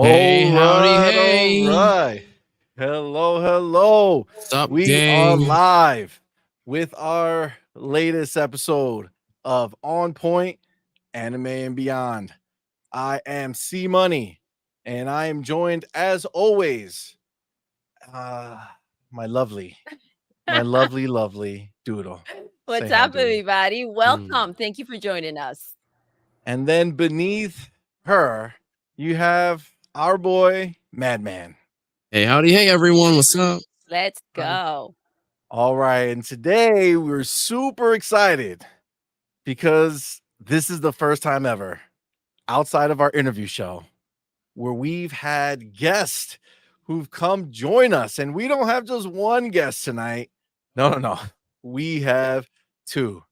Hey, howdy, All hey. right. Hello. What's up, We are gang? live with our latest episode of On Point Anime and Beyond. I am CMoney, and I am joined, as always, my lovely Doodle. What's Say hi, up, Doodle. everybody? Welcome. Thank you for joining us. And then beneath her, you have our boy, Madman. Hey, howdy, hey, everyone. What's up? Let's go. All right. And today we're super excited because this is the first time ever outside of our interview show where we've had guests who've come join us. And we don't have just one guest tonight. No. We have two.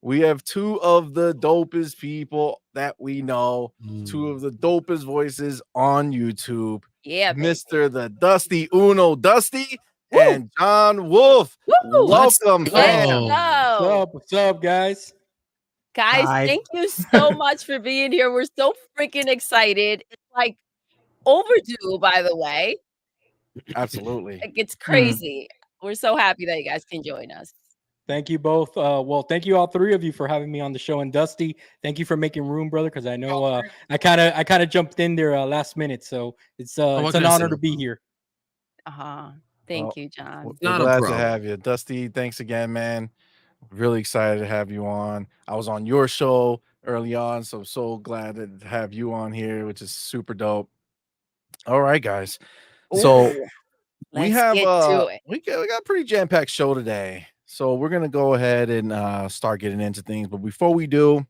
We have two of the dopest people that we know, two of the dopest voices on YouTube. Yeah, baby. Mr. the Dusty Uno Dusty and John Wolf. Woo! Welcome, Let's fam. go. What's up, guys? Guys, Hi. thank you so much for being here. We're so freaking excited. It's like overdue, by the way. Absolutely. Like, it's crazy. We're so happy that you guys can join us. Thank you both. Well, thank you all three of you for having me on the show. And Dusty, thank you for making room, brother, because I know I kind of jumped in there last minute, so it's an honor to be here. Thank you, John. We're Not a glad to problem. have you. Dusty, thanks again, man. Really excited to have you on. I was on your show early on, so glad to have you on here, which is super dope. All right, guys. So Ooh, we let's have get to it. we got a pretty jam-packed show today. So we're gonna go ahead and start getting into things. But before we do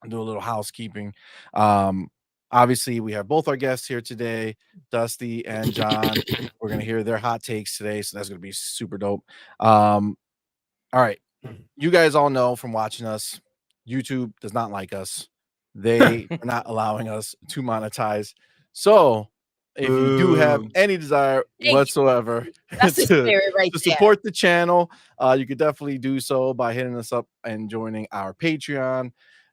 a little housekeeping. Obviously, we have both our guests here today, Dusty and John. We're gonna hear their hot takes today, so that's gonna be super dope. All right, you guys all know from watching us, YouTube does not like us. They are not allowing us to monetize. So if you do have any desire Thank you. whatsoever That's the spirit right to there. support the channel, you could definitely do so by hitting us up and joining our Patreon.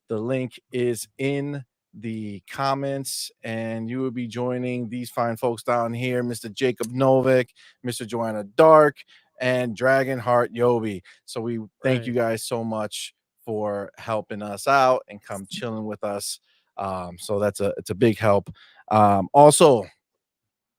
The link is in the comments, and you will be joining these fine folks down here, Mr. Jacob Novik, Mr. Joanna Dark, and Dragonheart Yobi. So we thank you guys so much for helping us out and come chilling with us. So it's a big help. Also,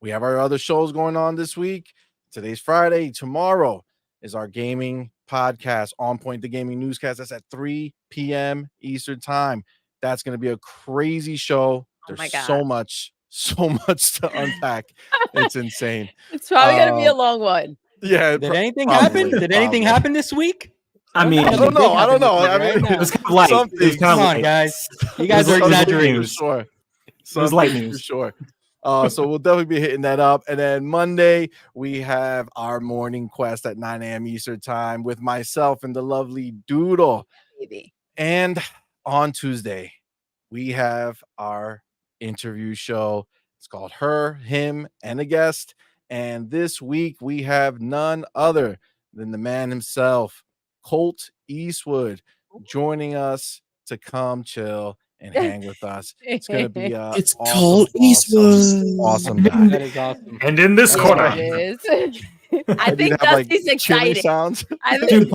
we have our other shows going on this week. Today's Friday. Tomorrow is our gaming podcast, On Point, the gaming newscast. That's at 3 p.m. Eastern time. That's going to be a crazy show. There's so much to unpack. It's insane. It's probably going to be a long one. Yeah. Did anything happen? Did anything happen this week? I mean, I don't know. Right? I mean, it was kind of light. It was kind Come of on, light. guys. You guys are exaggerating. For sure. It was light news. For sure. So we'll definitely be hitting that up. And then Monday, we have our morning quest at 9 a.m. Eastern time with myself and the lovely Doodle. Baby. And on Tuesday, we have our interview show. It's called Her, Him, and a Guest. And this week, we have none other than the man himself, Colt Eastwood, joining us to come chill and hang with us. It's gonna be It's Colt Eastwood. Awesome guy. That is awesome. And in this corner, It is. I need think to have, like, Dusty's chili excited. sounds. I think dude,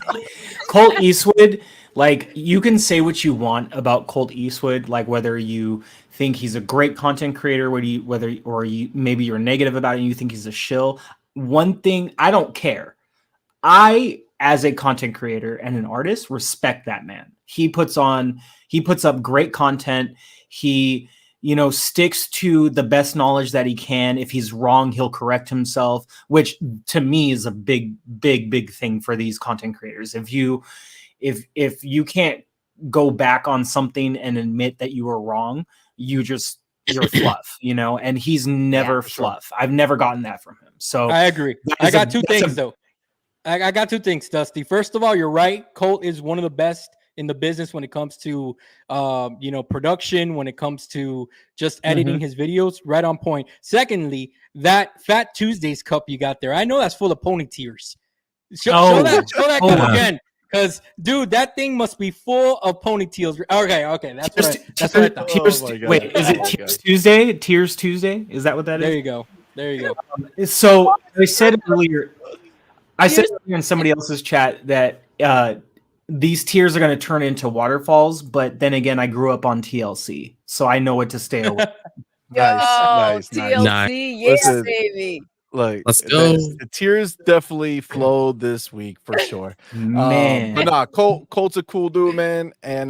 Colt Eastwood, like, you can say what you want about Colt Eastwood, like whether you think he's a great content creator, maybe you're negative about it and you think he's a shill. One thing, I don't care. I, as a content creator and an artist, respect that man. He puts up great content. He, sticks to the best knowledge that he can. If he's wrong, he'll correct himself, which to me is a big thing for these content creators. If you can't go back on something and admit that you were wrong, you're fluff, and he's never fluff. I've never gotten that from him. So I agree. I got two things though. I got two things, Dusty. First of all, you're right. Colt is one of the best in the business when it comes to, production, when it comes to just editing his videos, right on point. Secondly, that Fat Tuesdays cup you got there, I know that's full of pony tears. Show that cup again, Because, dude, that thing must be full of ponytails. Okay, that's what I thought. Tears, Oh my God. wait, is it Oh my Tears God. Tuesday? Tears Tuesday? Is that what that There is? you go. There you go. So I said earlier, Tears- in somebody else's chat that these tears are going to turn into waterfalls, but then again, I grew up on TLC, so I know what to stay away. Nice. TLC, yeah, Listen, baby. Like, Let's go. the tears definitely flowed this week for sure. Man, But nah, Colt's a cool dude, man. And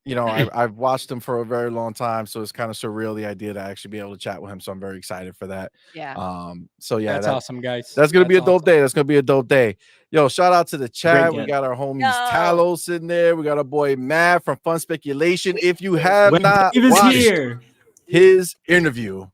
you know, I've watched him for a very long time, so it's kind of surreal the idea to actually be able to chat with him. So I'm very excited for that. Yeah. So yeah, That's awesome, guys. that's gonna be a dope awesome. day. That's gonna be a dope day. Yo, shout out to the chat. We get. got our homies Yo. Talos in there. We got our boy Matt from Fun Speculation. If you have When not Dave is watched here, his interview,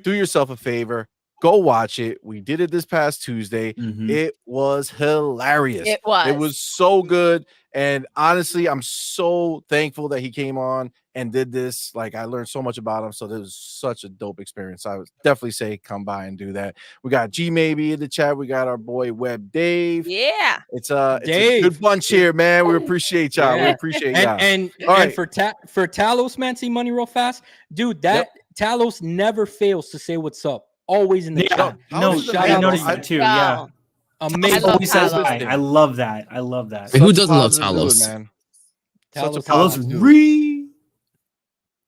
do yourself a favor. Go watch it. We did it this past Tuesday. Mhm. It was hilarious. It was. It was so good. And honestly, I'm so thankful that he came on and did this. Like, I learned so much about him. So this was such a dope experience. I would definitely say come by and do that. We got G Maybe in the chat. We got our boy Web Dave. Yeah. It's a Dave. good bunch here, man. We appreciate y'all. We Yeah. appreciate y'all. And All right. for Talos, man, see money real fast, dude. That Talos never fails to say what's up. Always in the yeah, chat. How no, is it I that- noticed I- that too. Yeah, Amazing. love always says Talos. hi. I love that. I love that. Wait, who Such a doesn't love positive dude, Talos? man? Such a Talos. Talos positive dude. re.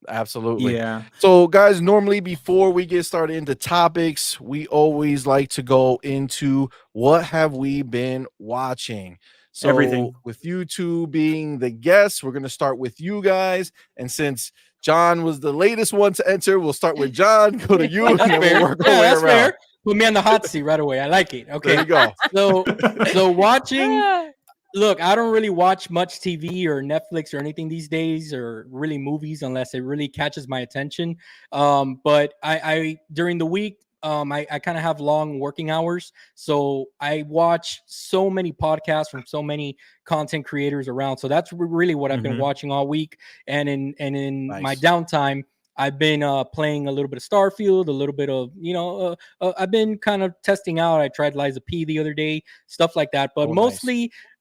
Absolutely. Yeah. So, guys, normally before we get started into topics, we always like to go into what have we been watching. So, Everything. with you two being the guests, we're going to start with you guys. And since John was the latest one to enter, we'll start with John, go to you, and That's then fair. we'll work our Yeah, way that's around. fair. Put me on the hot seat right away. I like it. There Okay. you go. So watching. Ah, Look, I don't really watch much TV or Netflix or anything these days, or really movies, unless it really catches my attention. But I during the week, I kind of have long working hours, so I watch so many podcasts from so many content creators around. So that's really what I've been Mhm. watching all week. And in my Nice. downtime, I've been playing a little bit of Starfield, a little bit of, I've been kind of testing out. I tried Liza P the other day, stuff like that. But Oh, nice.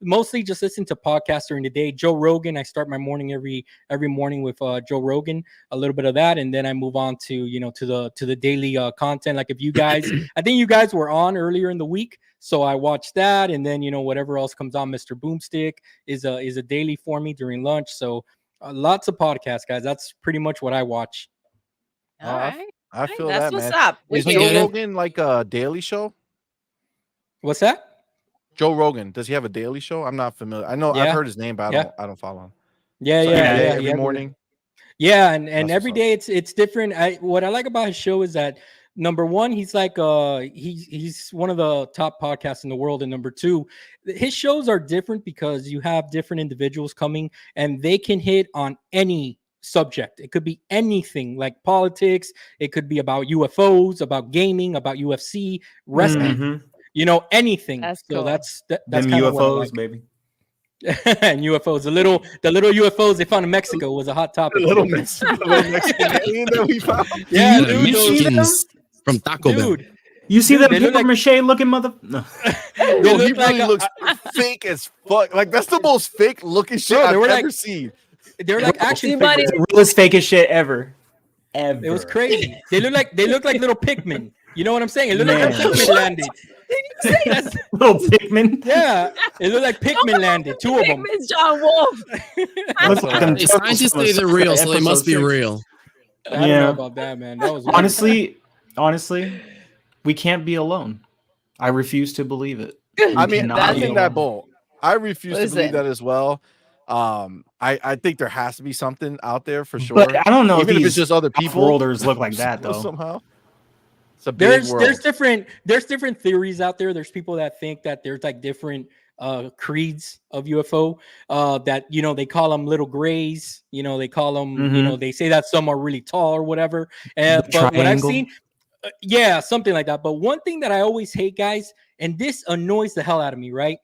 mostly just listen to podcasts during the day. Joe Rogan, I start my morning every morning with Joe Rogan, a little bit of that, and then I move on to to the daily content. Like if you guys, I think you guys were on earlier in the week, so I watched that, and then whatever else comes on. Mr. Boomstick is a daily for me during lunch. So lots of podcasts, guys. That's pretty much what I watch. all right. I feel That's that, what's man. up. Is We I Joe get get it. it. Rogan like a daily show? What's that? Joe Rogan, does he have a daily show? I'm not familiar. I know I've Yeah. heard his name, but Yeah. I don't follow him. Yeah, So yeah, every day, yeah. every yeah. morning. Yeah, and That's every what's day it's different. What I like about his show is that number one, he's like he's one of the top podcasts in the world, and number two, his shows are different because you have different individuals coming and they can hit on any subject. It could be anything, like politics, it could be about UFOs, about gaming, about UFC, wrestling, Mhm. anything. That's So cool. that's Them kind of what I UFOs, like. baby. And UFOs, the little UFOs they found in Mexico was a hot topic. The little Mexican alien that we found. Yeah, You- dude, you those- see them? Mexicans from Taco Bell. dude, You see Dude, that they look paper like- mache looking mother? No. they Yo, he look like really a- looks fake as fuck. Like, that's the most fake looking shit Bro, they I've were ever like- seen. they're like action Everybody- figures. The realest fakest shit ever. Ever. It was crazy. They look like little Pikmin. You know what I'm saying? It looked like a Man. Pikmin landed. That's- Little Pikmin. yeah, it looked like Pikmin landed. Two of them. Miss John Wolf. Looks like them Hey, turtles scientists from say they're real, so they episode must be 6. real. I don't know Yeah. about that, man. That was weird. Honestly, we can't be alone. I refuse to believe it. I mean, cannot I be think alone. that bold. I refuse to believe Listen. that as well. I think there has to be something out there for sure. But I don't know Even if if it's these just other people. worlders look like that though. Somehow. It's a big world. There's different theories out there. There's people that think that there's like different creeds of UFO that they call them little grays, they call them Mhm. they say that some are really tall or whatever, but what I've triangle? seen yeah, something like that. But one thing that I always hate, guys, and this annoys the hell out of me, right?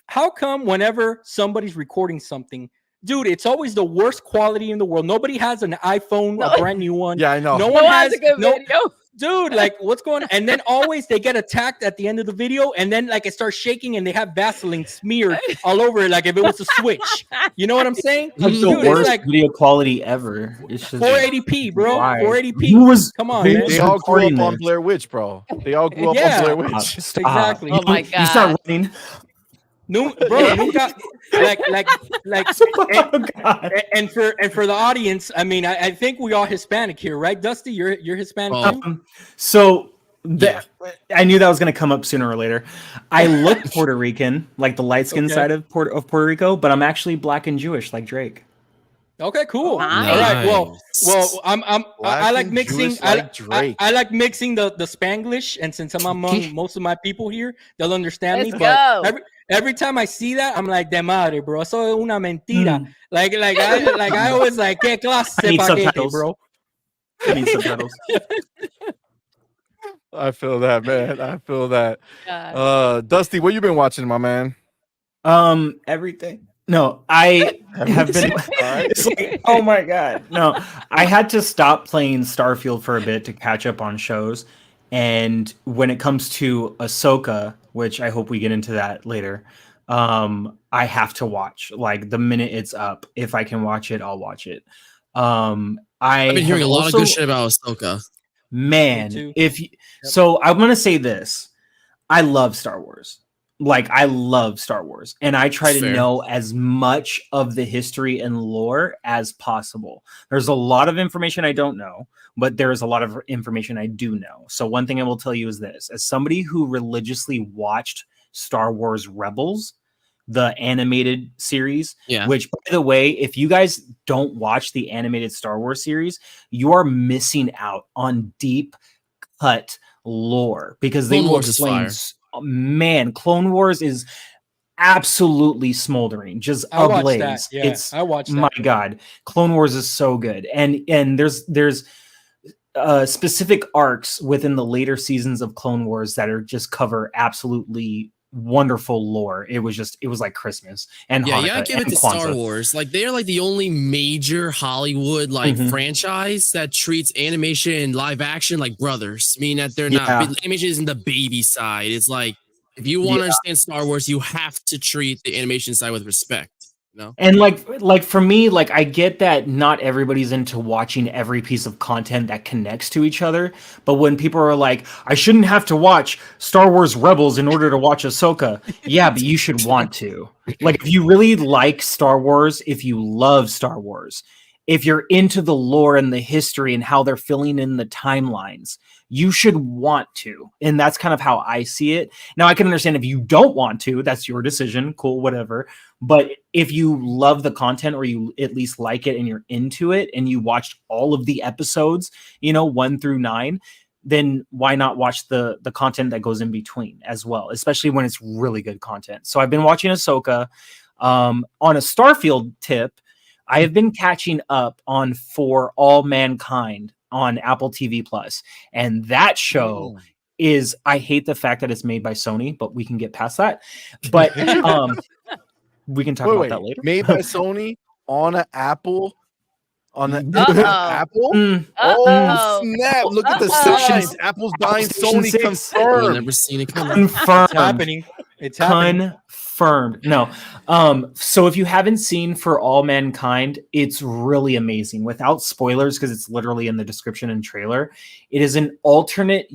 How come whenever somebody's recording something, dude, it's always the worst quality in the world? Nobody has an iPhone, No. a brand new one. Yeah, I know. No No one has has a good no, video. dude, like what's going on? And then always they get attacked at the end of the video, and then like it starts shaking, and they have Vaseline smeared all over it, like if it was a switch. You know what I'm saying? That's the Dude, worst it's like video quality ever. It's just 480p, bro. Why? 480p. Who was? Come on, who man. was They all grew up recording on this? Blair Witch, bro. They all grew up Yeah. on Blair Witch. Stop. Exactly. Oh my You start running. No, bro, nunca, like, Oh, God. and for the audience, I mean, I think we are Hispanic here, right, Dusty? You're Hispanic Oh. too? So I knew that was going to come up sooner or later. I look Puerto Rican, like the light skin Okay. side of Puerto Rico, but I'm actually black and Jewish, like Drake. Okay, cool. Nice. All right. Well, I Black like and mixing. Jewish like Drake. I like mixing the Spanglish, and since I'm among most of my people here, they'll understand Let's me. go. But every time I see that, I'm like, de madre, bro. Eso es una mentira. Like I always like, ¿qué clase I need paquete, subtitles. bro? I need subtitles. I feel that, man. I feel that. God. Dusty, what you been watching, my man? Everything. No, I have been. It's like, oh my God. No, I had to stop playing Starfield for a bit to catch up on shows. And when it comes to Ahsoka, which I hope we get into that later, I have to watch. Like the minute it's up, if I can watch it, I'll watch it. I've been hearing a lot of good shit about Ahsoka. Man, Me too. So I'm gonna say this. I love Star Wars. Like I love Star Wars, and I try to Fair. know as much of the history and lore as possible. There's a lot of information I don't know, but there's a lot of information I do know. So one thing I will tell you is this: as somebody who religiously watched Star Wars Rebels, the animated series, Yeah. which, by the way, if you guys don't watch the animated Star Wars series, you are missing out on deep cut lore because they Clone will Wars is explain. fire. Man, Clone Wars is absolutely smoldering, just I watched ablaze. that. Yeah, It's I watched that. my God, Clone Wars is so good, and there's specific arcs within the later seasons of Clone Wars that are just cover absolutely wonderful lore. It was like Christmas and Yeah, Hanukkah yeah, give it and to Kwanzaa. Star Wars. Like they're like the only major Hollywood like Mhm. franchise that treats animation and live action like brothers. Meaning that they're Yeah. not animation isn't the baby side. It's like if you want to understand Star Wars, you have to treat the animation side with respect. You know? And like for me, like I get that not everybody's into watching every piece of content that connects to each other, but when people are like, I shouldn't have to watch Star Wars Rebels in order to watch Ahsoka, yeah, but you should want to. Like if you really like Star Wars, if you love Star Wars, if you're into the lore and the history and how they're filling in the timelines, you should want to. And that's kind of how I see it. Now I can understand if you don't want to, that's your decision, cool, whatever. But if you love the content or you at least like it and you're into it and you watched all of the episodes, 1 through 9, then why not watch the content that goes in between as well, especially when it's really good content. So I've been watching Ahsoka. On a Starfield tip, I have been catching up on For All Mankind on Apple TV Plus, and that show is, I hate the fact that it's made by Sony, but we can get past that. But we can talk about that later. Made by Sony on an Apple. On the Uh-oh. Apple? Mm, Oh, Uh-oh. snap. Look at the Uh-oh. signs. Apple's buying Station Sony 6. I've confirmed. never seen it coming. confirmed. It's happening. It's happening. Confirmed. No. So if you haven't seen For All Mankind, it's really amazing. Without spoilers, because it's literally in the description and trailer. It is an alternate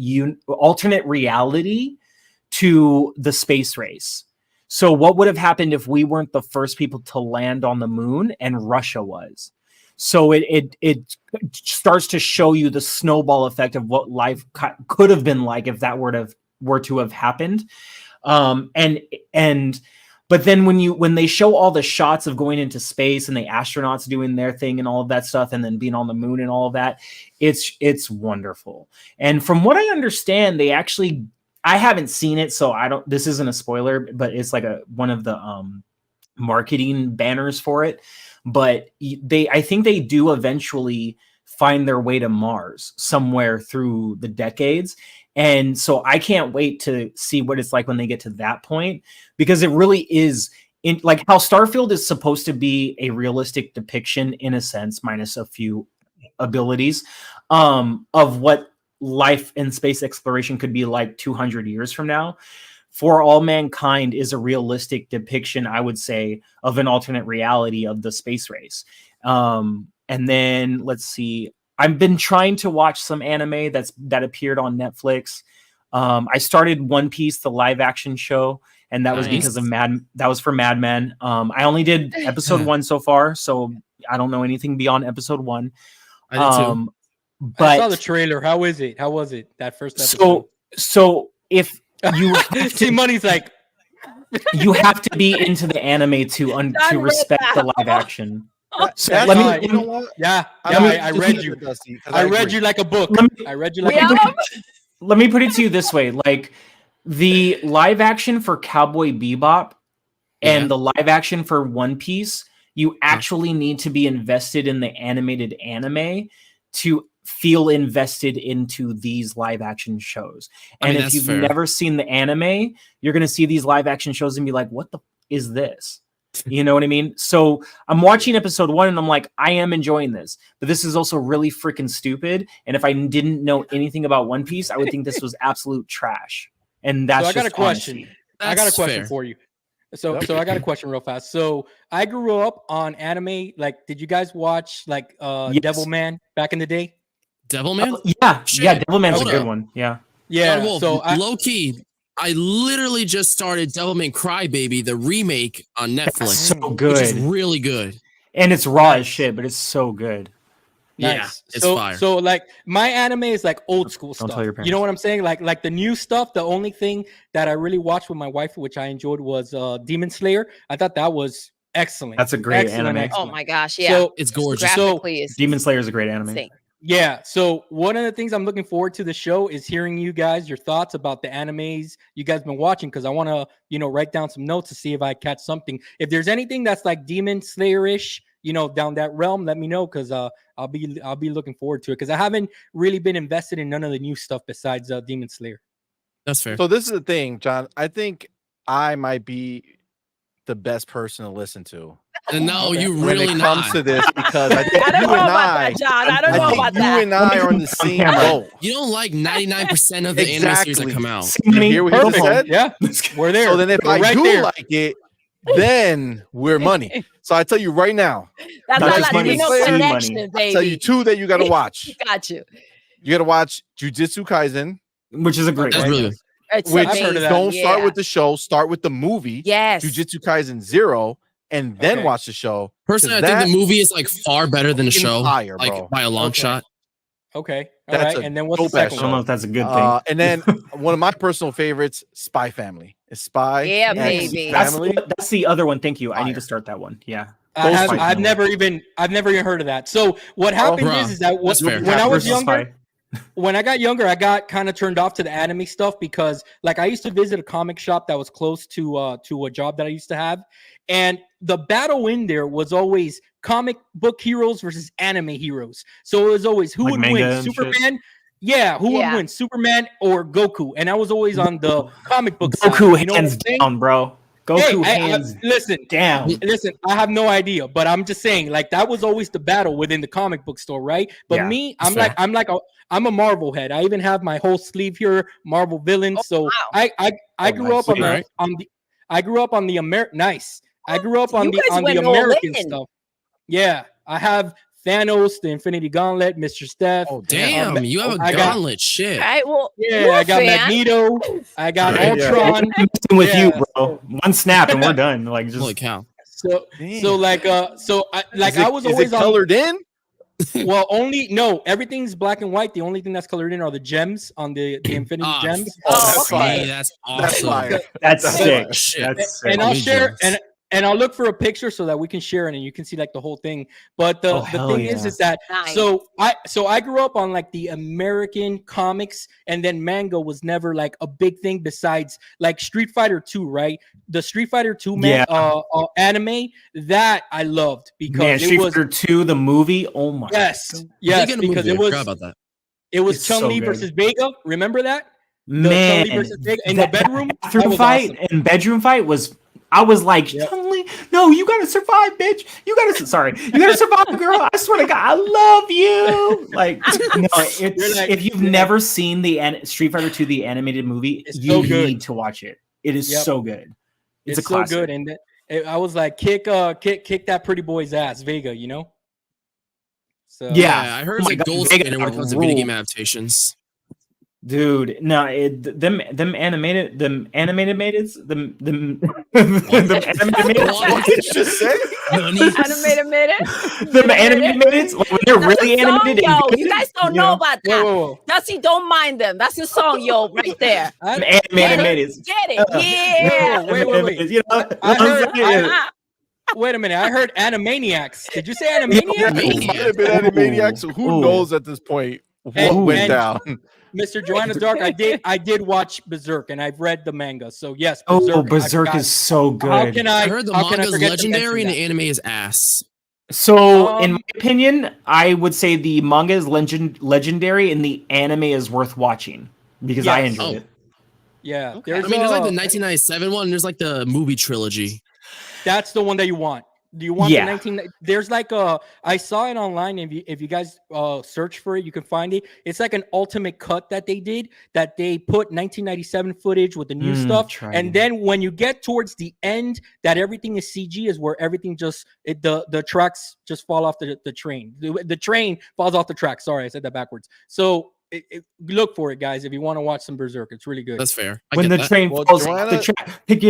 reality to the space race. So what would have happened if we weren't the first people to land on the moon and Russia was? So it starts to show you the snowball effect of what life could have been like if that were to have happened. But then when they show all the shots of going into space and the astronauts doing their thing and all of that stuff, and then being on the moon and all of that, it's wonderful. And from what I understand, I haven't seen it, so this isn't a spoiler, but it's like one of the marketing banners for it. But I think they do eventually find their way to Mars somewhere through the decades. And so I can't wait to see what it's like when they get to that point, because it really is like how Starfield is supposed to be a realistic depiction in a sense, minus a few abilities, of what life and space exploration could be like 200 years from now. For All Mankind is a realistic depiction, I would say, of an alternate reality of the space race. And then let's see. I've been trying to watch some anime that appeared on Netflix. I started One Piece, the live action show, and that was because of that was for MADMAN. I only did episode 1 so far, so I don't know anything beyond episode 1. I did too. But I saw the trailer. How is it? How was it? That first episode. So if you CMoney's like, you have to be into the anime to respect the live action. So That's let fine. me, You know what? yeah, I read you. Dusty, 'cause I read agree. you like a book. I read you like Yeah. a book. let me put it to you this way: like the live action for Cowboy Bebop and the live action for One Piece, you actually need to be invested in the animated anime to feel invested into these live action shows. And if you've never seen the anime, you're going to see these live action shows and be like, what the is this? You know what I mean? So I'm watching episode 1 and I'm like, I am enjoying this, but this is also really freaking stupid. And if I didn't know anything about One Piece, I would think this was absolute trash. And that's So I got a just question. honesty. I got a question for you. So I got a question real fast. So I grew up on anime. Like, did you guys watch like Devilman back in the day? Devilman? Yeah, Devilman's Hold a good up. one. Yeah. Yeah. Wolf, So low key, I literally just started Devilman Crybaby, the remake on Netflix. That's so good. Which is really good. And it's raw as shit, but it's so good. Yeah, nice. it's fire. So like my anime is like old school stuff. Tell your parents. You know what I'm saying? Like the new stuff. The only thing that I really watched with my wife, which I enjoyed, was Demon Slayer. I thought that was excellent. That's a great anime. Oh my gosh, yeah. So it's gorgeous. Graphically, is Demon Slayer is a great anime. insane. yeah. So one of the things I'm looking forward to the show is hearing you guys, your thoughts about the animes you guys been watching, because I want to, write down some notes to see if I catch something. If there's anything that's like Demon Slayer-ish, down that realm, let me know, because I'll be looking forward to it, because I haven't really been invested in none of the new stuff besides Demon Slayer. That's fair. So this is the thing, John. I think I might be the best person to listen to No, you when really it comes not. to this, because I think I don't you know and about I, that, John. I don't I know think about you that. and I are on the same boat. You don't like 99% of the anime series that Exactly. come out. You hear what he just said? Yeah, we're there. So then if We're I right do there. like it, then we're money. So I tell you right now, That's Not not just like money, no see connection, money. baby. I tell you 2 that you got to watch. Got you. You got to watch Jujutsu Kaisen, Which is a great That's one. really good. It's which I've heard of that. don't start yeah. with the show, start with the movie, Yes. Jujutsu Kaisen 0, and then Okay. watch the show. Personally, I 'Cause think that the movie is like far better than the fucking show, fire, like bro. by a long Okay. shot. Okay, all That's right. a And then what's the dope-ass I second don't know one? if that's a good thing. And then one of my personal favorites, Spy Family. It's Spy. Yeah, X baby. Family. That's the other one. Thank you. I need Fire. to start that one. Yeah. Those fight I've never even heard of that. So what happened bruh, is that that's fair. when I was Versus younger, Spy. when I got younger, I got kind of turned off to the anime stuff, because like I used to visit a comic shop that was close to a job that I used to have, and the battle in there was always comic book heroes versus anime heroes. So it was always who Like would manga win, and shit? Superman. Yeah, who would win, Superman or Goku? And I was always on the comic book side. Goku You know what hands I'm saying? down, bro. Goku Hey, hands listen, down. Listen, I have no idea, but I'm just saying, like that was always the battle within the comic book store, right? But Yeah, me, that's I'm a Marvel head. I even have my whole sleeve here, Marvel villains. So wow. I grew up on the Alright. I grew up on the nice. I grew up on You the guys went all American in. stuff. Yeah, I have Thanos, the Infinity Gauntlet, Mr. Steph. Oh, Damn, you have a I got- gauntlet. Shit. All right. Well, Yeah, you're I a got fan. Magneto. I got Yeah, yeah. Ultron. I'm messing with you, Yeah. bro. One snap and we're done. Like just Holy cow. So Damn. like I was Is always it on. colored in? Well, everything's black and white. The only thing that's colored in are the gems on the Infinity Ah, Gems. Oh, that's okay. fire. That's That's awesome. fire. that's That's sick. shit. That's sick. And I'll Let me share just- and I'll look for a picture so that we can share it and you can see like the whole thing. But the hell thing yeah. is that Nice. so I grew up on like the American comics, and then manga was never like a big thing besides like Street Fighter 2, right? The Street Fighter 2 anime that I loved because Man, it Street was Fighter 2, the movie. Oh my yes, God. yes, because it I forgot was about that. It's so Chun Li good. versus Vega. Remember that? Man, Chun-Li versus Vega in the bedroom. bathroom That was fight awesome. and bedroom fight was I was like, Yep. Chun-Li, no, you gotta survive, bitch. You gotta survive, girl. I swear to God, I love you. Like, no, it's like- if you've never seen the Street Fighter 2, the animated movie, It's you so good. need to watch it. It is Yep. so good. It's a so classic. good, and I was like, kick that pretty boy's ass, Vega. You know. So Yeah. I heard Oh it's my a God, gold Vega standard when it comes to video game ruled. adaptations. Dude, no, them animated mateds, them animated What did you just say? Animated minute. them animated mateds, like when they're That's really a song, animated. yo. and You guys don't you know about that. Whoa. Dusty, don't mind them. That's a song, yo, right there. Them animated mateds. Get it? Yeah. Wait. You know, I heard- I'm saying? Wait a minute. I heard Animaniacs. Did you say Animaniacs? It might have been Animaniacs. Who Ooh. knows at this point what And- went and- down? Mr. Joanna's Dark. I did watch Berserk, and I've read the manga. So yes, Oh, I Berserk forgot. is so good. How can I heard the how can I manga's forget to legendary and mention the anime is ass. So, in Um, my opinion, I would say the manga is legendary and the anime is worth watching because I Yes. enjoyed Oh. it. Yeah, I there's mean, there's like the 1997 one. And there's like the movie trilogy. that's the one that you want. Do you want Yeah. the 19? There's like I saw it online. If you guys search for it, you can find it. It's like an ultimate cut that they did. That they put 1997 footage with the new stuff, Trigon. and then when you get towards the end, that everything is CG is where everything just the tracks just fall off the train. The train falls off the track. Sorry, I said that backwards. So look for it, guys. If you want to watch some Berserk, it's really good. That's fair. I When get the that. train Well, falls off the Joanna- track, pick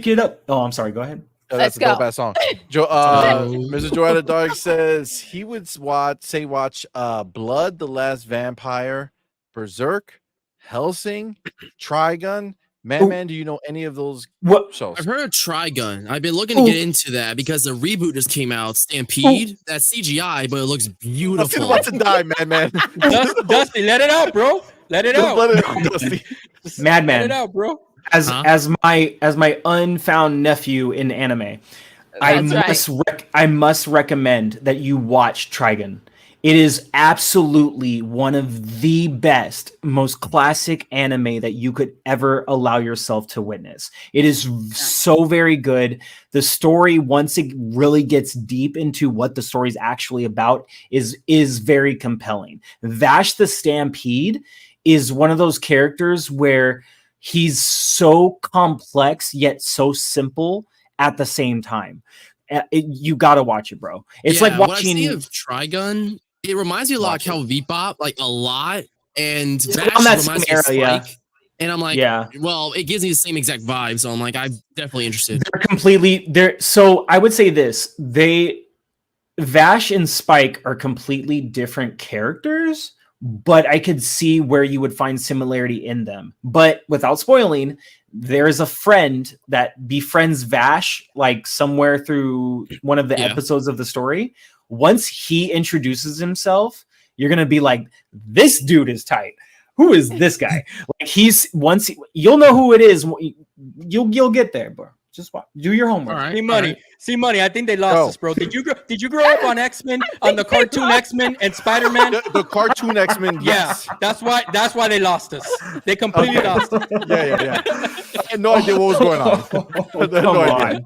it up. Oh, I'm sorry. Go ahead. Oh, that's Let's a dope ass song. Mr. Joanna Dark says he would watch Blood, the Last Vampire, Berserk, Helsing, Trigun, Madman. Do you know any of those What? shows? I've heard of Trigun. I've been looking to get into that because the reboot just came out, Stampede. That's CGI, but it looks Dusty's beautiful. about to die, Madman. Dusty, let it out, bro. Let it out. Let it out, Dusty. Just Madman. Let it out, bro. As Huh? as my unfound nephew in anime, That's I must recommend that you watch Trigun. It is absolutely one of the best, most classic anime that you could ever allow yourself to witness. It is so very good. The story, once it really gets deep into what the story is actually about, is very compelling. Vash the Stampede is one of those characters where he's so complex yet so simple at the same time. You gotta watch it, bro. It's like what I've seen watching of Trigun. It reminds me a lot of Cal Bebop, like a lot, and It's Vash on that reminds same me of era, Spike. yeah. And I'm like, Yeah. well, it gives me the same exact vibe, so I'm like, I'm definitely interested. So I would say this: Vash and Spike are completely different characters, but I could see where you would find similarity in them. But without spoiling, there is a friend that befriends Vash like somewhere through one of the episodes of the story. Once he introduces himself, you're gonna be like, "This dude is tight. Who is this guy?" Like you'll know who it is. You'll get there, bro. Just watch. Do your homework. All right, See money. I think they lost Go. us, bro. Did you grow up on X-Men, on the cartoon X-Men and Spider-Man? The cartoon X-Men, yes. Yeah, that's why they lost us. They completely lost us. Yeah. I had no idea what was going on. I had no idea.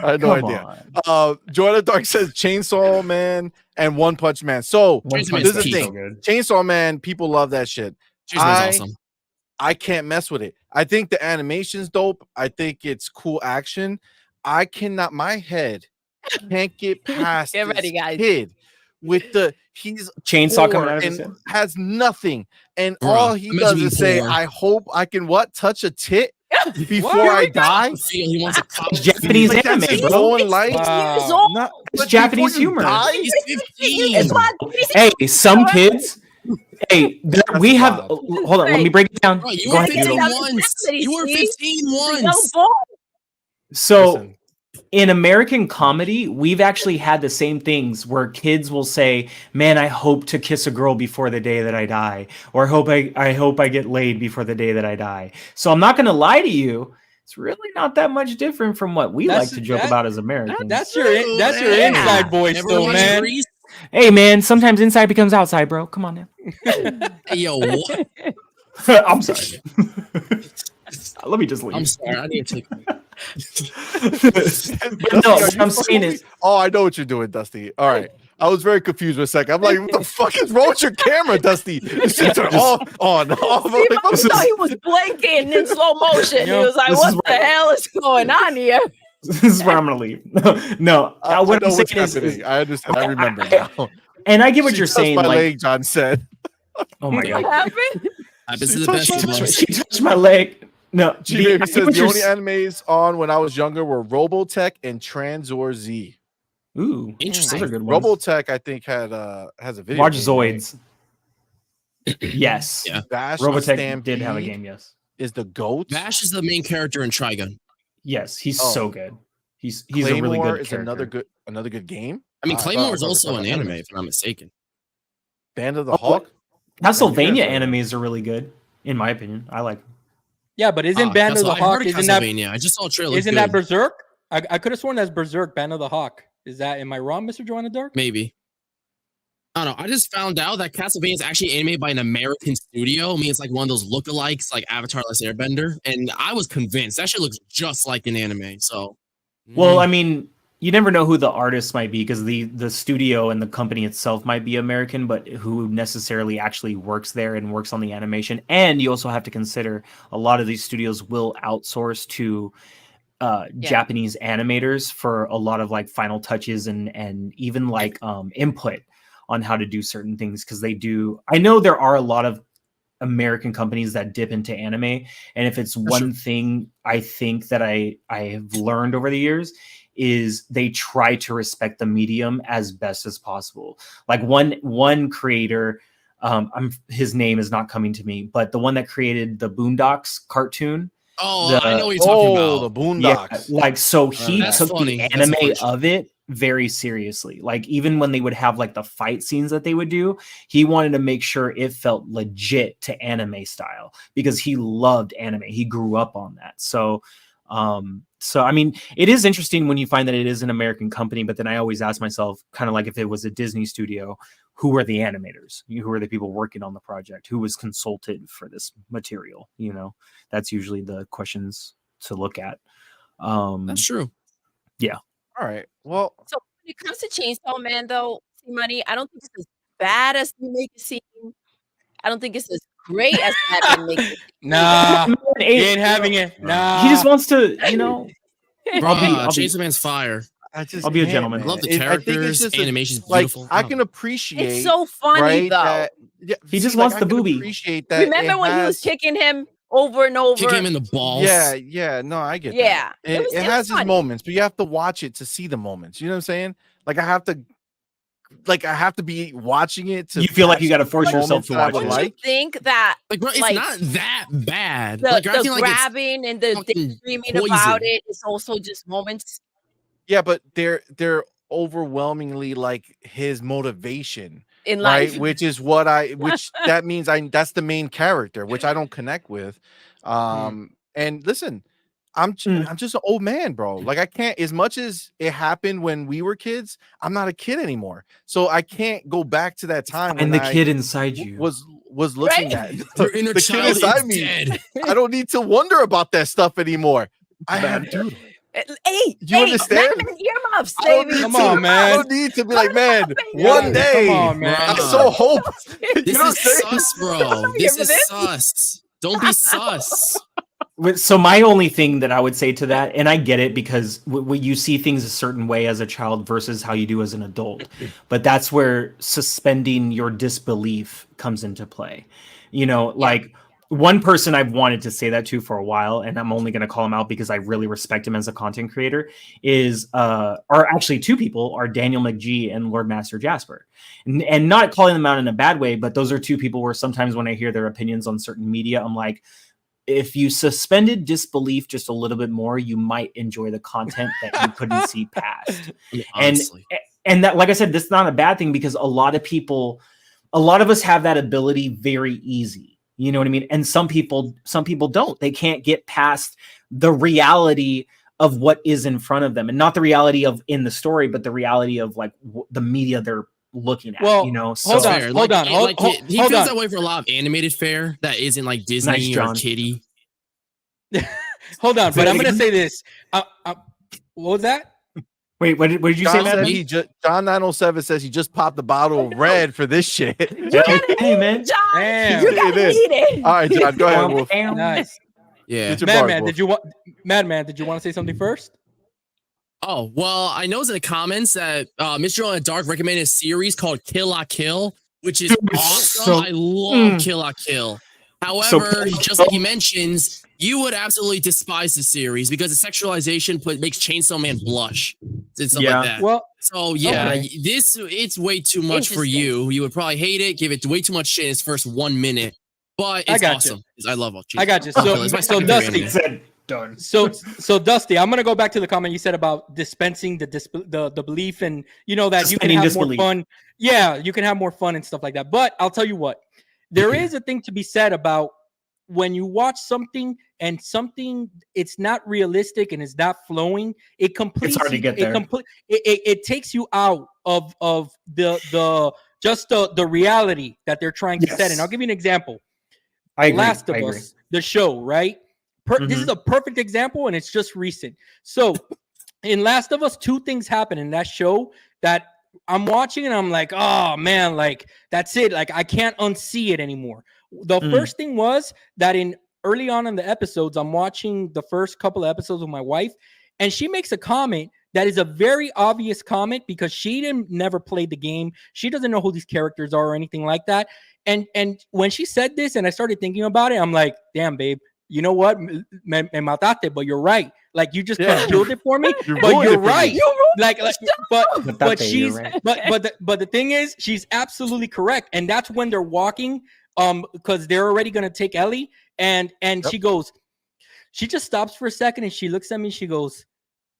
I had no idea. Joanna Dark says Chainsaw Man and One Punch Man. So Chainsaw this is Man's the so thing. good. Chainsaw Man, people love that shit. Chainsaw Man's awesome. I can't mess with it. I think the animation's dope. I think it's cool action. I cannot, my head can't get past Get ready, this guys. kid with he's Chainsaw coming poor out of his and head. has nothing. And Bruh, all he imagine does being is say, poor. I hope I can touch a tit before What? I die. I feel he wants a cop. It's Japanese Like, that's anime, his bro. own life. Wow. Years old. Not, It's but Japanese before you humor. die, He's 15. It's what? Hey, some kids. Hey, we have. wild. Hold on. Let me break it down. Bro, you Go were ahead, 15 Doodle. once. You were 15 Young once. boy. So Listen, in American comedy, we've actually had the same things where kids will say, "Man, I hope to kiss a girl before the day that I die," or I hope I get laid before the day that I die. So I'm not going to lie to you. It's really not that much different from what we like to joke about as Americans. That's your Yeah. inside voice, Never though, watched man. Grease? Hey, man, sometimes inside becomes outside, bro. Come on now. Hey, yo, what? I'm sorry. Let me just leave. I'm sorry. I need to take. Dusty, no, are what you I'm fucking saying with is, me? Oh, I know what you're doing, Dusty. All right. I was very confused for a second. I'm like, what the fuck is wrong with your camera, Dusty? You should turn off, on, off. See, Like, I thought he was blinking in slow motion. He Yo, was like, this is "What the right. hell is going on here?" this is where I'm gonna leave. No, I what know I'm what's saying is, happening. I understand. I remember now. and I get what She you're touched saying. my Like, leg, John said. oh my What god, happened? Happens She to the touched best my of leg. us. she touched my leg. No, G I Baby get says what the you're only animes on when I was younger were Robotech and Transor Z. Ooh, Interesting. those are good ones. Robotech, I think, has a video Watch game, right? Zoids. Yes, Yeah. Bash the Robotech did have a Stampede game. Yes, is the GOAT. Vash is the main character in Trigun. yes, he's Oh. so good. He's a Claymore really good is character. another good game. I mean, thought Claymore I is thought- also I an thought anime, if I'm not mistaken. Band of the Oh, Hawk. Castlevania Yeah, animes are really good, in my opinion. I like them. Yeah, but isn't Ah, Band of the Castle- I heard Hawk? of Isn't that Castlevania. I just saw a trailer. isn't that Berserk? I could have sworn that's Berserk, Band of the Hawk. Is that am I wrong, Mr. Joanna Dark? Maybe. I don't know. I just found out that Castlevania is actually animated by an American studio. I mean, it's like one of those lookalikes, like Avatar: Last Airbender. And I was convinced that shit looks just like an anime. So, Well, I mean, you never know who the artist might be because the studio and the company itself might be American, but who necessarily actually works there and works on the animation. And you also have to consider a lot of these studios will outsource to Japanese animators for a lot of like final touches and even like input on how to do certain things because they do. I know there are a lot of American companies that dip into anime, and if it's one thing I think that I have learned over the years is they try to respect the medium as best as possible. Like one creator, his name is not coming to me, but the one that created the Boondocks cartoon. oh, I know what you're talking about. The Boondocks. Yeah, like so he That's took funny. the That's anime funny. of it very seriously. Like even when they would have like the fight scenes that they would do, he wanted to make sure it felt legit to anime style because he loved anime. He grew up on that. So I mean, it is interesting when you find that it is an American company, but then I always ask myself, kind of like if it was a Disney studio, who are the animators? Who are the people working on the project? Who was consulted for this material? You know, that's usually the questions to look at. That's true. Yeah. All right. Well, So when it comes to Chainsaw Man, though, C-Money, I don't think it's as bad as you make it seem. I don't think it's as great as Batman makes it seem. Nah, he He ain't having it. Nah, just wants to, you know. Bruh, Chainsaw Man's fire. I'll be a gentleman. I love the characters. Animation's like beautiful. I can appreciate. It's so funny, right, though. that- yeah, He just see, wants I the can booby. Appreciate that. Remember it when he was has- kicking him over and over? Kick him in the balls. Yeah. No, I get Yeah, that. it It, was- it it was has its funny. moments, but you have to watch it to see the moments. You know what I'm saying? Like I have to be watching it to. You feel like you catch got to force the yourself moments to that I watch would it. Don't you like. think that Like, bro, it's Like, not that bad. the, Like, I the feel like it's grabbing and the fucking daydreaming poison. about it is also just moments Yeah, but they're overwhelmingly like his motivation, in right? life. Which is what that means that's the main character, which I don't connect with. And listen, I'm just an old man, bro. Like I can't, as much as it happened when we were kids, I'm not a kid anymore. So I can't go back to that time when And the I kid inside you. was looking Right? at Your inner the kid child inside is me. dead. I don't need to wonder about that stuff anymore. I have Doodle. Hey, You understand? Batman earmuffs, I don't baby. need Come to- on, I man. don't need to be like, man, Yeah, one day. Come on, man. I so hope. You This know is what I'm saying? sus, bro. not This here is for this. sus. Don't be sus. So my only thing that I would say to that, and I get it because you see things a certain way as a child versus how you do as an adult, but that's where suspending your disbelief comes into play. You know, like one person I've wanted to say that to for a while, and I'm only going to call him out because I really respect him as a content creator, are actually two people, are Daniel McGee and Lord Master Jasper. And not calling them out in a bad way, but those are two people where sometimes when I hear their opinions on certain media, I'm like, if you suspended disbelief just a little bit more, you might enjoy the content that you couldn't see past. Honestly. And that, like I said, that's not a bad thing because a lot of us have that ability very easy. You know what I mean? And some people don't. They can't get past the reality of what is in front of them, and not the reality of in the story, but the reality of like the media they're looking at. Well, you know, hold on. Fair. Hold on, He hold feels on. that way for a lot of animated fare that isn't like Disney Nice, or John. Kitty. Hold on, Say but that I'm gonna again? say this. What was that? Wait, what did you say, John said Matt? he just John 907 says he just popped the bottle of red for this shit. You gotta Hey, eat man. it, John. Damn. You gotta eat it. All right, John, go ahead, Wolf. Nice. Yeah. Get your bars, Madman, Wolf. Madman, did you want to say something first? Oh, well, I know in the comments that Mr. On the Dark recommended a series called Kill La Kill, which is Dude, awesome. so- I love Mm. Kill La Kill. However, just like he mentions, you would absolutely despise the series because the sexualization makes Chainsaw Man blush and stuff Yeah. like that. Well, So yeah, Okay. it's way too much for Interesting. you. You would probably hate it, give it way too much shit in its first 1 minute. But I it's got awesome. I love it. I got you. Kill La So, Kill is my so second favorite Dusty, anime. Said done. so Dusty, I'm gonna go back to the comment you said about dispensing the belief and that you can Suspending have disbelief. more fun. Yeah, you can have more fun and stuff like that. But I'll tell you what, there is a thing to be said about when you watch something and something it's not realistic and it's not flowing. It completes. hard to get there. It takes you out of the just the reality that they're trying to set. Yes. And I'll give you an example. I agree. Last of I agree. Us, the show, right? This Mhm. is a perfect example, and it's just recent. So, in Last of Us, two things happen in that show that I'm watching, and I'm like, oh man, like that's it. Like I can't unsee it anymore. The first thing was that in early on in the episodes, I'm watching the first couple of episodes with my wife, and she makes a comment that is a very obvious comment because she never played the game. She doesn't know who these characters are or anything like that. And when she said this, and I started thinking about it, I'm like, damn, babe, you know what? Me mataste, but you're right. Like you just Yeah. killed it for me. You But ruined you're it for me. right. Like, but Matate, she's you're right. but the thing is, she's absolutely correct. And that's when they're walking, because they're already gonna take Ellie, and she goes, she just stops for a second and she looks at me. She goes,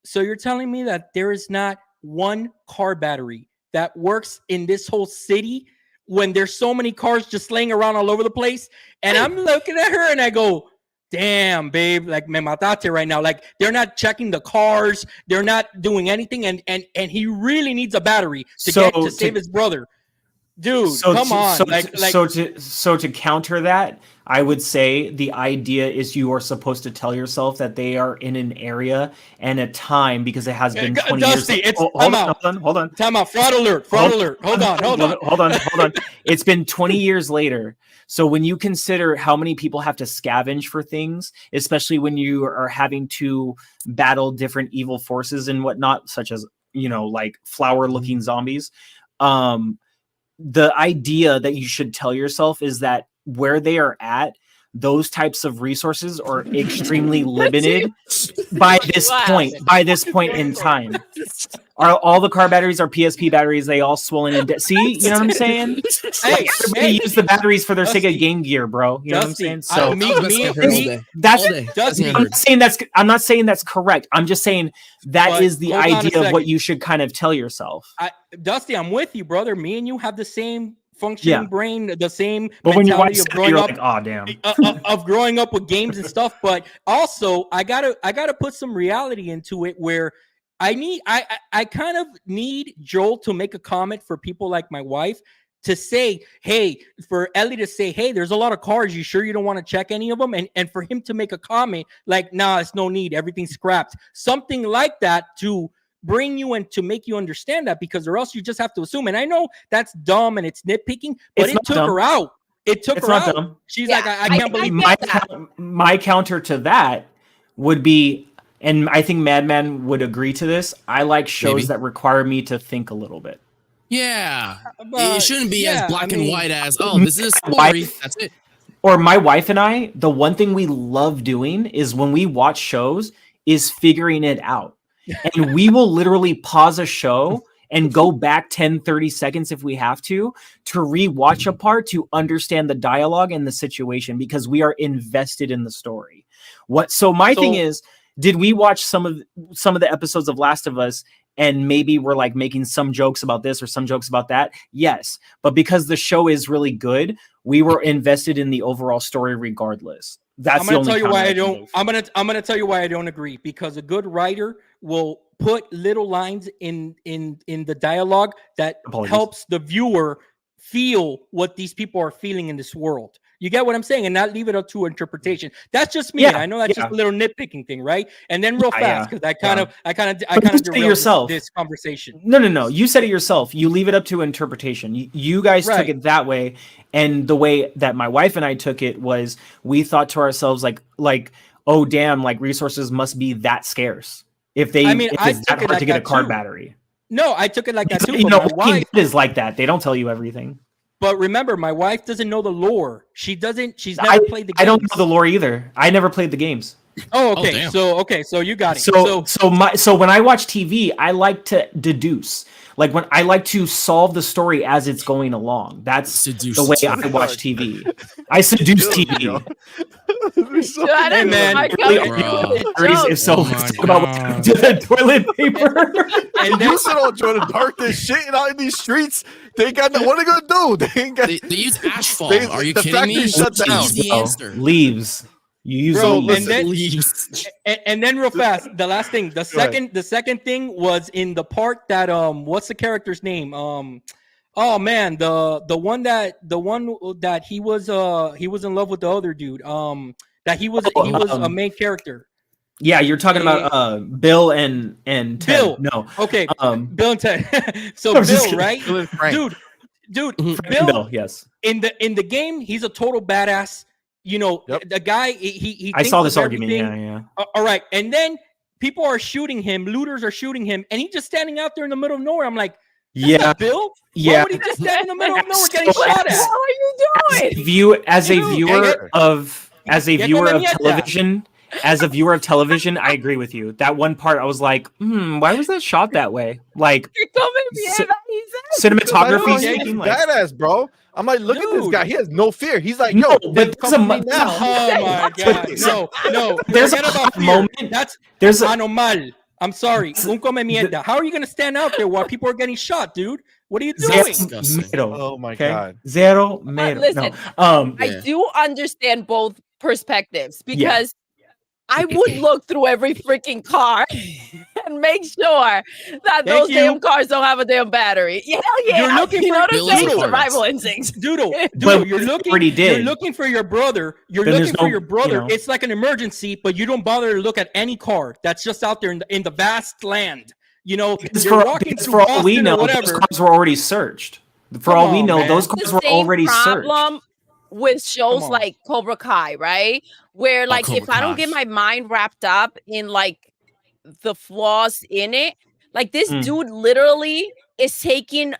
so you're telling me that there is not one car battery that works in this whole city when there's so many cars just laying around all over the place? And I'm looking at her and I go, damn, babe, like me matate right now. Like they're not checking the cars, they're not doing anything, and he really needs a battery to save his brother. Dude, come on. So to counter that, I would say the idea is you are supposed to tell yourself that they are in an area and a time because it has been 20 Dusty, years. it's Hold on. Time out. Fraud alert. Hold on. It's been 20 years later. So when you consider how many people have to scavenge for things, especially when you are having to battle different evil forces and whatnot, such as, like flower-looking zombies, the idea that you should tell yourself is that where they are at, those types of resources are extremely limited by this point in time. Are all the car batteries are PSP batteries? They all swollen and see, you know what I'm saying? Hey, Everybody use the batteries for their Sega Game Gear, bro. You know what I'm Dusty, saying? So I'm not saying that's correct. I'm just saying that is the idea of what you should kind of tell yourself. Dusty, I'm with you, brother. Me and you have the same functioning brain, the same but when mentality of growing up. Like, oh damn, of growing up with games and stuff. But also, I gotta put some reality into it where I kind of need Joel to make a comment for people like my wife to say, hey, for Ellie to say, hey, there's a lot of cars. You sure you don't want to check any of them? And for him to make a comment like, nah, it's no need. Everything's scrapped. Something like that to bring you and to make you understand that, because or else you just have to assume. And I know that's dumb and it's nitpicking, but it took her out. It took her out. Dumb. She's like, I can't believe my counter to that would be, and I think Madman would agree to this, I like shows that require me to think a little bit. Yeah. It shouldn't be as black and white as, this is a story. That's it. Or my wife and I, the one thing we love doing is when we watch shows is figuring it out. And we will literally pause a show and go back 10, 30 seconds if we have to rewatch a part to understand the dialogue and the situation because we are invested in the story. So my thing is, did we watch some of the episodes of Last of Us and maybe we're like making some jokes about this or some jokes about that? Yes. But because the show is really good, we were invested in the overall story regardless. I'm going to tell you why I don't. I'm going to tell you why I don't agree, because a good writer will put little lines in the dialogue that helps the viewer feel what these people are feeling in this world. You get what I'm saying, and not leave it up to interpretation. That's just me. Yeah, I know that's just a little nitpicking thing, right? And then real fast, because I kind of derailed this conversation. No. You said it yourself. You leave it up to interpretation. You guys took it that way, and the way that my wife and I took it was we thought to ourselves like, oh damn, like resources must be that scarce if it's that hard to get a card battery. No, I took it like that too. You know, my wife is like that. They don't tell you everything. But remember, my wife doesn't know the lore. She's never played the games. I don't know the lore either. I never played the games. Oh, okay. So you got it. So when I watch TV, I like to deduce. Like when I like to solve the story as it's going along. That's the way I watch TV. I seduce TV. Hey man, let's talk about what's to the toilet paper. And you sit on Jordan dark as shit out in these streets. They ain't got what are they gonna do? They ain't got. They use asphalt. Are you kidding me? Shut down. The answer. Leaves. You use leaves. And then real fast, the last thing, the second thing was in the part that what's the character's name? Oh man, the one that he was in love with the other dude. That he was a main character. Yeah, you're talking about Bill and Ted. Bill. No. Okay. Bill and Ted. So Bill, right? Dude, Bill, yes. In the game, he's a total badass. You know, the guy, he I saw this everything. argument. Yeah. All right. And then people are shooting him, looters are shooting him, and he's just standing out there in the middle of nowhere. I'm like, yeah, Bill? Yeah. Why would he just stand in the middle of nowhere getting shot at? What are you doing? As a viewer of television, I agree with you. That one part, I was like, why was that shot that way? Like, cinematography. He's badass, bro. I'm like, look at this guy. He has no fear. He's like, no, but there's a Oh my god, no. There's a moment. That's anormal. I'm sorry. Un come mierda. How are you gonna stand out there while people are getting shot, dude? What are you doing? Oh my god. Zero mero. Listen, I do understand both perspectives because I would look through every freaking car and make sure that those damn cars don't have a damn battery. Hell yeah. You're looking for survival instincts. Doodle, you're looking for your brother. It's like an emergency, but you don't bother to look at any car that's just out there in the vast land. You know, for all we know, those cars were already searched. For all we know, those cars were already searched. With shows like Cobra Kai, right? Where like if I don't get my mind wrapped up in like the flaws in it, like this dude literally is taking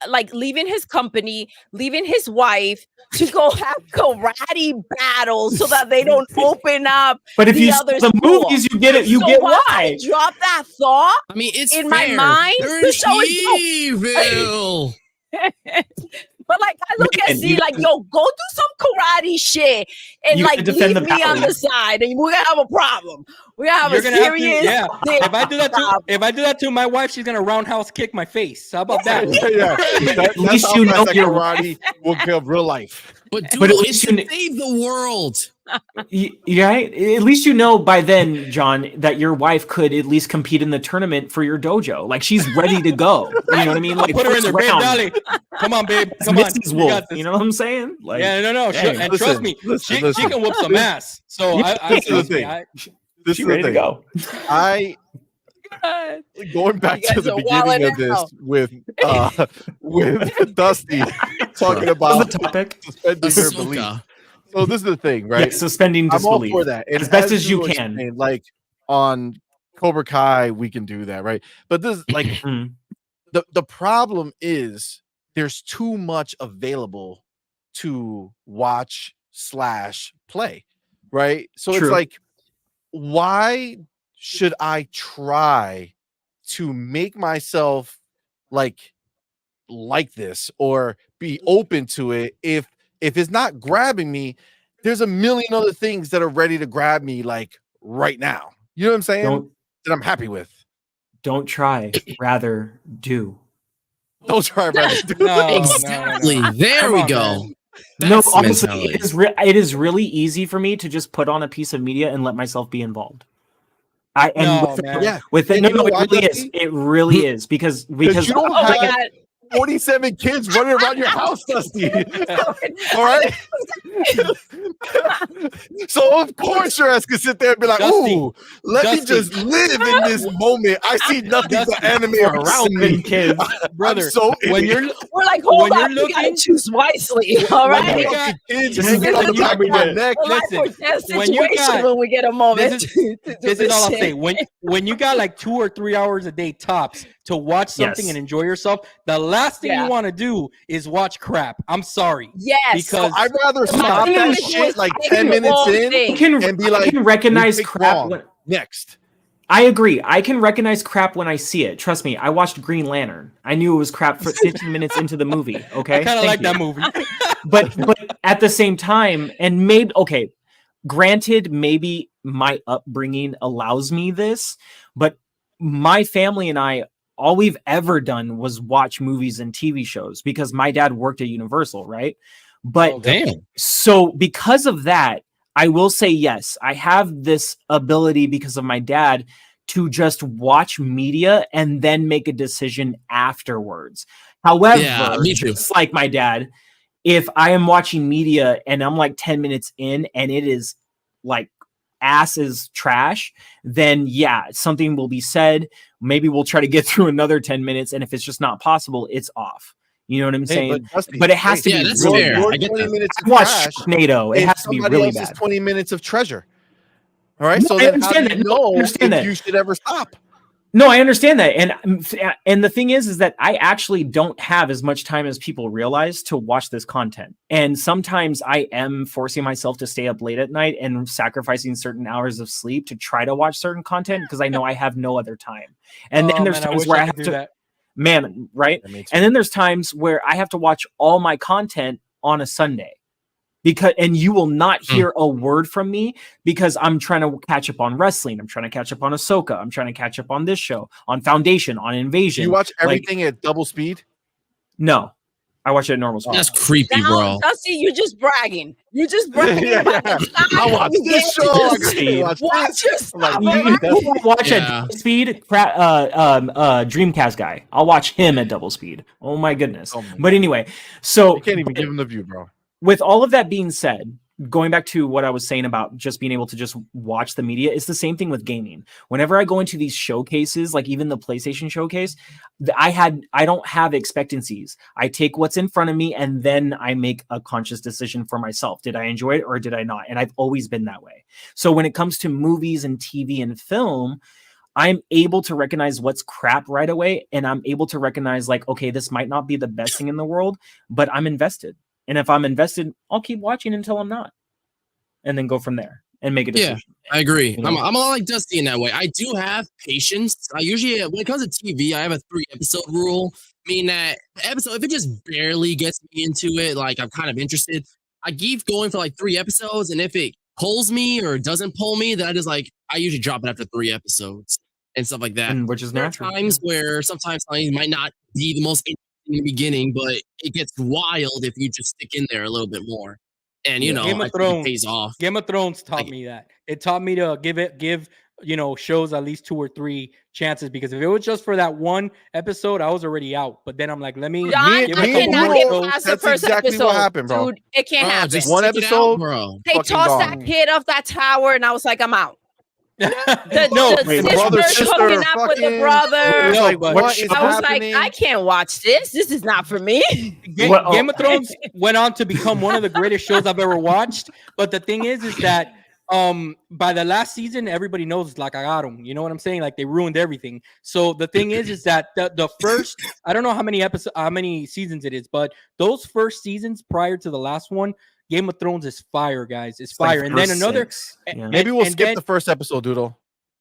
leaving his company, leaving his wife to go have karate battles so that they don't open up. But if you see the movies, you get it. You get why. I drop that thought. I mean, it's in my mind. There's evil. But like I look at Z like, yo, go do some karate shit and like leave me on the side, and we're gonna have a problem. We're gonna have a serious. If I do that to my wife, she's gonna roundhouse kick my face. How about that? At least you know your karate will give real life. But at least you save the world. Right? At least you know by then, John, that your wife could at least compete in the tournament for your dojo. Like she's ready to go. You know what I mean? Like put her in there, babe, Dolly. Come on, babe. Come on. Wolf, you know what I'm saying? Like, no. And trust me, she can whoop some ass. So This is ready to go. Going back to the beginning of this with Dusty talking about the topic. Suspending her belief. So this is the thing, right? Yeah, suspending disbelief. I'm all for that. As best as you can. Explained, like on Cobra Kai, we can do that, right? But this like the problem is there's too much available to watch / play, right? So it's like, why should I try to make myself like this or be open to it if it's not grabbing me? There's a million other things that are ready to grab me like right now. You know what I'm saying? That I'm happy with. Don't try, rather do. Don't try, rather do. Exactly. There we go. No, honestly, it is really easy for me to just put on a piece of media and let myself be involved. It really is because you don't have 47 kids running around your house, Dusty. All right. So of course your ass can sit there and be like, Dusty, "Ooh, let me just live in this moment. I see nothing but anime around me, kids, brother." I'm so when idiot. you're We're like, hold when on, you're you gotta looking- choose wisely. All when right. you got- kids This is hanging on the what back of my neck. We're like, listen, we're in a when you situation got- when we get a moment. this to do this is all I'll shit. say. When you got like 2 or 3 hours a day tops to watch something Yes. and enjoy yourself, the last thing Yeah. you want to do is watch crap. I'm sorry. Yes. Because I'd rather My stop thing that is doing shit like the 10 minutes wrong in thing. and be I like, can recognize "You picked crap. wrong. Next." I agree. I can recognize crap when I see it. Trust me. I watched Green Lantern. I knew it was crap for 15 minutes into the movie. Okay, I kind of Thank like you. that movie. But at the same time, and maybe okay, granted, maybe my upbringing allows me this, but my family and I, all we've ever done was watch movies and TV shows because my dad worked at Universal, right? But Oh, Damn. so because of that, I will say yes, I have this ability because of my dad to just watch media and then make a decision afterwards. However, Yeah, me too. just like my dad, if I am watching media and I'm like 10 minutes in and it is like ass is trash, then yeah, something will be said. Maybe we'll try to get through another 10 minutes. And if it's just not possible, it's off. You know what I'm saying? Dusty, But it has to Yeah, be that's really fair. bad. I get 20 that. minutes I of watched trash Sharknado. It is has to be somebody really else's bad. 20 minutes of treasure. All right. No, So I then how do understand you that. No, I know understand if that. you should ever stop? No, I understand that. And the thing is that I actually don't have as much time as people realize to watch this content. And sometimes I am forcing myself to stay up late at night and sacrificing certain hours of sleep to try to watch certain content because I know I have no other time. And then there's times where I have do to, that. man, right? Yeah, me too. And then there's times where I have to watch all my content on a Sunday. And you will not hear a word from me because I'm trying to catch up on wrestling. I'm trying to catch up on Ahsoka. I'm trying to catch up on this show, on Foundation, on Invasion. You watch Like, everything at double speed? no, I watch it at normal speed. That's creepy, Now, bro. Dusty, you just bragging. You just bragging Yeah. about the time I watch you this get show. to I just Speed. watch watch this. your I'm stuff. like, You all know right? who I watch Yeah. at double speed? Dreamcast guy. I'll watch him at double speed. Oh my goodness. Oh my But anyway, so You can't even give him the view, bro. with all of that being said, going back to what I was saying about just being able to just watch the media, it's the same thing with gaming. Whenever I go into these showcases, like even the PlayStation showcase, I don't have expectancies. I take what's in front of me and then I make a conscious decision for myself. Did I enjoy it or did I not? And I've always been that way. So when it comes to movies and TV and film, I'm able to recognize what's crap right away. And I'm able to recognize like, okay, this might not be the best thing in the world, but I'm invested. And if I'm invested, I'll keep watching until I'm not. And then go from there and make a decision. I agree. You know? I'm a lot like Dusty in that way. I do have patience. I usually, when it comes to TV, I have a 3-episode rule, meaning that the episode, if it just barely gets me into it, like I'm kind of interested, I keep going for like 3 episodes. And if it pulls me or doesn't pull me, then I usually drop it after 3 episodes and stuff like that. And which is There are natural. times where sometimes something might not be the most interesting in the beginning, but it gets wild if you just stick in there a little bit more. And you know, Game I of think it Thrones. pays off. Game of Thrones taught me that. It taught me to give shows at least 2 or 3 chances, because if it was just for that one episode, I was already out. But then I'm like, let me John, I give it a couple cannot more get shows. past the That's first exactly what episode, happened, bro. dude. It can't Bro, happen. just One stick it episode, out, bro. They fucking tossed gone. that kid off that tower, and I was like, I'm out. The wait, sister brother, hooking up with the fucking- brother. No, like, but what is I was happening? like, I can't watch this. This is not for me. Game of Thrones went on to become one of the greatest shows I've ever watched. But the thing is that by the last season, everybody knows like I got them. You know what I'm saying? Like they ruined everything. So the thing is that the first, I don't know how many seasons it is, but those first seasons prior to the last one, Game of Thrones is fire, guys. It's fire. Like and then first another 6. Yeah. Maybe we'll and skip then- the first episode, Doodle.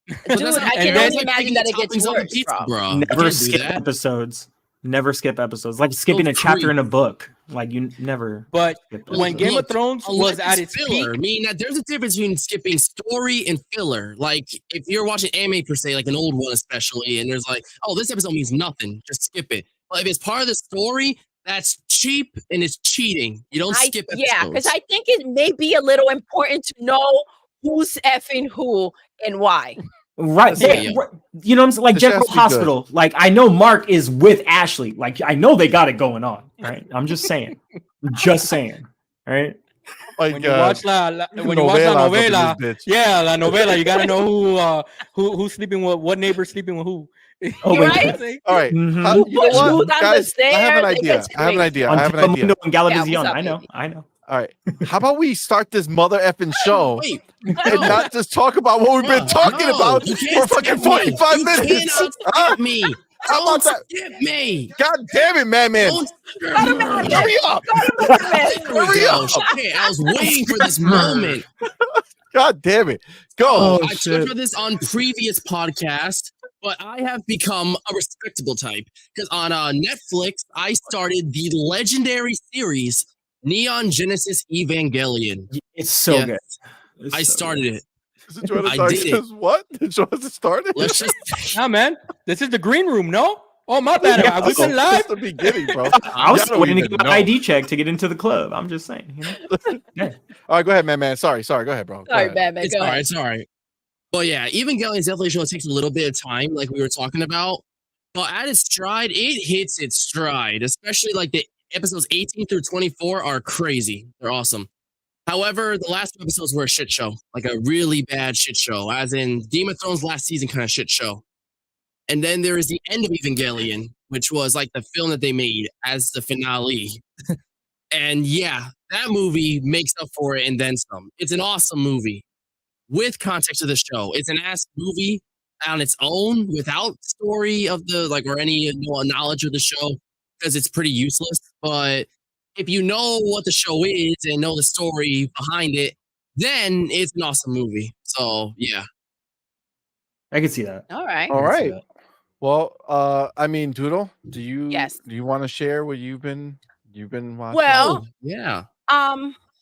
Dude, That's I not- can and only that's like imagine picking that it gets toppings on the worse, pizza, bro. You Never can't do skip that. episodes. Never skip episodes. Like skipping a chapter in a book. Like you never. But skip when episodes. Game of Look, Thrones was at its filler, peak, meaning that there's a difference between skipping story and filler. Like if you're watching anime per se, like an old one especially, and there's like, oh, this episode means nothing, just skip it. But if it's part of the story, that's cheap and it's cheating. You don't skip episodes. Yeah, because I think it may be a little important to know who's effing who and why. Right. Yeah. You know what I'm saying? Like This General has to be Hospital. Like I know Mark is with Ashley. Like I know they got it going on. Right. I'm just saying. Just saying. Right. Like, When you watch la novela, yeah, la novela, you gotta know who's sleeping with what neighbor's sleeping with who. Oh, wait. Right? All right. Mhm. Who You know pushed who what, down the guys? I have an stairs? It idea. gets I have an crazy. idea. On I have an idea. Telemundo and Yeah, Galveston. what's up, I know. baby? I know. All right. How about we start this mother effing show Wait, and not just talk about what we've been talking about you for can't fucking skip me. 45 You minutes? cannot Huh? skip me. How about Don't that? skip me. God damn it, man. Don't Hurry up. There we Hurry go. up. Shit, I was waiting for this moment. God damn it. Go. Oh, I shit. talked about this on previous podcast, but I have become a respectable type because on Netflix, I started the legendary series Neon Genesis Evangelion. It's so Yeah. good. It's I so started good. it. Is it Jordan I did it. says what? Did Jordan start it? Let's just. Nah, man, this is the green room, no? Oh, my bad. Yeah, We've been live. That's the beginning, bro. I was Y'all don't waiting to even get my know. ID check to get into the club. I'm just saying. You know? Yeah. All right, go ahead, man. Sorry. Go ahead, bro. Go Sorry, ahead. Batman. It's Go all right. ahead. It's all right. But yeah, Evangelion is definitely a show that takes a little bit of time, like we were talking about. But at its stride, it hits its stride. Especially like the episodes 18 through 24 are crazy. They're awesome. However, the last two episodes were a shit show, like a really bad shit show, as in Game of Thrones last season kind of shit show. And then there is the end of Evangelion, which was like the film that they made as the finale. And yeah, that movie makes up for it and then some. It's an awesome movie with context of the show. It's an ass movie on its own without story of the like or any knowledge of the show because it's pretty useless. But if you know what the show is and know the story behind it, then it's an awesome movie. So yeah. I can see that. All right. All I can see right. that. Well, I mean, Doodle, do you want to share what you've been watching? Well, Oh, yeah.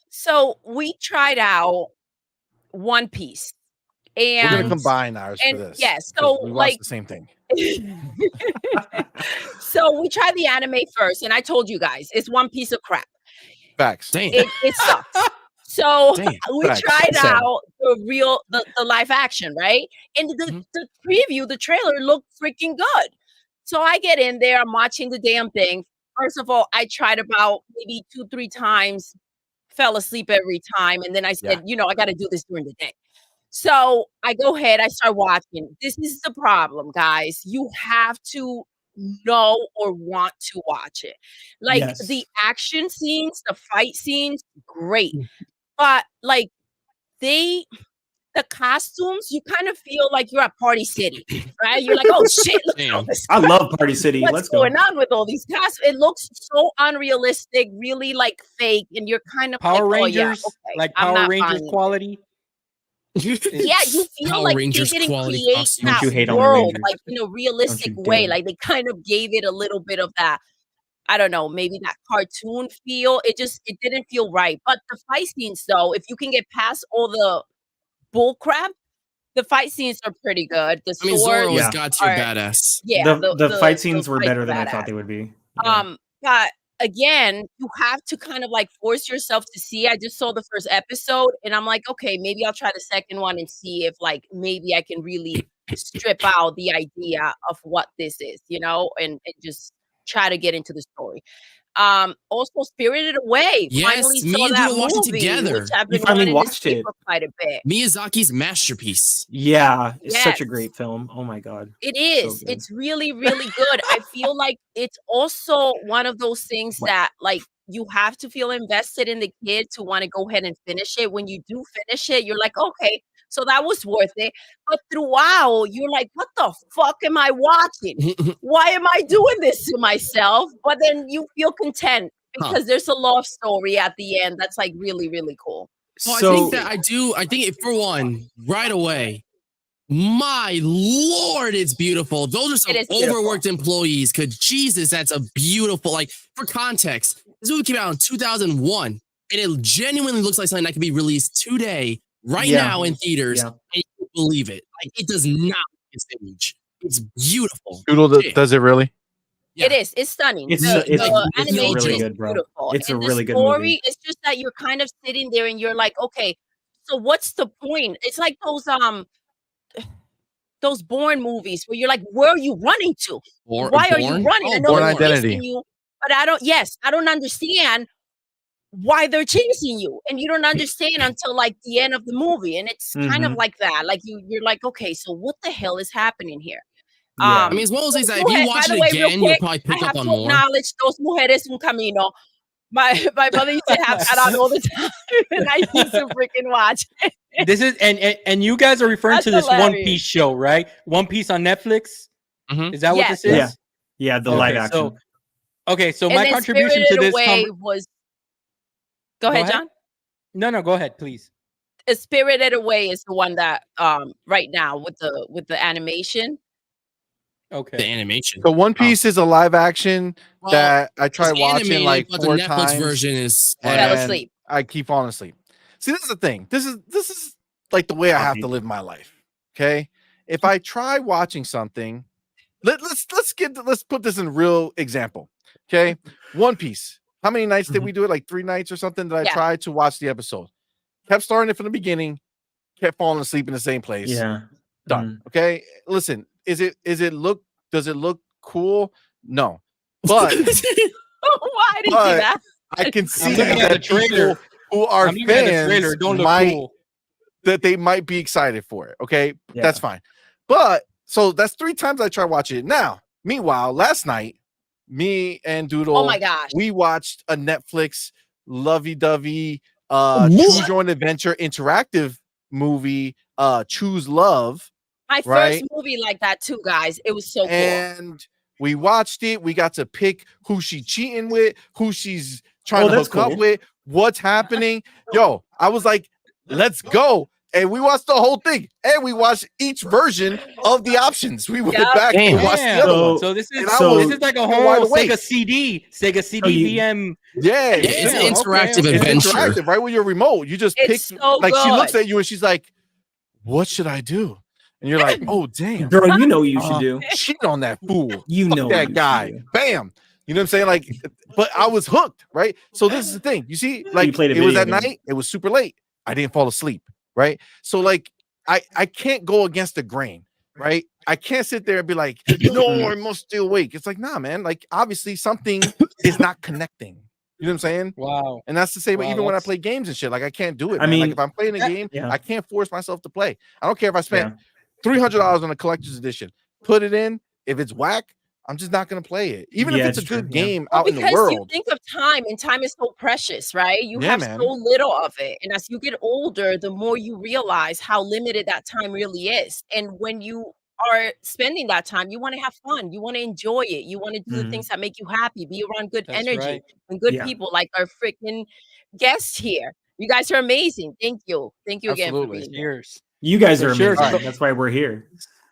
So we tried out One Piece, and we're gonna combine ours for this. Yes, 'cause so we watched like the same thing. so we tried the anime first, and I told you guys it's one piece of crap. Facts. Damn. It sucks. So Damn. we Facts. tried Same. out the live action, right? And the preview, the trailer looked freaking good. So I get in there, I'm watching the damn thing. First of all, I tried about maybe 2-3 times, fell asleep every time, and then I said, I got to do this during the day. So I go ahead, I start watching. This is the problem, guys. You have to know or want to watch it. Like Yes. the action scenes, the fight scenes, great. But like the costumes, you kind of feel like you're at Party City, right? You're like, oh shit, look at all Damn. this. I love Party City. What's Let's go. going on with all these costumes? It looks so unrealistic, really like fake, and you're kind of Power like, Rangers, oh, yeah, okay, like I'm Power not Rangers buying it. quality. Yeah, you feel Power like Rangers they didn't quality create costumes. that Don't you hate on the world, Rangers? like in a realistic Don't you way. dare. Like they kind of gave it a little bit of that, I don't know, maybe that cartoon feel. It didn't feel right. But the fight scenes, though, if you can get past all the bull crap, the fight scenes are pretty good. The I mean, swords, Zoro was Yeah. God tier are- badass. yeah, the fight scenes were fights better are than I badass. thought they would be. Yeah. But again, you have to kind of like force yourself to see. I just saw the first episode and I'm like, okay, maybe I'll try the second one and see if like maybe I can really strip out the idea of what this is, and just try to get into the story. Also Spirited Away. Yes, Finally me saw and that Doodle watched it movie, together. which I've We been finally wanting to watched see it. for quite a bit. Miyazaki's masterpiece. Yeah, it's such a Yes. great film. Oh my god. It So is. good. It's really, really good. I feel like it's also one of those things that like you have to feel invested in the kid to want to go ahead and finish it. When you do finish it, you're like, okay, so that was worth it. But throughout, you're like, what the fuck am I watching? Why am I doing this to myself? But then you feel content because there's a love story at the end that's like really, really cool. Well, So I think that I think it, for one, right away, my Lord, it's beautiful. Those are some It is beautiful. overworked employees. Cause Jesus, that's a beautiful, like for context, this movie came out in 2001 and it genuinely looks like something that could be released today, right Yeah. now in theaters. Yeah. And you can't believe it. Like it does not age. It's beautiful. Doodle, Shit. does it really? Yeah. It is. It's stunning. It's The it's animation really is good, bro. beautiful. It's a And the really good story, movie. it's just that you're kind of sitting there and you're like, okay, so what's the point? It's like those those Bourne movies where you're like, where are you running to? Why are you running? Oh, I know Bourne they're Identity. chasing you, but I don't understand why they're chasing you, and you don't understand until like the end of the movie, and it's kind of like that. Like you're like, okay, so what the hell is happening here? Yeah. I mean, as well as that, if By you watch the it way, real again, you'll quick, probably I pick have up on to more. acknowledge Dos Mujeres Un Camino. My mother used to have that on all the time, and I used to freaking watch it. This is and you guys are referring That's to this hilarious. One Piece show, right? One Piece on Netflix. Mhm. Is that what Yes. this is? Yeah. Yeah, the live action. So, okay, so And my then contribution to Spirited this Away was. Go ahead, John. No, go ahead, please. Spirited Away is the one that right now with the animation. Okay. The animation. So One Piece is a live action that I tried it's watching animated, like but 4 the Netflix times. version is Fell and asleep. I keep falling asleep. See, this is the thing. This is like the way I have to live my life. Okay, if I try watching something, let's put this in real example. Okay, One Piece. How many nights did we do it? Like 3 nights or something that I tried to watch the episode. Kept starting it from the beginning. Kept falling asleep in the same place. Yeah. Done. Okay. Listen, does it look cool? No. But Why did you do that? I can see looking at the that trailer. people who are I'm looking at the trailer. fans It don't look might cool. that they might be excited for it. Okay, Yeah. that's fine. But so that's 3 times I tried watching it. Now, meanwhile, last night, me and Doodle, Oh my gosh. we watched a Netflix lovey-dovey choose your own adventure interactive movie, Choose Love. My first movie like that too, guys. It was so cool. And we watched it. We got to pick who she cheating with, who she's trying to hook up with, what's happening. Yo, I was like, let's go. And we watched the whole thing. And we watched each version of the options. We went back and watched the other one. So this is like a wide whole awake. Sega CD VM. Yeah, it's interactive adventure. It's interactive, right? With your remote. You just pick, so like she good. looks at you and she's like, what should I do? And you're like, oh damn, Girl, you know what you should do. Cheat on that fool. You Fuck know that what you guy. should do. Bam. You know what I'm saying? Like, but I was hooked, right? So this is the thing. You see, like played a it was video at game. night, it was super late. I didn't fall asleep, right? So like I can't go against the grain, right? I can't sit there and be like, no, I must stay awake. It's like, nah, man. Like, obviously something is not connecting. You know what I'm saying? Wow. And that's the same Wow, even when I play games and shit. Like, I can't do it. I Man. Like, mean, if I'm playing a game, yeah. I can't force myself to play. I don't care if I spent $300 on a collector's edition. Put it in. If it's whack, I'm just not gonna play it. Even if it's a good game out in the Because world. you think of time, and time is so precious, right? You Yeah, have man. so little of it. And as you get older, the more you realize how limited that time really is. And when you are spending that time, you want to have fun, you want to enjoy it, you want to do the things that make you happy, be around good energy and good people like our freaking guest here. You guys are amazing. Thank you. Thank you again for being here. You guys are amazing. Sure. That's why we're here.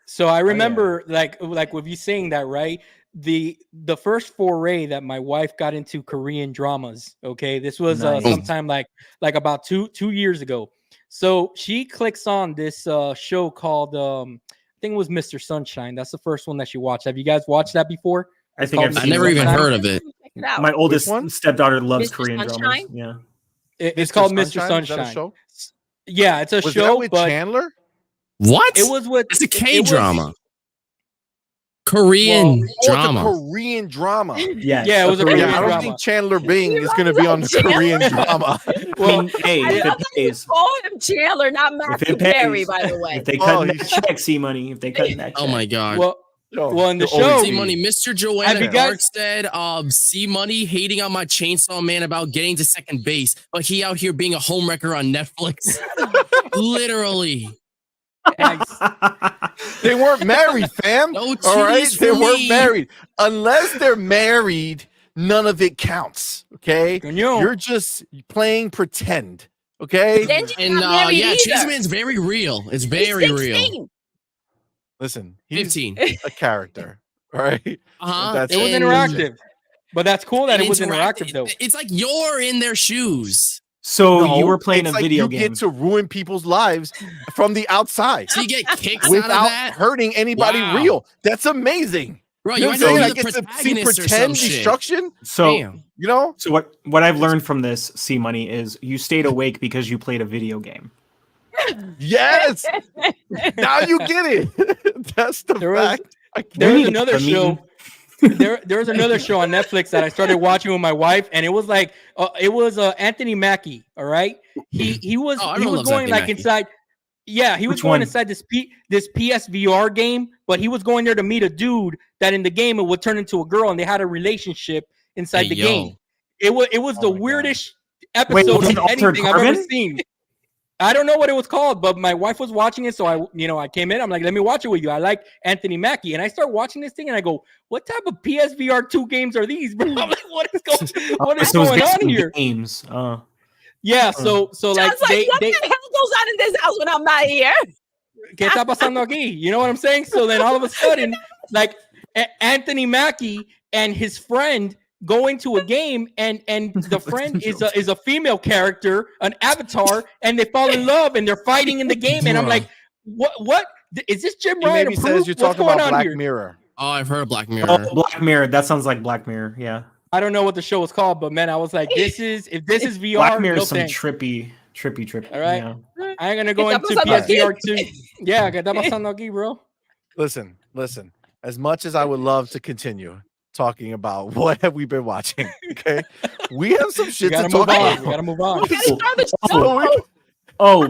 So I remember like with you saying that, right? The first foray that my wife got into Korean dramas. Okay, this was sometime like about two years ago. So she clicks on this show called I think it was Mr. Sunshine. That's the first one that she watched. Have you guys watched that before? I think I've I never even heard of it. My oldest stepdaughter loves Mr. Korean Sunshine? dramas. Yeah, it's called Mr. Sunshine. Is that a show? Yeah, it's a Was show. that with but Chandler? What? It was with It's a K drama. Korean drama. Oh, it's a Korean drama. Yeah, it was a Korean I don't drama. think Chandler Bing is going to be on the Korean drama. Well, hey, if it pays, Call him Chandler, not Matthew Perry, by the way. if they cut that check, CMoney. If they cut that check. Oh my god. Well, in the show, CMoney, Mr. Joanna Have you guys- Darkstead, CMoney hating on my Chainsaw Man about getting to second base, but he out here being a homewrecker on Netflix. Literally. They weren't married, fam. No All right, titties they for weren't me. married. Unless they're married, none of it counts. Okay, you're just playing pretend. Okay, And yeah, Chainsaw Man's very real. It's very real. Listen, he's 15. a character. All right, it was And- interactive, but that's cool that and it was interactive though. It's like you're in their shoes. So you were playing it's a like video you game. get to ruin people's lives from the outside. So you get kicks out of without that? hurting anybody Wow. real. That's amazing. Bro, you know you what I'm might saying? be I the get to see protagonist or some pretend shit. destruction. So Damn. You know. So what I've learned from this CMoney is you stayed awake because you played a video game. Yes. Now you get it. That's the fact. There was another show. There was another show on Netflix that I started watching with my wife, and it was like Anthony Mackie. All right, he was going like inside. Yeah, he was going inside this PSVR game, but he was going there to meet a dude that in the game it would turn into a girl, and they had a relationship inside the game. It was the weirdest episode of anything I've ever seen. I don't know what it was called, but my wife was watching it, so I came in. I'm like, let me watch it with you. I like Anthony Mackie, and I start watching this thing, and I go, "What type of PSVR 2 games are these, bro?" I'm like, what is going on here? Games. Yeah, so like, what the hell goes on in this house when I'm not here? ¿Qué está pasando aquí? You know what I'm saying? So then all of a sudden, like Anthony Mackie and his friend go into a game, and the friend is a female character, an avatar, and they fall in love, and they're fighting in the game, and I'm like, what is this Jim Ryan? Maybe says you're talking about Black Mirror. Oh, I've heard of Black Mirror. Oh, Black Mirror. That sounds like Black Mirror. Yeah. I don't know what the show was called, but man, I was like, if this is VR, Black Mirror is no some thanks. trippy. All right, yeah. I ain't gonna go into PSVR 2. Yeah, ¿qué está pasando aquí, bro? Listen. As much as I would love to continue talking about what have we been watching, okay, we have some shit to talk about. We gotta move on.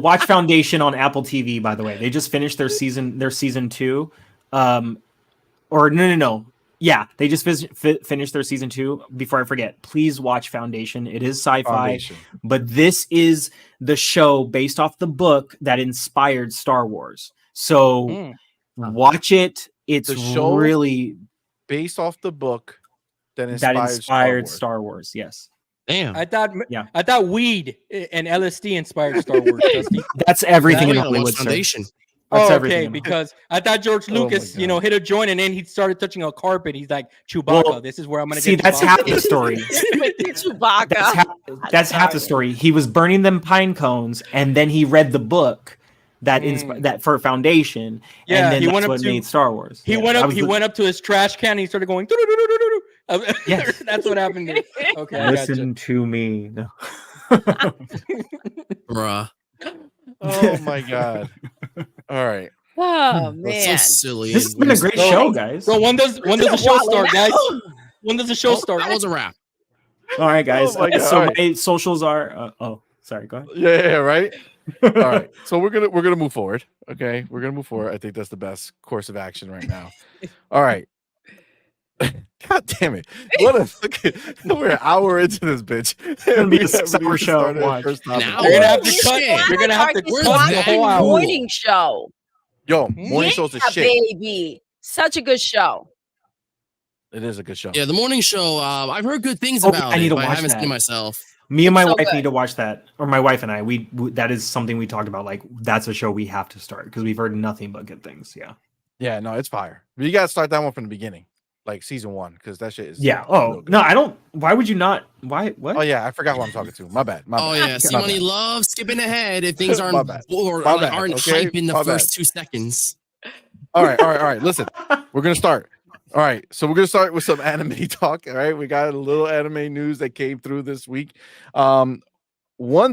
Watch Foundation on Apple TV. By the way, they just finished their season 2. Or no. Yeah, they just finished their season 2. Before I forget, please watch Foundation. It is sci-fi, but this is the show based off the book that inspired Star Wars. So watch it. It's the show really based off the book that inspired Star Wars. Yes. Damn. I thought weed and LSD inspired Star Wars. That's everything in Hollywood. Foundation. Okay, because I thought George Lucas, hit a joint and then he started touching a carpet. He's like, Chewbacca, well, this is where I'm going to see. That's half the story. Chewbacca. That's half the story. He was burning them pine cones, and then he read the book that that for Foundation. Yeah, and then he that's went up what to made Star Wars. He went up to his trash can and he started going. Yes, that's what happened there. Okay, listen to me. No. Bruh. Oh my god. All right. Oh man. That's so silly. This has been a great show, guys. So when does the show start, guys? When does the show start? That was a wrap. All right, guys. So my socials are sorry, go ahead. Yeah, right. All right. So we're gonna move forward. Okay. We're gonna move forward. I think that's the best course of action right now. All right. God damn it. We're an hour into this bitch. It's gonna be a 6-hour show. Now you're gonna have to cut. You're gonna have to cut the whole hour. Morning show. Yo, morning show's a shit. Baby. Such a good show. It is a good show. Yeah, the morning show. I've heard good things about I need it, to but I watch haven't that. seen it myself. Me and my wife need to watch that, or my wife and I. We that is something we talked about. Like that's a show we have to start because we've heard nothing but good things. Yeah. Yeah, no, it's fire. But you gotta start that one from the beginning. Like season 1, because that shit is no, I don't. Why would you not? Why? What? Oh yeah, I forgot who I'm talking to. My bad. Oh yeah, CMoney loves skipping ahead if things aren't aren't hype in the first 2 seconds. All right. Listen, we're gonna start. All right, so we're gonna start with some anime talk. All right, we got a little anime news that came through this week. One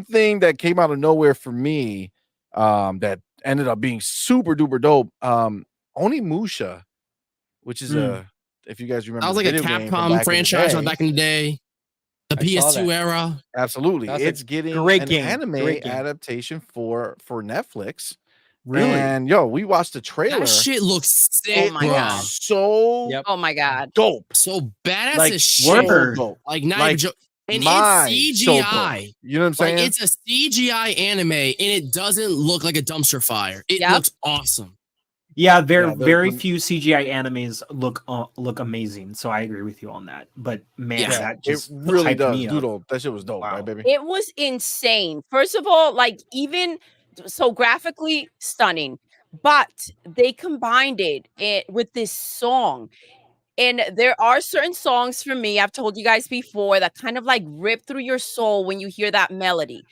thing that came out of nowhere for me, that ended up being super duper dope. Onimusha, which is if you guys remember, that was like a Capcom franchise from back in the day, the PS2 era. Absolutely, it's getting an anime adaptation for Netflix. Really? And we watched the trailer. That shit looks sick. Oh my god! Oh my god! Dope. So badass like, as shit. Dope. Like not like, even and it's CGI. So you know what I'm saying? Like it's a CGI anime, and it doesn't look like a dumpster fire. It looks awesome. Yeah, very few CGI animes look amazing. So I agree with you on that. But man, that just it really does. Me Doodle, that shit was dope, right, baby? It was insane. First of all, like even so graphically stunning, but they combined it with this song. And there are certain songs for me, I've told you guys before, that kind of like rip through your soul when you hear that melody.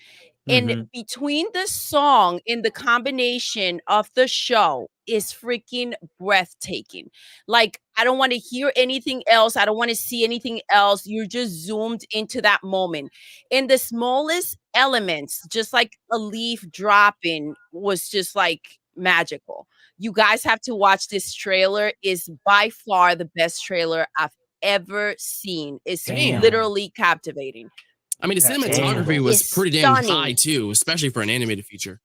And between the song and the combination of the show, is freaking breathtaking. Like, I don't want to hear anything else. I don't want to see anything else. You're just zoomed into that moment. In the smallest elements, just like a leaf dropping was just like magical. You guys have to watch this trailer. Is by far the best trailer I've ever seen. It's literally captivating. I mean, the cinematography was pretty damn high too, especially for an animated feature.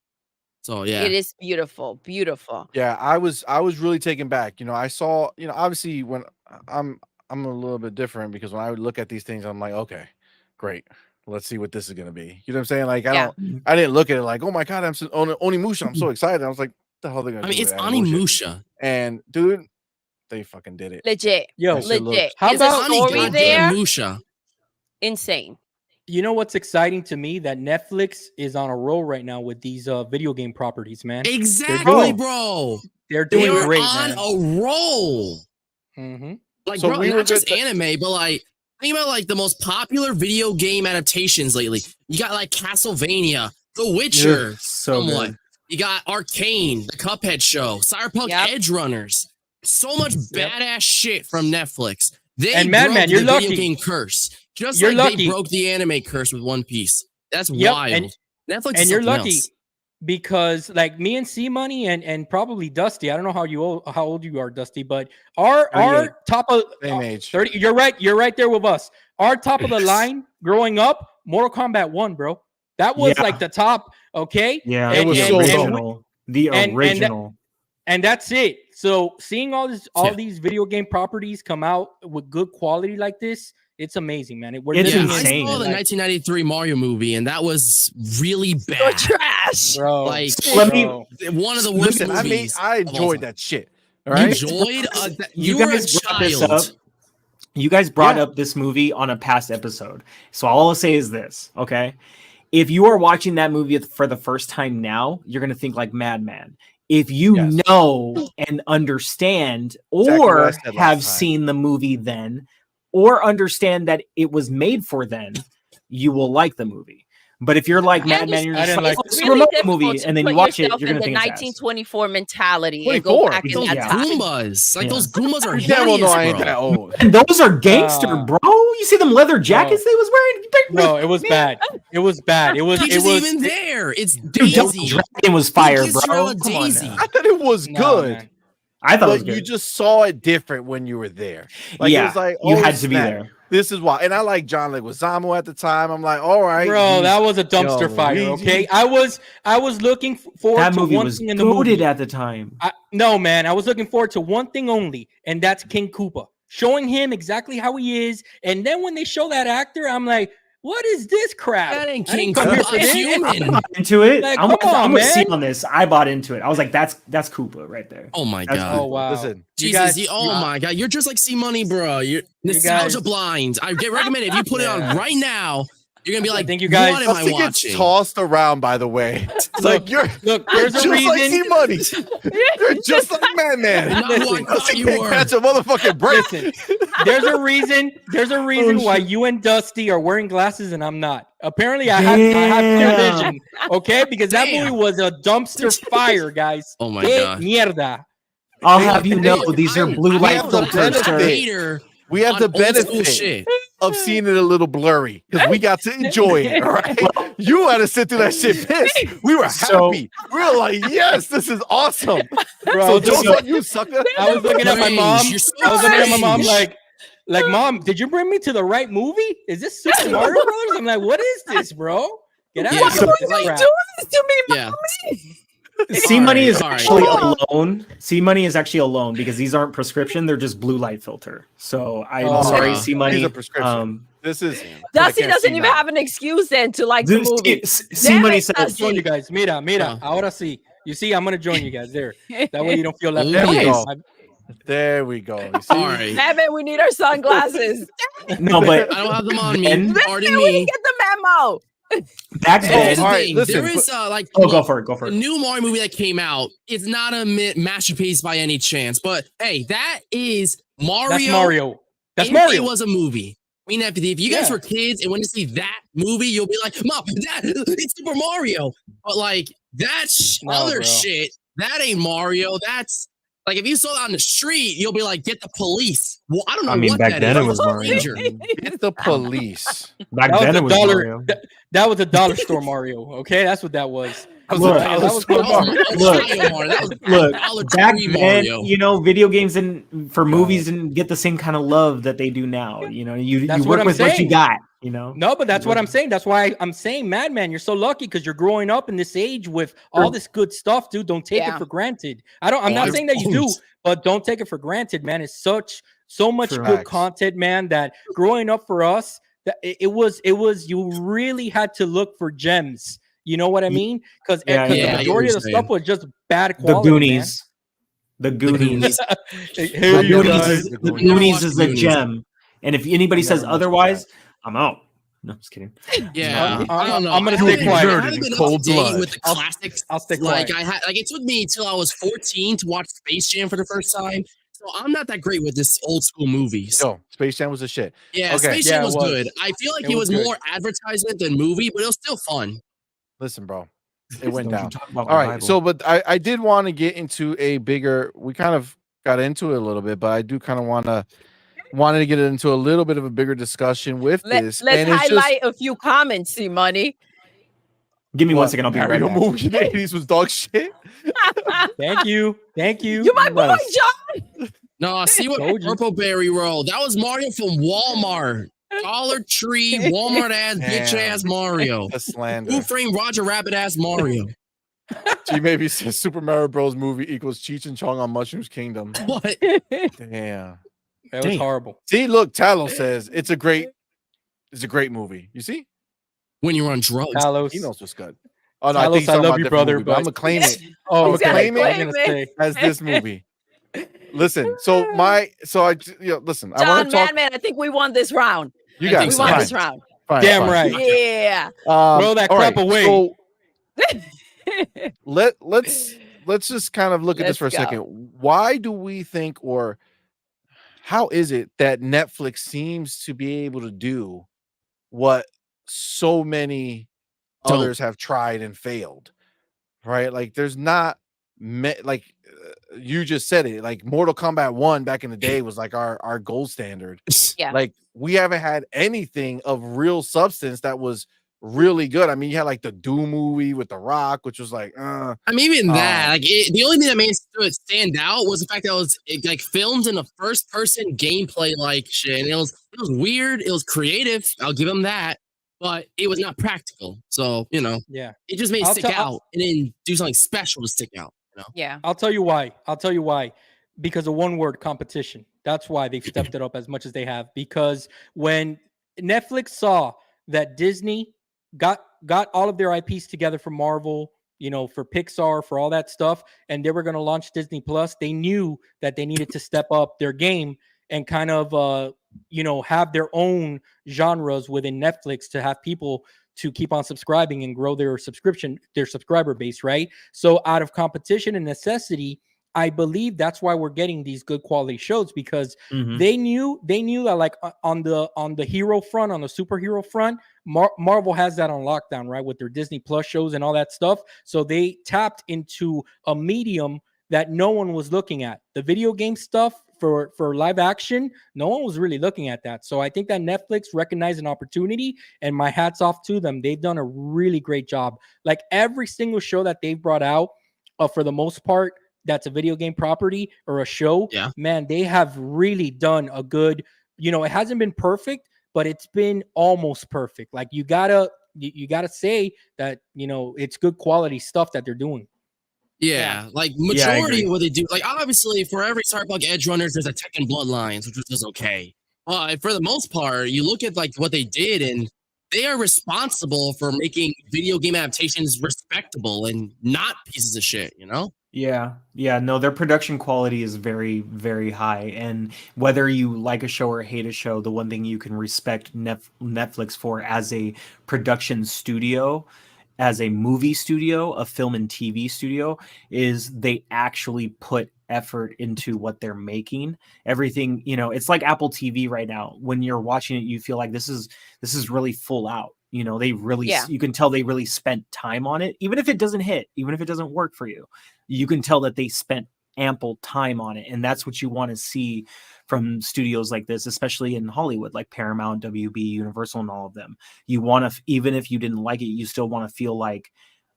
So yeah, it is beautiful, beautiful. Yeah, I was really taken back. You know, I saw, you know, obviously when I'm a little bit different because when I would look at these things, I'm like, okay, great. Let's see what this is gonna be. You know what I'm saying? Like, I didn't look at it like, oh my god, I'm so Onimusha. I'm so excited. I was like, what the hell are they gonna do? I mean, it's Onimusha, and dude, they fucking did it. Legit, yo, legit. How about the story there? Onimusha. Insane. You know what's exciting to me? That Netflix is on a roll right now with these video game properties, man. Exactly, bro. They're doing great, on man. a roll. Like, so bro, not just anime, but like, think about like the most popular video game adaptations lately. You got like Castlevania, The Witcher, somewhat. You got Arcane, the Cuphead show, Cyberpunk Edge Runners. So much badass shit from Netflix. They and broke MADMAN, the video game curse. Just like they broke the anime curse with One Piece. That's wild. And Netflix and you're lucky because like me and CMoney and probably Dusty. I don't know how old you are, Dusty, but our top of same age. 30. You're right there with us. Our top of the line growing up, Mortal Kombat 1, bro. That was like the top. Okay. Yeah, it was so original. The original. And that's it. So seeing all these video game properties come out with good quality like this, it's amazing, man. It's insane. I saw the 1993 Mario movie, and that was really bad. So trash, bro. Like, one of the worst movies. I enjoyed that shit. All right, enjoyed. You guys brought this up. You guys brought up this movie on a past episode, so all I'll say is this, okay? If you are watching that movie for the first time now, you're gonna think like MADMAN. If you know and understand or have seen the movie then, or understand that it was made for then, you will like the movie. But if you're like MADMAN, you're just like, it's a remote movie, and then you watch it, you're going to think it's 1924 mentality and go back in that time. Goombas. Like, those Goombas are I ain't that old. And those are gangster, bro. You see them leather jackets they was wearing? No, it was bad. It was bad. It was even there. It's Daisy. Dragon was fire, bro. Daisy. I thought it was good. Man. I thought it was but good. You just saw it different when you were there. Like, it was like, you had to be there. This is why. And I like John Leguizamo at the time. I'm like, all right, bro, that was a dumpster fire. Okay, I was looking forward to one thing in the movie at the time. No, man, I was looking forward to one thing only, and that's King Koopa, showing him exactly how he is. And then when they show that actor, I'm like, what is this crap? That ain't King Koopa. It's human. I bought into it. Like, I'm with C on this. I bought into it. I was like, that's Koopa right there. Oh my god. Oh wow. Listen, Jesus. My god. You're just like CMoney, bro. You're nostalgia blind. I get recommended if you put it on right now. You're gonna be like, you guys, what am I watching? Gets tossed around, by the way. Look, there's a reason. Like money. You're just like MADMAN. You catch a motherfucking break. Listen, there's a reason. There's a reason why you and Dusty are wearing glasses and I'm not. Apparently, I have clear vision. Okay, because that movie was a dumpster fire, guys. Oh my god. Mierda. I'll have you know, these are blue light filters. We have the benefit of seeing it a little blurry because we got to enjoy it. All right, you had to sit through that shit pissed. We were happy. We were like, yes, this is awesome, bro. You sucker. I was looking at my mom. I was looking at my mom like, Mom, did you bring me to the right movie? Is this Super Mario Brothers? I'm like, what is this, bro? Get out of here. Why are you doing this to me, mommy? CMoney is actually alone. CMoney is actually alone because these aren't prescription; they're just blue light filter. So I'm sorry, CMoney. These are prescription. This is Dusty doesn't even have an excuse then to like the movie. CMoney said, "Join you guys, mira, ahora sí. You see, I'm gonna join you guys there. That way you don't feel left out." There we go. All right, Evan, we need our sunglasses. No, but I don't have them on me. Pardon me. We didn't get the memo. Back then, there is go for it. The new Mario movie that came out. It's not a masterpiece by any chance, but hey, that is Mario. That's Mario. It was a movie. I mean, if you guys were kids and went to see that movie, you'll be like, "Mom, it's Super Mario." But like that other shit, That ain't Mario. That's like if you saw that on the street, you'll be like, "Get the police." Well, I don't know. I mean, what back that then is. it was Mario. Get the police. Back That then it was was a dollar. Mario. That was a dollar store Mario. Okay, that's what that was. Look, That was That was Look, Ohio Mario. That was Look, Dollar back Tree then, Mario. you know, video games for movies didn't get the same kind of love that they do now. You know, you That's what work I'm with what you saying. got. You know, No, but that's what I'm saying. That's why I'm saying, Madman, you're so lucky because you're growing up in this age with all this good stuff, dude. Don't take it for granted. I'm not saying that you do, but don't take it for granted, man. It's so much True. good content, man, that growing up for us, that it was you really had to look for gems. You know what I mean? Because Yeah, the yeah. majority of the stuff was just bad the quality. Goonies, the Goonies, Here the you Goonies go. is The the Goonies. Goonies is The a Goonies. gem. And if anybody says never messed with otherwise, I'm out. No, just kidding. Yeah, I- I don't know. I'm gonna I stay haven't- quiet. I haven't been Cold up to date blood. with the classics. I'll stay Like quiet. it took me until I was 14 to watch Space Jam for the first time. So I'm not that great with this old school movies. Yo, Space Jam was a shit. Yeah, Okay. Space Yeah, Jam it was was. good. I feel like It it was was good. more advertisement than movie, but it was still fun. Listen, bro. It went Don't you down. talk about All my right. Bible. So, but I did want to get into a bigger, we kind of got into it a little bit, but I do kind of wanted to get into a little bit of a bigger discussion with this. Let's And it's highlight a few comments, CMoney. Give me 1 what, second. I'll be right Mario back. movie in the 80s was dog shit. Thank you. You my boy, Nice. John. No, see what Told you. Purple Berry roll. That was Mario from Walmart. Dollar Tree, Walmart ass, bitch Damn. ass Mario. The slander. Who framed Roger Rabbit ass Mario? She maybe says Super Mario Bros. Movie equals Cheech and Chong on Mushrooms Kingdom. What? Damn. That was Damn. horrible. See, look, Talos says it's a great movie. You see? When you're on drugs. Talos. He knows what's good. Oh no, Talos, I think he's I talking love about you, a different brother, movie, but I'm but- gonna claim it Oh, I'm okay. gonna claim I was it. gonna say. as this movie. Listen, listen. I John want to talk. Madman, I think we won this round. You I guys, think We so. won fine, this round. fine, Damn fine. right. Yeah. Throw that all crap away. So let's just kind of look at this for a Let's go. second. Why do we think, or how is it that Netflix seems to be able to do what so many Don't. others have tried and failed? Right? Like there's not you just said it. Like Mortal Kombat 1 back in the day was like our gold standard. Yeah. Like we haven't had anything of real substance that was really good. I mean, you had like the Doom movie with The Rock, which was like, I mean, even that, like, the only thing that made it stand out was the fact that it was like filmed in a first-person gameplay like shit. And it was weird. It was creative. I'll give them that, but it was not practical. So Yeah. it just made it stick out, and then do something special to stick out. Yeah. I'll tell you why. Because of one word, competition. That's why they've stepped it up as much as they have. Because when Netflix saw that Disney got all of their IPs together for Marvel, for Pixar, for all that stuff, and they were going to launch Disney Plus, they knew that they needed to step up their game and kind of have their own genres within Netflix to have people to keep on subscribing and grow their subscriber base, right? So out of competition and necessity, I believe that's why we're getting these good quality shows, because they knew that, like, on the hero front, on the superhero front, Marvel has that on lockdown, right, with their Disney Plus shows and all that stuff. So they tapped into a medium that no one was looking at. The video game stuff for live action, no one was really looking at that. So I think that Netflix recognized an opportunity, and my hat's off to them. They've done a really great job. Like every single show that they've brought out, for the most part, that's a video game property or a show, man, they have really done a good, it hasn't been perfect, but it's been almost perfect. Like you gotta say that, it's good quality stuff that they're doing. Yeah, like majority of what they do, like obviously for every Cyberpunk Edge Runners, there's a Tekken Bloodlines, which was just okay. For the most part, you look at like what they did, and they are responsible for making video game adaptations respectable and not pieces of shit, Yeah. No, their production quality is very, very high. And whether you like a show or hate a show, the one thing you can respect Netflix for as a production studio, as a movie studio, a film and TV studio, is they actually put effort into what they're making. Everything, it's like Apple TV right now. When you're watching it, you feel like this is really full out. You know, they really, Yeah. you can tell they really spent time on it, even if it doesn't hit, even if it doesn't work for you. You can tell that they spent ample time on it, and that's what you want to see from studios like this, especially in Hollywood, like Paramount, WB, Universal, and all of them. You want to, even if you didn't like it, you still want to feel like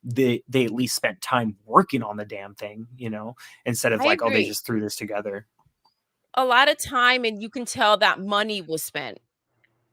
they at least spent time working on the damn thing, you know, instead of I like, oh, they agree. just threw this together. A lot of time, and you can tell that money was spent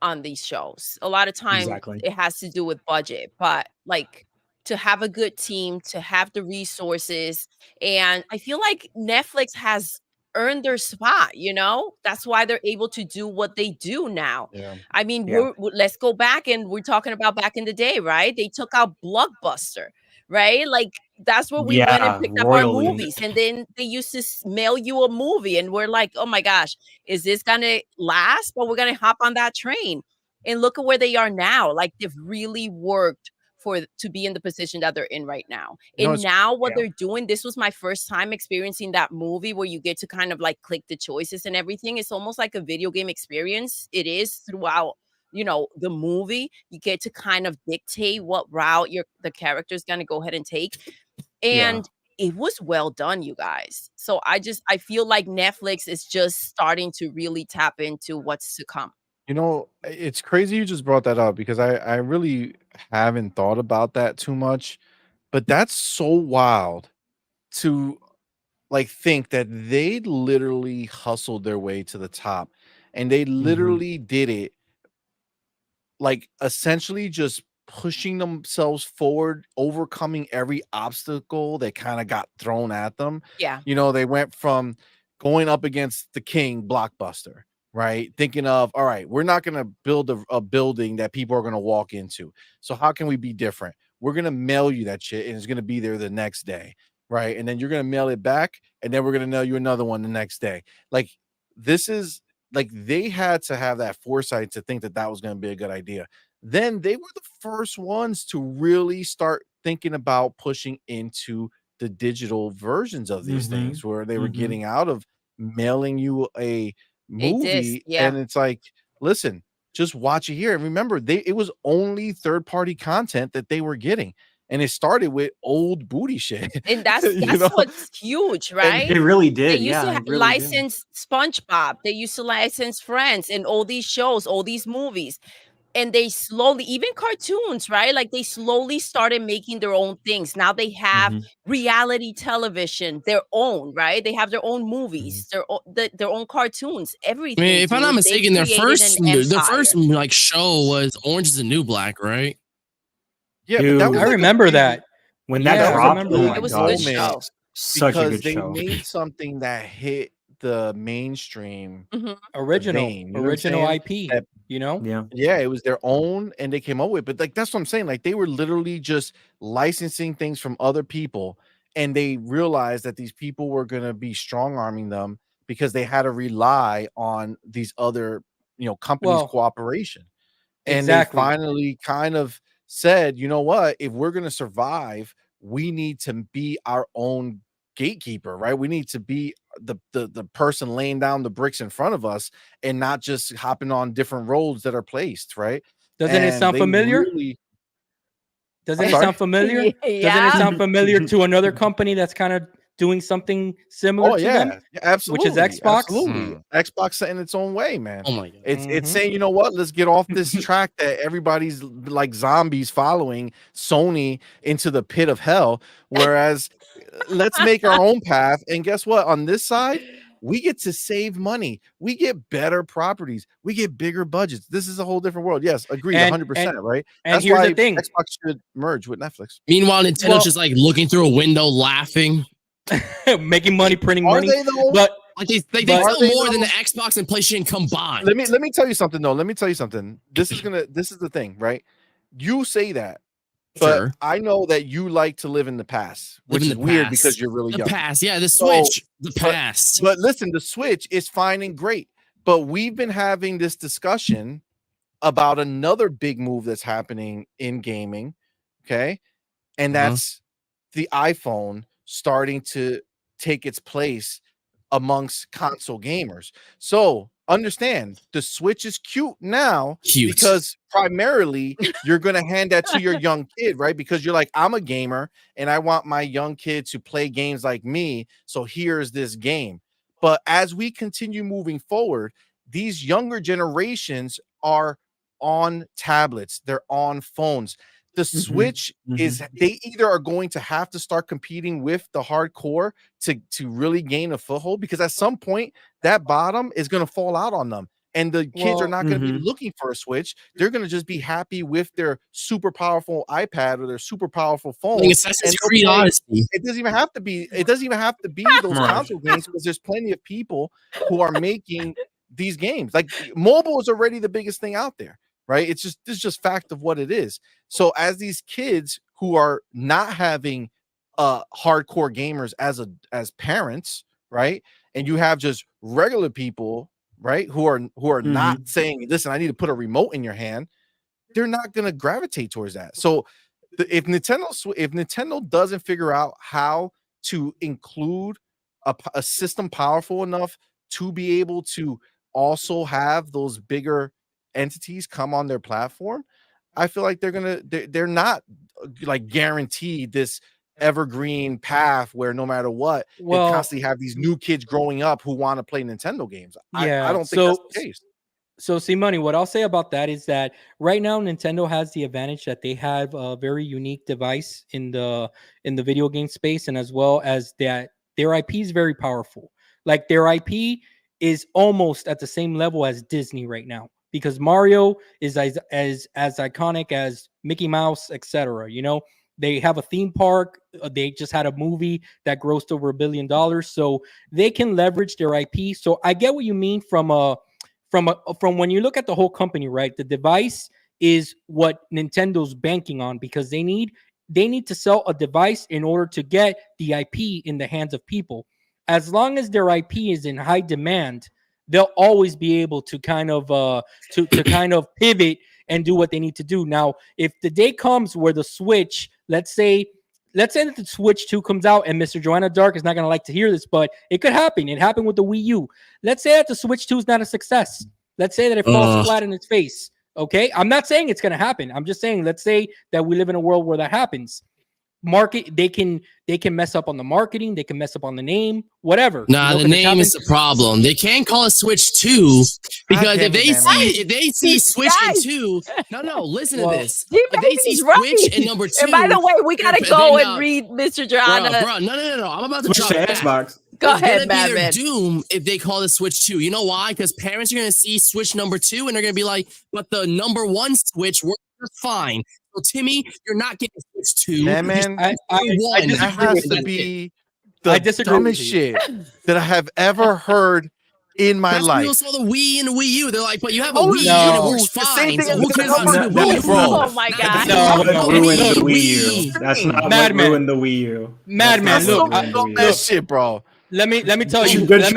on these shows. A lot of time Exactly. it has to do with budget, but like to have a good team, to have the resources, and I feel like Netflix has earned their spot, you know? That's why they're able to do what they do now. Yeah. I mean, Yeah. let's go back, and we're talking about back in the day, right? They took out Blockbuster, right? Like that's where we went and Yeah, picked up our royally. movies, and then they used to mail you a movie, and we're like, oh my gosh, is this gonna last? But we're gonna hop on that train. And look at where they are now. Like they've really worked to be in the position that they're in right now. You know, And now what yeah. they're doing, this was my first time experiencing that movie where you get to kind of like click the choices and everything. It's almost like a video game experience. It is throughout, you know, the movie. You get to kind of dictate what route the character's gonna go ahead and take. And it was well done, you guys. So I feel like Netflix is just starting to really tap into what's to come. You know, it's crazy you just brought that up because I really haven't thought about that too much, but that's so wild to like think that they literally hustled their way to the top and they literally did it like essentially just pushing themselves forward, overcoming every obstacle that kind of got thrown at them. Yeah. You know, they went from going up against the king Blockbuster, right? Thinking of, all right, we're not going to build a building that people are going to walk into. So how can we be different? We're going to mail you that shit and it's going to be there the next day, right? And then you're going to mail it back and then we're going to mail you another one the next day. Like this is like they had to have that foresight to think that that was going to be a good idea. Then they were the first ones to really start thinking about pushing into the digital versions of these things where they were getting out of mailing you a movie and it's like, listen, just watch it here. And remember, it was only third-party content that they were getting. And it started with old booty shit. And that's what's huge, right? It really did. They used to license SpongeBob. They used to license Friends and all these shows, all these movies. And they slowly, even cartoons, right? Like they slowly started making their own things. Now they have reality television, their own, right? They have their own movies, their own cartoons, everything. I mean, if I'm not mistaken, their first like show was Orange is the New Black, right? Yeah, dude, but that was I remember that. When that dropped, oh my it was God. a good show. Such a good they show. made something that hit the mainstream Original vein, you know what I'm saying? IP, you know? Yeah, it was their own and they came up with it. But like that's what I'm saying. Like they were literally just licensing things from other people and they realized that these people were gonna be strong arming them because they had to rely on these other, you know, companies' cooperation. And they finally kind of said, you know what, if we're gonna survive, we need to be our own gatekeeper, right? We need to be the person laying down the bricks in front of us and not just hopping on different roads that are placed, right? Doesn't it sound familiar? Doesn't it sound familiar? Doesn't it sound familiar to another company that's kind of doing something similar to them? Absolutely. Which is Xbox. Absolutely. Xbox set in its own way, man. Oh my God. It's saying, you know what? Let's get off this track that everybody's like zombies following Sony into the pit of hell. Whereas let's make our own path. And guess what? On this side, we get to save money. We get better properties. We get bigger budgets. This is a whole different world. Yes, agreed, 100%, right? And that's here's why the thing. Xbox should merge with Netflix. Meanwhile, Nintendo's just like looking through a window, laughing, making money, printing money. They though? But like they sell more than the Xbox and PlayStation combined. Let me tell you something though. Let me tell you something. This is the thing, right? You say that, but I know that you like to live in the past, which is weird because you're really young. The past, yeah, the Switch, the past. But listen, the Switch is fine and great, but we've been having this discussion about another big move that's happening in gaming, okay? And that's the iPhone starting to take its place amongst console gamers. So understand the Switch is cute now because primarily you're going to hand that to your young kid, right? Because you're like, I'm a gamer and I want my young kid to play games like me. So here's this game. But as we continue moving forward, these younger generations are on tablets, they're on phones. The Switch is, they either are going to have to start competing with the hardcore to really gain a foothold, because at some point that bottom is going to fall out on them. And the kids are not going to be looking for a Switch. They're going to just be happy with their super powerful iPad or their super powerful phone. Assassin's Creed Odyssey. It doesn't even have to be. It doesn't even have to be those console games, because there's plenty of people who are making these games. Like mobile is already the biggest thing out there, right? This is just fact of what it is. So as these kids who are not having hardcore gamers as parents, right? And you have just regular people, right, who are not saying, listen, I need to put a remote in your hand, they're not going to gravitate towards that. So if Nintendo doesn't figure out how to include a system powerful enough to be able to also have those bigger entities come on their platform, I feel like they're not like guaranteed this evergreen path where no matter what, they constantly have these new kids growing up who want to play Nintendo games. I don't think that's the case. So CMoney, what I'll say about that is that right now Nintendo has the advantage that they have a very unique device in the video game space, and as well as that their IP is very powerful. Like their IP is almost at the same level as Disney right now, because Mario is as iconic as Mickey Mouse, etc. You know, they have a theme park. They just had a movie that grossed over $1 billion, so they can leverage their IP. So I get what you mean from when you look at the whole company, right? The device is what Nintendo's banking on, because they need to sell a device in order to get the IP in the hands of people. As long as their IP is in high demand, they'll always be able to kind of to kind of pivot and do what they need to do. Now, if the day comes where the Switch, let's say that the Switch 2 comes out, and Mr. Joanna Dark is not going to like to hear this, but it could happen. It happened with the Wii U. Let's say that the Switch 2 is not a success. Let's say that it falls flat in its face. Okay, I'm not saying it's going to happen. I'm just saying, let's say that we live in a world where that happens. They can mess up on the marketing, they can mess up on the name, whatever. Nah, the name is the problem. They can't call it Switch 2 because if they see Switch and 2, no, listen to this. If they see Switch and number 2. And by the way, we gotta go and read Mr. Joanna. Bro, no. I'm about to drop to Xbox. Go ahead, Madman. Doom if they call it Switch 2. You know why? Because parents are gonna see Switch number 2 and they're gonna be like, but the number 1 Switch works fine. So Timmy, you're not getting Switch 2. Yeah, man, I has to be the dumbest shit that I have ever heard in my life. People saw the Wii and the Wii U. They're like, but you have a Wii U and it works fine. So who cares about the Wii U? Oh my god! No, ruined the Wii U. That's not what ruined the Wii U. Madman, look, that shit, bro. Let me tell you. Let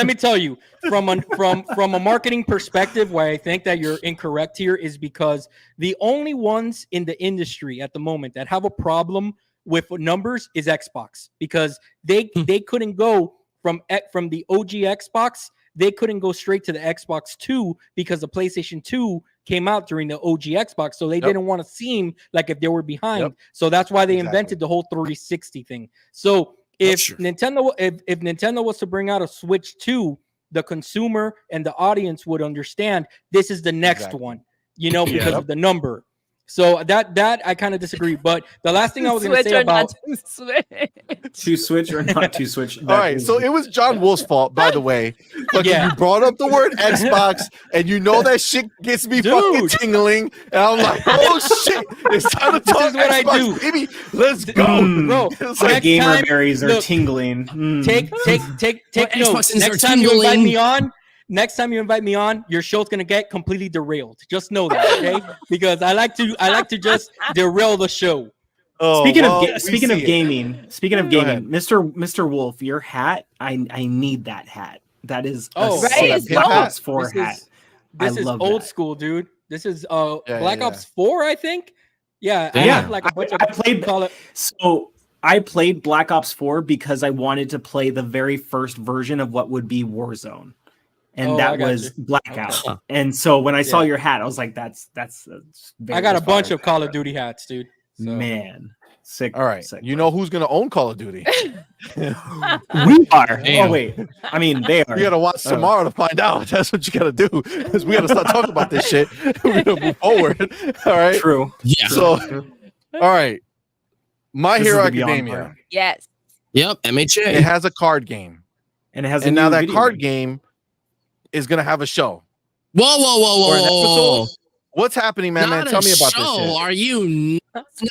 me tell you from a marketing perspective, why I think that you're incorrect here is because the only ones in the industry at the moment that have a problem with numbers is Xbox, because they couldn't go from the OG Xbox. They couldn't go straight to the Xbox 2 because the PlayStation 2 came out during the OG Xbox, so they didn't want to seem like if they were behind. So that's why they invented the whole 360 thing. So if Nintendo was to bring out a Switch 2, the consumer and the audience would understand this is the next one, you know, because of the number. So that I kind of disagree. But the last thing I was going to say about to switch or not to switch. All right, so it was John Wolf's fault, by the way. You brought up the word Xbox, and you know that shit gets me fucking tingling, and I'm like, oh shit, it's time to talk. This is what Xbox, I do, baby. Let's go, bro. My gamer berries are tingling. Take notes. Next time you invite me on, your show's gonna get completely derailed. Just know that, okay? Because I like to just derail the show. Speaking of gaming, Mr. Wolf, your hat, I need that hat. That is Black Ops 4 hat. This is old school, dude. This is Black Ops 4, I think. Yeah. I have like a bunch of I played Black Ops 4 because I wanted to play the very first version of what would be Warzone. and that was Blackout. Okay. And so when I saw your hat, I was like, that's I got a bunch of Call of Duty hats, dude. So. Man. Sick. All right. Sick, you know who's gonna own Call of Duty? We are. Damn. Oh wait. I mean, they are. You gotta watch tomorrow to find out. That's what you gotta do. Because we gotta start talking about this shit. We gotta move forward. All right. True. Yeah. So, all right. My This is Hero the Beyond Academia. part. Yes. Yep. MHA. It has a card game, And it has and a now new that video card game. game is gonna have a show. Whoa, whoa, whoa, Or an whoa. episode? What's happening, man? Not Tell me about show. this shit. Are you?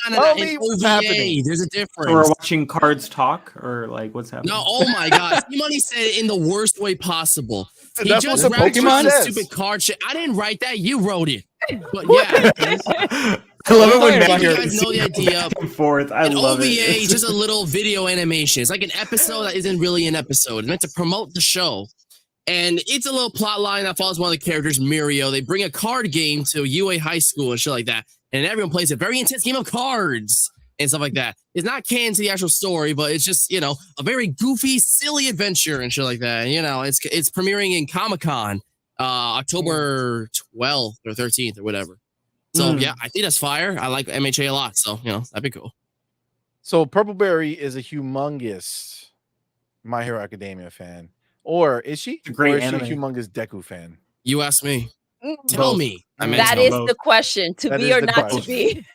Tell me what's happening. There's a So we're difference. watching cards talk, or like what's happening? No, oh my god. CMoney said it in the worst way possible. He That's just what the wrote Pokemon some says. stupid card shit. I didn't write that. You wrote it. But yeah. I love it when I Matt think you goes guys know the idea. back and forth. I An love OVA it. is just a little video animation. It's like an episode that isn't really an episode. It's meant to promote the show. And it's a little plot line that follows one of the characters, Mirio. They bring a card game to UA high school and shit like that. And everyone plays a very intense game of cards and stuff like that. It's not canon to the actual story, but it's just, you know, a very goofy, silly adventure and shit like that. And, you know, it's premiering in Comic-Con October 12th or 13th or whatever. So, yeah, I think that's fire. I like MHA a lot. So, you know, that'd be cool. So Purple Berry is a humongous My Hero Academia fan. Or is she? a great or is anime. she a humongous Deku fan? You ask me. Mm, Tell Both. me. I mean, That no, is both. the question: to That be is or the not question. to be.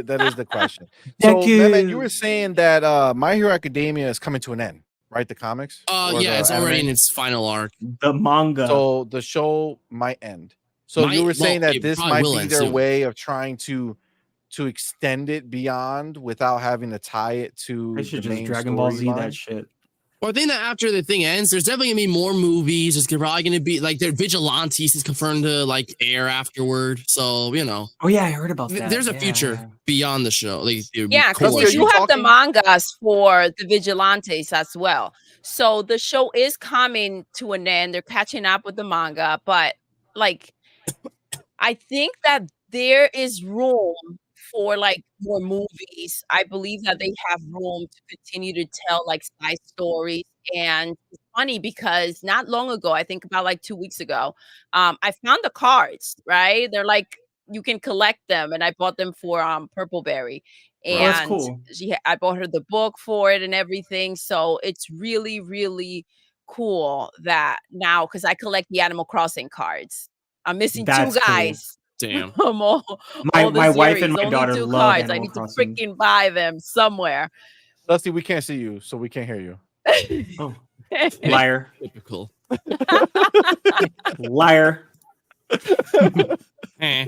That is the question. So, Deku. Mehmet, you were saying that My Hero Academia is coming to an end, right? The comics? Or yeah, the it's already in anime? its final arc. The manga. So the show might end. So you were saying that this probably might will be end their soon. way of trying to extend it beyond without having to tie it to they should the just main Dragon Ball Z storyline? that shit. Well, I think that after the thing ends, there's definitely gonna be more movies. There's probably gonna be like their Vigilantes is confirmed to like air afterward. So you know, Oh yeah, I heard about that. there's a Yeah. future beyond the show. Like, Yeah, Kelsey, because are you you have the talking? mangas for the Vigilantes as well. So the show is coming to an end. They're catching up with the manga, but like, I think that there is room for like more movies. I believe that they have room to continue to tell like side stories. And it's funny because not long ago, I think about like 2 weeks ago, I found the cards, right? They're like you can collect them, and I bought them for Purple Berry. Oh, that's And cool. I bought her the book for it and everything. So it's really, really cool that now because I collect the Animal Crossing cards. I'm missing That's two cool. guys. damn. From all My the wife and series. my Only daughter two love cards. I Animal need to Crossing. freaking buy them somewhere. Dusty, we can't see you, so we can't hear you. Oh, liar, Typical. liar. Eh.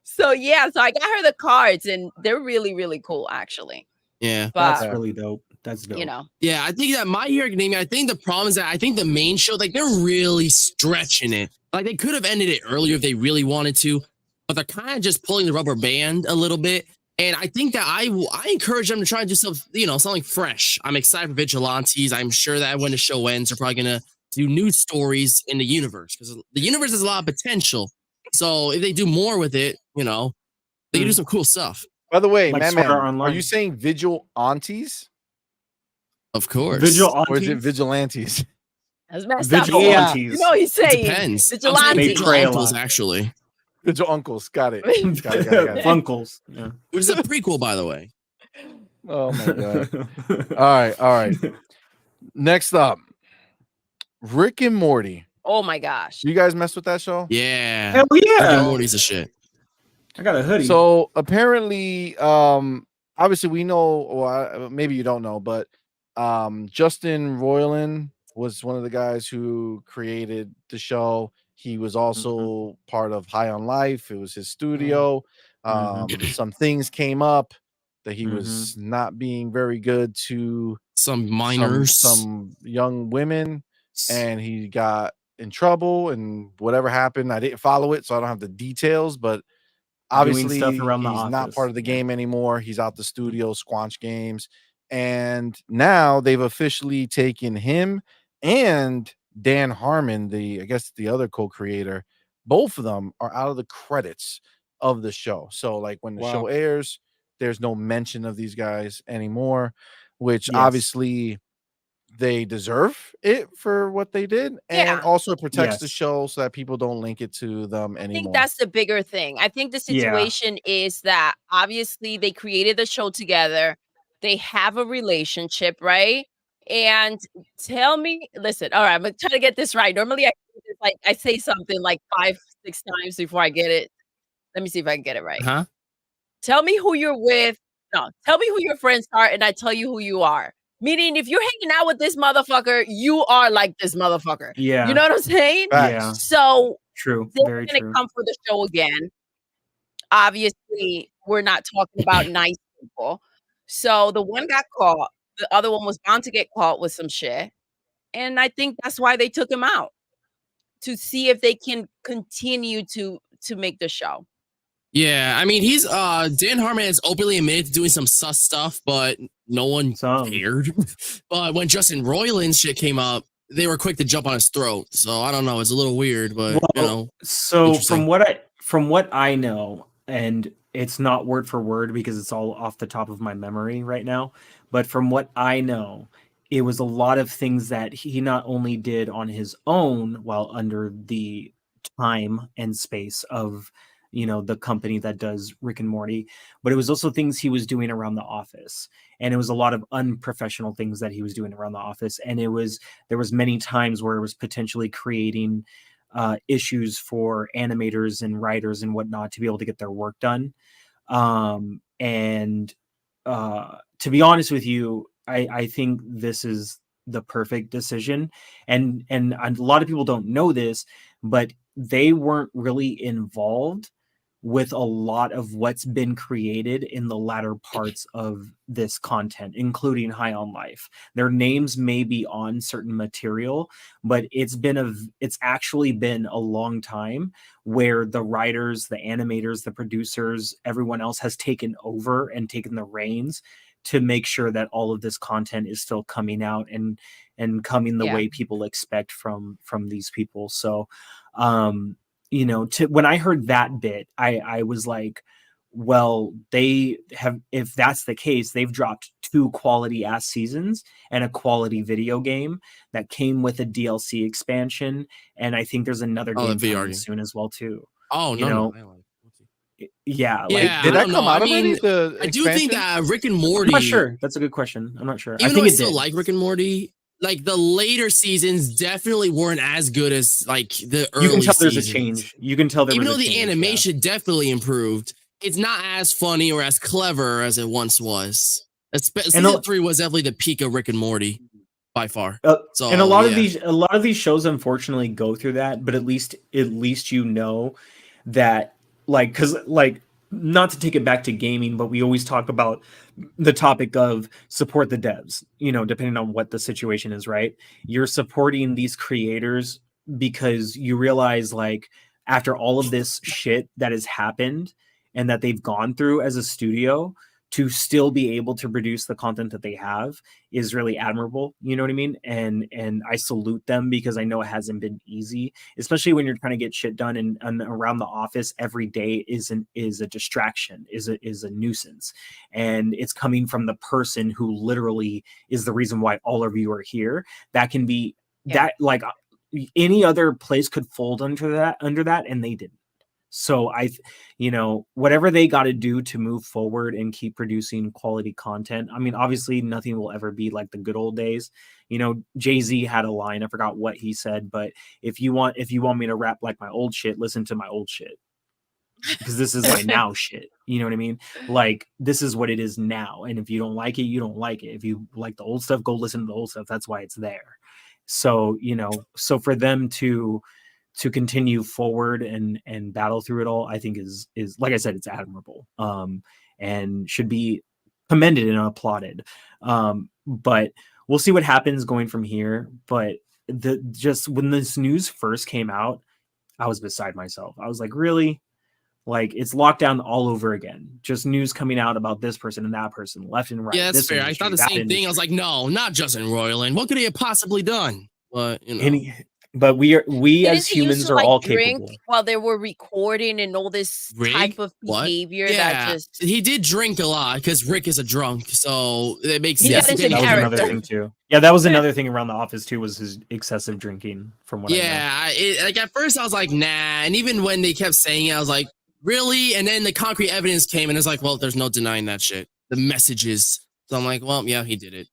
So yeah, so I got her the cards, and they're really, really cool, actually. Yeah. But That's really dope. That's dope. you know, Yeah, I think that My Hero Academia, I think the problem is that I think the main show, like they're really stretching it. Like they could have ended it earlier if they really wanted to, but they're kind of just pulling the rubber band a little bit. And I think that I encourage them to try and do something, you know, something fresh. I'm excited for Vigilantes. I'm sure that when the show ends, they're probably gonna do new stories in the universe because the universe has a lot of potential. So if they do more with it, you know, they can do some cool stuff. By the way, Like man, Sword Art are Online. you saying Vigil Aunties Of course. Vigil or is it aunties? Vigilantes? that's messed up. Vigil Yeah. aunties. You know what he's It saying. depends. I'm saying Vigilante. Vigil They pray a Uncles, lot. actually, Vigil Uncles. Got it. Got it. Funkles. Yeah. which is a prequel, by the way. Oh my god. All right. Next up, Rick and Morty. Oh my gosh. You guys mess with that show? Yeah. Hell Rick and yeah! Morty's a shit. I got a hoodie. So apparently, obviously we know, or maybe you don't know, but Justin Roiland was one of the guys who created the show. He was also part of High on Life. It was his studio. Some things came up that he was not being very good to Some minors. some young women, and he got in trouble. And whatever happened, I didn't follow it, so I don't have the details. But obviously, stuff around the he's not office. part of the game anymore. He's out the studio, Squanch Games, and now they've officially taken him and Dan Harmon, I guess the other co-creator. Both of them are out of the credits of the show. So like when the show airs, there's no mention of these guys anymore, which obviously they deserve it for what they did, and Yeah. also protects the Yes. show so that people don't link it to them I think anymore. that's the bigger thing. I think the Yeah. situation is that obviously they created the show together. They have a relationship, right? And tell me, listen, all right, I'm gonna try to get this right. Normally I say something like 5, 6 times before I get it. Let me see if I can get it right. Huh? Tell me who you're with. No, tell me who your friends are, and I tell you who you are. Meaning, if you're hanging out with this motherfucker, you are like this motherfucker. You Yeah. know what I'm saying? Yeah. So True. they're Very gonna true. come for the show again. Obviously, we're not talking about nice people. So the one got caught, the other one was bound to get caught with some shit. And I think that's why they took him out, to see if they can continue to make the show. Yeah, I mean, he's Dan Harmon has openly admitted to doing some sus stuff, but no one cared. But when Justin Roiland's shit came up, they were quick to jump on his throat. So I don't know, it's a little weird, but you know. So from what I know, and it's not word for word because it's all off the top of my memory right now, but from what I know, it was a lot of things that he not only did on his own while under the time and space of, you know, the company that does Rick and Morty, but it was also things he was doing around the office. And it was a lot of unprofessional things that he was doing around the office. And there was many times where it was potentially creating issues for animators and writers and whatnot to be able to get their work done. And to be honest with you, I think this is the perfect decision. And a lot of people don't know this, but they weren't really involved with a lot of what's been created in the latter parts of this content, including High on Life. Their names may be on certain material, but it's actually been a long time where the writers, the animators, the producers, everyone else has taken over and taken the reins to make sure that all of this content is still coming out and coming the way people expect from these people. So, you know, when I heard that bit, I was like, well, they have, if that's the case, they've dropped 2 quality ass seasons and a quality video game that came with a DLC expansion. And I think there's another game coming soon as well too. Oh, no. Yeah, yeah. Did that come out already? I do think that Rick and Morty. I'm not sure. That's a good question. I'm not sure. Even though I still like Rick and Morty, like the later seasons definitely weren't as good as like the early. You can tell there's seasons. a change. You can tell there even was though a the change, animation definitely improved. It's not as funny or as clever as it once was. Season 3 was definitely the peak of Rick and Morty by far. So and a lot of these shows unfortunately go through that, but at least you know that, like, because like, not to take it back to gaming, but we always talk about the topic of support the devs, you know, depending on what the situation is, right? You're supporting these creators because you realize, like, after all of this shit that has happened and that they've gone through as a studio, to still be able to produce the content that they have is really admirable. You know what I mean? And I salute them because I know it hasn't been easy, especially when you're trying to get shit done and around the office every day is a distraction, is a nuisance. And it's coming from the person who literally is the reason why all of you are here. That can be that, like, any other place could fold under that, and they didn't. So you know, whatever they got to do to move forward and keep producing quality content. I mean, obviously nothing will ever be like the good old days. You know, Jay-Z had a line, I forgot what he said, but if you want me to rap like my old shit, listen to my old shit. Because this is my now shit. You know what I mean? Like, this is what it is now. And if you don't like it, you don't like it. If you like the old stuff, go listen to the old stuff. That's why it's there. So, you know, so for them to continue forward and battle through it all, I think is like I said, it's admirable, and should be commended and applauded. But we'll see what happens going from here. But just when this news first came out, I was beside myself. I was like, really? Like, it's lockdown all over again. Just news coming out about this person and that person, left and right. Yeah, that's fair. I thought the same thing. I was like, no, not Justin Roiland. What could he have possibly done? But you know. But we as Didn't they used humans to are like all drink capable. while they were recording and all this Rick? type of What? behavior that Yeah, just he did drink a lot because Rick is a drunk, so it makes He sense. got into Getting That was another character. thing too. Yeah, that was another thing around the office too, was his excessive drinking. From what I know. Yeah, like at first I was like, nah, and even when they kept saying it, I was like, really? And then the concrete evidence came, and it's like, well, there's no denying that shit. The messages. So I'm like, well, yeah, he did it.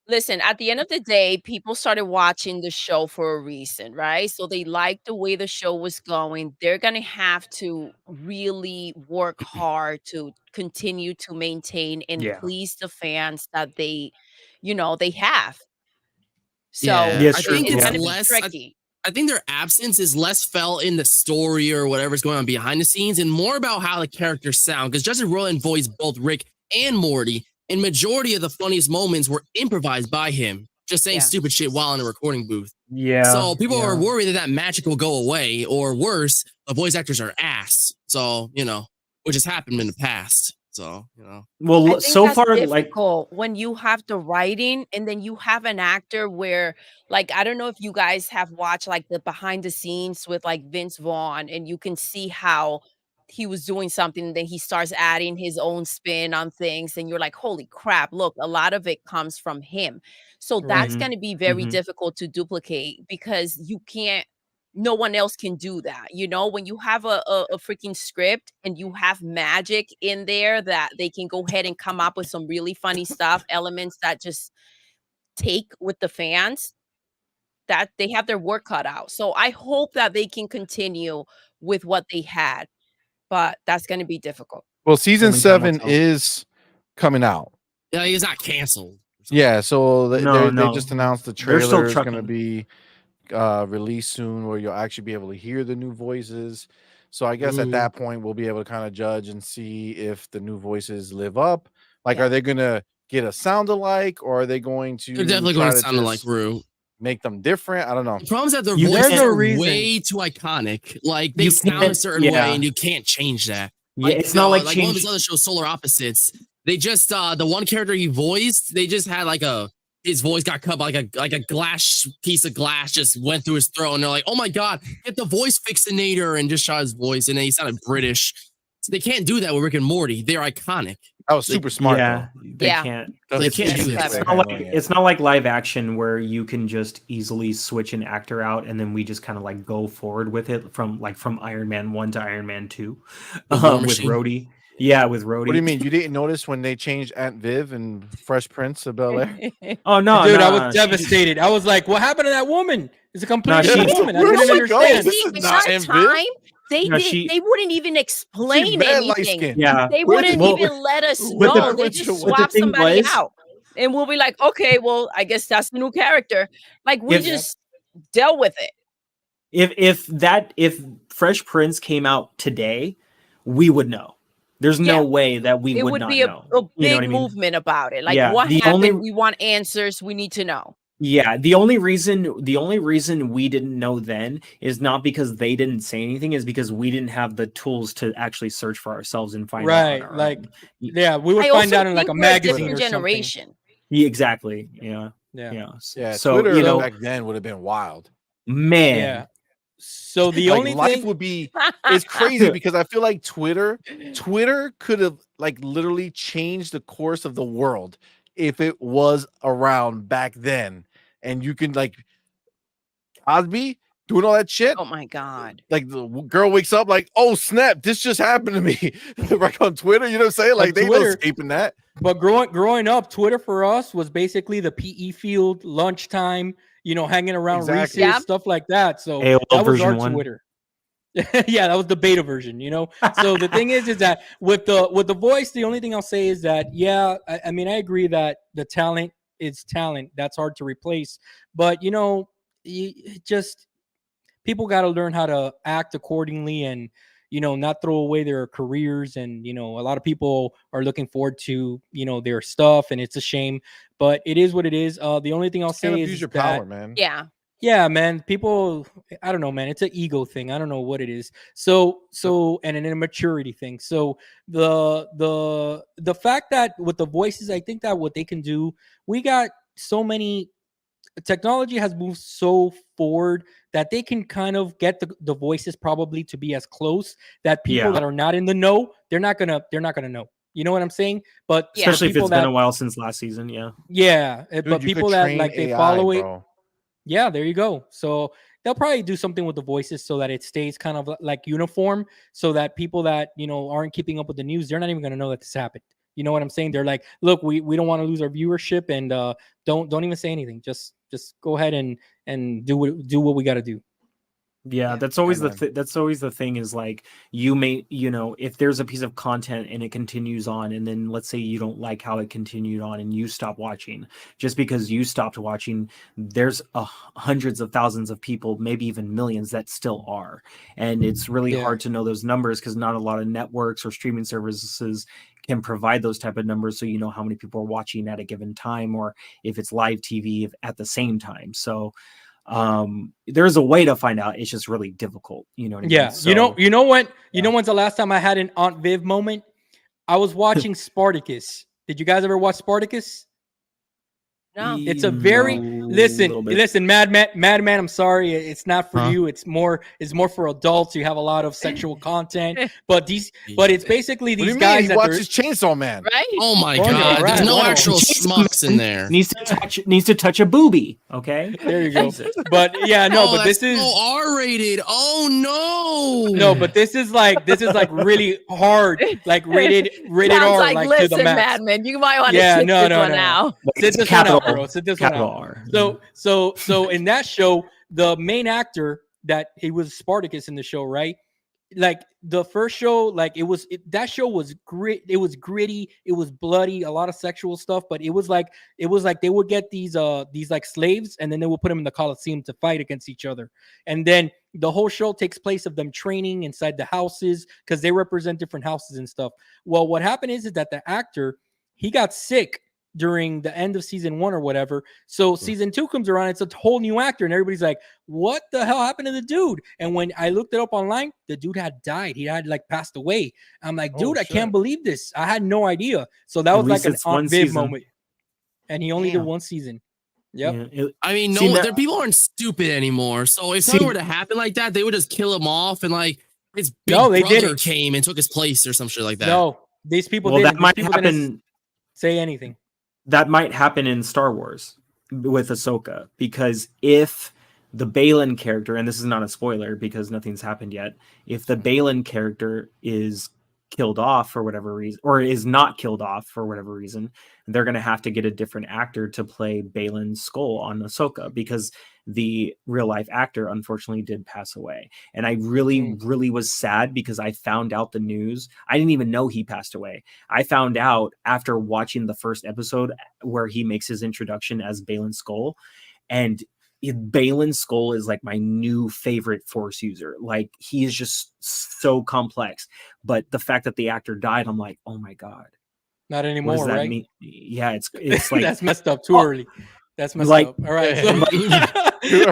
Listen, at the end of the day, people started watching the show for a reason, right? So they liked the way the show was going. They're gonna have to really work hard to continue to maintain and Yeah. please the fans that they have. Yeah, So Yes, I true. think it's it's Yeah. gonna be less. tricky. I think their absence is less felt in the story or whatever's going on behind the scenes, and more about how the characters sound. Because Justin Roiland voiced both Rick and Morty, and majority of the funniest moments were improvised by him, just saying Yeah. stupid shit while in a recording booth. Yeah. So people yeah. are worried that magic will go away, or worse, the voice actors are ass. So which has happened in the past. So I Well, think so that's far, like difficult when you have the writing and then you have an actor where, like, I don't know if you guys have watched like the behind the scenes with like Vince Vaughn, and you can see how he was doing something and then he starts adding his own spin on things, and you're like, holy crap, look, a lot of it comes from him. So that's Mhm. going to be very Mhm. difficult to duplicate because no one else can do that. When you have a freaking script and you have magic in there that they can go ahead and come up with some really funny stuff, elements that just take with the fans, that they have their work cut out. So I hope that they can continue with what they had, but that's going to be difficult. Well, season Only time will 7 tell. is coming out. yeah, he's not canceled. Yeah, so No, they just announced the They're still trailer is going to trucking. be released soon, where you'll actually be able to hear the new voices. So I guess at Ooh. that point we'll be able to kind of judge and see if the new voices live up. Like, Yeah. are they going to get a sound alike, or are they going They're to definitely try going to to sound like just Rue. make them different? I don't know. The problem is that their You voices can't- are reason. way too iconic. Like they You sound a can't- certain yeah. way, and you can't change that. Yeah, Like, it's not like one of his change. other shows, Solar Opposites. They just the one character he voiced, they just had his voice got cut by like a glass piece of glass just went through his throat, and they're like, "Oh my god, get the voice fixinator!" and just shot his voice, and then he sounded British. So they can't do that with Rick and Morty. They're iconic. That was super smart. Yeah, though. they Yeah. can't. That's They can't the do easiest that. way It's of not like handling it. it's not like live action where you can just easily switch an actor out and then we just kind of like go forward with it from Iron Man 1 to Iron Man 2 With War with Machine. Rhodey. Yeah, with Rhodey. What do you mean? You didn't notice when they changed Aunt Viv and Fresh Prince of Bel Air? Oh no, Dude, I nah, was she- devastated. I was like, what happened to that woman? It's a completely she- different woman. I Where didn't did she go? understand. This See, is at not that Aunt Viv. time, No, they wouldn't even explain mad light anything. skin. Yeah. They Where wouldn't did- even let us where know. the- They what just the swap thing somebody was- out. And we'll be like, okay, well, I guess that's the new character. Like, we If- just dealt with it. If Fresh Prince came out today, we would know. There's no Yeah. way that we It would would not be a know. big You know what I mean? movement about it. Like, Yeah, what the happened? only- We want answers. We need to know. Yeah, the only reason we didn't know then is not because they didn't say anything, is because we didn't have the tools to actually search for ourselves and find out. Right, on our like, own. yeah, we would I find also out in like think a we're magazine different or something. generation. Yeah, exactly. Yeah. Yeah. Yeah, So Twitter back then would have been wild. man. Yeah. So the Like, only life thing would be it's crazy because I feel like Twitter could have like literally changed the course of the world if it was around back then. And you can like Cosby doing all that shit. Oh my God. Like the girl wakes up like, oh snap, this just happened to me. Right on Twitter, you know what I'm saying? Like they no Twitter- escaping that. But growing up, Twitter for us was basically the PE field, lunchtime, hanging around Exactly. recess, Yeah. stuff like that. So AOL that was our version 1. Twitter. Yeah, that was the beta version, So the thing is that with the voice, the only thing I'll say is that, yeah, I mean, I agree that the talent is talent. That's hard to replace. But, just people got to learn how to act accordingly and, not throw away their careers. And, a lot of people are looking forward to, their stuff, and it's a shame, but it is what it is. The only thing I'll Can't say abuse is your that, power, man. Yeah. man, people, I don't know, man, it's an ego thing. I don't know what it is. So, and an immaturity thing. So the fact that with the voices, I think that what they can do, we got so many technology has moved so forward that they can kind of get the voices probably to be as close that people that are not in the know, they're not gonna know. You know what I'm saying? But especially if it's been a while since last season, Dude, but people that like they AI, follow bro. it. Yeah, there you go. So they'll probably do something with the voices so that it stays kind of like uniform, so that people that aren't keeping up with the news, they're not even gonna know that this happened. You know what I'm saying? They're like, look, we don't want to lose our viewership, and don't even say anything. Just go ahead and do what we got to do. Yeah, that's always that's always the thing is like you may, if there's a piece of content and it continues on, and then let's say you don't like how it continued on and you stop watching, just because you stopped watching, there's hundreds of thousands of people, maybe even millions that still are. And it's really hard to know those numbers because not a lot of networks or streaming services can provide those type of numbers, so you know how many people are watching at a given time, or if it's live TV at the same time. So there's a way to find out. It's just really difficult. You know what I mean? So, when's the last time I had an Aunt Viv moment? I was watching Spartacus. Did you guys ever watch Spartacus? No. It's a very listen, Madman. I'm sorry, it's not for you. It's more for adults. You have a lot of sexual content, but it's basically these guys that watches Chainsaw Man, right? Oh my god, there's no actual schmucks in there. Needs to touch a boobie. Okay, there you go. But but this is R-rated. Oh no, but this is like really hard, like rated R, like listen, to the max. Madman, you might want to sit this one out. Sit this one out, bro. Sit this one out. So in that show, the main actor that he was Spartacus in the show, right? Like the first show, like that show was gritty, it was bloody, a lot of sexual stuff, but it was like they would get these like slaves, and then they would put them in the Coliseum to fight against each other. And then the whole show takes place of them training inside the houses because they represent different houses and stuff. Well, what happened is that the actor, he got sick during the end of season 1 or whatever. So season 2 comes around, it's a whole new actor, and everybody's like, what the hell happened to the dude? And when I looked it up online, the dude had died. He had like passed away. I'm like, dude, I can't believe this. I had no idea. So that was like an Aunt Viv moment. And he only did one season. Yep. Yeah, I mean, people aren't stupid anymore. So if something were to happen like that, they would just kill him off, and like his big brother came and took his place or some shit like that. No, these people didn't. That might happen. Say anything. That might happen in Star Wars with Ahsoka, because if the Balin character, and this is not a spoiler because nothing's happened yet, if the Balin character is killed off for whatever reason, or is not killed off for whatever reason, they're going to have to get a different actor to play Balin's skull on Ahsoka, because the real life actor unfortunately did pass away. And I really was sad because I found out the news. I didn't even know he passed away. I found out after watching the first episode where he makes his introduction as Balin Skull, and Balin Skull is like my new favorite Force user. Like, he is just so complex. But the fact that the actor died, I'm like, oh my god, not anymore. What does that right? Mean? Yeah, it's like that's messed up. Too early. That's messed up. All right. Too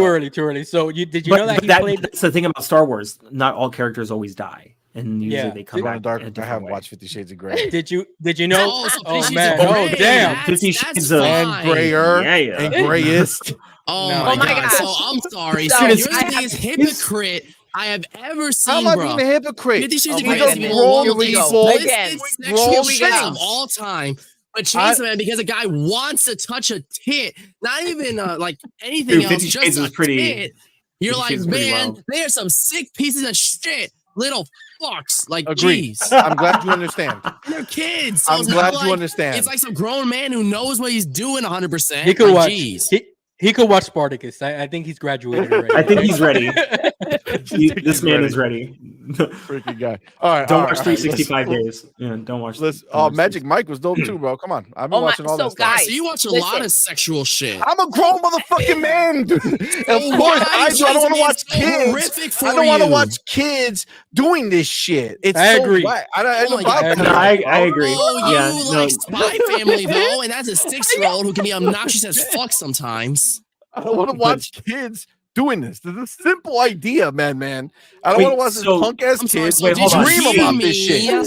early. So did you know that he played? That's the thing about Star Wars. Not all characters always die, and usually they come back. Dark. I have watched 50 Shades of Grey. Did you know? Oh man! Oh damn! 50 Shades of Grayer and Grayest. Oh my god! So I'm sorry. So you're the biggest hypocrite I have ever seen, bro. Bro. I'm a hypocrite. 50 Shades of Grey Grey is one of the Again. sexual shit of all time. But Chainsaw Man, because a guy wants to touch a tit, not even like anything else, 50 just Shades a is pretty. tit. You're like, man, low. they are some sick pieces of shit, little fucks. Like, Agreed. jeez. I'm glad you understand. They're kids. So I'm glad you understand. It's like some grown man who knows what he's doing 100%. He could watch. Jeez. He could watch Spartacus. I think he's graduated already. I think he's ready. This man is ready. Freaking guy. All right. Don't watch 365 days. Yeah, don't watch. Magic Mike was dope too, bro. Come on. I've been watching all this stuff. So you watch a lot of sexual shit. I'm a grown motherfucking man, dude. Of course, I don't want to watch kids. I don't want to watch kids doing this shit. It's I agree. I agree. Oh, you like Spy Family though, and that's a 6-year-old who can be obnoxious as fuck sometimes. I don't want to watch kids doing this. This is a simple idea, man. I don't want to watch this punk ass kids dream about this shit.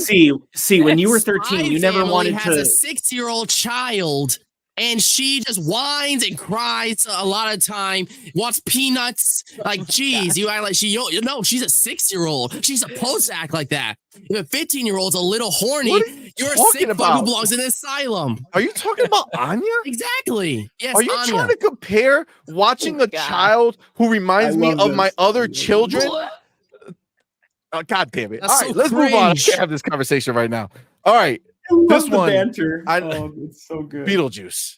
See, when you were 13, you never wanted to. Has a 6-year-old child and she just whines and cries a lot of time, wants peanuts. Like, geez, you act like she's a 6-year-old. She's supposed to act like that. If a 15-year-old's a little horny, you're a sick fuck who belongs in an asylum. Are you talking about Anya? Exactly. Yes, Are you Anya. trying to compare watching a child who reminds me of my other children? God damn it. That's All right, so let's move on. I cringe. can't have this conversation right now. All right. This one, banter. it's so good. Beetlejuice.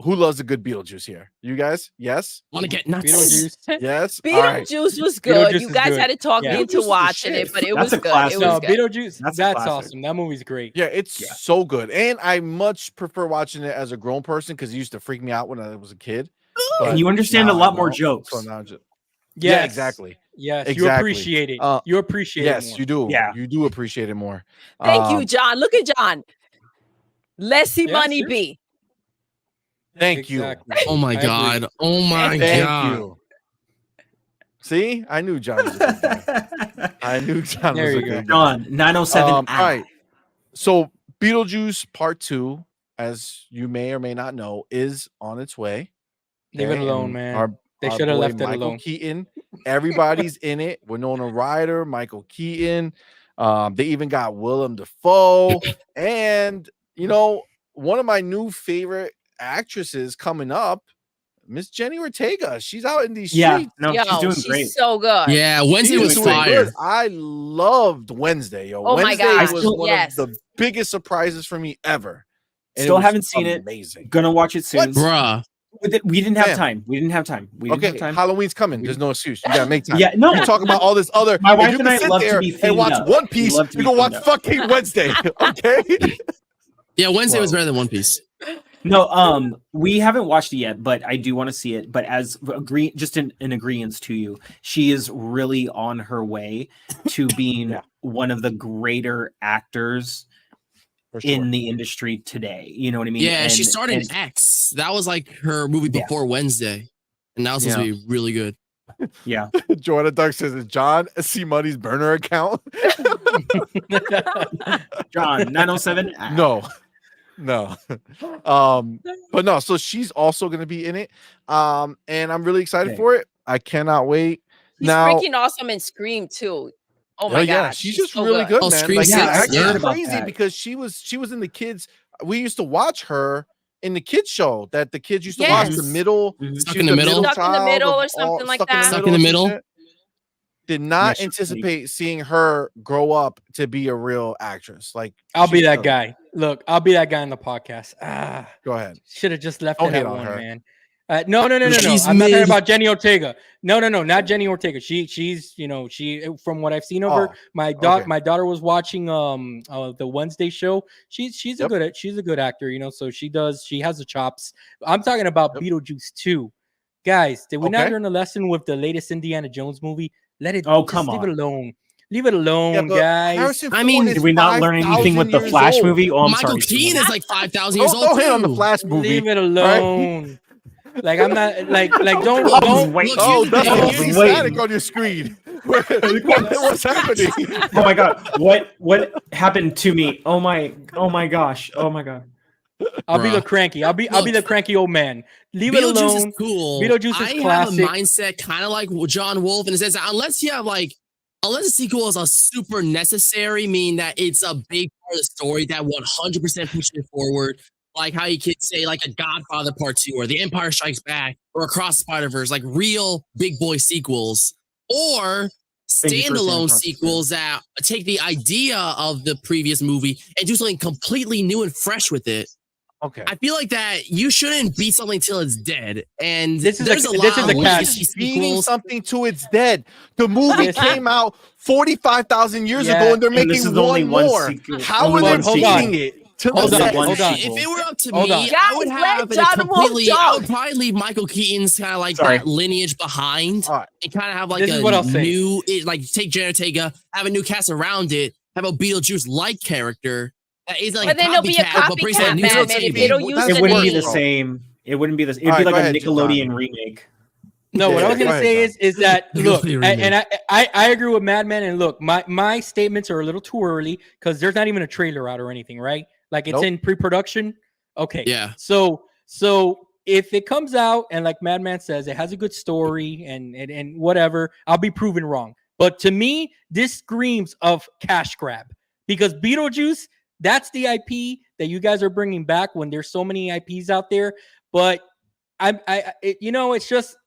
Who loves a good Beetlejuice here? You guys? Yes. Want to get nuts? Beetlejuice. Yes. Beetlejuice was good. Beetlejuice You is guys good. had to talk me into watching it, but it was good. It was good. Beetlejuice. That's That's a classic. awesome. That movie's great. Yeah, it's so good. And I much prefer watching it as a grown person because it used to freak me out when I was a kid. And you understand a lot more jokes. So now just, Yes. yeah, exactly. Yes, Exactly. you appreciate it. You appreciate it. Yes, more. you do. Yeah. You do appreciate it more. Thank you, John. Look at John. Let's see money be. Thank you. Oh my I God. agree. Oh my Thank God. you. See, I knew John was a good guy. I knew John There was a you go. good guy. John 907. All right. So Beetlejuice Part 2, as you may or may not know, is on its way. Leave it Okay, alone, and man. They our should have boy left it Michael alone. Keaton. Everybody's in it. Winona Ryder, Michael Keaton. They even got Willem Dafoe. And, you know, one of my new favorite actresses coming up, Miss Jenny Ortega. She's out in these streets. No, Yo, she's doing great. so good. Yeah, Wednesday She was is doing fire. good. I loved Wednesday, yo. Oh my Wednesday God, was one of the biggest surprises for me ever. And Still it was haven't seen it. amazing. Gonna watch it soon. Bruh. We didn't have Damn. time. We didn't have time. We didn't Okay, have time. Halloween's coming. There's no excuse. You gotta make time. Yeah, no. You talk about all this other. My wife if you and can I sit love to there be and themed watch up. One We Piece. love to You be can watch themed up. fucking Wednesday. Okay. Yeah, Wednesday was better than One Piece. No, we haven't watched it yet, but I do want to see it. But as just in agreement to you, she is really on her way to being one of the greater actors in the industry today. You know what I mean? Yeah, she started in X. That was like her movie before Wednesday. And now it's supposed to be really good. Yeah. Joanna Duck says, "Is John CMoney's burner account?" John 907. No. But no, so she's also gonna be in it. And I'm really excited for it. I cannot wait. She's now freaking awesome in Scream too. Oh my yeah, God, she's just so really good, Oh, man. Scream Like, Six, it's yeah. crazy because she was in the kids. We used to watch her in the kids show that the kids used to watch. The middle, Stuck she in was the Middle. Stuck in the child Middle of or something like Stuck in the that. Stuck in the Middle or some Middle. shit. Did not she's anticipate seeing her grow up to be a real actress. Like, I'll be she's that done. guy. Look, I'll be that guy in the podcast. Go ahead. Should have just left Don't it hate at on one, her. man. No. She's I'm not talking mid. about Jenny Ortega. No, not Jenny Ortega. She's she from what I've seen of her. My daughter was watching the Wednesday show. She's a good actor, so she has the chops. I'm talking about Beetlejuice 2. Guys, did we not learn a lesson with the latest Indiana Jones movie? Let it come leave on. it alone. Leave it alone, guys. Harrison I mean, Ford is Did we not learn anything with the 5,000 Flash years old. movie? Oh, I'm Michael sorry. Keaton is like 5,000 years old. Don't hate on the too. Flash movie. Leave it right? alone. Like I'm not like don't Look, don't look, Oh, here's the that's thing. a Here's getting the waiting. static on your screen. What's happening? Oh my god. What happened to me? Oh my gosh. Oh my god. I'll be the Bruh. cranky. I'll be the cranky old man. Leave it Beetlejuice alone. is cool. Beetlejuice is I classic. have a mindset kind of like John Wolf, and it says unless the sequel is a super necessary, meaning that it's a big part of the story that 100% pushes it forward. Like how you could say like a Godfather Part 2 or The Empire Strikes Back or Across the Spider-Verse, like real big boy sequels, or standalone sequels that take the idea of the previous movie and do something completely new and fresh with it. Okay. I feel like that you shouldn't beat something till it's dead. And This is there's a- a lot this is of a catch. legacy Beating sequels. something to its dead. The movie came out 45,000 years ago, and they're And this making is only one one more. sequel. How Only are they one sequel. beating it? To Hold the on, dead? hold on. If it were up to Hold me, on. I would Guys, have let it a John Wolf completely. I talk. would probably leave Michael Keaton's kind of like Sorry. that lineage behind, All right. and kind of have like This is a what I'll say. new, like take Jenna Ortega, have a new cast around it, have a Beetlejuice like character that is like But then it'll be a but brings copycat, a new man. sense Maybe of they don't it. use That's It wouldn't be name. the same. It wouldn't be this. It'd All be right, like go a ahead, Nickelodeon John. remake. No, what I was Go gonna ahead, say John. is that look, Really and I agree with Madman. And look, my statements are a little too early because there's not even a trailer out or anything, right? Like it's Nope. in pre-production. Okay. Yeah. So if it comes out and like Madman says, it has a good story and whatever, I'll be proven wrong. But to me, this screams of cash grab because Beetlejuice, that's the IP that you guys are bringing back when there's so many IPs out there. But it's just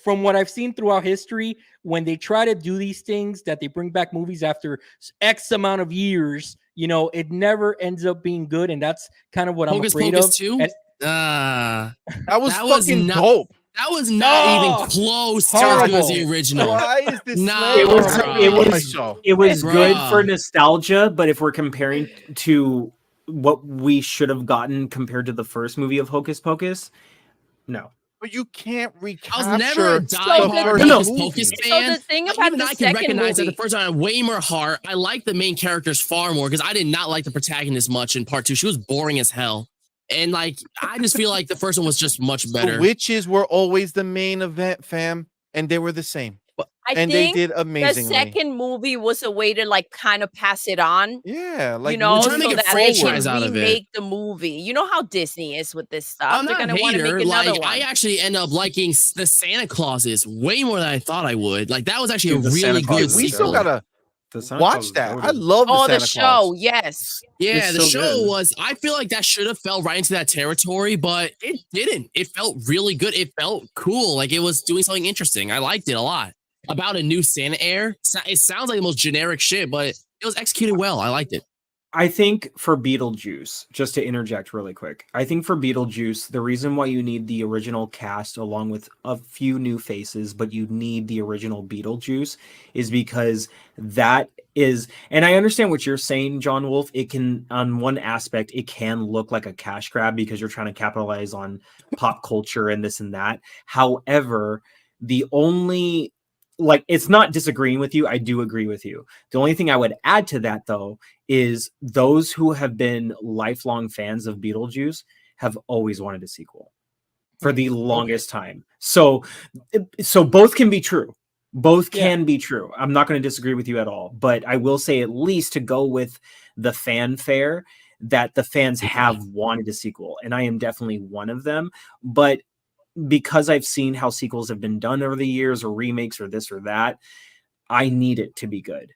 from what I've seen throughout history, when they try to do these things that they bring back movies after X amount of years, it never ends up being good. And that's kind of what I'm afraid of. Too? That was fucking dope. That was not even close to as good as the original. Why is this? It was good for nostalgia, but if we're comparing to what we should have gotten compared to the first movie of Hocus Pocus, no. But you can't recapture. I was never a diehard Hocus Pocus fan. So the thing about the second movie, that the first time I had way more heart. I like the main characters far more because I did not like the protagonist much in part 2. She was boring as hell. And like, I just feel like the first one was just much better. The witches were always the main event, fam, and they were the same. I think they did amazingly. The second movie was a way to like kind of pass it on. Yeah, like so to make a that franchise they can out of it. remake the movie. You know how Disney is with this stuff. I'm They're not gonna want to hater. make another Like, one. I actually end up liking the Santa Clauses way more than I thought I would. Like that was actually Dude, a really good we sequel. still gotta watch that. I love the Santa the show. Claus. Yes. Yeah, the so show good. was. I feel like that should have fell right into that territory, but it didn't. It felt really good. It felt cool. Like it was doing something interesting. I liked it a lot. About a new Santa air. It sounds like the most generic shit, but it was executed well. I liked it. I think for Beetlejuice, just to interject really quick, I think for Beetlejuice, the reason why you need the original cast along with a few new faces, but you need the original Beetlejuice is because that is, and I understand what you're saying, John Wolf. It can, on one aspect, it can look like a cash grab because you're trying to capitalize on pop culture and this and that. However, the only, like, it's not disagreeing with you. I do agree with you. The only thing I would add to that, though, is those who have been lifelong fans of Beetlejuice have always wanted a sequel for the longest time. So both can be true. Both can be true. I'm not going to disagree with you at all. But I will say, at least to go with the fanfare, that the fans have wanted a sequel. And I am definitely one of them. But because I've seen how sequels have been done over the years, or remakes, or this or that, I need it to be good.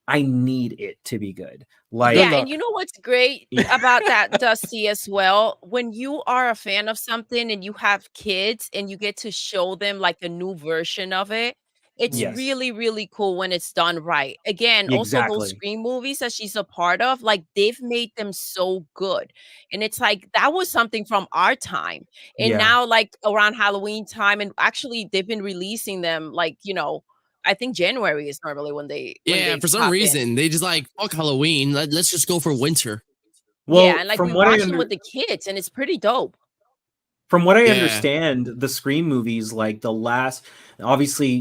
I need it to be good. Like, yeah, and you know what's great about that, Dusty, as well? When you are a fan of something and you have kids and you get to show them like a new version of it, it's really, really cool when it's done right. Again, also those Scream movies that she's a part of, like they've made them so good. And it's like that was something from our time. And now, like around Halloween time, and actually they've been releasing them like, I think January is normally when they for some reason they just like fuck Halloween. Let's just go for winter. Well, yeah, and like we watch them with the kids, and it's pretty dope. From what I understand, the Scream movies, like the last, obviously,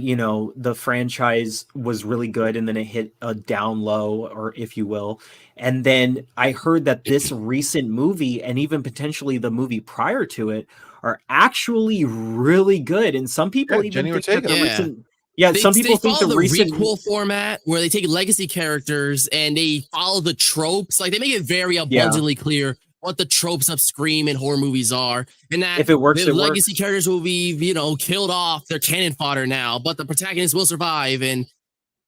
the franchise was really good, and then it hit a down low, or if you will. And then I heard that this recent movie, and even potentially the movie prior to it, are actually really good. And some people even think that the recent. Yeah, some people think the recent requel format where they take legacy characters and they follow the tropes. Like they make it very abundantly clear what the tropes of Scream and horror movies are, and that if it works, the legacy characters will be, killed off. They're cannon fodder now, but the protagonist will survive, and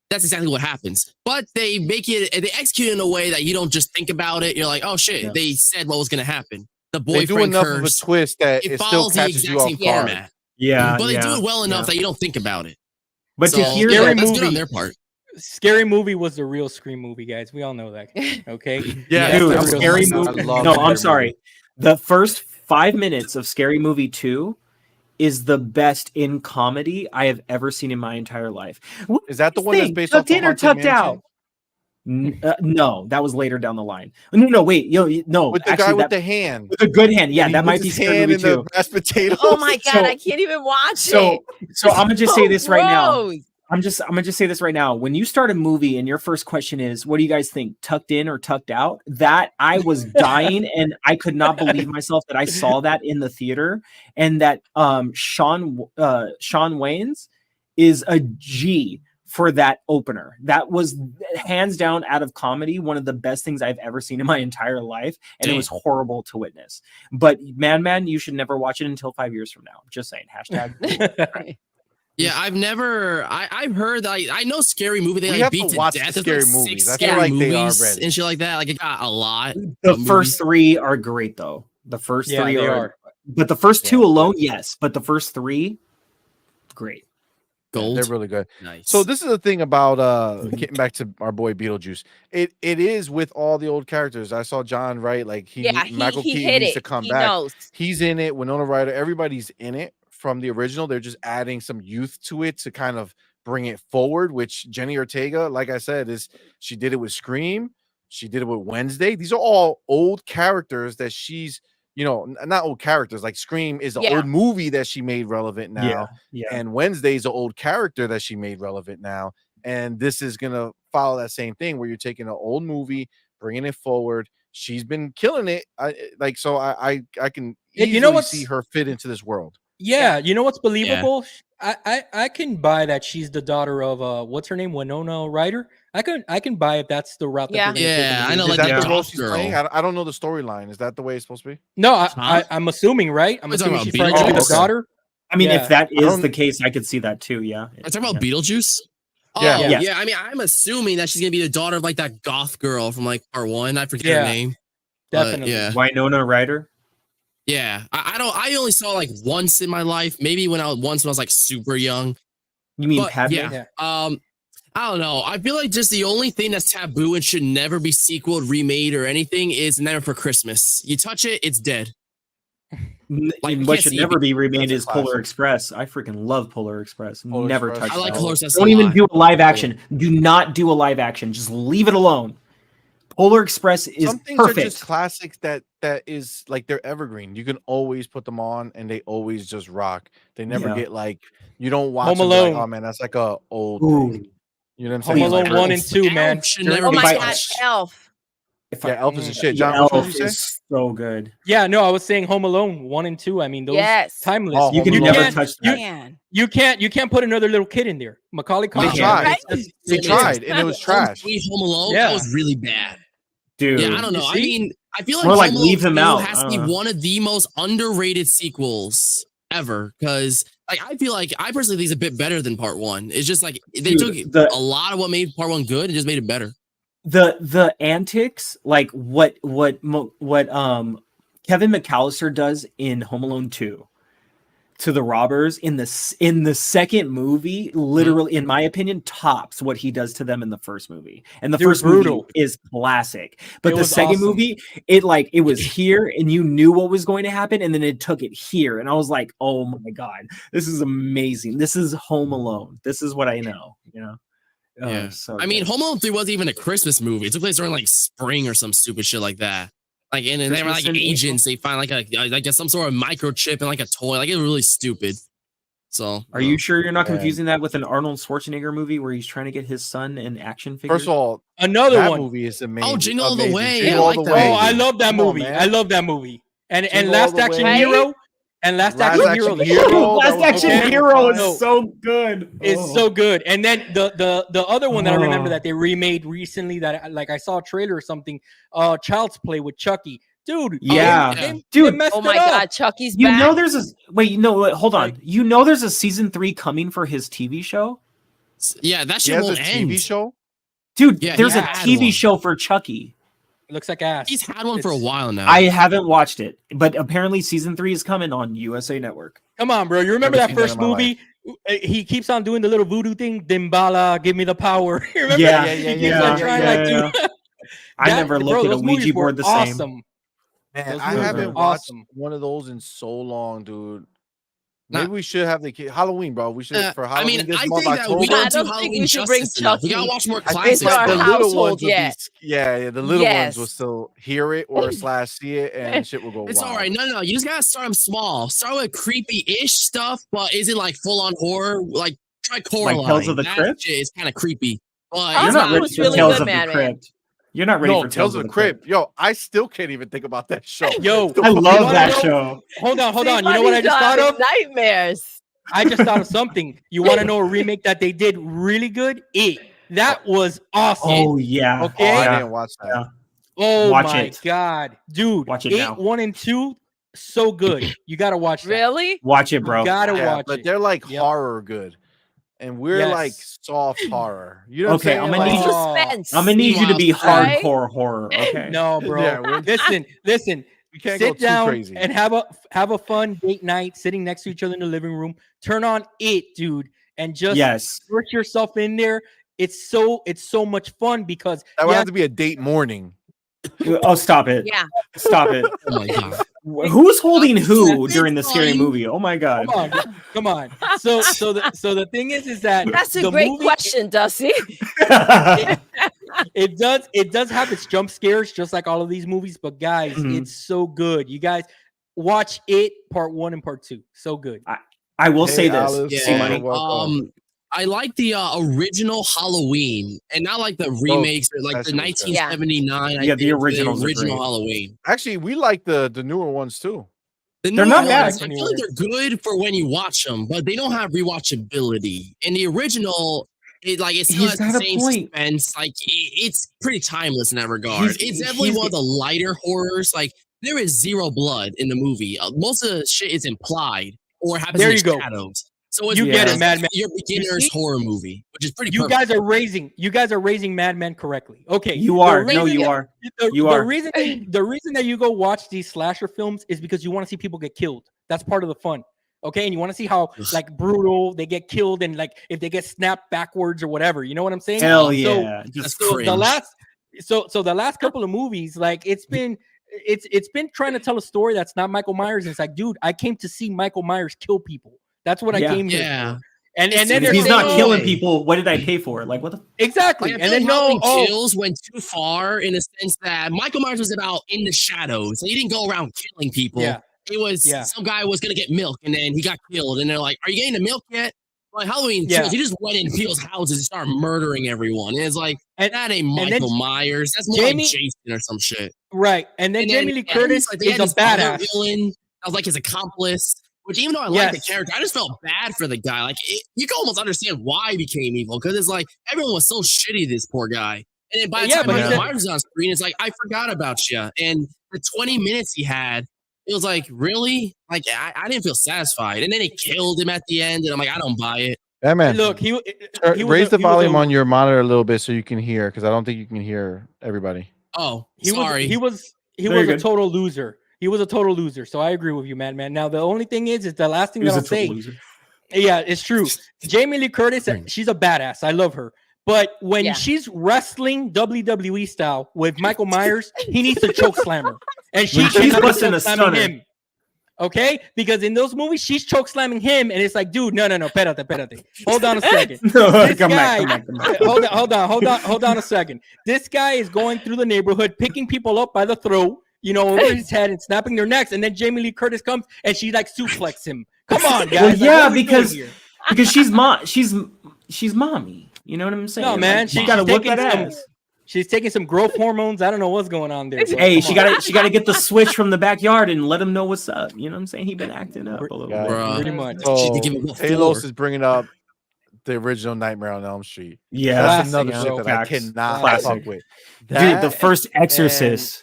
that's exactly what happens. But they make it, they execute it in a way that you don't just think about it. You're like, oh shit, they said what was going to happen. The boyfriend they do enough curse, of a twist that it still catches you off guard. Format. Yeah, but they do it well enough that you don't think about it. But to hear that, that's good on their part. Scary Movie was the real Scream movie, guys. We all know that. Okay. Dude, Scary Movie. No, I'm sorry. The first 5 minutes of Scary Movie 2 is the best in comedy I have ever seen in my entire life. Is that the one that's based tucked off in or tucked out? No, that was later down the line. No, wait, no. With the guy with the hand, with a good hand. Yeah, that might be Scary Movie 2. Mashed potatoes. Oh my god, I can't even watch it. So I'm gonna just say this right now. I'm gonna just say this right now. When you start a movie and your first question is, "What do you guys think? Tucked in or tucked out?" That I was dying and I could not believe myself that I saw that in the theater, and that Sean Wayans is a G for that opener. That was hands down out of comedy one of the best things I've ever seen in my entire life, and it was horrible to witness. But Madman, you should never watch it until 5 years from now. Just saying. Hashtag. Yeah, I've heard that. I know Scary Movie. They We like have beat to to watch death. the There's Scary like Movies. 6 I feel scary like they are movies ready. and shit like that. Like it got a lot. The first 3 are great though. The first 3 are. But the first 2 alone, yes. But the first 3, great. Gold. They're really good. Nice. So this is the thing about getting back to our boy Beetlejuice. It is with all the old characters. I saw John right, like Michael Keaton needs to come back. Knows. He's in it. Winona Ryder, everybody's in it from the original. They're just adding some youth to it to kind of bring it forward. Which Jenny Ortega, like I said, she did it with Scream. She did it with Wednesday. These are all old characters that she's. Not old characters. Like Scream is an old movie that she made relevant now. Yeah. And Wednesday's an old character that she made relevant now. And this is going to follow that same thing where you're taking an old movie, bringing it forward. She's been killing it. I can easily see her fit into this world. Yeah. You know what's believable? Yeah. I can buy that she's the daughter of what's her name? Winona Ryder. I can buy if that's the route that I know, like that the role she's playing? I don't know the storyline. Is that the way it's supposed to be? No, I'm assuming, right? I'm assuming she's probably the daughter. I mean, if that is the case, I could see that too. Yeah. Are you talking about Beetlejuice? Yeah. I mean, I'm assuming that she's gonna be the daughter of like that goth girl from like part 1. I forget her name. Definitely. Winona Ryder. Yeah, I only saw like once in my life. Maybe when I was like super young. You mean Padme? Yeah. I don't know. I feel like just the only thing that's taboo and should never be sequeled, remade, or anything is Nightmare for Christmas. You touch it, it's dead. Like what should never be remade is Polar Express. I freaking love Polar Express. Never touch I like that. Polar Express. Don't even do a live action. Do not do a live action. Just leave it alone. Polar Express is some things perfect. Are just classics that is like they're evergreen. You can always put them on and they always just rock. They never get like you don't watch Home them Alone. Like, oh man, that's like a old thing. You know what I'm saying? Home Alone 1 and 2, man. Oh my God, Elf. Elf is a shit. John, Elf is so good. Yeah, no, I was saying Home Alone 1 and 2. I mean, those timeless. Oh, you can never touch that. You can't put another little kid in there. Macaulay Culkin. They tried, and it was trash. Home Alone, that was really bad. Dude, yeah, I don't know. I mean, I feel like more like Home leave him out. Has to be one of the most underrated sequels ever because like I feel like I personally think it's a bit better than part 1. It's just like they took a lot of what made part 1 good and just made it better. The antics, like what Kevin McAllister does in Home Alone 2 to the robbers in the second movie, literally, in my opinion, tops what he does to them in the first movie. And the first movie is classic, but the second movie, it was here, and you knew what was going to happen, and then it took it here, and I was like, oh my God, this is amazing. This is Home Alone. This is what I know, you know. Yeah. I mean, Home Alone 3 wasn't even a Christmas movie. It took place during like spring or some stupid shit like that. Like, and they were like agents. They find like some sort of microchip and like a toy. Like, it was really stupid. So, are you sure you're not confusing that with an Arnold Schwarzenegger movie where he's trying to get his son in action figures? First of all, another one movie is amazing. Oh, Jingle All the Way. Jingle All the Way. Oh, I love that movie. I love that movie. And Last Action Hero. And Last Action Hero. Last Action Hero is so good. It's so good. And then the other one that I remember that they remade recently that like I saw a trailer or something. Child's Play with Chucky. Dude. Yeah. Dude. Oh my God, Chucky's back. You know there's hold on. You know there's a season 3 coming for his TV show? Yeah, that shit won't end. TV show? Dude, there's a TV show for Chucky. It looks like ass. He's had one for a while now. I haven't watched it, but apparently season 3 is coming on USA Network. Come on, bro. You remember that first movie? He keeps on doing the little voodoo thing. Dimbala, give me the power. Remember? Yeah. I never looked at a Ouija board the same. Man, I haven't watched one of those in so long, dude. Maybe we should have the Halloween, bro. We should for Halloween. I mean, I think that we don't do Halloween justice enough. We gotta watch more classics. The little ones would be, the little ones will still hear it or see it, and shit will go. It's all right. No. You just gotta start them small. Start with creepy-ish stuff, but isn't like full-on horror. Like try Coraline. Like Tales of the Crypt. It's kind of creepy. But you're not ready for Tales of the Crypt. You're not ready for Tales of the Crypt. Yo, I still can't even think about that show. Yo, I love that show. Hold on. You know what I just thought of? Nightmares. I just thought of something. You want to know a remake that they did really good? That was awesome. Oh yeah. Okay. I didn't watch that. Yeah. Oh Watch my it. god, dude! Watch it 8, now. 1 and 2, so good. You gotta watch that. Really? Watch it, bro. You gotta watch but it. they're like Yep. horror good, and we're like Yes. soft horror. You know what Okay, I'm I'm saying? gonna Like, need you. Suspense. I'm gonna need you to be Right? hardcore horror. Okay. No, bro. Yeah, we're- Listen. we can't go Sit too down crazy. and have a fun date night, sitting next to each other in the living room. Turn on it, dude, and just Yes. put yourself in there. It's so much fun because That would have to be a date morning. Oh, stop it. Yeah. Stop it. Oh my god. Who's holding who That's during the scary fine. movie? Oh my god. come on. So the thing is that That's a the great movie, question, Dusty. it does have its jump scares just like all of these movies, but guys, Mhm. it's so good. You guys watch it part 1 and part 2. So good. I will Hey, say this. Alice, Yeah. welcome. I like the original Halloween, and not like the remakes, or like that the shit was good. 1979. I Yeah, the think, originals are original great. Halloween. Actually, we like the newer ones too. The They're newer not bad. ones, I feel like they're good for when you watch them, but they don't have rewatchability. And the original, it's still He's has the got a same point. suspense. Like it's pretty timeless in that regard. It's definitely one of the lighter horrors. Like there is zero blood in the movie. Most of the shit is implied or happens There in you the go. shadows. So it's You get it, it's Madman. your beginner's see? horror movie, which is pretty. You perfect. guys are raising MADMAN correctly. Okay. You are. The No, reason you that- are. The, You the are. reason that you go watch these slasher films is because you want to see people get killed. That's part of the fun. Okay. And you want to see how like brutal they get killed and like if they get snapped backwards or whatever. You know what I'm saying? Hell So- yeah. That's So cringe. the last couple of movies, like it's been trying to tell a story that's not Michael Myers. And it's like, dude, I came to see Michael Myers kill people. That's what I Yeah. came here Yeah. for. And It's then If there's he's not no killing way. people, what did I pay for? Like what the exactly. Like, I And feel then like Halloween no, Kills went too far in the sense that Michael Myers was about in the shadows. He didn't go around killing people. Yeah. It was some guy was gonna get milk and then he got killed. And they're like, "Are you getting the milk yet?" Like Halloween Kills, he just went in people's houses and started murdering everyone. And it's like that ain't Michael Myers. That's more like Jason or some shit. Right. And then Jamie Lee Curtis they is had a this other badass. villain. I was like his accomplice. Which even though I like the character, I just felt bad for the guy. Like you can almost understand why he became evil because it's like everyone was so shitty to this poor guy. And then by the time Michael Myers was on screen, it's like I forgot about you. And the 20 minutes he had, it was like really, like I didn't feel satisfied. And then they killed him at the end, and I'm like, I don't buy it. Yeah, man. Look, he raise the volume on your monitor a little bit so you can hear, because I don't think you can hear everybody. Oh, sorry. He was a total loser. He was a total loser. So I agree with you, man. Now the only thing is the last thing that I'll say. Yeah, it's true. Jamie Lee Curtis, she's a badass. I love her. But when she's wrestling WWE style with Michael Myers, he needs to choke slam her. And she's busting a stunner. him. Okay? Because in those movies, she's choke slamming him, and it's like, dude, no, espérate. Hold on a second. Come back. Hold on a second. This guy is going through the neighborhood, picking people up by the throat, over his head and snapping their necks, and then Jamie Lee Curtis comes and she like suplex him. Come on, guys. Well, because she's mommy. You know what I'm saying? No, man, like, she got to whip that ass. She's taking some growth hormones. I don't know what's going on there. Hey, she got to get the switch from the backyard and let him know what's up. You know what I'm saying? He been acting up a little bit. Pretty much. So, Halos is bringing up the original Nightmare on Elm Street. Yeah, that's another shit that I cannot fuck with. Dude, the first Exorcist.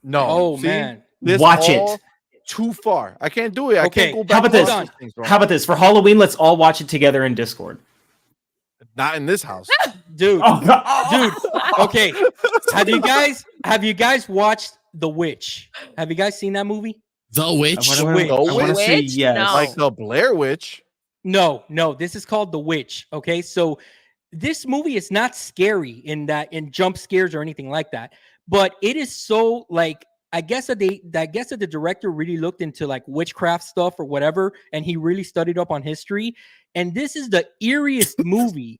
No. Oh, man. Watch it. Too far. I can't do it. I can't go back. How about this? How about this? For Halloween, let's all watch it together in Discord. Not in this house. Dude. Okay. Have you guys watched The Witch? Have you guys seen that movie? The Witch? I want to say yes. No. Like the Blair Witch. No. This is called The Witch. Okay. So this movie is not scary in jump scares or anything like that. But it is so like I guess that the director really looked into like witchcraft stuff or whatever, and he really studied up on history. And this is the eeriest movie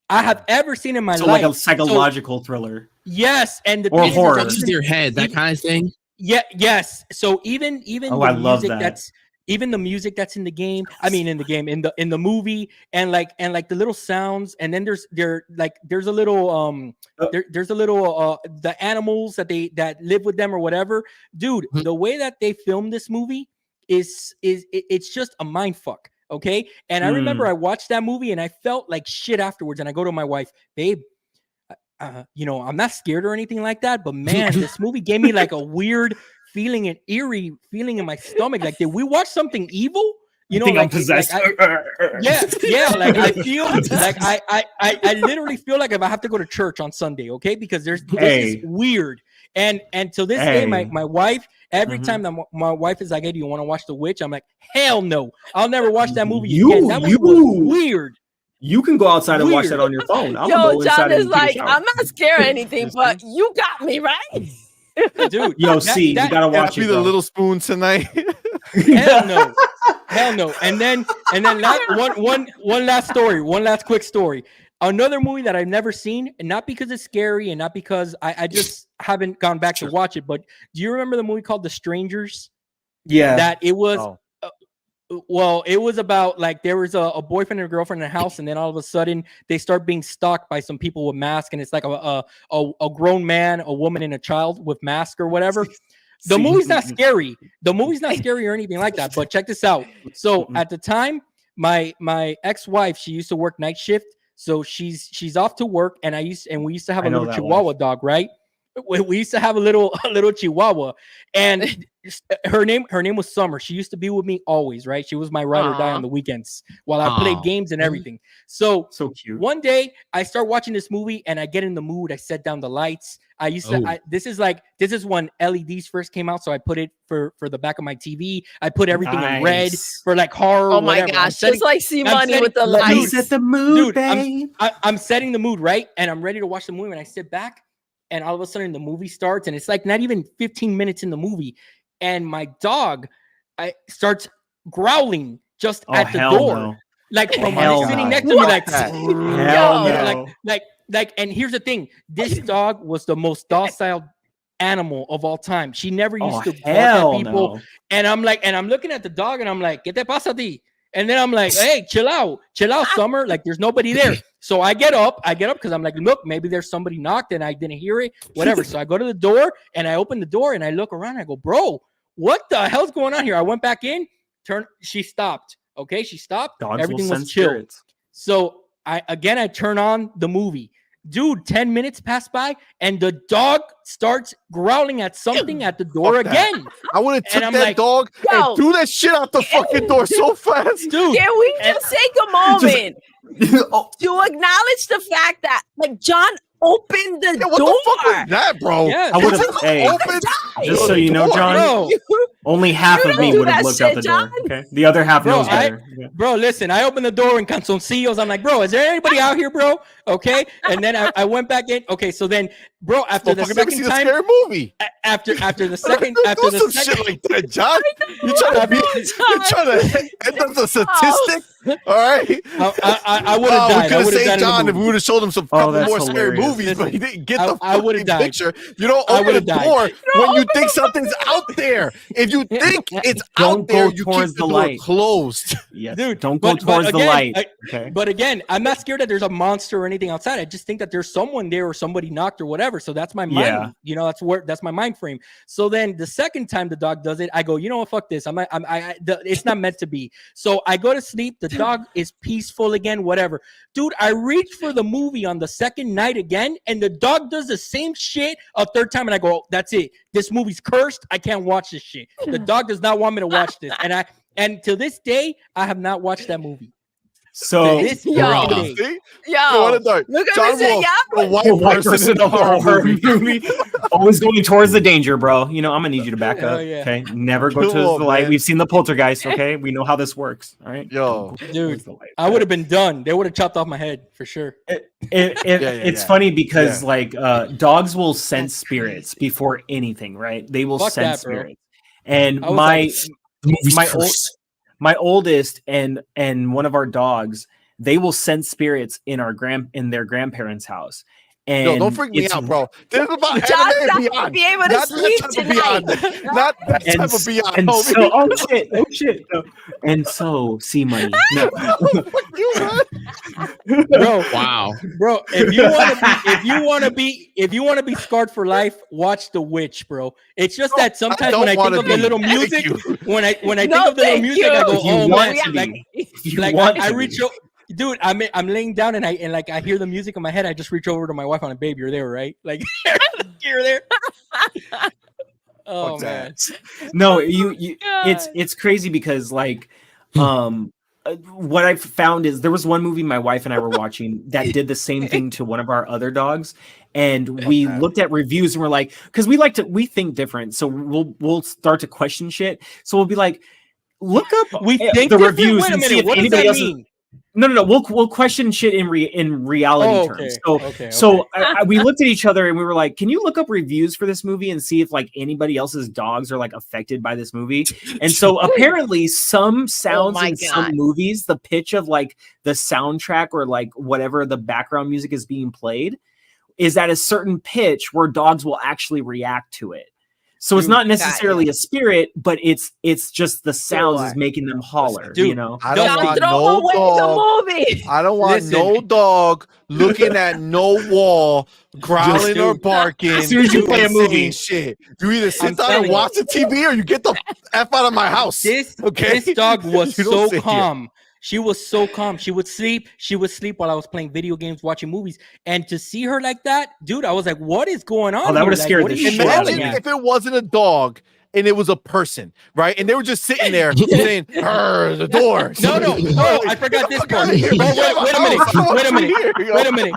I have ever seen in my life. Like a psychological thriller. Yes, and the or horror. To your head, that kind of thing. Yeah, yes. So even I love that. Even the music that's in the game, in the movie, and the little sounds, and then there's a little the animals that live with them or whatever. Dude, the way that they filmed this movie is it's just a mind fuck. Okay. And I remember I watched that movie and I felt like shit afterwards. And I go to my wife, babe, you know, I'm not scared or anything like that, but man, this movie gave me like a weird feeling, an eerie feeling in my stomach. Like, did we watch something evil? You know, like I'm possessed. Yeah. Like I feel like I literally feel like if I have to go to church on Sunday, okay, because this is weird. And to this day, my wife, every time that my wife is like, "Hey, do you want to watch The Witch?" I'm like, "Hell no, I'll never watch that movie again. That movie was weird." You can go outside and watch that on your phone. Yo, John is like, I'm not scared of anything, but you got me right. Dude, yo, you gotta watch it. Be the little spoon tonight. Hell no. And then one last quick story. Another movie that I've never seen, and not because it's scary, and not because I just haven't gone back to watch it. But do you remember the movie called The Strangers? Yeah, that it was. Well, it was about like there was a boyfriend and a girlfriend in a house, and then all of a sudden they start being stalked by some people with masks, and it's like a grown man, a woman, and a child with mask or whatever. The movie's not scary. The movie's not scary or anything like that. But check this out. So at the time, my ex-wife, she used to work night shift, so she's off to work, and we used to have a little Chihuahua dog, right? We used to have a little Chihuahua, and her name was Summer. She used to be with me always, right? She was my ride or die on the weekends while I played games and everything. So cute. One day I start watching this movie and I get in the mood. I set down the lights. This is when LEDs first came out, so I put it for the back of my TV. I put everything in red for like horror. Oh my gosh, just like CMoney with the lights. Set the mood, dude. I'm setting the mood, right? And I'm ready to watch the movie, and I sit back. And all of a sudden the movie starts, and it's like not even 15 minutes in the movie. And my dog starts growling just at the door. No. Like from sitting next to me, like, and here's the thing. This dog was the most docile animal of all time. She never used to bark at people. No. And I'm looking at the dog and I'm like, ¿Qué te pasa a ti? And then I'm like, hey, chill out, Summer. Like, there's nobody there. So I get up because I'm like, look, maybe there's somebody knocked and I didn't hear it, whatever. So I go to the door and I open the door and I look around and I go, bro, what the hell's going on here? I went back in, she stopped. Okay, she stopped. Dogs everything was chill. Spirits. So I turn on the movie. Dude, 10 minutes pass by and the dog starts growling at something at the door again. I would have took that dog and threw that shit out the fucking door so fast. Dude, can we just take a moment to acknowledge the fact that like John opened the door? What the fuck was that, bro? Yeah, I would have just so you know, John, only half of me would have looked out the door. Okay? The other half knows better. Bro, listen, I opened the door in calzoncillos. I'm like, bro, is there anybody out here, bro? Okay. And then I went back in. Okay, so then, bro, after the second time, movie. After the second, shit like that, John. You're trying to end up the statistic. All right. I would have died. We could have saved John if we would have showed him some couple more scary movies, but he didn't get the fucking picture. You don't open the door when you think something's out there. If you think it's out there, you keep the door closed. Yes, dude, don't go towards the light. Okay. But again, I'm not scared that there's a monster or anything outside. I just think that there's someone there or somebody knocked or whatever. So that's my mind. Yeah. You know, that's my mind frame. So then the second time the dog does it, I go, you know what? Fuck this. It's not meant to be. So I go to sleep. The dog is peaceful again, whatever. Dude, I reach for the movie on the second night again, and the dog does the same shit a third time, and I go, that's it. This movie's cursed. I can't watch this shit. The dog does not want me to watch this. And to this day, I have not watched that movie. So look at me say, a white person in a horror movie. Always going towards the danger, bro. You know, I'm gonna need you to back up. Yeah. Okay, never go towards the light. Man. We've seen the Poltergeist. Okay, we know how this works. All right, dude, I would have been done. They would have chopped off my head for sure. It's funny because like dogs will sense spirits before anything, right? They will sense spirits. And my oldest and one of our dogs, they will sense spirits in their grandparents' house. And no, don't freak me out, bro. This is about John's anime not and gonna beyond. be able to Not sleep that type of tonight. beyond. Not that type of beyond. And homie. so, oh shit. No. And so, CMoney. No. Fuck you, man. Bro, Wow. bro, if you want to be scarred for life, watch The Witch, bro. It's just that sometimes when I think of the little music, when I think of the little music, I go, oh man, like I reach out. Dude, I'm laying down and I hear the music in my head. I just reach over to my wife. I'm like, babe, you're there, right? Like, you're there. Oh man. No, it's crazy because like what I found is there was one movie my wife and I were watching that did the same thing to one of our other dogs, and we looked at reviews and we're like, because we think different, so we'll start to question shit. So we'll be like, look up the reviews and see if anybody else. No. We'll question shit in reality terms. So we looked at each other and we were like, "Can you look up reviews for this movie and see if like anybody else's dogs are like affected by this movie?" And so apparently, some sounds in some movies, the pitch of like the soundtrack or like whatever the background music is being played, is at a certain pitch where dogs will actually react to it. So it's not necessarily a spirit, but it's just the sounds is making them holler. Dude, you know, I don't want no dog. I don't want no dog looking at no wall, growling or barking. As soon as you play a movie, shit, you either sit down and watch the TV or you get the f out of my house. This dog was so calm. She was so calm. She would sleep while I was playing video games, watching movies. And to see her like that, dude, I was like, what is going on? Oh, that would have scared the shit out of me. Imagine if it wasn't a dog and it was a person, right? And they were just sitting there saying, the door. No, I forgot this part.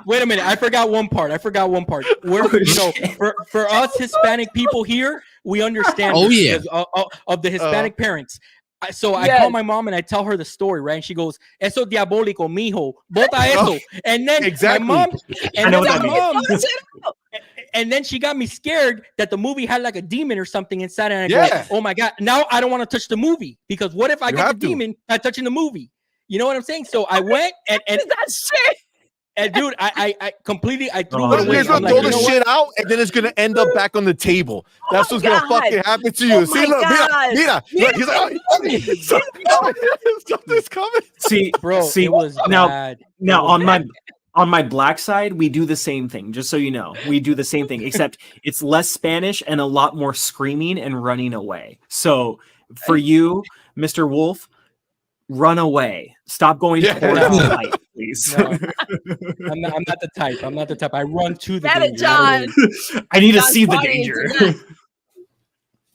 Wait a minute. I forgot one part. For us Hispanic people here, we understand of the Hispanic parents. So I call my mom and I tell her the story, right? And she goes, "Eso diabólico, mijo, bota eso." And then my mom, and then she got me scared that the movie had like a demon or something inside, and I go, "Oh my god!" Now I don't want to touch the movie because what if I get the demon by touching the movie? You know what I'm saying? So I went and that shit. And dude, I completely threw it away. He's gonna throw the shit out, and then it's gonna end up back on the table. That's what's gonna fucking happen to you. See, look, mira. He's like, something's coming. See, bro. It was now on my black side, we do the same thing. Just so you know, we do the same thing, except it's less Spanish and a lot more screaming and running away. So for you, Mr. Wolf, run away. Stop going towards the light, please. No, I'm not the type. I'm not the type. I run to the danger. John. I need to see the danger.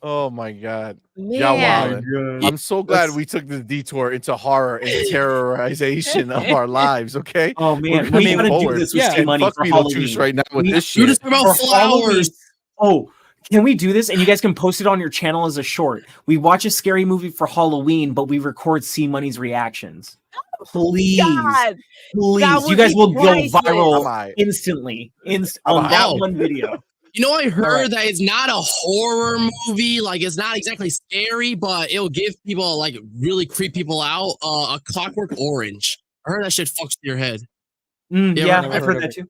Oh my god. Man. Yeah, wow. I'm so glad we took the detour into horror and terrorization of our lives, okay? Oh man, we gotta do this with CMoney fuck for Halloween right now with this shit. You just about flowers. Oh, can we do this? And you guys can post it on your channel as a short. We watch a scary movie for Halloween, but we record CMoney's reactions. Please, please. You guys will go viral instantly on that one video. You know, I heard that it's not a horror movie. Like, it's not exactly scary, but it'll give people, like, really creep people out. A Clockwork Orange. I heard that shit fucks your head. Yeah, I've heard that too.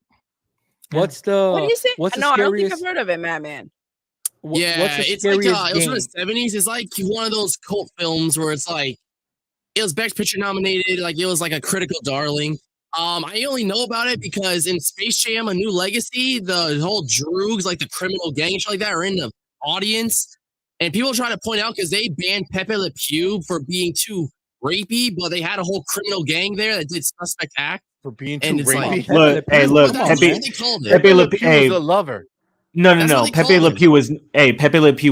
What's the? What do you say? What's the no, scariest? I don't think I've heard of it, Madman. Yeah, it's like it was from the 70s. It's like one of those cult films where it's like it was Best Picture nominated, like it was like a critical darling. I only know about it because in Space Jam: A New Legacy, the whole Droogs, like the criminal gang and shit like that, are in the audience, and people are trying to point out because they banned Pepe Le Pew for being too rapey, but they had a whole criminal gang there that did suspect act for being too rapey. Look, Pepe Le Pew was a lover. No. Pepe Le Pew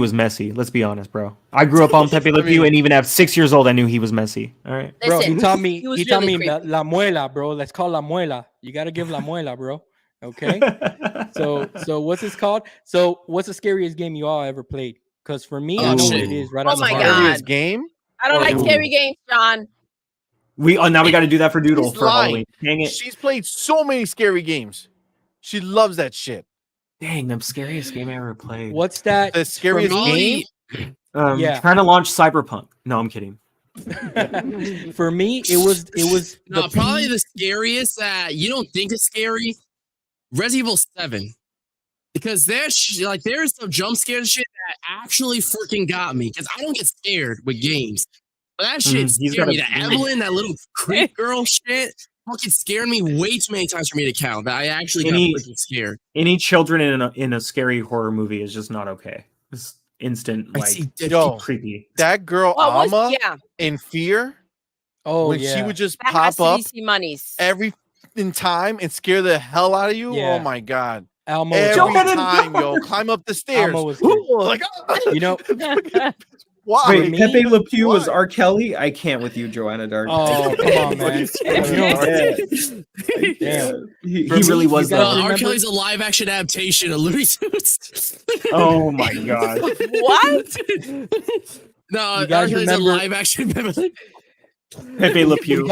was messy. Let's be honest, bro. I grew up on Pepe Le Pew, and even at 6 years old, I knew he was messy. All right, bro. He taught me. He taught me la muela, bro. Let's call la muela. You gotta give la muela, bro. Okay. So what's this called? So what's the scariest game you all ever played? Because for me, I know what it is. Right. Oh my god. Scariest game? I don't like scary games, John. Now we got to do that for Doodle for Halloween. Dang it. She's played so many scary games. She loves that shit. Dang, the scariest game I ever played. What's that? The scariest game? Trying to launch Cyberpunk. No, I'm kidding. For me, it was probably the scariest that you don't think is scary. Resident Evil 7. Because there's some jump scare shit that actually freaking got me. Because I don't get scared with games. But that shit scared me. That Evelyn, that little creep girl shit, fucking scared me way too many times for me to count. That I actually got freaking scared. Any children in a scary horror movie is just not okay. It's instant, like, creepy. That girl Alma in Fear. Oh, when she would just pop up every time and scare the hell out of you. Oh my god. Alma every time, yo, climb up the stairs. Like, you know, why? Wait, Pepe Le Pew was R. Kelly? I can't with you, Joanna Dark. Oh, come on, man. Damn. He really was. R. Kelly's a live action adaptation of Looney Tunes. Oh my god. What? No, R. Kelly's a live action. Pepe Le Pew.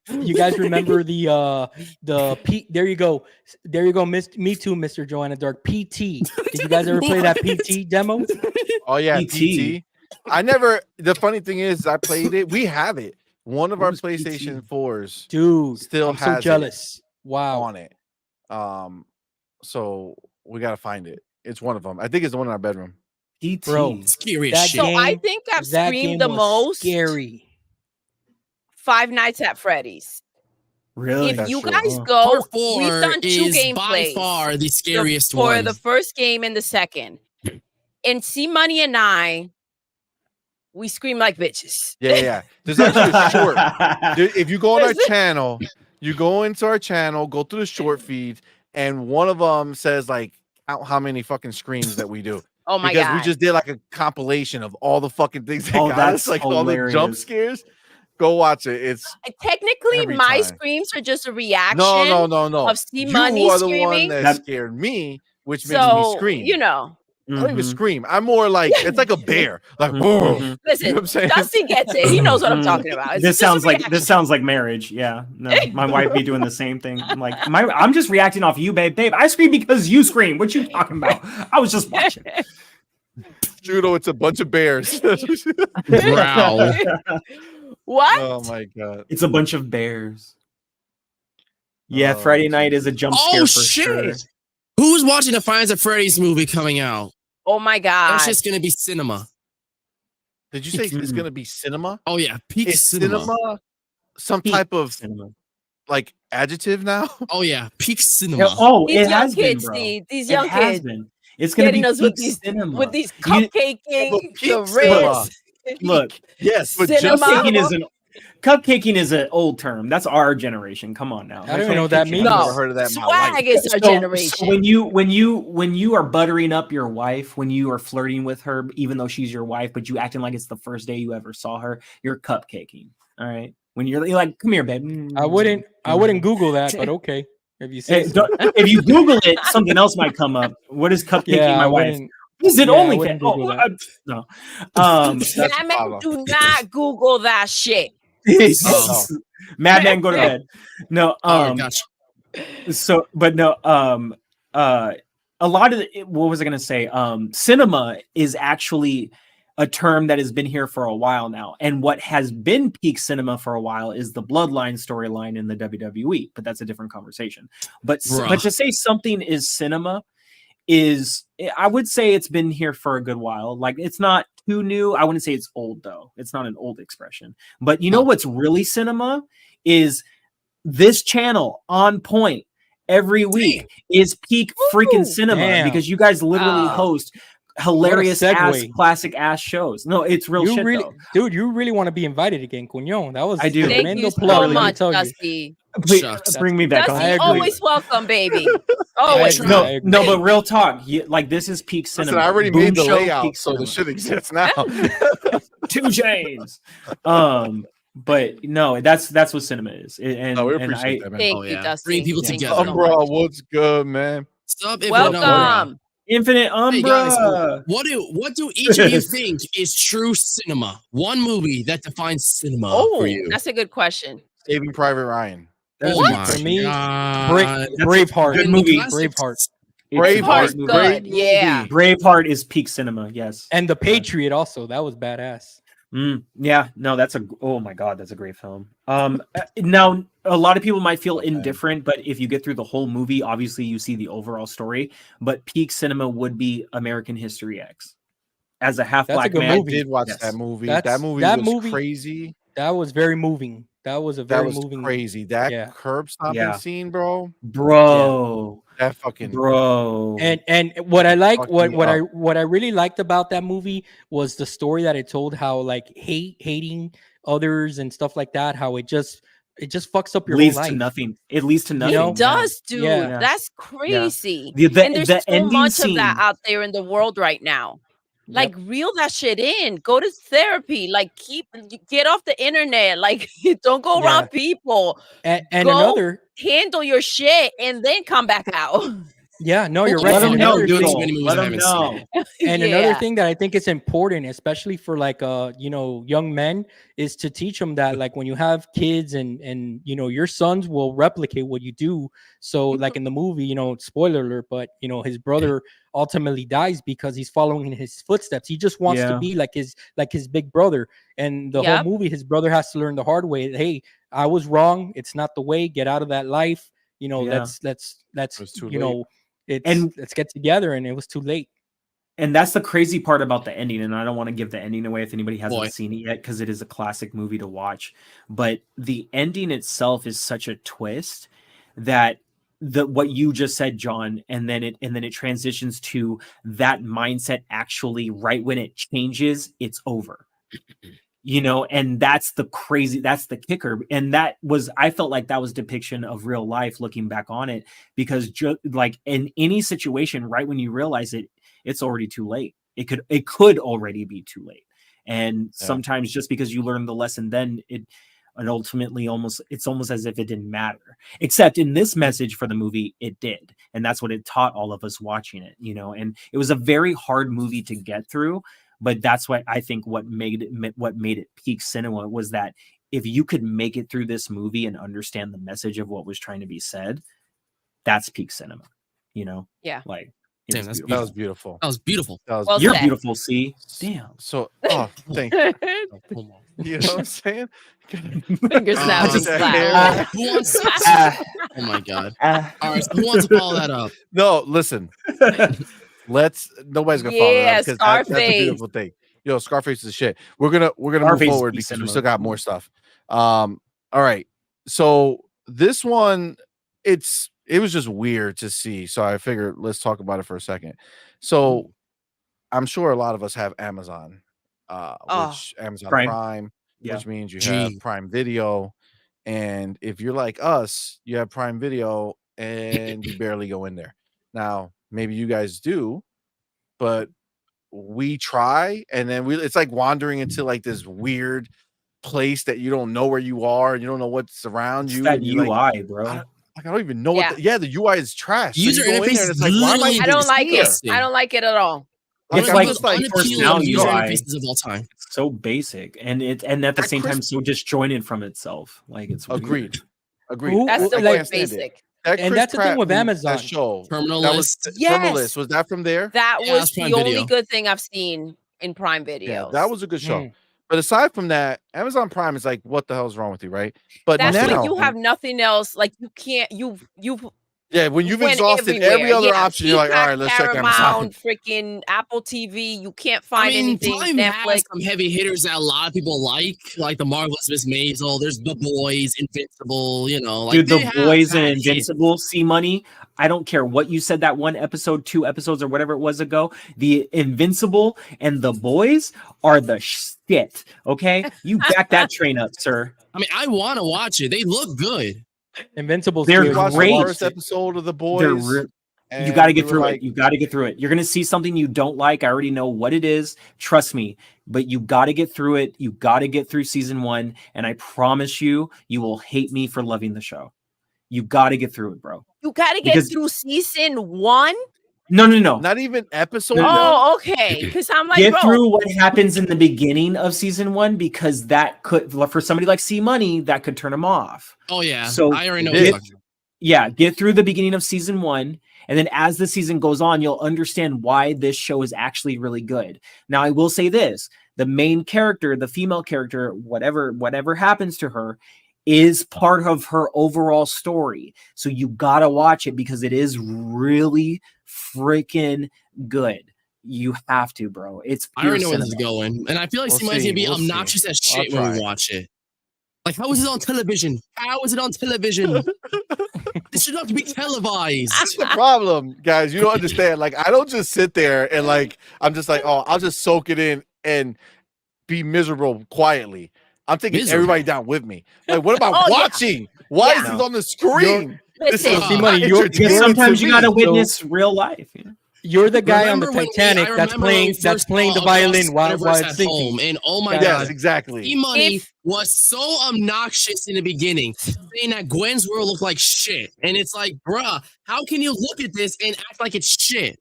You guys remember the P? There you go, Me Too, Mr. Joanna Dark. PT. Did you guys ever play that PT demo? Oh yeah, PT. I never. The funny thing is, I played it. We have it. One of our PlayStation 4s, dude, still has so jealous. Wow, on it. So we gotta find it. It's one of them. I think it's the one in our bedroom. PT. Bro, scary as shit. So I think I've screamed the most. Scary. Five Nights at Freddy's. Really? If you guys go, we've done 2 gameplays. By far the scariest one. For the first game and the second. And CMoney and I, we scream like bitches. Yeah. There's actually a short. If you go on our channel, you go into our channel, go through the short feed, and one of them says like how many fucking screams that we do. Oh my god! Because we just did like a compilation of all the fucking things that got us, like hilarious. All the jump scares. Go watch it. It's technically my screams are just a reaction. No. Of CMoney you are the screaming. one that scared me, which makes me scream. You know, I don't even scream. I'm more like it's like a bear. Like, listen, you know Dusty gets it. He knows what I'm talking about. It's this sounds like marriage. Yeah, no, my wife be doing the same thing. I'm like, I'm just reacting off you, babe. I scream because you scream. What you talking about? I was just watching. Judo, it's a bunch of bears. Wow. What? Oh my god! It's a bunch of bears. Yeah, Friday night is a jump scare for sure. Who's watching the Five Nights at Freddy's movie coming out? Oh my god! It's just gonna be cinema. Did you say it's gonna be cinema? Oh yeah, peak cinema. Some type of cinema, like adjective now. Oh yeah, peak cinema. Oh, these it young has kids, been, bro. These young kids. It's gonna be us peak cinema with these cupcaking, the ribs. Look, yes, but cupcaking is an old term. That's our generation. Come on now. I don't even know what that means. I've never heard of that. Swag is our generation. So when you are buttering up your wife, when you are flirting with her, even though she's your wife, but you acting like it's the first day you ever saw her, you're cupcaking. All right. When you're like, come here, babe. I wouldn't Google that, but okay. If you say if you Google it, something else might come up. What is cupcaking my wife? Is it only no? Madman, do not Google that shit. Madman, go to bed. No, gotcha. So, but no, a lot of what was I gonna say? Cinema is actually a term that has been here for a while now, and what has been peak cinema for a while is the Bloodline storyline in the WWE. But that's a different conversation. But to say something is cinema is, I would say it's been here for a good while. Like, it's not too new. I wouldn't say it's old though. It's not an old expression. But you know what's really cinema is this channel OnPoint every week is peak freaking cinema because you guys literally host hilarious ass classic ass shows. No, it's real shit, really, though. Dude, you really want to be invited again, Cuñón. That was I do. Thank you so much, Dusty. Bring me back. Dusty, always welcome, baby. Always. No, but real talk. Like, this is peak cinema. Listen, I already made the layout, so the shit exists now. 2 Chains. But no, that's what cinema is. And we appreciate that, man. Thank you, Dusty. Bring people together. Umbra, what's good, man? Welcome. Infinite Umbra. Hey guys, what do each of you think is true cinema? One movie that defines cinema for you. That's a good question. Saving Private Ryan. For me, Braveheart. Good movie. Braveheart's good. Yeah. Braveheart is peak cinema. Yes. And The Patriot also. That was badass. Yeah, no, oh my god, that's a great film. Now a lot of people might feel indifferent, but if you get through the whole movie, obviously you see the overall story. But peak cinema would be American History X. As a half black man, I did watch that movie. That movie was crazy. That was very moving. That was a very moving. Crazy. That curb stomping scene, bro. That fucking And what I like, what I really liked about that movie was the story that it told. How like hating others and stuff like that. How it just fucks up your whole life. It leads to nothing. It does, dude. Yeah. That's crazy. And there's so much of that out there in the world right now. Like reel that shit in. Go to therapy. Like get off the internet. Like don't go around people. And another handle your shit and then come back out. Yeah, no, you're right. Let them know, Doodle. Let them know. And another thing that I think is important, especially for like young men, is to teach them that like when you have kids and your sons will replicate what you do. So like in the movie, spoiler alert, but his brother ultimately dies because he's following in his footsteps. He just wants to be like his big brother. And the whole movie, his brother has to learn the hard way. Hey, I was wrong. It's not the way. Get out of that life. Let's let's get together, and it was too late. And that's the crazy part about the ending. And I don't want to give the ending away if anybody hasn't seen it yet, because it is a classic movie to watch. But the ending itself is such a twist that what you just said, John, and then it transitions to that mindset. Actually, right when it changes, it's over. And that's the kicker. And I felt like that was depiction of real life looking back on it, because like in any situation, right when you realize it, it's already too late. It could already be too late. And sometimes just because you learn the lesson, then and ultimately it's almost as if it didn't matter, except in this message for the movie, it did. And that's what it taught all of us watching it, and it was a very hard movie to get through. But that's what I think what made it peak cinema was that if you could make it through this movie and understand the message of what was trying to be said, that's peak cinema, Yeah. Like, that was beautiful. That was beautiful. You're beautiful, see? Damn. So, thank you. You know what I'm saying? Finger snapping. Who wants oh my god. All right, so who wants to follow that up? No, listen. Nobody's gonna follow that because that's a beautiful thing. Scarface is shit. We're gonna move forward because we still got more stuff. All right. So this one, it was just weird to see. So I figured let's talk about it for a second. So I'm sure a lot of us have Amazon, which Amazon Prime, which means you have Prime Video. And if you're like us, you have Prime Video and you barely go in there. Now, maybe you guys do, but we try, and then it's like wandering into like this weird place that you don't know where you are, and you don't know what's around you. That UI, like, bro. I don't even know what. The UI is trash. User interface is like, why am I don't like it. I don't like it at all. It's like personality user interfaces of all time. It's so basic, and at the same time so disjointed from itself. Like it's agreed. That's the way basic. And that's the thing with Amazon. Terminal List. Terminal List. Was that from there? That was the only good thing I've seen in Prime Video. Yeah, that was a good show. But aside from that, Amazon Prime is like, what the hell is wrong with you, right? But that's now, when you have nothing else. Like you can't. When you've exhausted every other option, you're like, all right, let's check Amazon. Freaking Apple TV. You can't find anything. Prime has some heavy hitters that a lot of people like the Marvelous Miss Maisel. There's The Boys, Invincible. Dude, The Boys and Invincible. CMoney. I don't care what you said that one episode, 2 episodes, or whatever it was ago. The Invincible and The Boys are the shit. Okay, you back that train up, sir. I mean, I want to watch it. They look good. Invincible. They're great. The first episode of The Boys. You got to get through it. You got to get through it. You're going to see something you don't like. I already know what it is. Trust me. But you got to get through it. You got to get through season 1. And I promise you, you will hate me for loving the show. You got to get through it, bro. You got to get through season 1? No. Not even episode. Oh, okay. Because I'm like, get through what happens in the beginning of season 1, because that could, for somebody like CMoney, that could turn them off. Oh yeah. So I already know. Get through the beginning of season 1, and then as the season goes on, you'll understand why this show is actually really good. Now, I will say this: the main character, the female character, whatever happens to her, is part of her overall story. So you gotta watch it because it is really freaking good. You have to, bro. It's I already know where this is going, and I feel like CMoney's gonna be obnoxious as shit when we watch it. Like, how is it on television? How is it on television? This should not be televised. That's the problem, guys. You don't understand. Like, I don't just sit there and like I'm just like, oh, I'll just soak it in and be miserable quietly. I'm taking everybody down with me. Like, what about watching? Why is this on the screen? Listen, because sometimes you gotta witness real life. You know? You're the guy on the Titanic that's playing the violin while it's sinking. And oh my god, exactly. CMoney was so obnoxious in the beginning, saying that Gwen's world looked like shit, and it's like, bruh, how can you look at this and act like it's shit?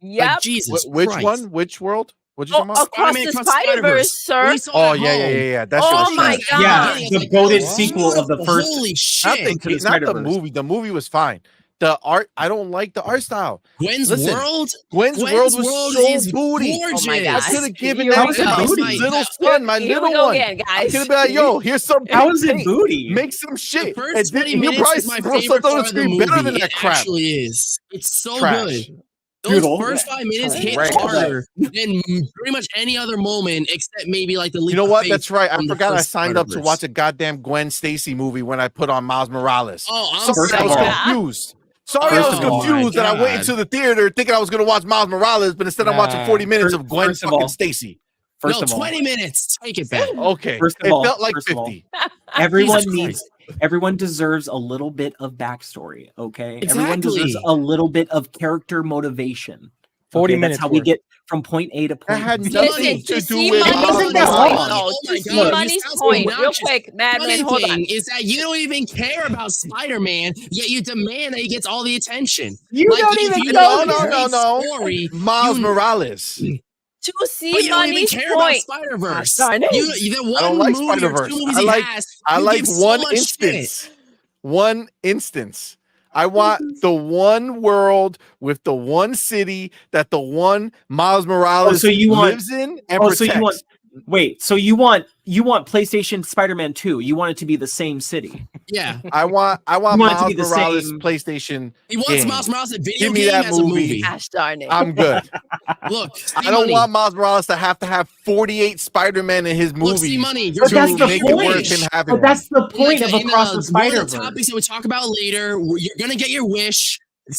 Yep. Like, Jesus, which Christ. one? Which world? What you talking about? Across the Spider-Verse, sir. Oh yeah. That oh my god. Yeah, the goated sequel of the first. Holy shit! Not the movie. The movie was fine. The art, I don't like the art style. Gwen's world was so booty. Gorgeous. Oh my God. I could have given that to my little son, my little one. Again, guys. I could have been like, yo, here's some. How is it booty? Make some shit. The first 20 he'll minutes is my favorite part of the movie. Better than that crap. It actually is. It's so Trash. good. Those Doodle. first 5 minutes hit Trash. harder than pretty much any other moment, except maybe like the leap. You know of what? faith That's right. I from the forgot I first signed up to Spider-Verse. watch a goddamn Gwen Stacy movie when I put on Miles Morales. Oh, I'm Sorry, I was sorry. confused. Sorry, I was Oh, my confused that I went God. into the theater thinking I was going to watch Miles Morales, but instead I'm watching 40 minutes of Gwen first of fucking all- Stacy. First No, of all, 20 minutes. Take it back. Okay, First of it all- felt like first of all, 50. everyone Jesus needs. Everyone deserves a little bit of backstory. Okay, everyone Exactly. deserves a little bit of character motivation. 40 Okay, minutes That's how we worth. get from point A to That point had B. nothing to Listen, do with Wasn't that Miles long? Morales. To see Money's point, real quick, Madman, hold on. Is that you don't even care about Spider-Man, yet you demand that he gets all the attention. You Like, don't if even you know. don't have a great No. story, Miles you- Morales. To But see you don't even Money's care about point. Spider-Verse. Darn it. The one I don't like movie or Spider-Verse. two movies I he like- has, I you like give so one much instance. shit. One instance. I want the one world with the one city that the one Miles Morales so you want- lives in and Oh, protects. so you want? Wait, so you want PlayStation Spider-Man 2? You want it to be the same city? Yeah. I want You want it to Miles be the Morales same- PlayStation. He wants game. Miles Morales a video Give me game that as a movie. movie. Gosh darn it. I'm good. Look, I don't want Miles Morales to have 48 Spider-Man in his Look, movies. CMoney, But that's to the make it work point. and having But that's the point Like, of Across the one of Spider-Verse. the topics that we talk about later, you're gonna get your wish.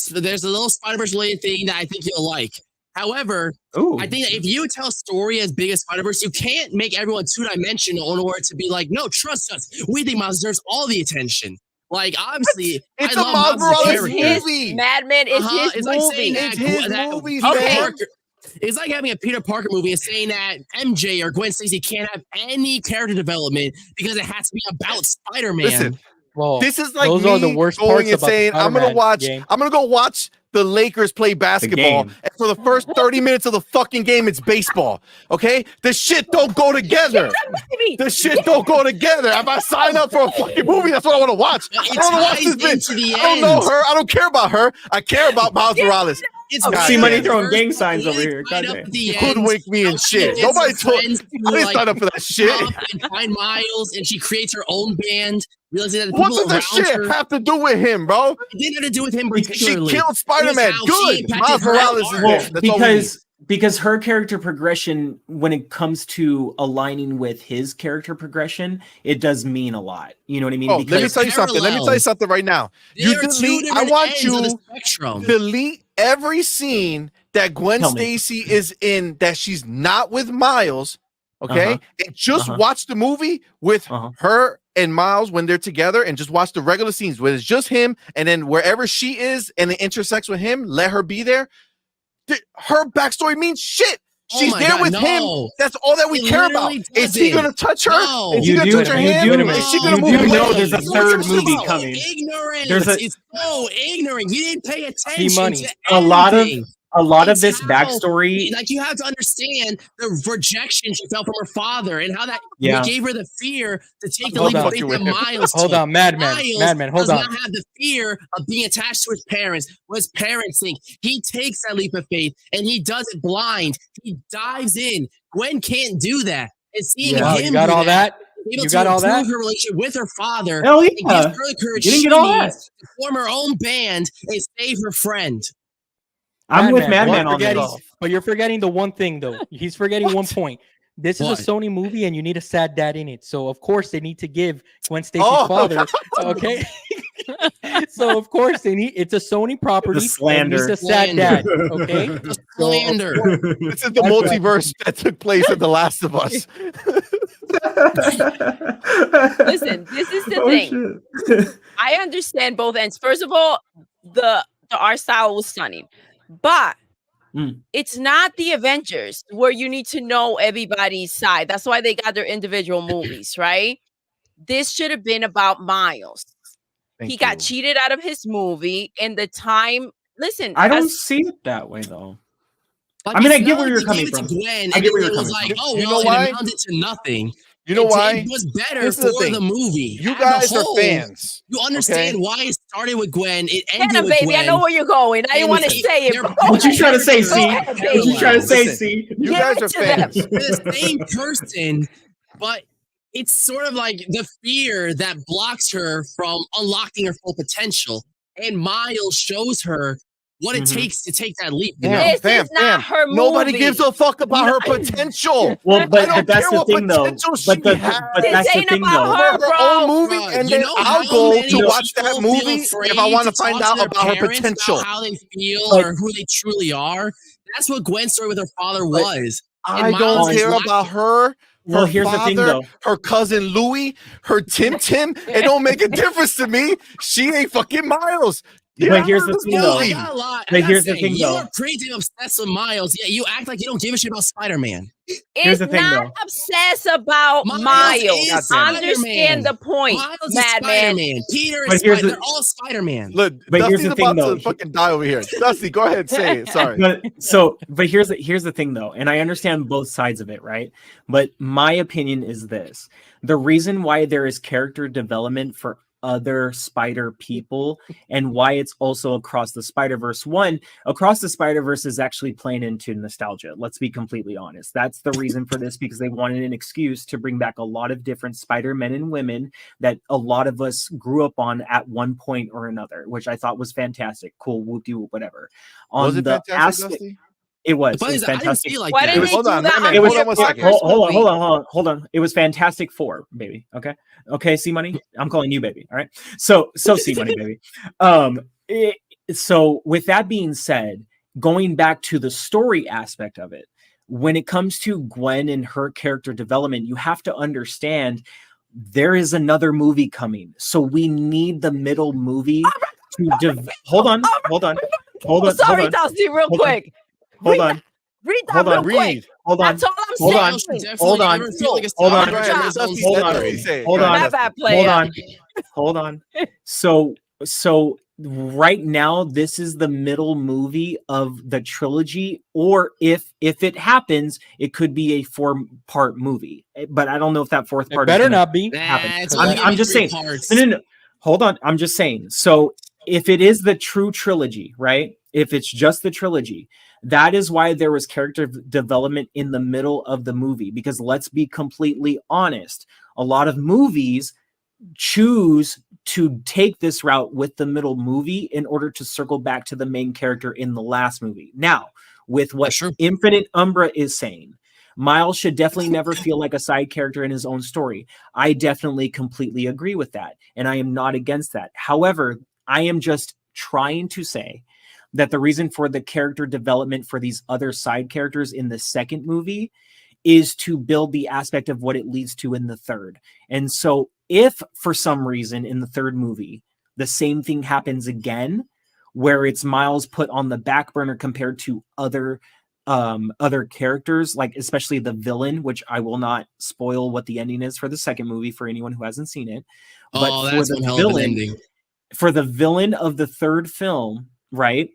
There's a little Spider-Verse related thing that I think you'll like. However, Ooh. I think that if you tell a story as big as Spider-Verse, you can't make everyone two-dimensional in order to be like, no, trust us. We think Miles deserves all the attention. Like, obviously, It's I a love Miles Miles as a Morales character. movie. Madman is his It's like movie. saying that, It's his that movies, Peter man. Parker- it's like having a Peter Parker movie and saying that MJ or Gwen Stacy can't have any character development because it has to be about Spider-Man. Listen, Well, this is like those me are the worst going parts and about saying, the I'm gonna Spider-Man game. go watch the Lakers play basketball. game. And for the first 30 minutes of the fucking game, it's baseball. Okay? The shit don't go together. The shit don't go together. If I sign up for a fucking movie, that's what I want to watch. I It don't want to watch ties this into bitch. the I don't know end. her. I don't care about her. I care about Miles Morales. It's God right damn. CMoney at throwing first, gang signs but over it's here. right God up damn. at the end. Hoodwink me How and she shit. gets Nobody her told. friends to, I didn't like, sign up for that shit. come and find Miles, and she creates her own band, realizing that the What people does that around shit her have to do with him, bro? it didn't have to do with him She particularly. killed Spider-Man. It was how she Good. impacted Miles her Morales is art. there. Well, That's all we need. because her character progression, when it comes to aligning with his character progression, it does mean a lot. You know what I mean? Oh, let me Because tell you something. Let me tell you something right now. You There are two delete. I different want ends of the you spectrum. delete every scene that Gwen Tell me. Stacy is in that she's not with Miles. Okay, Uh-huh. and just Uh-huh. watch the movie with Uh-huh. her and Miles when they're together, and just watch the regular scenes where it's just him, and then wherever she is and it intersects with him, let her be there. Her backstory means shit. Oh She's my there God, with no. him. That's all that we It care about. literally Is he doesn't. gonna touch her? No. Is he You gonna do- touch her you hand? do- Is she gonna you move do away? know there's a third You're movie so coming. Ignorant. There's a- It's so ignorant. You didn't pay attention money. to A lot of anything. a lot of It's this how- backstory, like you have to understand the rejection she felt from her father and how that gave her the fear to take the I'm leap of fucking faith with that him. Miles Hold took. on, Madman, hold does on. not have the fear of being attached to his parents. What his parents think. He takes that leap of faith and he does it blind. He dives in. Gwen can't do that. And seeing Wow, him you got do all that, that? able You to got all that? improve her relationship with her father, hell it gives yeah, her the courage you didn't she get all that. needs to form her own band and save her friend. I'm with Madman, Madman on forgetting- this. But you're forgetting the one thing, though. He's forgetting one point. This is What? a Sony movie, and you need a sad dad in it. So of course they need to give Gwen Stacy's Oh. father. Okay. So of course they need. It's a Sony property. And it needs slander. a sad dad. Okay. The So, of slander. This is the multiverse that took place in The Last of Us. Listen, this is the thing. Shit. I understand both ends. First of all, the art style was stunning, but it's not the Avengers where you need to know everybody's side. That's why they got their individual movies, right? This should have been about Miles. He got cheated out of his movie, and the time. Listen, I don't see it that way though. Like, I mean, it's I get not where like you're they coming gave it to from. Gwen, I and get where it you're was coming like, from. oh, You well, know why? it amounted to nothing. You know why? It was better This is the for thing. the movie. You As a guys are whole, fans. You understand why it started with Gwen. It ended Hannah, with baby, Gwen. I know where you're going. I didn't want to Listen, say it. they're But What you trying to say, characters C? Go ahead, What you trying to say, Listen, C? You Give guys it are to them. fans. They're the same person, but it's sort of like the fear that blocks her from unlocking her full potential. And Miles shows her what it takes to take that leap. You know? This is not her Nobody movie. gives a fuck about her potential. Well, I but don't that's care the what thing, though. potential But she the has. but This that's the ain't thing, about though. her. Her bro. own movie, Bro, and you then know I'll how go many to watch that people feel movie afraid if I want to talk find to out their about her parents potential. about how they feel But- or who they truly are. That's what Gwen's story with her father was. I And don't Miles is care lacking. about her. Well, Her here's the thing, father, though. her cousin Louie, her Tim. It don't make a difference to me. She ain't fucking Miles. Get But out here's of the this thing, Yo, though. I movie. got a lot. But here's the thing, you though. are crazy obsessed with Miles. Yeah, you act like you don't give a shit about Spider-Man. Here's It's the thing, not though. obsessed about Miles Miles. is Understand Spider-Man. the point, Miles is Madman. Spider-Man. Peter But is here's Spider. the- They're all Spider-Man. Look, But here's Dusty's the thing, about though. to fucking die over here. Dusty, go ahead, say it. Sorry. But here's the thing, though, and I understand both sides of it, right? But my opinion is this: the reason why there is character development for other Spider people and why it's also across the Spider-Verse. One, across the Spider-Verse is actually playing into nostalgia. Let's be completely honest. That's the reason for this, because they wanted an excuse to bring back a lot of different Spider-Men and women that a lot of us grew up on at one point or another, which I thought was fantastic. Cool, whoop-de-whoop, whatever. Was it fantastic, Dusty? It was. But It was I didn't fantastic. see it like Why that. didn't they Hold do on, that man, on It was. hold on one Peter second. Parker's Hold movie? on. Hold on. It was Fantastic Four, baby. Okay. CMoney. I'm calling you baby. All right. So CMoney, baby. So with that being said, going back to the story aspect of it, when it comes to Gwen and her character development, you have to understand there is another movie coming. So we need the middle movie to hold on. Sorry, Dusty, real quick. Hold on. Read that Hold on. real quick. Hold on. That's all I'm Hold on. saying. Hold on. Hold on. Hold on. So right now, this is the middle movie of the trilogy, or if it happens, it could be a 4-part movie. But I don't know if that 4th part better is gonna not be. happen. Nah, I'm just saying. No. Hold on. I'm just saying. So if it is the true trilogy, right? If it's just the trilogy, that is why there was character development in the middle of the movie. Because let's be completely honest, a lot of movies choose to take this route with the middle movie in order to circle back to the main character in the last movie. Now, with what Infinite Umbra is saying, Miles should definitely never feel like a side character in his own story. I definitely completely agree with that, and I am not against that. However, I am just trying to say that the reason for the character development for these other side characters in the second movie is to build the aspect of what it leads to in the third. And so if for some reason in the third movie, the same thing happens again, where it's Miles put on the back burner compared to other characters, like especially the villain, which I will not spoil what the ending is for the second movie for anyone who hasn't seen it. But that's one hell of an ending. For the villain of the third film, right?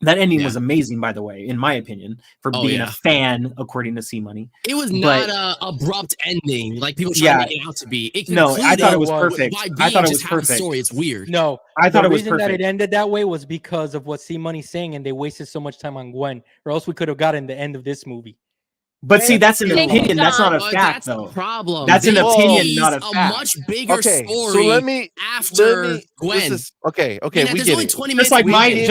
That ending was amazing, by the way, in my opinion, for being a fan, according to CMoney. It was not a abrupt ending like people try to make it out to be. It no, I thought it was perfect. I thought it was perfect. Story, it's weird. No, I thought it was perfect. The reason that it ended that way was because of what CMoney's saying, and they wasted so much time on Gwen, or else we could have gotten the end of this movie. But see, that's an opinion. That's not a fact, though. That's the problem. That's an opinion, not a fact. A much bigger story. So let me after Gwen. Okay, we get it. 20 just like my 20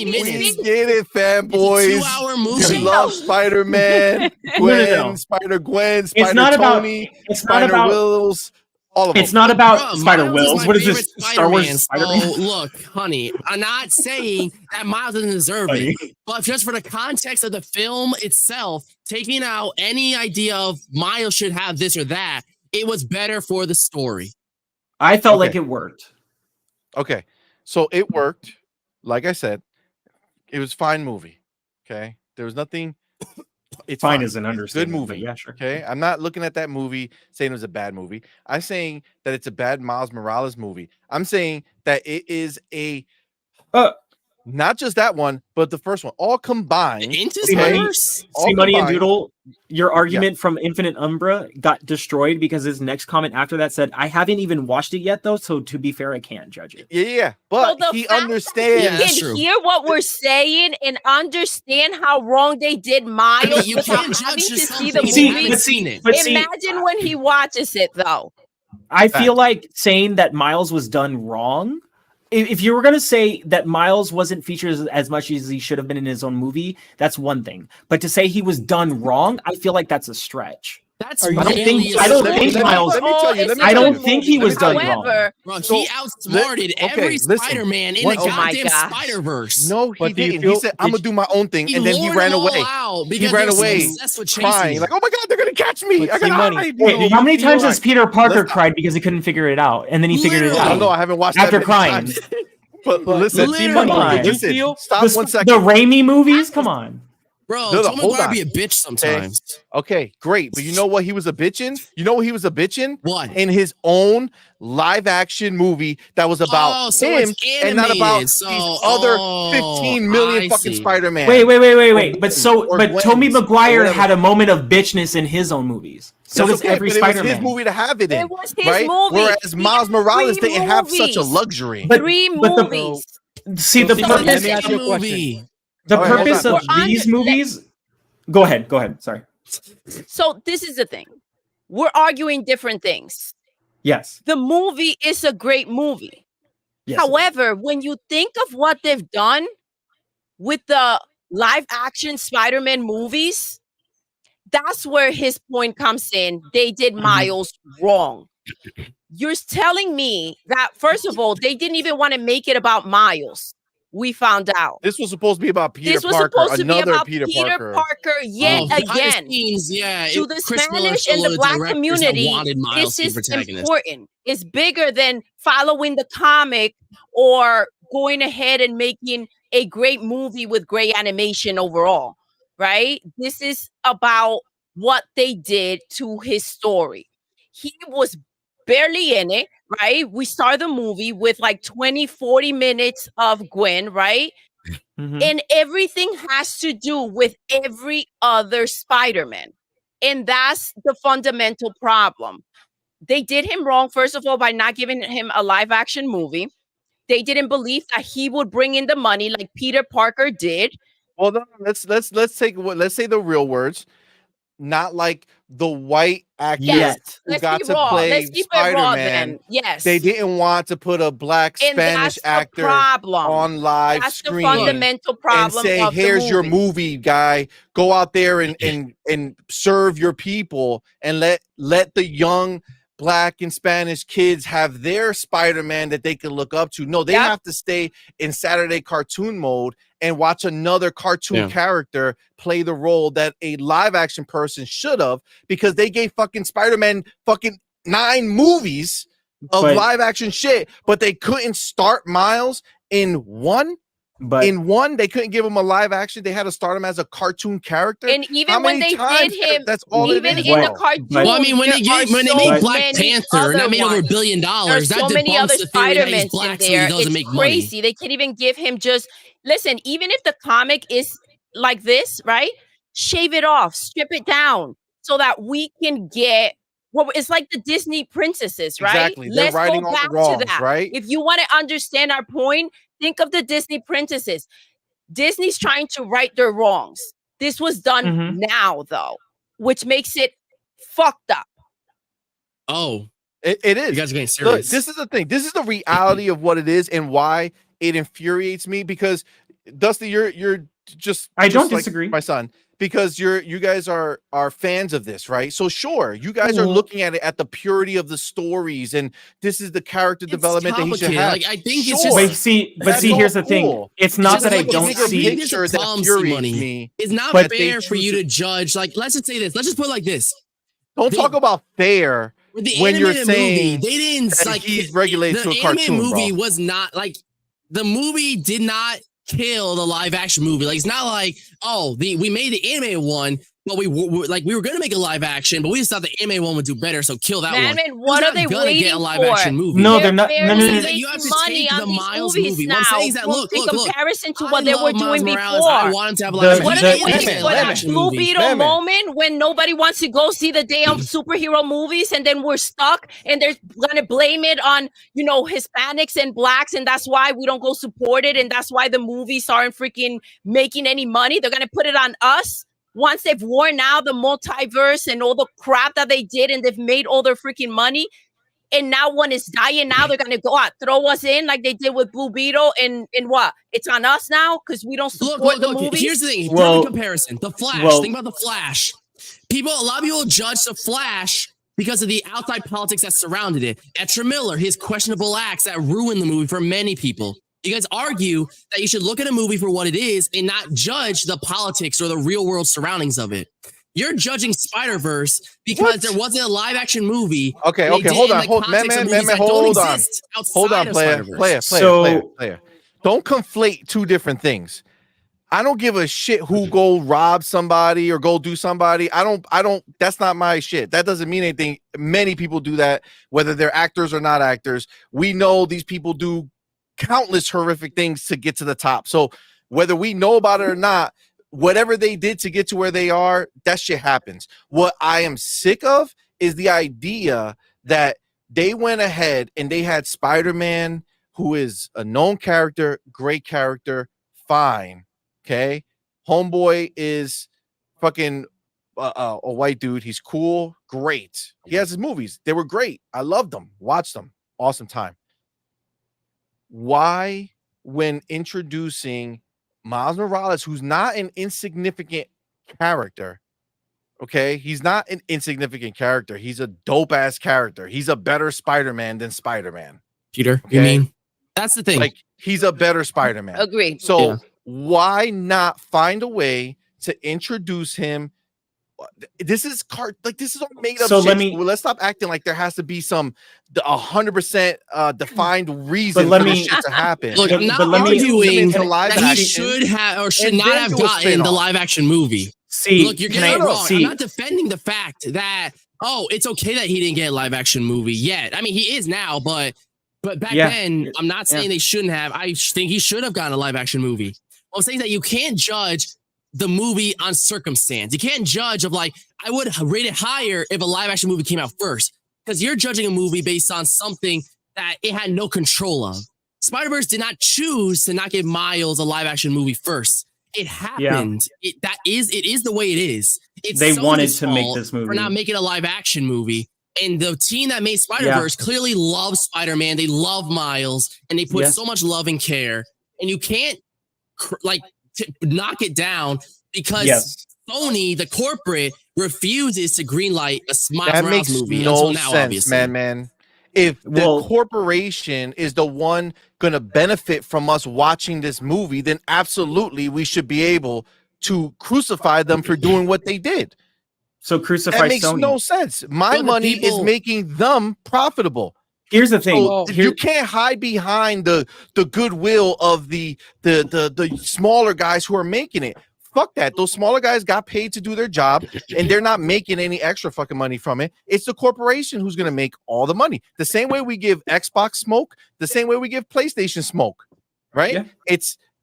minutes. We get it, fanboys. 2-hour movie. We love Spider-Man, Gwen, Spider-Gwen, Spider-Tony, Spider-Wills. All of them. It's not about Spider-Wills. What is this? Star Wars Spider-Man? Oh, look, honey, I'm not saying that Miles doesn't deserve it, but just for the context of the film itself, taking out any idea of Miles should have this or that, it was better for the story. I felt like it worked. Okay, so it worked. Like I said, it was a fine movie. Okay, there was nothing. It's fine as an understatement. Good movie. Yeah, sure. Okay. I'm not looking at that movie saying it was a bad movie. I'm saying that it's a bad Miles Morales movie. I'm saying that it is a not just that one, but the first one. All combined. CMoney and Doodle, your argument from Infinite Umbra got destroyed because his next comment after that said, I haven't even watched it yet, though, so to be fair, I can't judge it. Yeah. But he understands. He can hear what we're saying and understand how wrong they did Miles. You can't judge to just see the movie. Imagine when he watches it, though. I feel like saying that Miles was done wrong. If you were going to say that Miles wasn't featured as much as he should have been in his own movie, that's one thing. But to say he was done wrong, I feel like that's a stretch. I don't think he was done wrong. Bro, he outsmarted every Spider-Man in the goddamn Spider-Verse. No, he didn't. He said, I'm going to do my own thing. And then he ran away. He ran away crying. Like, oh my God, they're going to catch me. I got to hide. Wait, how many times has Peter Parker cried because he couldn't figure it out? And then he figured it out. I don't know. I haven't watched after crying. But listen, stop 1 second. The Raimi movies? Come on. Bro, Tom McGuire be a bitch sometimes. Okay, great. But you know what he was a bitch in? What? In his own live action movie that was about him and not about these other 15 million fucking Spider-Man. Wait. But Tobey Maguire had a moment of bitchness in his own movies. So does every Spider-Man. It was his movie to have it in. It was his movie. Whereas Miles Morales didn't have such a luxury. Three movies. The purpose of the movie. The purpose of these movies. Go ahead. Sorry. So this is the thing. We're arguing different things. Yes. The movie is a great movie. Yes. However, when you think of what they've done with the live action Spider-Man movies, that's where his point comes in. They did Miles wrong. You're telling me that, first of all, they didn't even want to make it about Miles. We found out this was supposed to be about Peter Parker, another Peter Parker yet again. To the Spanish and the Black community, this is important. It's bigger than following the comic or going ahead and making a great movie with great animation overall, right? This is about what they did to his story. He was barely in it, right? We start the movie with like 20-40 minutes of Gwen, right? And everything has to do with every other Spider-Man. And that's the fundamental problem. They did him wrong, first of all, by not giving him a live action movie. They didn't believe that he would bring in the money like Peter Parker did. Well, no, let's say the real words. Not like the white actor who got to play Spider-Man. Yes. They didn't want to put a black Spanish actor on live screen. That's the fundamental problem. And say, here's your movie, guy. Go out there and serve your people and let the young Black and Spanish kids have their Spider-Man that they can look up to. No, they have to stay in Saturday cartoon mode and watch another cartoon character play the role that a live action person should have, because they gave fucking Spider-Man fucking 9 movies of live action shit, but they couldn't start Miles in one. But in one, they couldn't give him a live action. They had to start him as a cartoon character. And even when they did him, that's all even it is. in the cartoon, well, I mean, when they made Black Panther, and that made over $1 billion. There's that so many other the theory that he's Spider-Mans black, in there. so he doesn't It's make crazy. money. They can't even give him just listen. Even if the comic is like this, right? Shave it off, strip it down, so that we can get. Well, it's like the Disney princesses, right? Exactly. They're Let's righting go all back the wrongs, to that. right? If you want to understand our point, think of the Disney princesses. Disney's trying to right their wrongs. This was done now, though, which makes it fucked up. Oh, it is. You guys are getting serious. Look, this is the thing. This is the reality of what it is and why it infuriates me. Because Dusty, you're just I don't like disagree, my son. Because you guys are fans of this, right? So sure, you guys are looking at it at the purity of the stories, and this is the character development that he should have. Like, I think sure. it's just. But see, here's the thing. It's not that I don't see. Picture that infuriates me. It's not fair for you to judge. Like, let's just say this. Let's just put it like this. Don't talk about fair when you're saying they didn't like he's regulated to a cartoon. The movie was not like the movie did not kill the live action movie. Like, it's not like, oh, we made the anime one, but we were gonna make a live action, but we just thought the anime one would do better, so kill that one. Man, what are they waiting get a live action movie? No, they're not. No. You have to money take on the these Miles movies movie. now. What I'm saying is that look, in comparison to what I they were love doing Miles Morales. before. I want him to have a live What action are they movie. waiting for? That Blue Beetle moment when nobody wants to go see the damn superhero movies, and then we're stuck, and they're gonna blame it on Hispanics and blacks, and that's why we don't go support it, and that's why the movies aren't freaking making any money. They're gonna put it on us. Once they've worn out the multiverse and all the crap that they did, and they've made all their freaking money, and now one is dying, now they're gonna go out, throw us in like they did with Blue Beetle, and what? It's on us now because we don't support the movies. Here's the thing. Perfect comparison. The Flash. Think about the Flash. A lot of people judge the Flash because of the outside politics that surrounded it. Ezra Miller, his questionable acts that ruined the movie for many people. You guys argue that you should look at a movie for what it is and not judge the politics or the real world surroundings of it. You're judging Spider-Verse because there wasn't a live action movie. Okay, hold on. Hold on, player. Don't conflate two different things. I don't give a shit who go rob somebody or go do somebody. I don't, that's not my shit. That doesn't mean anything. Many people do that, whether they're actors or not actors. We know these people do countless horrific things to get to the top. So whether we know about it or not, whatever they did to get to where they are, that shit happens. What I am sick of is the idea that they went ahead and they had Spider-Man, who is a known character, great character, fine. Okay. Homeboy is fucking a white dude. He's cool. Great. He has his movies. They were great. I loved them. Watched them. Awesome time. Why, when introducing Miles Morales, who's not an insignificant character, okay? He's not an insignificant character. He's a dope-ass character. He's a better Spider-Man than Spider-Man. Peter, okay? You mean? That's the thing. Like, he's a better Spider-Man. Agree. So why not find a way to introduce him? This is this is all made up. So shit. Let's stop acting like there has to be some 100% defined reason for this shit to happen. Look, I'm not arguing that he should have or should not have gotten the live action movie. Look, you're getting it wrong. I'm not defending the fact that it's okay that he didn't get a live action movie yet. I mean, he is now, but back then, I'm not saying they shouldn't have. I think he should have gotten a live action movie. I'm saying that you can't judge the movie on circumstance. You can't judge of I would rate it higher if a live action movie came out first, because you're judging a movie based on something that it had no control of. Spider-Verse did not choose to not give Miles a live action movie first. It happened. It is the way it is. They wanted to make this movie for not making a live action movie. And the team that made Spider-Verse clearly loves Spider-Man. They love Miles, and they put so much love and care. And you can't knock it down because Sony, the corporate, refuses to greenlight a Miles Morales movie until now, obviously. Man. If the corporation is the one going to benefit from us watching this movie, then absolutely we should be able to crucify them for doing what they did. So crucify That makes Sony. no sense. My money is making them profitable. Here's the thing. So you can't hide behind the goodwill of the smaller guys who are making it. Fuck that. Those smaller guys got paid to do their job, and they're not making any extra fucking money from it. It's the corporation who's going to make all the money. The same way we give Xbox smoke, the same way we give PlayStation smoke, right?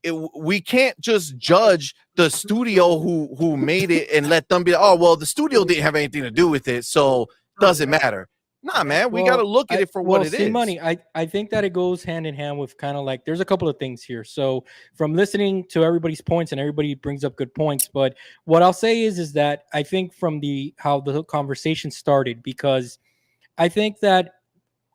Yeah. We can't just judge the studio who made it and let them be, oh, well, the studio didn't have anything to do with it, so doesn't matter. Nah, man, we got to look at it for what it is. Money. I think that it goes hand in hand with kind of like, there's a couple of things here. So from listening to everybody's points, and everybody brings up good points, but what I'll say is that I think from how the conversation started, because I think that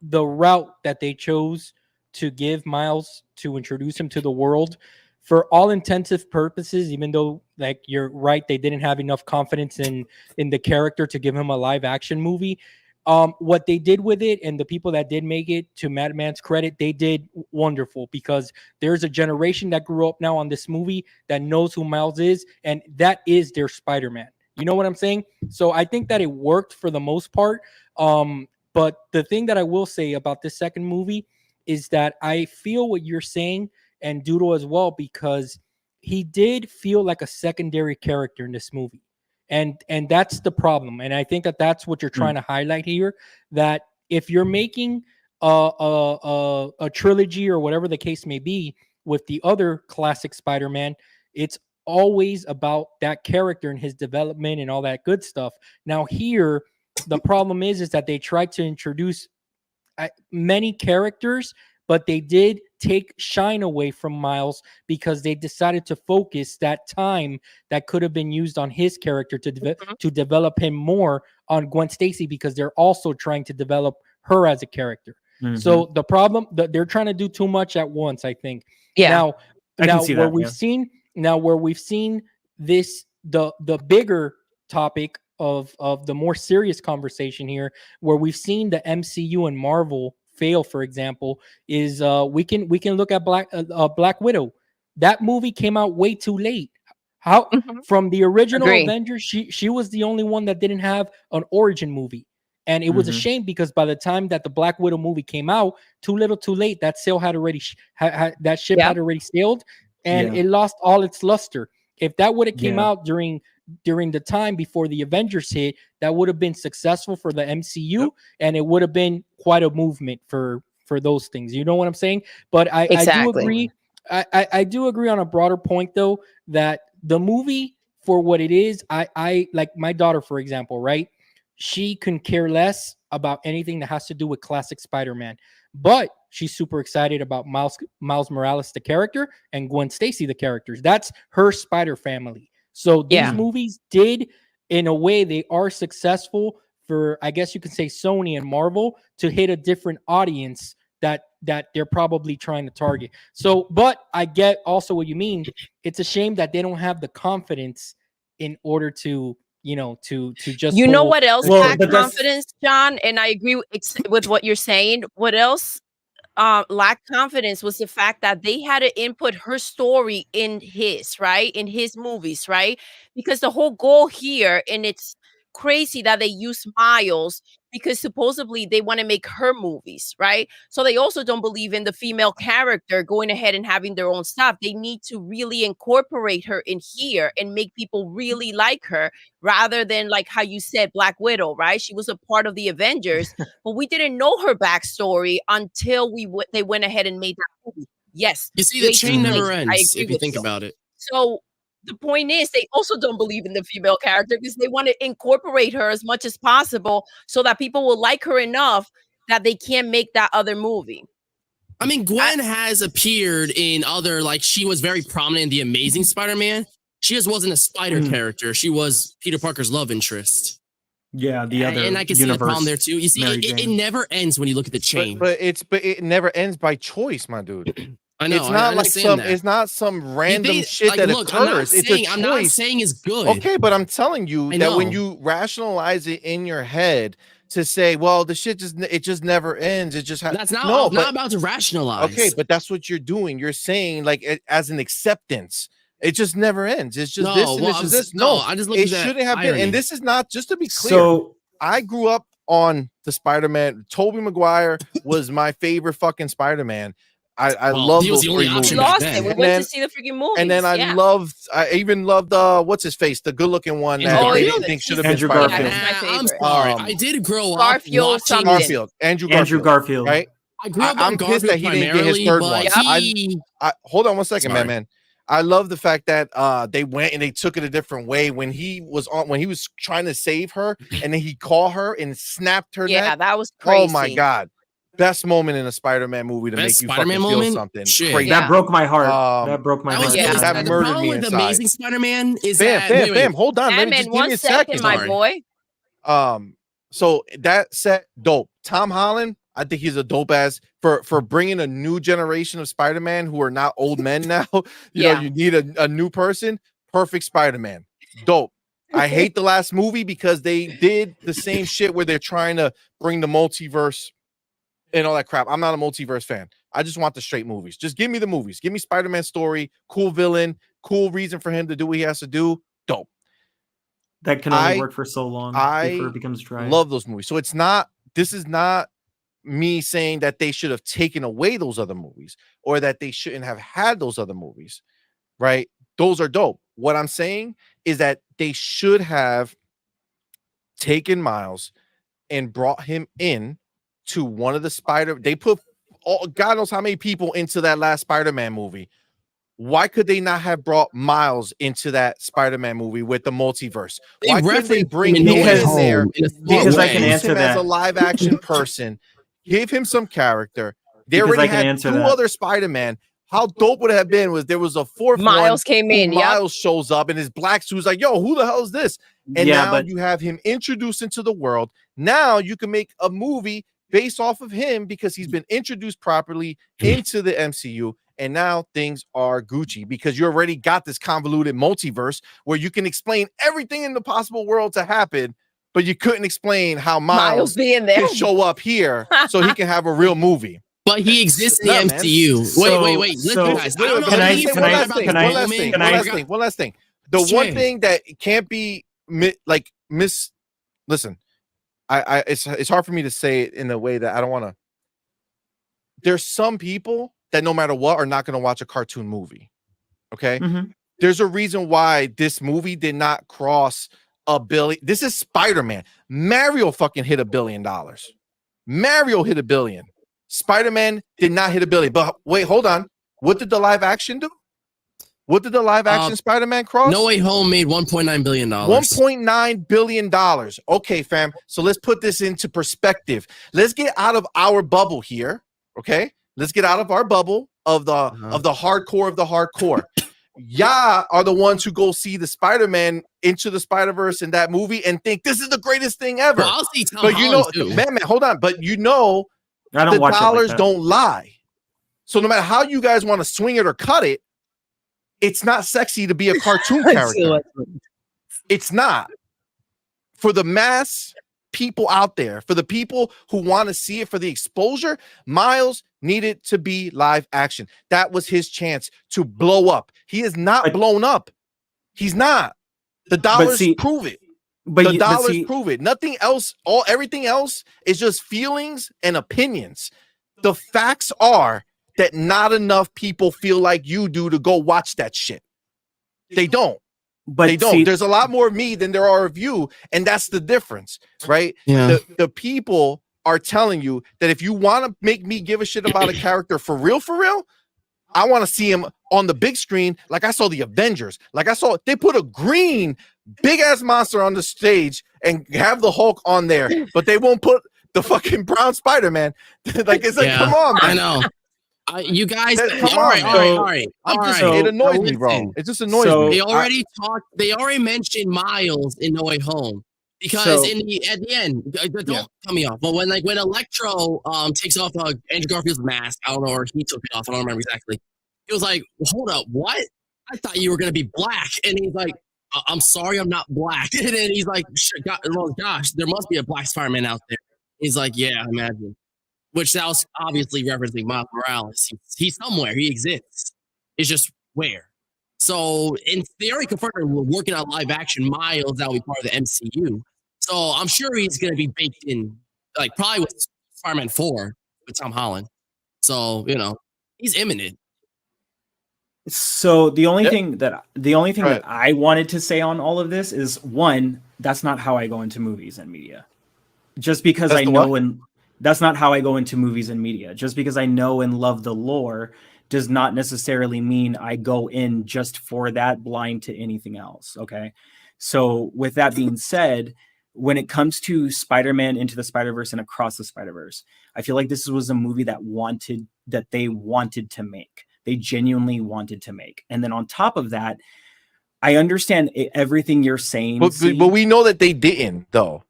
the route that they chose to give Miles to introduce him to the world, for all intensive purposes, even though, like, you're right, they didn't have enough confidence in the character to give him a live action movie. What they did with it, and the people that did make it, to Madman's credit, they did wonderful, because there's a generation that grew up now on this movie that knows who Miles is, and that is their Spider-Man. You know what I'm saying? So I think that it worked for the most part. But the thing that I will say about this second movie is that I feel what you're saying, and Doodle as well, because he did feel like a secondary character in this movie. And that's the problem. And I think that that's what you're trying to highlight here, that if you're making a trilogy or whatever the case may be with the other classic Spider-Man, it's always about that character and his development and all that good stuff. Now here, the problem is that they tried to introduce many characters, but they did take shine away from Miles, because they decided to focus that time that could have been used on his character to develop him more on Gwen Stacy, because they're also trying to develop her as a character. So the problem that they're trying to do too much at once, I think. Now where we've seen this, the bigger topic of the more serious conversation here, where we've seen the MCU and Marvel fail, for example, is we can look at Black Widow. That movie came out way too late. From the original Avengers, she was the only one that didn't have an origin movie, and it was a shame, because by the time that the Black Widow movie came out, too little, too late. That sail had already that ship had already sailed, and it lost all its luster. If that would have came out during the time before the Avengers hit, that would have been successful for the MCU, and it would have been quite a movement for those things. You know what I'm saying? But I do agree. I do agree on a broader point, though, that the movie, for what it is, I like my daughter, for example, right? She can care less about anything that has to do with classic Spider-Man, but she's super excited about Miles Morales, the character, and Gwen Stacy, the characters. That's her Spider family. So these movies did, in a way, they are successful for, I guess you could say, Sony and Marvel to hit a different audience that they're probably trying to target. So, but I get also what you mean. It's a shame that they don't have the confidence in order to, to just. You know what else lacked confidence, John? And I agree with what you're saying. What else lacked confidence was the fact that they had to input her story in his movies, right? Because the whole goal here, and it's crazy that they use Miles, because supposedly they want to make her movies, right? So they also don't believe in the female character going ahead and having their own stuff. They need to really incorporate her in here and make people really like her, rather than, like how you said, Black Widow, right? She was a part of the Avengers, but we didn't know her backstory until they went ahead and made that movie. Yes. You see, the chain never ends, if you think about it. So the point is, they also don't believe in the female character, because they want to incorporate her as much as possible so that people will like her enough that they can't make that other movie. I mean, Gwen has appeared in other, like, she was very prominent in The Amazing Spider-Man. She just wasn't a spider character. She was Peter Parker's love interest. Yeah, the other and I can see the problem there too. You see, it never ends when you look at the chain. But it never ends by choice, my dude. I know. It's not like it's not some random shit that occurs. It's a choice. I'm not saying it's good. Okay, but I'm telling you that when you rationalize it in your head to say, well, the shit just never ends. It just that's not. No, I'm not about to rationalize. Okay, but that's what you're doing. You're saying, like, as an acceptance. It just never ends. It's just this and this is this. No, I just it shouldn't have been. And this is not, just to be clear. So I grew up on the Spider-Man. Tobey Maguire was my favorite fucking Spider-Man. I love those three movies. We lost it. We went to see the freaking movies. And then I even loved what's his face, the good-looking one that they didn't think should have been Spider-Man. I'm sorry. I did grow up Garfield. Andrew Garfield. Right? I'm pissed that he didn't get his third one. Hold on one second, man. I love the fact that they went and they took it a different way when he was trying to save her, and then he caught her and snapped her neck. Yeah, that was crazy. Oh my god. Best moment in a Spider-Man movie to make you fucking feel something. Crazy. That broke my heart. That broke my heart. That murdered me inside. The Amazing Spider-Man is Bam, hold on. Let me just give me a second, my boy. So that set dope. Tom Holland, I think he's a dope ass for bringing a new generation of Spider-Man who are not old men now. You know, you need a new person. Perfect Spider-Man. Dope. I hate the last movie because they did the same shit where they're trying to bring the multiverse and all that crap. I'm not a multiverse fan. I just want the straight movies. Just give me the movies. Give me Spider-Man story, cool villain, cool reason for him to do what he has to do. Dope. That can only work for so long before it becomes dry. Love those movies. So this is not me saying that they should have taken away those other movies or that they shouldn't have had those other movies, right? Those are dope. What I'm saying is that they should have taken Miles and brought him in to one of the they put God knows how many people into that last Spider-Man movie. Why could they not have brought Miles into that Spider-Man movie with the multiverse? Why couldn't they bring him in there? Because I can answer that. As a live action person, give him some character. They already had two other Spider-Man. How dope would it have been was there was a fourth Miles came in. Miles shows up in his black suit's like, yo, who the hell is this? And now you have him introduced into the world. Now you can make a movie based off of him because he's been introduced properly into the MCU. And now things are Gucci because you already got this convoluted multiverse where you can explain everything in the possible world to happen, but you couldn't explain how Miles being there can show up here so he can have a real movie. But he exists in the MCU. Wait. Listen, guys. One last thing. The one thing that can't be listen, it's hard for me to say it in a way that I don't want to. There's some people that no matter what are not going to watch a cartoon movie. Okay. There's a reason why this movie did not cross $1 billion. This is Spider-Man. Mario fucking hit $1 billion. Mario hit $1 billion. Spider-Man did not hit $1 billion. But wait, hold on. What did the live action do? What did the live action Spider-Man cross? No Way Home made $1.9 billion. $1.9 billion. Okay, fam. So let's put this into perspective. Let's get out of our bubble here. Okay. Let's get out of our bubble of the hardcore of the hardcore. Y'all are the ones who go see the Spider-Man Into the Spider-Verse in that movie and think this is the greatest thing ever. Well, I'll see Tom but you know, too. man, hold on. But you know, I don't the dollars don't lie. So no matter how you guys want to swing it or cut it, it's not sexy to be a cartoon character. It's not. For the mass people out there, for the people who want to see it for the exposure, Miles needed to be live action. That was his chance to blow up. He is not blown up. He's not. The dollars prove it. But the dollars prove it. Nothing else. Everything else is just feelings and opinions. The facts are that not enough people feel like you do to go watch that shit. They don't. But they don't. There's a lot more of me than there are of you, and that's the difference, right? Yeah. The people are telling you that if you want to make me give a shit about a character for real, I want to see him on the big screen. Like I saw the Avengers. Like they put a green big ass monster on the stage and have the Hulk on there, but they won't put the fucking brown Spider-Man. Like it's like, come on, man. I know. You guys, all right. It annoys me, bro. It just annoys me. They already mentioned Miles in No Way Home because at the end, don't cut me off. But when Electro takes off Andrew Garfield's mask, I don't know, or he took it off. I don't remember exactly. It was like, hold up, what? I thought you were gonna be black, and he's like, I'm sorry, I'm not black. And then he's like, gosh, there must be a black Spider-Man out there. He's like, yeah, imagine. Which that was obviously referencing Miles Morales. He's somewhere. He exists. It's just where. So, and they already confirmed we're working on live action Miles that will be part of the MCU. So I'm sure he's going to be baked in, like probably with Spider-Man 4 with Tom Holland. So, you know, he's imminent. So the only thing that Right. I wanted to say on all of this is, one, that's not how I go into movies and media. Just because That's I the know what? and that's not how I go into movies and media. Just because I know and love the lore does not necessarily mean I go in just for that, blind to anything else. Okay. So with that being said, when it comes to Spider-Man Into the Spider-Verse and Across the Spider-Verse, I feel like this was a movie that they wanted to make. They genuinely wanted to make. And then on top of that, I understand everything you're saying. But we know that they didn't, though.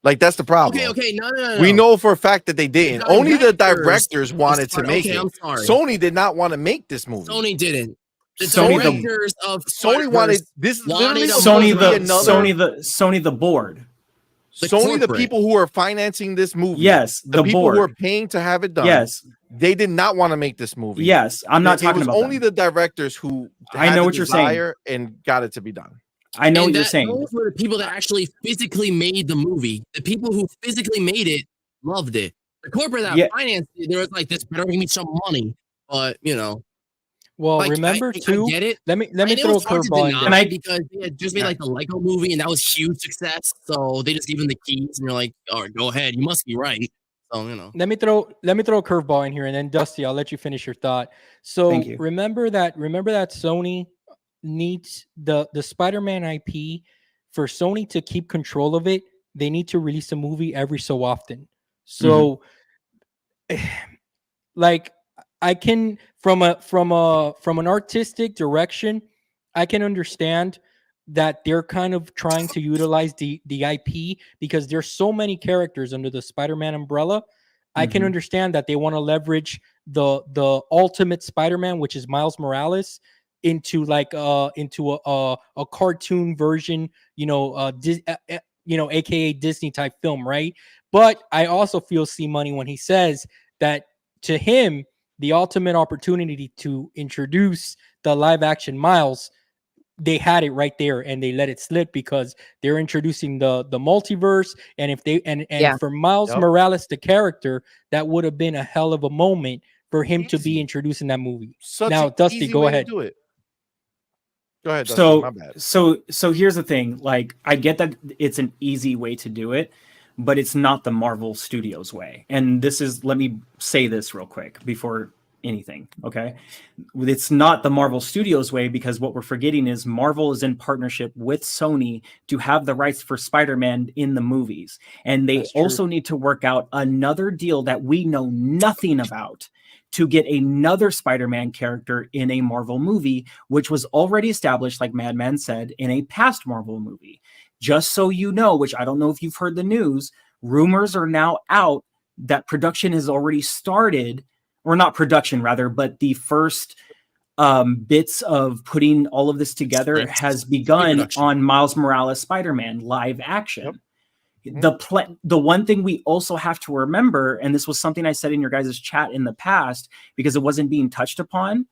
Like, that's the problem. Okay, no. We know for a fact that they didn't. Only the directors of wanted to make okay, it. I'm sorry. Sony did not want to make this movie. Sony didn't. The Sony- directors of Sony wanted this. Literally wanted supposed Sony to be another. Sony the board. Sony, the people who are financing this movie. Yes, the people board. who are paying to have it done. Yes, they did not want to make this movie. yes. I'm not talking about only them. the directors who I know what you're saying and got it to be done. I know what you're saying. Those were the people that actually physically made the movie. The people who physically made it loved it. The corporate that financed it, there was like, this better give me some money. But you know, well, like, remember too. I get it. Let me throw a curveball in there. Because they had just made like the Lego movie, and that was huge success. So they just gave them the keys, and you're like, all right, go ahead. You must be right. So you know. Let me throw a curveball in here, and then Dusty, I'll let you finish your thought. So Thank you. remember that Sony needs the Spider-Man IP. For Sony to keep control of it, they need to release a movie every so often. So like, I can from an artistic direction, I can understand that they're kind of trying to utilize the IP because there's so many characters under the Spider-Man umbrella. I can understand that they want to leverage the ultimate Spider-Man, which is Miles Morales, into like into a cartoon version, aka Disney type film, right? But I also feel CMoney when he says that to him, the ultimate opportunity to introduce the live action Miles, they had it right there and they let it slip because they're introducing the multiverse. And if they for Miles Morales, the character, that would have been a hell of a moment for him to be introduced in that movie. Now, Dusty, go ahead. Do it. Go ahead, Dusty, my bad. So here's the thing. Like, I get that it's an easy way to do it, but it's not the Marvel Studios way. And let me say this real quick before anything, okay? It's not the Marvel Studios way because what we're forgetting is Marvel is in partnership with Sony to have the rights for Spider-Man in the movies. And they also need to work out another deal that we know nothing about to get another Spider-Man character in a Marvel movie, which was already established, like Madman said, in a past Marvel movie. Just so you know, which I don't know if you've heard the news, rumors are now out that production has already started, or not production rather, but the first bits of putting all of this together has begun on Miles Morales Spider-Man live action. The one thing we also have to remember, and this was something I said in your guys' chat in the past because it wasn't being touched upon,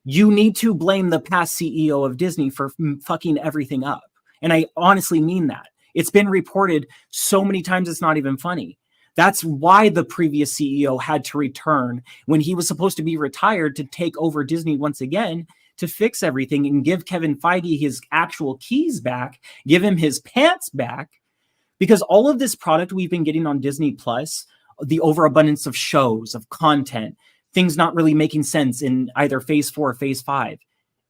you need to blame the past CEO of Disney for fucking everything up. And I honestly mean that. It's been reported so many times it's not even funny. That's why the previous CEO had to return when he was supposed to be retired to take over Disney once again to fix everything and give Kevin Feige his actual keys back, give him his pants back. Because all of this product we've been getting on Disney Plus, the overabundance of shows, of content, things not really making sense in either phase 4 or phase 5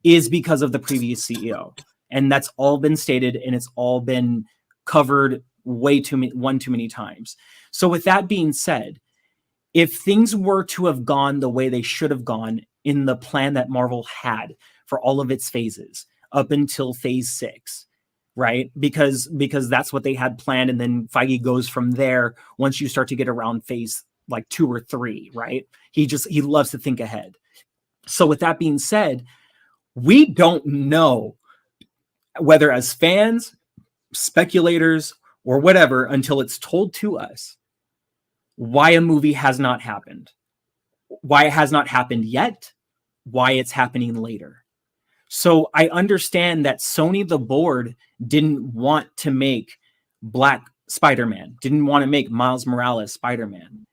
is because of the previous CEO. And that's all been stated and it's all been covered too many times. So with that being said, if things were to have gone the way they should have gone in the plan that Marvel had for all of its phases up until phase 6, right? Because that's what they had planned. And then Feige goes from there once you start to get around phase like 2 or 3, right? He loves to think ahead. So with that being said, we don't know whether as fans, speculators, or whatever, until it's told to us why a movie has not happened, why it has not happened yet, why it's happening later. So I understand that Sony, the board, didn't want to make Black Spider-Man, didn't want to make Miles Morales Spider-Man.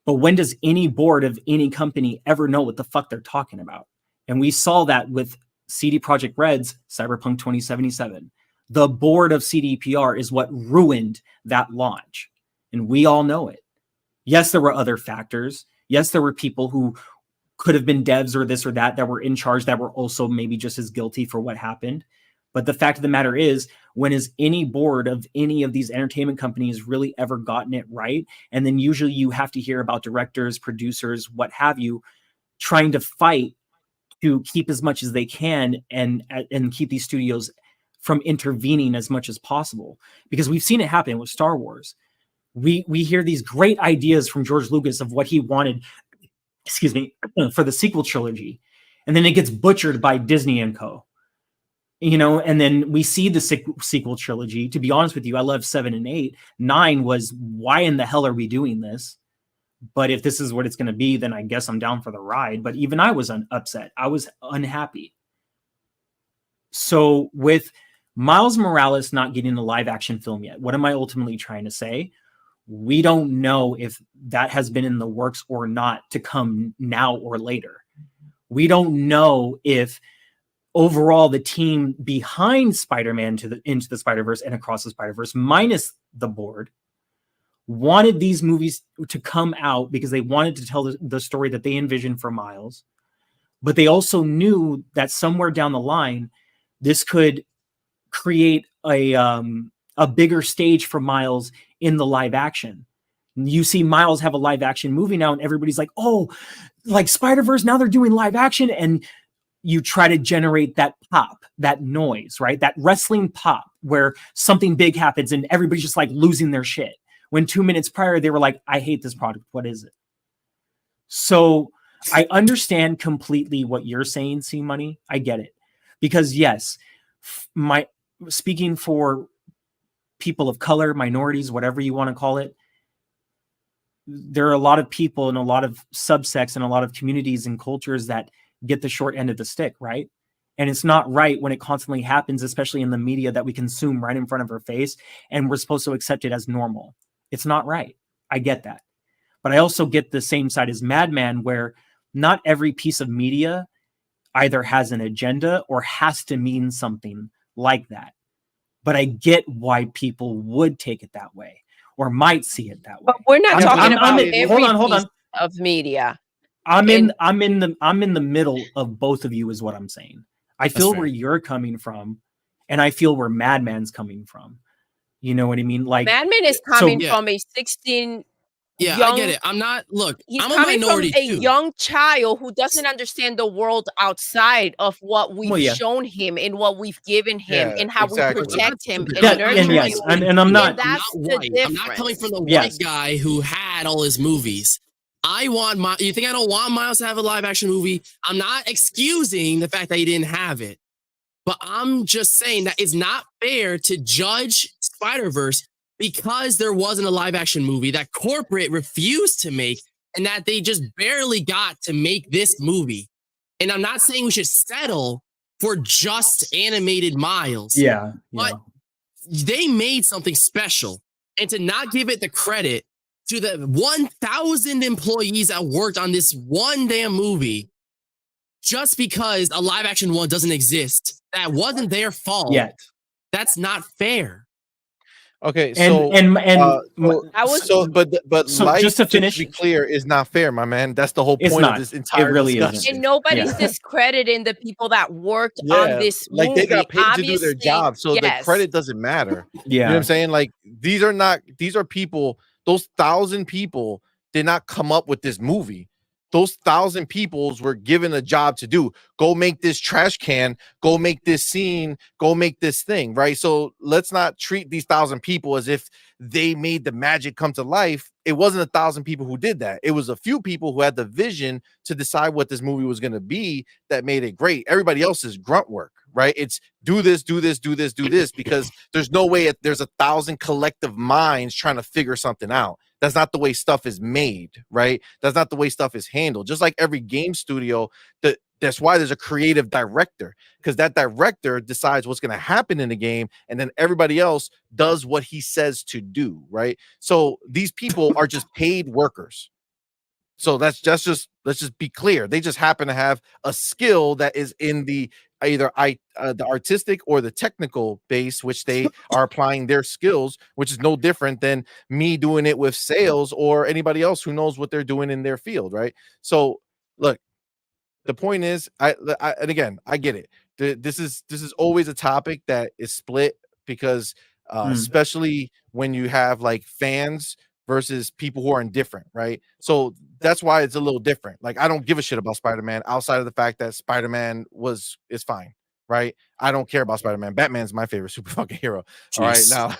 But when does any board of any company ever know what the fuck they're talking about? And we saw that with CD Projekt Red's Cyberpunk 2077. The board of CDPR is what ruined that launch. And we all know it. Yes, there were other factors. Yes, there were people who could have been devs or this or that were in charge that were also maybe just as guilty for what happened. But the fact of the matter is, when has any board of any of these entertainment companies really ever gotten it right? And then usually you have to hear about directors, producers, what have you, trying to fight to keep as much as they can and keep these studios from intervening as much as possible. Because we've seen it happen with Star Wars. We hear these great ideas from George Lucas of what he wanted, for the sequel trilogy. And then it gets butchered by Disney and co. And then we see the sequel trilogy. To be honest with you, I love 7 and 8. 9 was, why in the hell are we doing this? But if this is what it's going to be, then I guess I'm down for the ride. But even I was upset. I was unhappy. So with Miles Morales not getting a live action film yet, what am I ultimately trying to say? We don't know if that has been in the works or not to come now or later. We don't know if overall the team behind Spider-Man Into the Spider-Verse and Across the Spider-Verse, minus the board, wanted these movies to come out because they wanted to tell the story that they envisioned for Miles. But they also knew that somewhere down the line, this could create a bigger stage for Miles in the live action. You see Miles have a live action movie now, and everybody's like, oh, like Spider-Verse, now they're doing live action. And you try to generate that pop, that noise, right? That wrestling pop where something big happens and everybody's just like losing their shit. When 2 minutes prior, they were like, I hate this product. What is it? So I understand completely what you're saying, CMoney. I get it. Because yes, speaking for people of color, minorities, whatever you want to call it, there are a lot of people and a lot of subsects and a lot of communities and cultures that get the short end of the stick, right? And it's not right when it constantly happens, especially in the media that we consume right in front of our face, and we're supposed to accept it as normal. It's not right. I get that. But I also get the same side as MADMAN, where not every piece of media either has an agenda or has to mean something like that. But I get why people would take it that way or might see it that way. But we're not talking about every piece of media. I'm in the middle of both of you is what I'm saying. I feel where you're coming from, and I feel where MADMAN's coming from. You know what I mean? Like MADMAN is coming from a 16. Yeah, young, I get it. I'm not. Look, he's I'm a coming minority from a too. young child who doesn't understand the world outside of what we've shown him and what we've given him and how we protect him and nurture him. And I'm not. That's the difference. I'm not coming from the white guy who had all his movies. I want you think I don't want Miles to have a live action movie? I'm not excusing the fact that he didn't have it, but I'm just saying that it's not fair to judge Spider-Verse because there wasn't a live action movie that corporate refused to make and that they just barely got to make this movie. And I'm not saying we should settle for just animated Miles. Yeah. But they made something special. And to not give it the credit to the 1,000 employees that worked on this one damn movie, just because a live action one doesn't exist, that wasn't their fault. Yet. That's not fair. Okay, but just to finish, to be clear, is not fair, my man. That's the whole point of this entire discussion. Isn't. And nobody's discrediting the people that worked on this movie. Like they got paid to do their job, so the credit doesn't matter. You know what I'm saying? Like these are people. Those 1,000 people did not come up with this movie. Those 1,000 peoples were given a job to do. Go make this trash can, go make this scene, go make this thing, right? So let's not treat these 1,000 people as if they made the magic come to life. It wasn't 1,000 people who did that. It was a few people who had the vision to decide what this movie was going to be that made it great. Everybody else is grunt work, right? It's do this, because there's no way there's 1,000 collective minds trying to figure something out. That's not the way stuff is made, right? That's not the way stuff is handled. Just like every game studio, That's why there's a creative director, because that director decides what's going to happen in the game, and then everybody else does what he says to do, right? So these people are just paid workers. So let's just be clear. They just happen to have a skill that is in the either the artistic or the technical base, which they are applying their skills, which is no different than me doing it with sales or anybody else who knows what they're doing in their field, right? So look, the point is, and again, I get it. This is always a topic that is split because especially when you have like fans versus people who are indifferent, right? So that's why it's a little different. Like, I don't give a shit about Spider-Man outside of the fact that Spider-Man is fine, right? I don't care about Spider-Man. Batman's my favorite super fucking hero. All right, now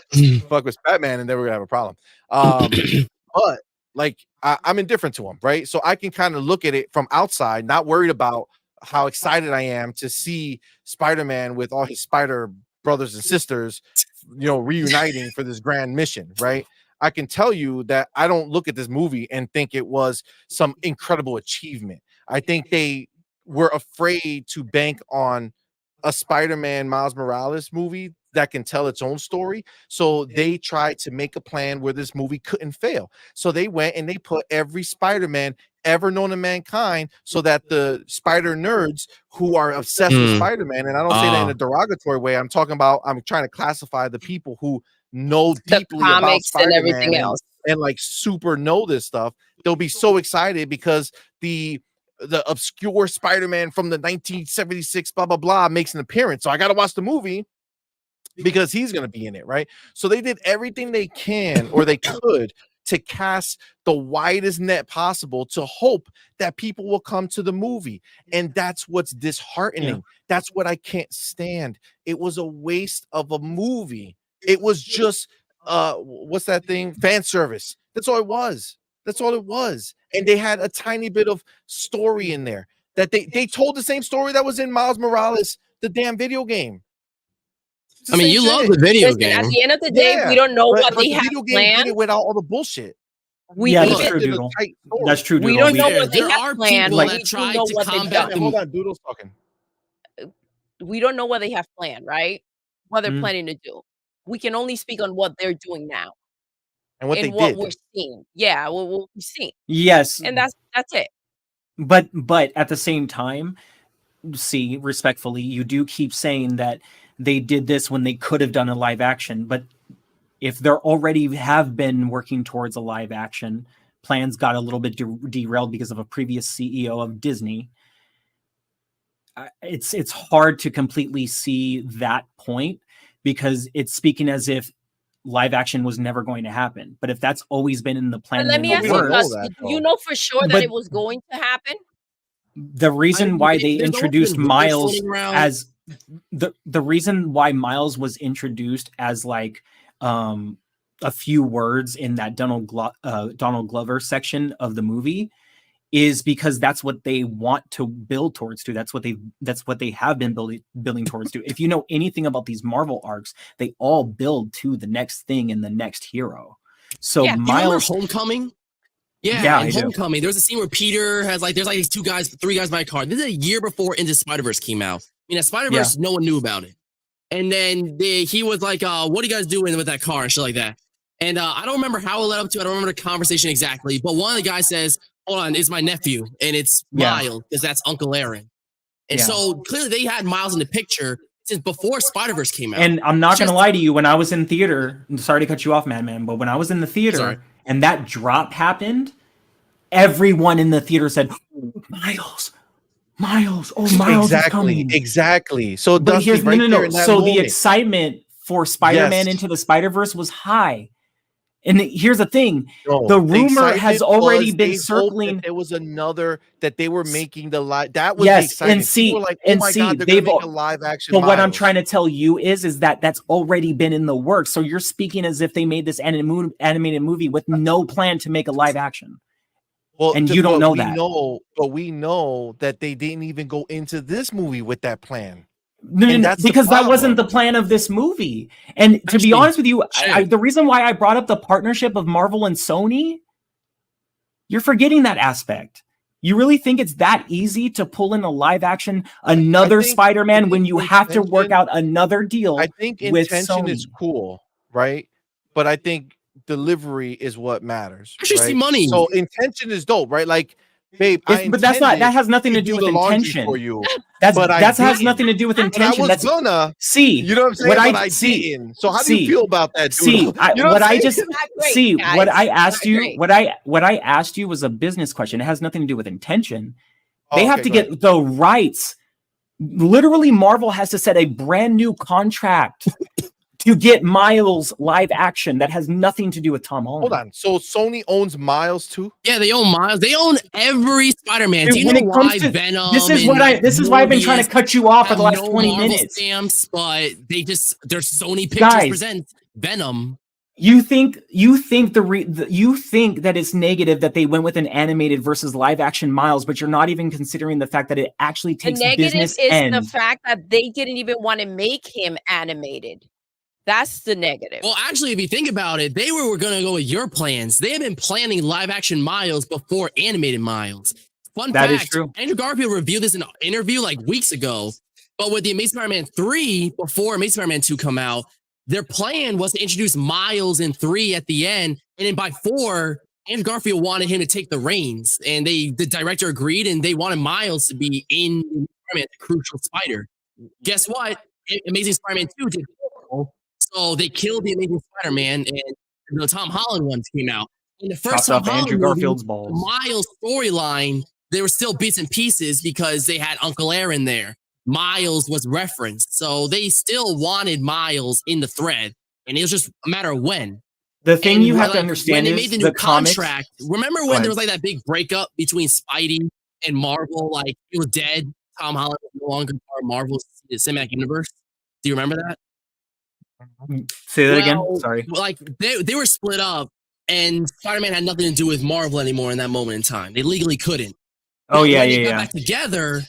fuck with Batman, and then we're gonna have a problem. But like, I'm indifferent to him, right? So I can kind of look at it from outside, not worried about how excited I am to see Spider-Man with all his spider brothers and sisters, reuniting for this grand mission, right? I can tell you that I don't look at this movie and think it was some incredible achievement. I think they were afraid to bank on a Spider-Man Miles Morales movie that can tell its own story. So they tried to make a plan where this movie couldn't fail. So they went and they put every Spider-Man ever known to mankind so that the spider nerds who are obsessed with Spider-Man, and I don't say that in a derogatory way, I'm trying to classify the people who know deeply about Spider-Man and everything else and like super know this stuff. They'll be so excited because the obscure Spider-Man from the 1976 blah blah blah makes an appearance. So I gotta watch the movie because he's gonna be in it, right? So they did everything they can or they could to cast the widest net possible to hope that people will come to the movie. And that's what's disheartening. Yeah. That's what I can't stand. It was a waste of a movie. It was just what's that thing? Fan service. That's all it was. That's all it was. And they had a tiny bit of story in there that they told the same story that was in Miles Morales, the damn video game. I mean, you love the video game. At the end of the day, we don't know what they have planned. Did it without all the bullshit. That's true, Doodle. That's true, Doodle. We don't know what they there have are planned. people that try to combat Hold on, Doodle's talking. We don't know what they have planned, right? What they're planning to do. We can only speak on what they're doing now. And what we're seeing. Yeah, what we're seeing. Yes. And that's it. But at the same time, see, respectfully, you do keep saying that they did this when they could have done a live action. But if they're already have been working towards a live action, plans got a little bit derailed because of a previous CEO of Disney. It's hard to completely see that point because it's speaking as if live action was never going to happen. But if that's always been in the plan, let me ask you, you know for sure that it was going to happen? The reason why they introduced Miles as the reason why Miles was introduced as like a few words in that Donald Glover section of the movie is because that's what they want to build towards to. That's what they have been building towards to. If you know anything about these Marvel arcs, they all build to the next thing and the next hero. So yeah, Miles Homecoming. Yeah, in Homecoming, there's a scene where Peter has there's these three guys by a car. This is a year before Into Spider-Verse came out. I mean, at Spider-Verse, no one knew about it. And then he was like, what are you guys doing with that car and shit like that? And I don't remember how it led up to. I don't remember the conversation exactly. But one of the guys says, hold on, it's my nephew. And it's Miles, because that's Uncle Aaron. And so clearly they had Miles in the picture since before Spider-Verse came out. And I'm not going to lie to you. When I was in theater, sorry to cut you off, Madman, but when I was in the theater and that drop happened, everyone in the theater said, Miles, oh, Miles is coming. Exactly. So but here's no. So the excitement for Spider-Man Into the Spider-Verse was high. And here's the thing: the rumor has already been circling. It was another that they were making the live. That was the excitement. And see, like, oh my God, they've make a live action. But what I'm trying to tell you is that that's already been in the works. So you're speaking as if they made this animated movie with no plan to make a live action. Well, and you don't know that. But we know that they didn't even go into this movie with that plan. No, because that wasn't the plan of this movie. And to be honest with you, the reason why I brought up the partnership of Marvel and Sony, you're forgetting that aspect. You really think it's that easy to pull in a live action another Spider-Man when you have to work out another deal? I think intention is cool, right? But I think delivery is what matters. Actually, right? CMoney. So intention is dope, right? Like, babe, but that has nothing to do with intention. For you. That has nothing to do with intention. That's gonna see. You know what I'm saying? But I didn't. So how do you feel about that? See, what I asked you, what I asked you was a business question. It has nothing to do with intention. They have to get the rights. Literally, Marvel has to set a brand new contract to get Miles live action that has nothing to do with Tom Holland. Hold on. So Sony owns Miles too? Yeah, they own Miles. They own every Spider-Man. Do you know why Venom? This is why I've been trying to cut you off for the last 20 minutes. Stamps, but their Sony Pictures presents Venom. You think that it's negative that they went with an animated versus live action Miles, but you're not even considering the fact that it actually takes business. The negative is the fact that they didn't even want to make him animated. That's the negative. Well, actually, if you think about it, they were going to go with your plans. They have been planning live action Miles before animated Miles. Fun fact, is true. Andrew Garfield reviewed this in an interview like weeks ago. But with the Amazing Spider-Man 3, before Amazing Spider-Man 2 come out, their plan was to introduce Miles in 3 at the end. And then by 4, Andrew Garfield wanted him to take the reins. And the director agreed, and they wanted Miles to be in Spider-Man, the crucial spider. Guess what? Amazing Spider-Man 2 did. So they killed the Amazing Spider-Man, and the Tom Holland ones came out. In the first Tom Holland Andrew Garfield's balls. Miles storyline, there were still bits and pieces because they had Uncle Aaron there. Miles was referenced, so they still wanted Miles in the thread, and it was just a matter of when. The thing you have to understand is when they made the new contract. Remember when there was like that big breakup between Spidey and Marvel? Like it was dead. Tom Holland was no longer part of Marvel's cinematic universe. Do you remember that? Say that again. Sorry. Like they were split up, and Spider-Man had nothing to do with Marvel anymore in that moment in time. They legally couldn't. Oh yeah, when they got back together,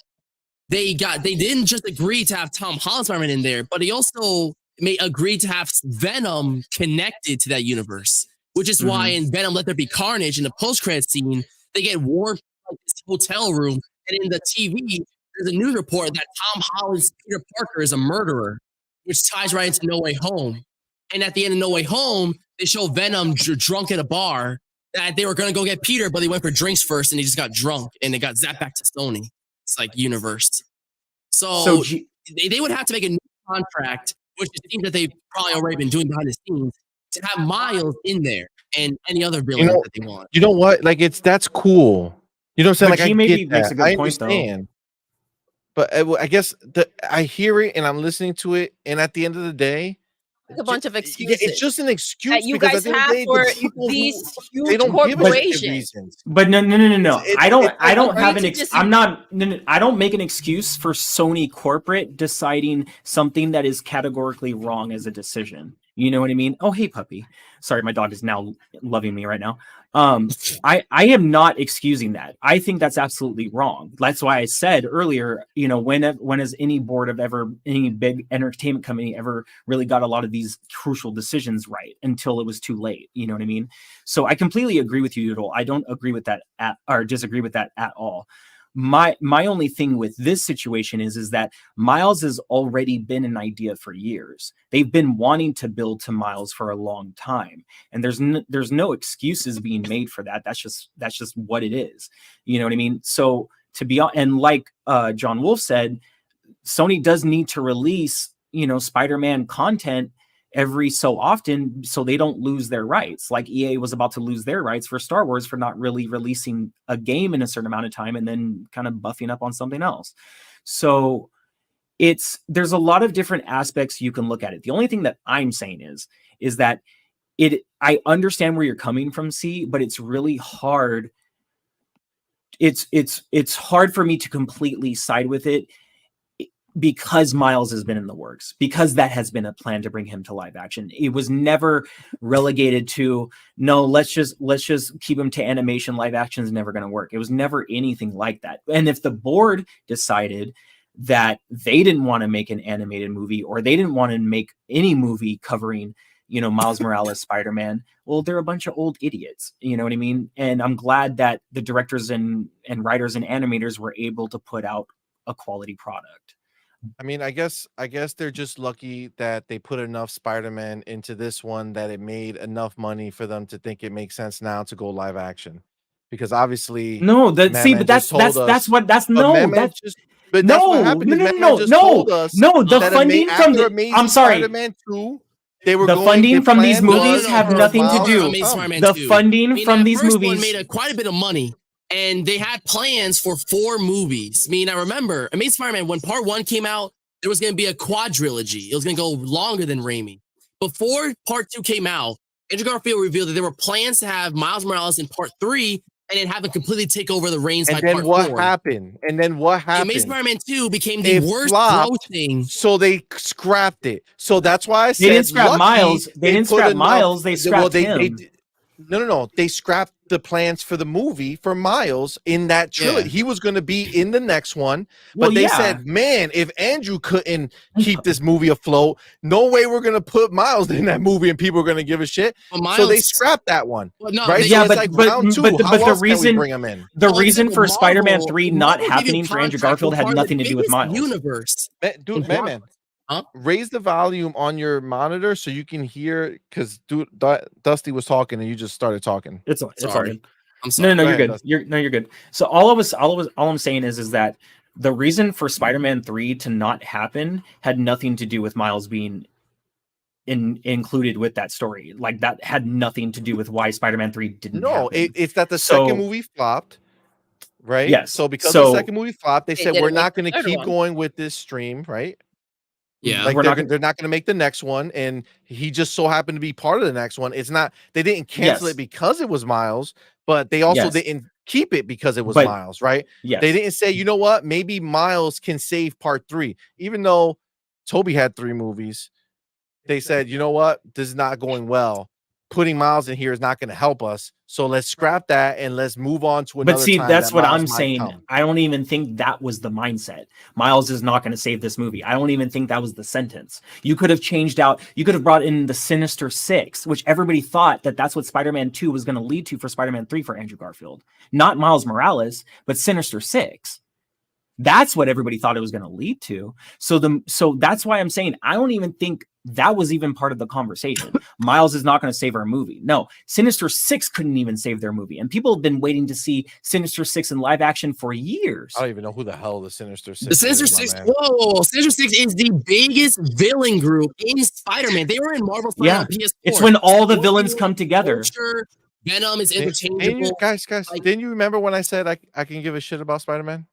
they didn't just agree to have Tom Holland Spider-Man in there, but he also agreed to have Venom connected to that universe, which is why in Venom Let There Be Carnage in the post-credit scene, they get warped to this hotel room, and in the TV, there's a news report that Tom Holland's Peter Parker is a murderer, which ties right into No Way Home. And at the end of No Way Home, they show Venom drunk at a bar that they were going to go get Peter, but they went for drinks first and he just got drunk and it got zapped back to Sony. It's like universe. So they would have to make a new contract, which it seems that they've probably already been doing behind the scenes, to have Miles in there and any other villain that they want. You know what? Like that's cool. You know what I'm saying? But like I get that. Makes a good I point, understand. But I guess I hear it and I'm listening to it, and at the end of the day, a bunch of excuses. It's just an excuse that you guys have for these huge corporations. But no. I don't have an excuse. I don't make an excuse for Sony corporate deciding something that is categorically wrong as a decision. You know what I mean? Oh, hey, puppy. Sorry, my dog is now loving me right now. I am not excusing that. I think that's absolutely wrong. That's why I said earlier, you know, when has any board of any big entertainment company ever really got a lot of these crucial decisions right until it was too late? You know what I mean? So I completely agree with you, Doodle. I don't agree with that or disagree with that at all. My only thing with this situation is that Miles has already been an idea for years. They've been wanting to build to Miles for a long time, and there's no excuses being made for that. That's just what it is. You know what I mean? So and like John Wolf said, Sony does need to release, you know, Spider-Man content every so often so they don't lose their rights. Like EA was about to lose their rights for Star Wars for not really releasing a game in a certain amount of time and then kind of buffing up on something else. So there's a lot of different aspects you can look at it. The only thing that I'm saying is that I understand where you're coming from, C, but it's really hard. It's hard for me to completely side with it, because Miles has been in the works, because that has been a plan to bring him to live action. It was never relegated to, no, let's just keep him to animation. Live action is never going to work. It was never anything like that. And if the board decided that they didn't want to make an animated movie, or they didn't want to make any movie covering, you know, Miles Morales Spider-Man, well, they're a bunch of old idiots, you know what I mean? And I'm glad that the directors and writers and animators were able to put out a quality product. I mean, I guess they're just lucky that they put enough Spider-Man into this one that it made enough money for them to think it makes sense now to go live action. Because obviously, no, that see, Madman but that's just told that's us, what that's but no, Madman that's just but no, that's what happened. no, Is no, Madman no, just no, told us no. The that funding from after the Amazing I'm sorry, Spider-Man 2, they were the going. funding The from these plan movies was have for nothing to Miles do. Amazing come. Spider-Man The 2. funding I mean, from that these first one movies made quite a bit of money, and they had plans for 4 movies. I mean, I remember Amazing Spider-Man, when part 1 came out, there was going to be a quadrilogy. It was going to go longer than Raimi. Before part 2 came out, Andrew Garfield revealed that there were plans to have Miles Morales in part 3 and then have him completely take over the reins And by then part what 4. happened? And then what The Amazing happened? Spider-Man 2 became the It worst flopped, grossing. so they scrapped it. So that's why I they said didn't scrap lucky Miles. They didn't put scrap enough. Miles. They Well, scrapped him. no. They scrapped the plans for the movie for Miles in that trilogy. Yeah. He was going to be in the next one, but Well, they yeah. said, "Man, if Andrew couldn't keep this movie afloat, no way we're going to put Miles in that movie, and people are going to give a shit." Well, So they Miles, scrapped that one, well, no, right? they, So Yeah, it's like round 2. but How the else can we reason bring him in? the well, reason except for with Spider-Man Marvel, 3 not Marvel gave you happening a for Andrew contract Garfield for had part of nothing the to do with biggest Miles. universe. Dude, in man. Huh? Raise the volume on your monitor so you can hear, because Dusty was talking and you just started talking. It's all Sorry. good. I'm sorry. No, Go you're ahead, good. Dusty. You're good. So all I'm saying is that the reason for Spider-Man 3 to not happen had nothing to do with Miles being included with that story. Like, that had nothing to do with why Spider-Man 3 didn't No, happen. it's that the So- second movie flopped, right? Yes. So because So- the second movie flopped, they said didn't we're make not the going to third keep one. going with this stream, right? Yeah. Like We're they're not not going to make the next one, and he just so happened to be part of the next one. It's not, they didn't cancel Yes. it because it was Miles, but they also Yes. didn't keep it because it was But- Miles, right? Yes. They didn't say, you know what, maybe Miles can save part 3, even though Toby had 3 movies. They said, you know what, this is not going well. Putting Miles in here is not going to help us. So let's scrap that and let's move on to another. But see, time that's that what Miles I'm might saying. come. I don't even think that was the mindset. Miles is not going to save this movie. I don't even think that was the sentence. You could have changed out, you could have brought in the Sinister Six, which everybody thought that that's what Spider-Man 2 was going to lead to for Spider-Man 3 for Andrew Garfield. Not Miles Morales, but Sinister Six. That's what everybody thought it was going to lead to. So that's why I'm saying I don't even think that was even part of the conversation. Miles is not going to save our movie. No, Sinister Six couldn't even save their movie. And people have been waiting to see Sinister Six in live action for years. I don't even know who the hell the Sinister Six The Sinister is, my Six. man. Whoa, Sinister Six is the biggest villain group in Spider-Man. They were in Marvel Yeah. on PS4. It's when all the Scorpion, villains come together. Vulture, Venom is Didn't interchangeable. you, guys, Like- didn't you remember when I said I can give a shit about Spider-Man?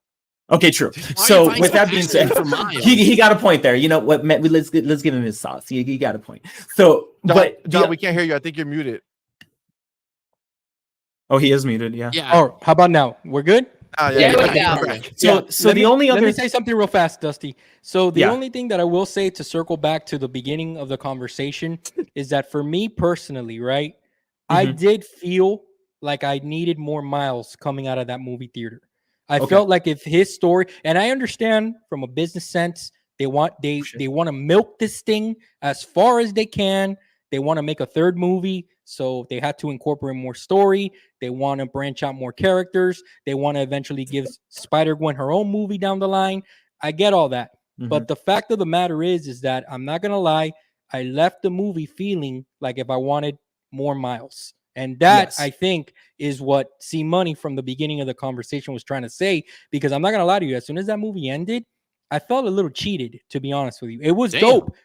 Okay, true. Why are you So fighting with so that being said, passionately for Miles? he got a point there. You know what? Let's give him his sauce. He got a point. So, John, we can't hear you. I think you're muted. Oh, he is muted. Yeah. Yeah. Oh, how about now? We're good? Oh, Yeah, yeah, we yeah. go. Okay. So, Yeah, so let the me- only let other me say something real fast, Dusty. So the Yeah. only thing that I will say to circle back to the beginning of the conversation is that for me personally, right, I Mhm. did feel like I needed more Miles coming out of that movie theater. I Okay. felt like if his story, and I understand from a business sense, they want to milk this thing as far as they can. They want to make a third movie, so they had to incorporate more story. They want to branch out more characters. They want to eventually give Spider-Gwen her own movie down the line. I get all that. Mhm. But the fact of the matter is that I'm not going to lie, I left the movie feeling like if I wanted more Miles. And that, Yes. I think, is what CMoney from the beginning of the conversation was trying to say, because I'm not going to lie to you. As soon as that movie ended, I felt a little cheated, to be honest with you. It was Damn. dope.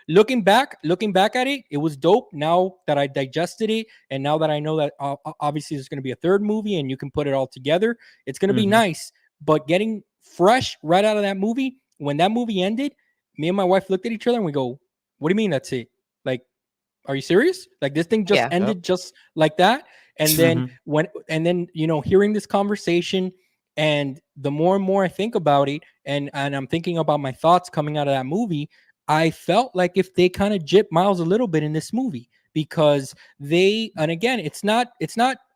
Looking back at it, it was dope. Now that I digested it, and now that I know that obviously there's going to be a third movie and you can put it all together, it's going to be Mhm. nice. But getting fresh right out of that movie, when that movie ended, me and my wife looked at each other and we go, "What do you mean that's it? Like, are you serious? Like this thing just Yeah. ended just like that?" And then Mhm. hearing this conversation, and the more and more I think about it, and I'm thinking about my thoughts coming out of that movie, I felt like if they kind of gypped Miles a little bit in this movie, because and again, it's not,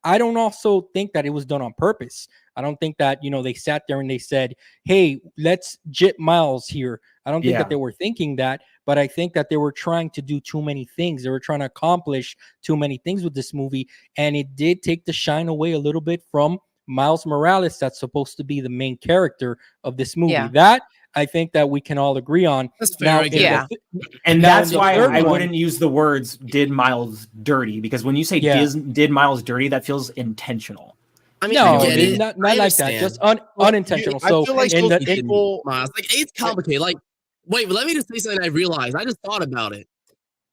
I don't also think that it was done on purpose. I don't think that, they sat there and they said, hey, let's jit Miles here. I don't think that they were thinking that, but I think that they were trying to do too many things. They were trying to accomplish too many things with this movie. And it did take the shine away a little bit from Miles Morales, that's supposed to be the main character of this movie. Yeah. That I think that we can all agree on. That's fair. Yeah. And that's why I wouldn't use the words "did Miles dirty," because when you say "did Miles dirty," that feels intentional. I mean, no, I get it. not like that. Just unintentional. I feel like people, like it's complicated. Like, wait, let me just say something. I realized. I just thought about it.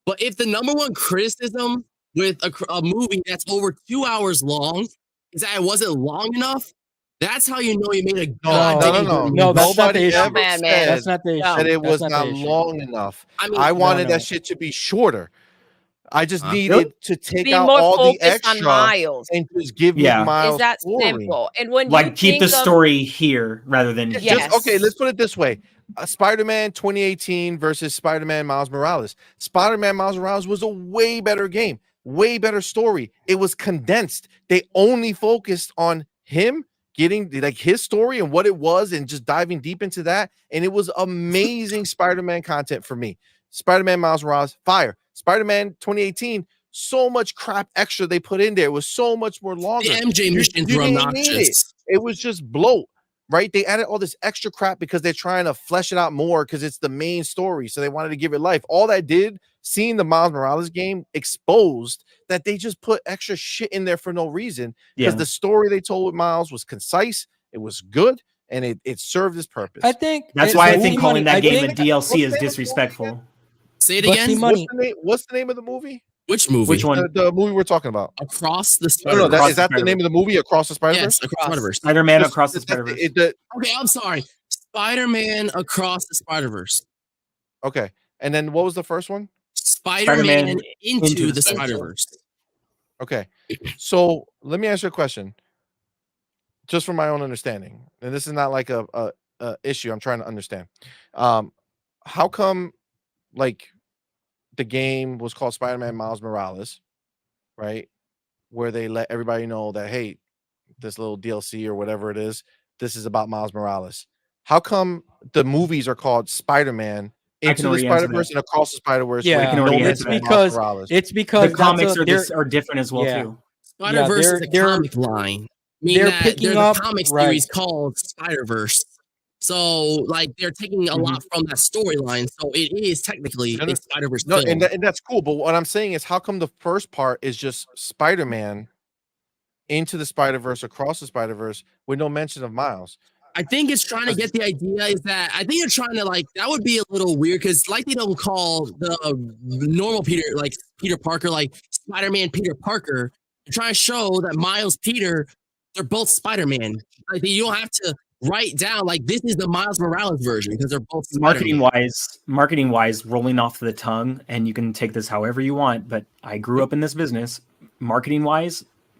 But if the number one criticism with a movie that's over 2 hours long is that it wasn't long enough, that's how you know you made a good. No. That's not the issue. That's not the issue. That it was not long enough. I mean, I wanted that shit to be shorter. I just needed to take Be out more all the focused on extra Miles. and just give me Miles. Is that story. simple? And when Like you keep the story here rather than Okay, let's put it this way. Spider-Man 2018 versus Spider-Man Miles Morales. Spider-Man Miles Morales was a way better game, way better story. It was condensed. They only focused on him getting like his story and what it was and just diving deep into that. And it was amazing Spider-Man content for me. Spider-Man Miles Morales, fire. Spider-Man 2018, so much crap extra they put in there. It was so much more longer. The MJ missions were obnoxious. It was just bloat, right? They added all this extra crap because they're trying to flesh it out more because it's the main story. So they wanted to give it life. All that did, seeing the Miles Morales game exposed that they just put extra shit in there for no reason because the story they told with Miles was concise, it was good, and it served its purpose. I think that's why I think calling that game a DLC is disrespectful. Say it again. What's the name of the movie? Which movie? Which one? The movie we're talking about. Across the Spider-Verse. No, is that the name of the movie? Across the Spider-Verse? Yes, Across the Spider-Verse. Spider-Man Across the Spider-Verse. Okay, I'm sorry. Spider-Man Across the Spider-Verse. Okay. And then what was the first one? Spider-Man into the Spider-Verse. Okay. So let me ask you a question. Just from my own understanding. And this is not like a issue I'm trying to understand. How come like the game was called Spider-Man Miles Morales, right? Where they let everybody know that, hey, this little DLC or whatever it is, this is about Miles Morales. How come the movies are called Spider-Man Into the Spider-Verse and Across the Spider-Verse? Yeah, it's because the comics are different as well too. Spider-Verse is a comic line. They're picking up a comic series called Spider-Verse. So, like, they're taking a lot from that storyline. So, it is technically a Spider-Verse film. And that's cool. But what I'm saying is, how come the first part is just Spider-Man Into the Spider-Verse, Across the Spider-Verse, with no mention of Miles? I think it's trying to get the idea is that I think you're trying to like that would be a little weird because like they don't call the normal Peter Parker like Spider-Man Peter Parker. You're trying to show that Miles Peter, they're both Spider-Man. Like you don't have to write down like this is the Miles Morales version because they're both marketing wise rolling off the tongue, and you can take this however you want, but I grew up in this business. Marketing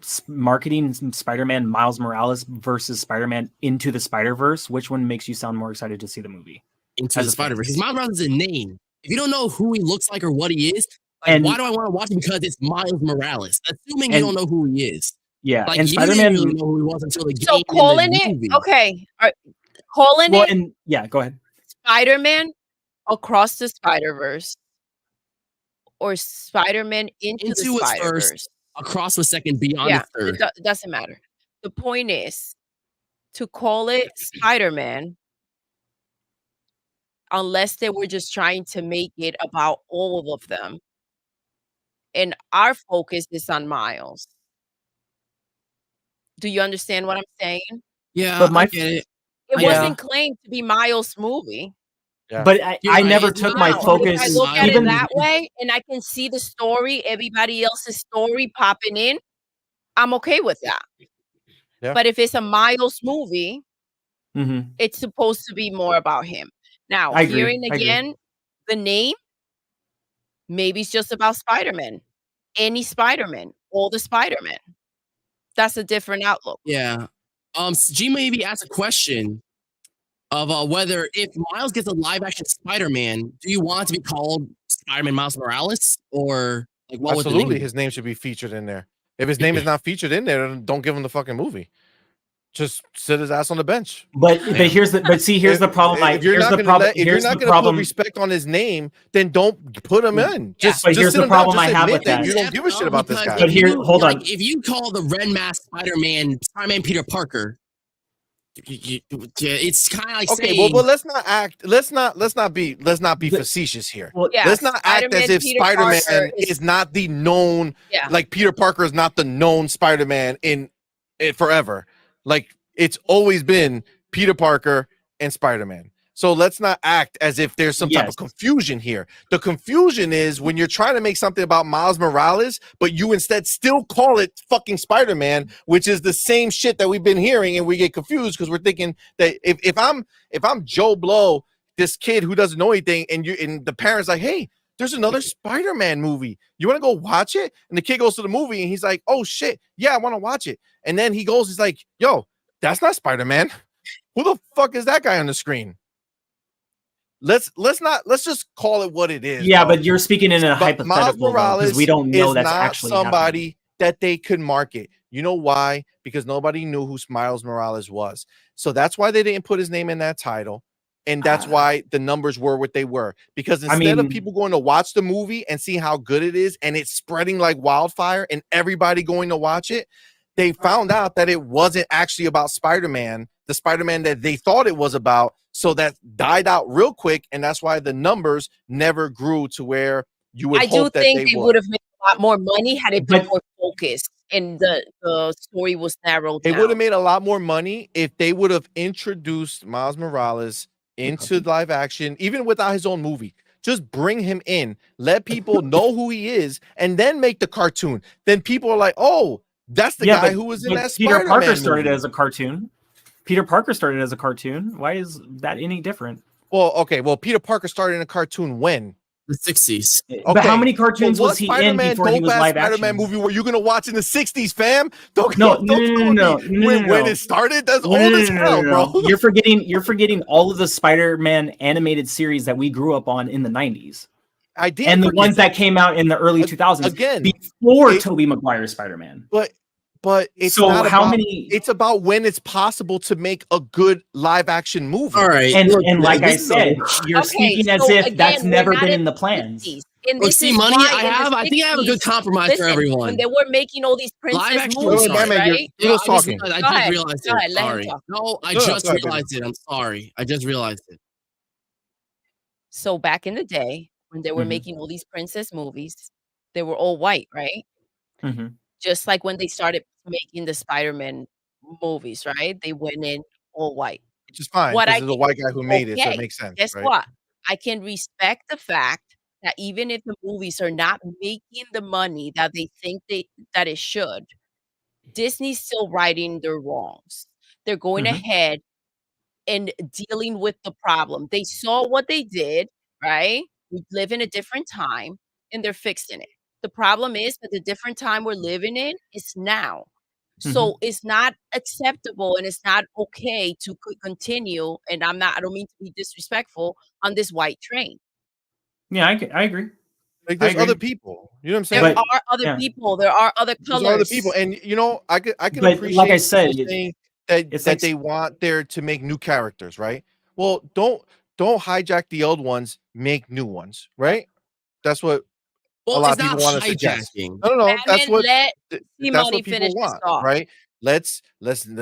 Spider-Man Miles Morales versus Spider-Man Into the Spider-Verse, which one makes you sound more excited to see the movie? Into the Spider-Verse. Because Miles Morales is a name. If you don't know who he looks like or what he is, like, why do I want to watch it? Because it's Miles Morales. Assuming you don't know who he is. Yeah, like, and Spider-Man didn't really know who he was until the game. So calling it, okay, calling it. Yeah, go ahead. Spider-Man Across the Spider-Verse or Spider-Man into the Spider-Verse. First, Across was second, Beyond the third. It doesn't matter. The point is to call it Spider-Man, unless they were just trying to make it about all of them. And our focus is on Miles. Do you understand what I'm saying? Yeah, but I get it. It wasn't claimed to be Miles' movie. Yeah. But I never took my focus. I look at it that way, and I can see the story, everybody else's story popping in. I'm okay with that. Yeah. But if it's a Miles movie, it's supposed to be more about him. Now, hearing again the name, maybe it's just about Spider-Man. Any Spider-Man, all the Spider-Man. That's a different outlook. Yeah. G maybe asked a question of whether if Miles gets a live action Spider-Man, do you want it to be called Spider-Man Miles Morales or Like, what would the Absolutely, name his name should be featured in there. If his name is not featured in there, then don't give him the fucking movie. Just sit his ass on the bench. But here's the the problem. If you're not gonna put respect on his name, then don't put him in. Just here's the problem I have with that. You don't give a shit about this guy. But here, hold on. If you call the Red Mask Spider-Man Peter Parker, it's kind of like saying, well, let's not be facetious here. Well, let's not act as if Spider-Man is not the known, like Peter Parker is not the known Spider-Man in forever. Like, it's always been Peter Parker and Spider-Man. So let's not act as if there's some type of confusion here. The confusion is when you're trying to make something about Miles Morales, but you instead still call it fucking Spider-Man, which is the same shit that we've been hearing, and we get confused because we're thinking that if I'm Joe Blow, this kid who doesn't know anything, and the parents like, hey, there's another Spider-Man movie. You want to go watch it? And the kid goes to the movie and he's like, oh shit, yeah, I want to watch it. And then he goes, he's like, yo, that's not Spider-Man. Who the fuck is that guy on the screen? Let's just call it what it is. Yeah, but you're speaking in a hypothetical because we don't know that's not actually somebody happening. That they could market. You know why? Because nobody knew who Miles Morales was. So that's why they didn't put his name in that title. And that's why the numbers were what they were. Because instead of people going to watch the movie and see how good it is, and it's spreading like wildfire and everybody going to watch it, they found out that it wasn't actually about Spider-Man, the Spider-Man that they thought it was about. So that died out real quick. And that's why the numbers never grew to where you would hope that they would. I do think they would have made a lot more money had it been more focused and the story was narrowed down. It would have made a lot more money if they would have introduced Miles Morales into live action, even without his own movie. Just bring him in, let people know who he is, and then make the cartoon. Then people are like, oh, that's the guy who was in that Spider-Man Peter Parker movie. started as a cartoon. Peter Parker started as a cartoon. Why is that any different? Well, okay. Well, Peter Parker started in a cartoon when? The 60s. Okay. But how many cartoons was he in before he was live action? Spider-Man movie were you gonna watch in the 60s, fam? No. When it started, that's old as hell, bro. You're forgetting all of the Spider-Man animated series that we grew up on in the 90s. I did, and the ones that came out in the early 2000s again before Tobey Maguire's Spider-Man. But it's so not how about, many? It's about when it's possible to make a good live action movie. All right, and like I said, you're speaking as if that's never been in the plans. And this see, money. I think I have a good compromise for everyone. When they were making all these princess movies, right? Talking. I just realized it. Sorry. No, I just realized it. I'm sorry. I just realized it. So back in the day, when they were making all these princess movies, they were all white, right? Mm-hmm. Just like when they started making the Spider-Man movies, right? They went in all white. Which is fine, because there's a white guy who made it, so it makes sense. Guess what? I can respect the fact that even if the movies are not making the money that they think that it should, Disney's still righting their wrongs. They're going ahead and dealing with the problem. They saw what they did, right? We live in a different time, and they're fixing it. The problem is that the different time we're living in is now. So it's not acceptable and it's not okay to continue. And I don't mean to be disrespectful on this white train. Yeah, I agree. Like there's other people. You know what I'm saying? There are other people. There are other colors. There's other people, and you know, I can appreciate. Like I said, that they want there to make new characters, right? Well, don't hijack the old ones. Make new ones, right? That's what. Well, a lot of people want to suggest. No. Batman, that's what people want, right? Let's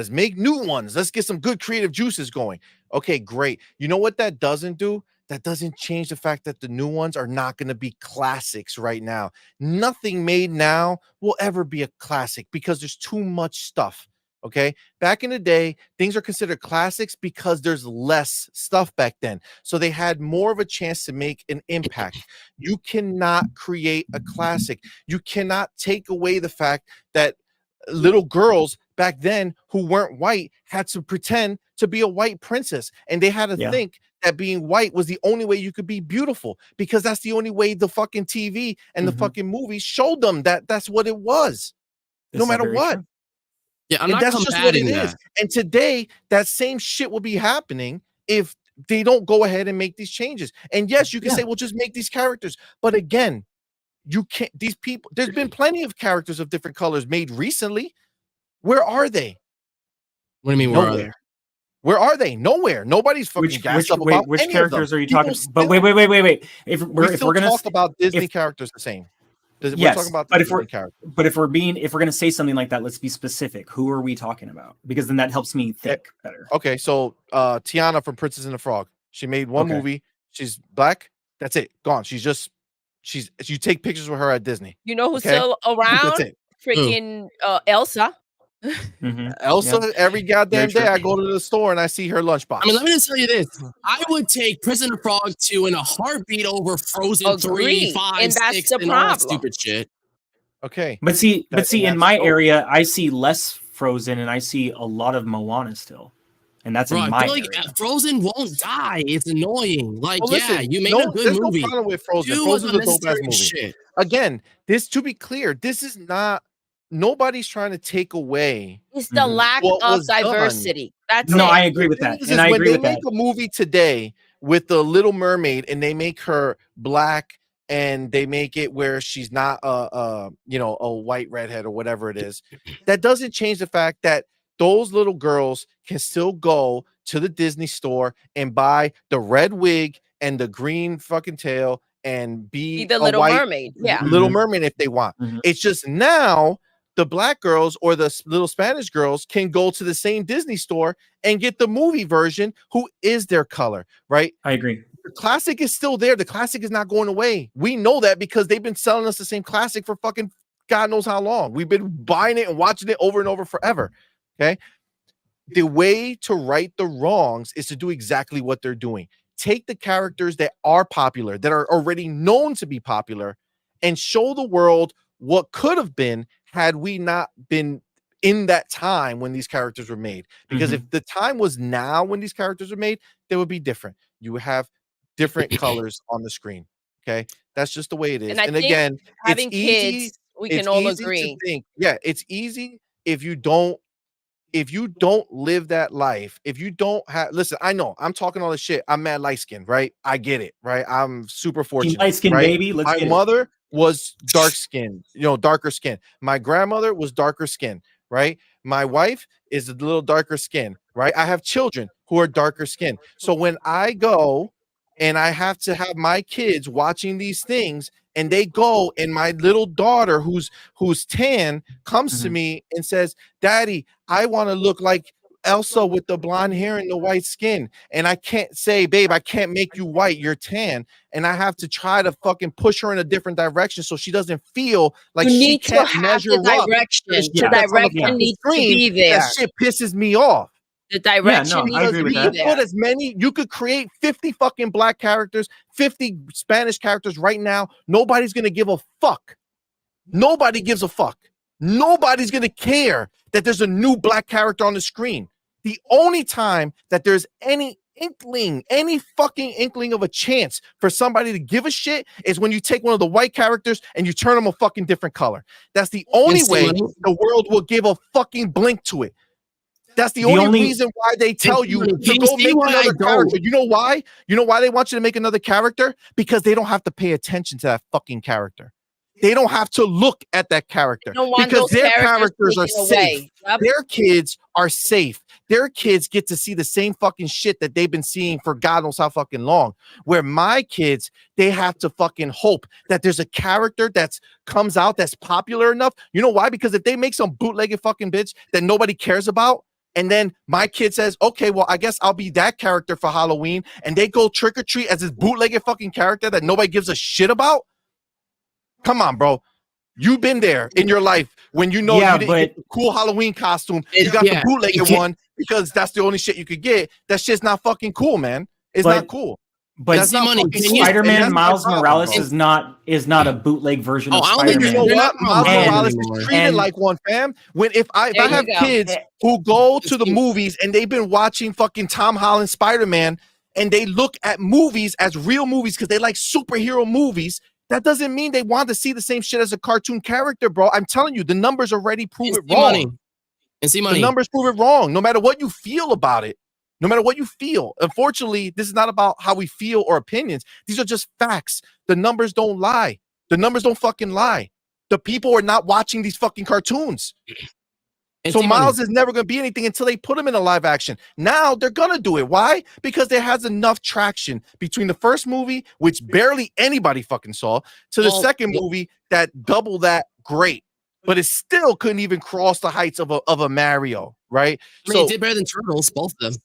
make new ones. Let's get some good creative juices going. Okay, great. You know what that doesn't do? That doesn't change the fact that the new ones are not going to be classics right now. Nothing made now will ever be a classic because there's too much stuff. Okay, back in the day, things are considered classics because there's less stuff back then. So they had more of a chance to make an impact. You cannot create a classic. You cannot take away the fact that little girls back then who weren't white had to pretend to be a white princess. And they had to think that being white was the only way you could be beautiful because that's the only way the fucking TV and the fucking movies showed them that that's what it was. No matter what. True. Yeah, I'm not combating that. And today, that same shit will be happening if they don't go ahead and make these changes. And yes, you can say, well, just make these characters. But again, You can't. These people. There's been plenty of characters of different colors made recently. Where are they? What do you mean? Nowhere. Where are they? Nowhere. Nobody's fucking gassed up about which any characters of them. are you talking? Still, but wait. If we're gonna talk about Disney characters the same. We're talking about the Disney characters. But if we're gonna say something like that, let's be specific. Who are we talking about? Because then that helps me think better. Okay, so Tiana from Princess and the Frog. She made one movie. She's black. That's it. Gone. You take pictures with her at Disney. You know who's still around? That's it. Freaking Elsa. Elsa, every goddamn day I go to the store and I see her lunchbox. I mean, let me just tell you this. I would take Princess and the Frog 2 in a heartbeat over Frozen 3, 5, and that's 6, the and all that stupid shit. Okay. But see, in my area, I see less Frozen and I see a lot of Moana still. And that's in my area. Frozen won't die. It's annoying. Like, well, listen, you made a good movie. No problem with Frozen. Frozen's a dope-ass movie. Shit. Again, to be clear, this is not. Nobody's trying to take away. It's the lack of diversity. That's no, I agree with that. And I agree with that. When they make a movie today with the Little Mermaid and they make her black and they make it where she's not a white redhead or whatever it is, that doesn't change the fact that those little girls can still go to the Disney store and buy the red wig and the green fucking tail and be the Little Mermaid. Yeah. Little Mermaid if they want. It's just now the black girls or the little Spanish girls can go to the same Disney store and get the movie version who is their color, right? I agree. The classic is still there. The classic is not going away. We know that because they've been selling us the same classic for fucking God knows how long. We've been buying it and watching it over and over forever. Okay. The way to right the wrongs is to do exactly what they're doing. Take the characters that are popular, that are already known to be popular, and show the world what could have been had we not been in that time when these characters were made. Because if the time was now when these characters were made, they would be different. You would have different colors on the screen. Okay. That's just the way it is. And again, having kids, we can all agree. It's easy if you don't live that life, if you don't have, listen, I know I'm talking all this shit. I'm mad light skinned, right? I get it, right? I'm super fortunate. Light skinned, right? baby. My mother was dark skinned, darker skin. My grandmother was darker skin, right? My wife is a little darker skin, right? I have children who are darker skin. So when I go and I have to have my kids watching these things, and they go, and my little daughter who's tan comes to me and says, "Daddy, I want to look like Elsa with the blonde hair and the white skin." And I can't say, "Babe, I can't make you white, you're tan." And I have to try to fucking push her in a different direction so she doesn't feel like she can't measure up. The direction needs to be there. That shit pisses me off. The direction needs to be there. You could create 50 fucking black characters, 50 Spanish characters right now. Nobody's gonna give a fuck. Nobody gives a fuck. Nobody's gonna care that there's a new black character on the screen. The only time that there's any fucking inkling of a chance for somebody to give a shit is when you take one of the white characters and you turn them a fucking different color. That's the only way the world will give a fucking blink to it. That's the only reason why they tell you to go make another character. You know why? You know why they want you to make another character? Because they don't have to pay attention to that fucking character. They don't have to look at that character because their characters are safe. Yep. Their kids are safe. Their kids get to see the same fucking shit that they've been seeing for God knows how fucking long. Where my kids, they have to fucking hope that there's a character that's comes out that's popular enough. You know why? Because if they make some bootlegged fucking bitch that nobody cares about, and then my kid says, "Okay, well, I guess I'll be that character for Halloween," and they go trick or treat as this bootlegged fucking character that nobody gives a shit about. Come on, bro. You've been there in your life when you know you didn't get the cool Halloween costume. You got the bootlegged one because that's the only shit you could get. That shit's not fucking cool, man. It's not cool. But Spider-Man Miles Morales is not a bootleg version of Spider-Man. You know what? Miles Morales is treated like one, fam. If I have kids who go to the movies and they've been watching fucking Tom Holland Spider-Man and they look at movies as real movies because they like superhero movies, that doesn't mean they want to see the same shit as a cartoon character, bro. I'm telling you, the numbers already prove it wrong. The numbers prove it wrong, no matter what you feel about it. No matter what you feel. Unfortunately, this is not about how we feel or opinions. These are just facts. The numbers don't lie. The numbers don't fucking lie. The people are not watching these fucking cartoons. And So CMoney. Miles is never going to be anything until they put him in a live action. Now they're going to do it. Why? Because there has enough traction between the first movie, which barely anybody fucking saw, to the second movie that doubled that great. But it still couldn't even cross the heights of a Mario, right? I mean, it did better than Turtles, both of them.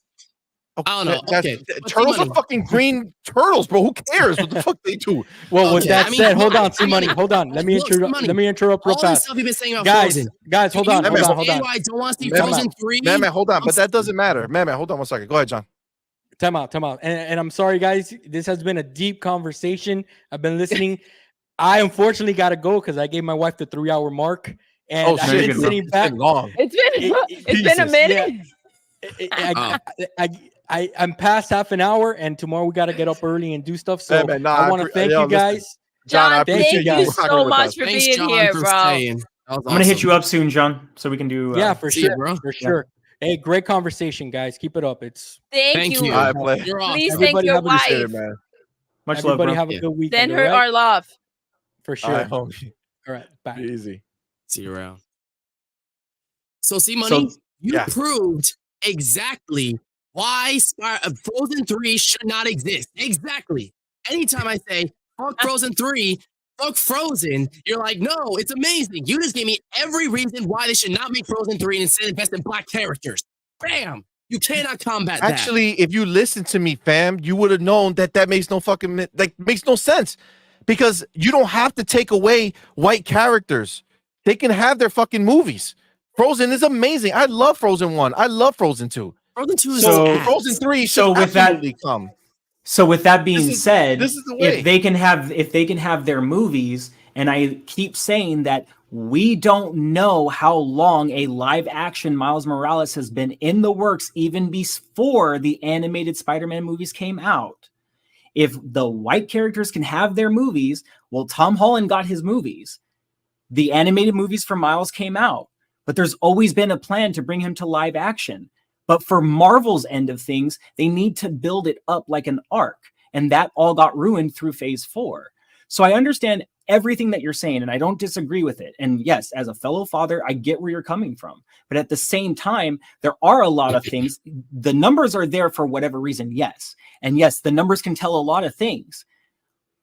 I don't know. Okay. Turtles are fucking green turtles, bro. Who cares what the fuck they do? Well, with that said, hold on, CMoney. Hold on. Let me interrupt real all fast. This stuff you've been saying about guys, Frozen. Guys, hold on. I don't want to see Frozen 3. Man, hold on. But that doesn't matter. Man, hold on 1 second. Go ahead, John. Time out. And I'm sorry, guys. This has been a deep conversation. I've been listening. I unfortunately got to go because I gave my wife the 3-hour mark. And I've been sitting back. It's been a minute. I'm past half an hour, and tomorrow we got to get up early and do stuff. So I want to thank you guys. John, thank you so much for being here, bro. I'm gonna hit you up soon, John, so we can do. Yeah, for sure. Hey, great conversation, guys. Keep it up. It's thank you. Please thank your wife. Much love, bro. Have a good week. Send her our love. For sure. All right, bye. Easy. See you around. So, CMoney, you proved exactly why Frozen 3 should not exist. Exactly. Anytime I say, fuck Frozen 3, fuck Frozen, you're like, no, it's amazing. You just gave me every reason why they should not make Frozen 3 and instead invest in black characters. Bam! You cannot combat that. Actually, if you listen to me, fam, you would have known that makes no fucking, makes no sense. Because you don't have to take away white characters. They can have their fucking movies. Frozen is amazing. I love Frozen 1. I love Frozen 2. Frozen 2 is Frozen 3 should absolutely come. So with that being said, this is the way. if they can have their movies, and I keep saying that we don't know how long a live action Miles Morales has been in the works even before the animated Spider-Man movies came out. If the white characters can have their movies, well, Tom Holland got his movies. The animated movies for Miles came out, but there's always been a plan to bring him to live action. But for Marvel's end of things, they need to build it up like an arc. And that all got ruined through phase 4. So I understand everything that you're saying, and I don't disagree with it. And yes, as a fellow father, I get where you're coming from. But at the same time, there are a lot of things. The numbers are there for whatever reason, yes. And yes, the numbers can tell a lot of things.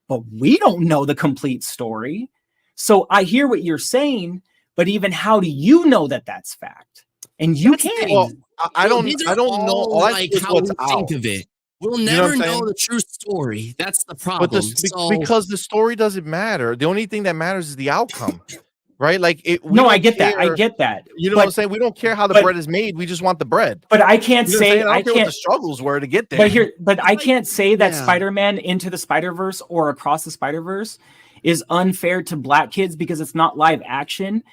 But we don't know the complete story. So I hear what you're saying, but even how do you know that that's fact? And you can't. Well, I don't know. All I like how we think of it. We'll never know the true story. That's the problem. But because the story doesn't matter. The only thing that matters is the outcome, right? Like I get that. I get that. You know what I'm saying? We don't care how the bread is made. We just want the bread. But I can't say I can't what the struggles were to get there. But I can't say that Spider-Man Into the Spider-Verse or Across the Spider-Verse is unfair to black kids because it's not live action.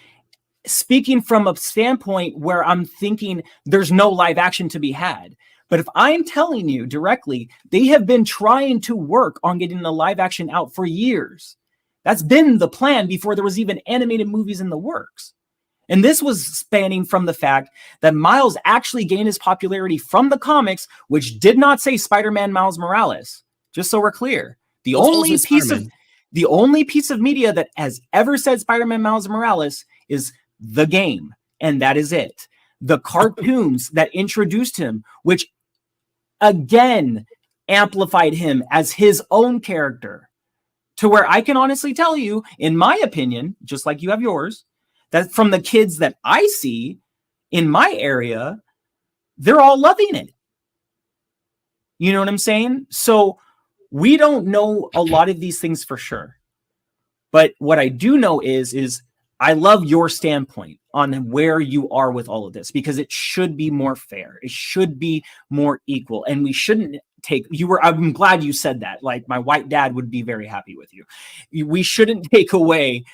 Speaking from a standpoint where I'm thinking there's no live action to be had. But if I'm telling you directly, they have been trying to work on getting the live action out for years. That's been the plan before there was even animated movies in the works. And this was spanning from the fact that Miles actually gained his popularity from the comics, which did not say Spider-Man Miles Morales. Just so we're clear. The only piece of media that has ever said Spider-Man Miles Morales is the game. And that is it. The cartoons that introduced him, which again amplified him as his own character, to where I can honestly tell you, in my opinion, just like you have yours, that from the kids that I see in my area, they're all loving it. You know what I'm saying? So we don't know a lot of these things for sure. But what I do know is I love your standpoint on where you are with all of this, because it should be more fair. It should be more equal. And we shouldn't I'm glad you said that. Like, my white dad would be very happy with you. We shouldn't take away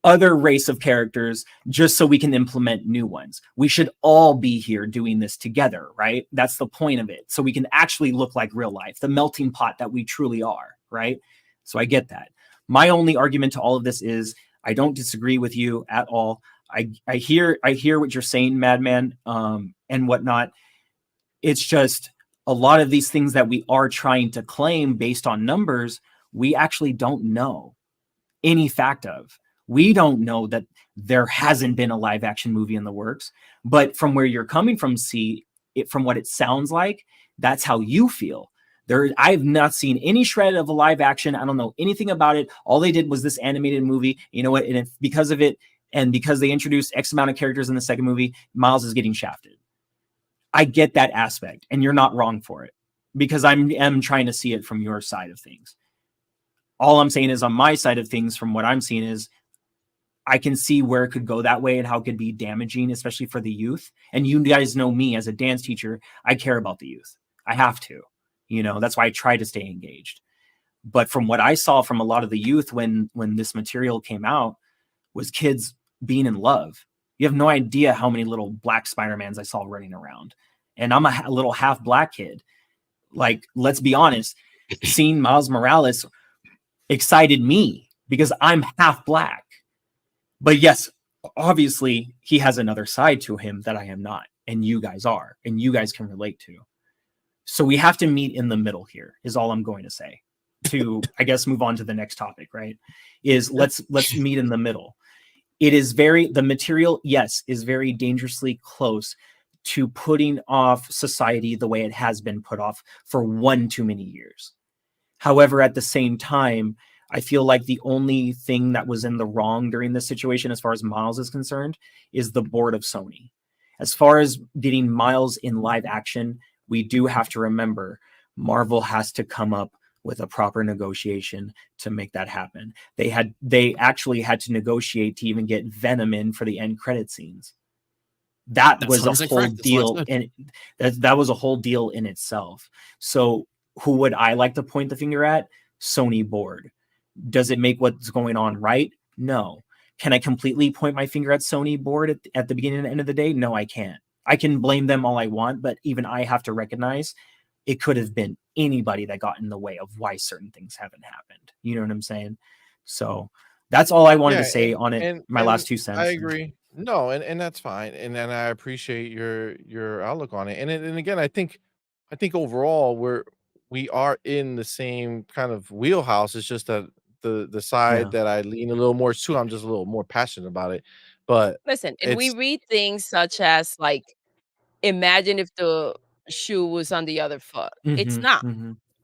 other race of characters just so we can implement new ones. We should all be here doing this together, right? That's the point of it. So we can actually look like real life, the melting pot that we truly are, right? So I get that. My only argument to all of this is I don't disagree with you at all. I hear what you're saying, Madman, and whatnot. It's just a lot of these things that we are trying to claim based on numbers, we actually don't know. any fact of. We don't know that there hasn't been a live action movie in the works, but from where you're coming from, from what it sounds like, that's how you feel. I've not seen any shred of a live action. I don't know anything about it. All they did was this animated movie. You know what? And because of it, and because they introduced X amount of characters in the second movie, Miles is getting shafted. I get that aspect, and you're not wrong for it, because I'm trying to see it from your side of things. All I'm saying is, on my side of things, from what I'm seeing, is I can see where it could go that way and how it could be damaging, especially for the youth. And you guys know me as a dance teacher, I care about the youth. I have to, that's why I try to stay engaged. But from what I saw from a lot of the youth when this material came out, was kids being in love. You have no idea how many little black Spider-Mans I saw running around. And I'm a little half black kid. Like, let's be honest, seeing Miles Morales excited me because I'm half black. But yes, obviously he has another side to him that I am not, and you guys are, and you guys can relate to. So we have to meet in the middle here, is all I'm going to say. To, I guess, move on to the next topic, right? Is let's meet in the middle. It is the material, yes, is very dangerously close to putting off society the way it has been put off for one too many years. However, at the same time, I feel like the only thing that was in the wrong during this situation, as far as Miles is concerned, is the board of Sony. As far as getting Miles in live action, we do have to remember Marvel has to come up with a proper negotiation to make that happen. They actually had to negotiate to even get Venom in for the end credit scenes. That's was a whole deal, and that was a whole deal in itself. So who would I like to point the finger at? Sony board. Does it make what's going on right? No. Can I completely point my finger at Sony board at the beginning and the end of the day? No, I can't. I can blame them all I want, but even I have to recognize it could have been anybody that got in the way of why certain things haven't happened. You know what I'm saying? So that's all I wanted to say on it. My last 2 cents. I agree. No, and that's fine. And I appreciate your outlook on it. And again, I think overall we are in the same kind of wheelhouse. It's just that the side that I lean a little more to, I'm just a little more passionate about it. But listen, and we read things such as, like, imagine if the shoe was on the other foot. It's not.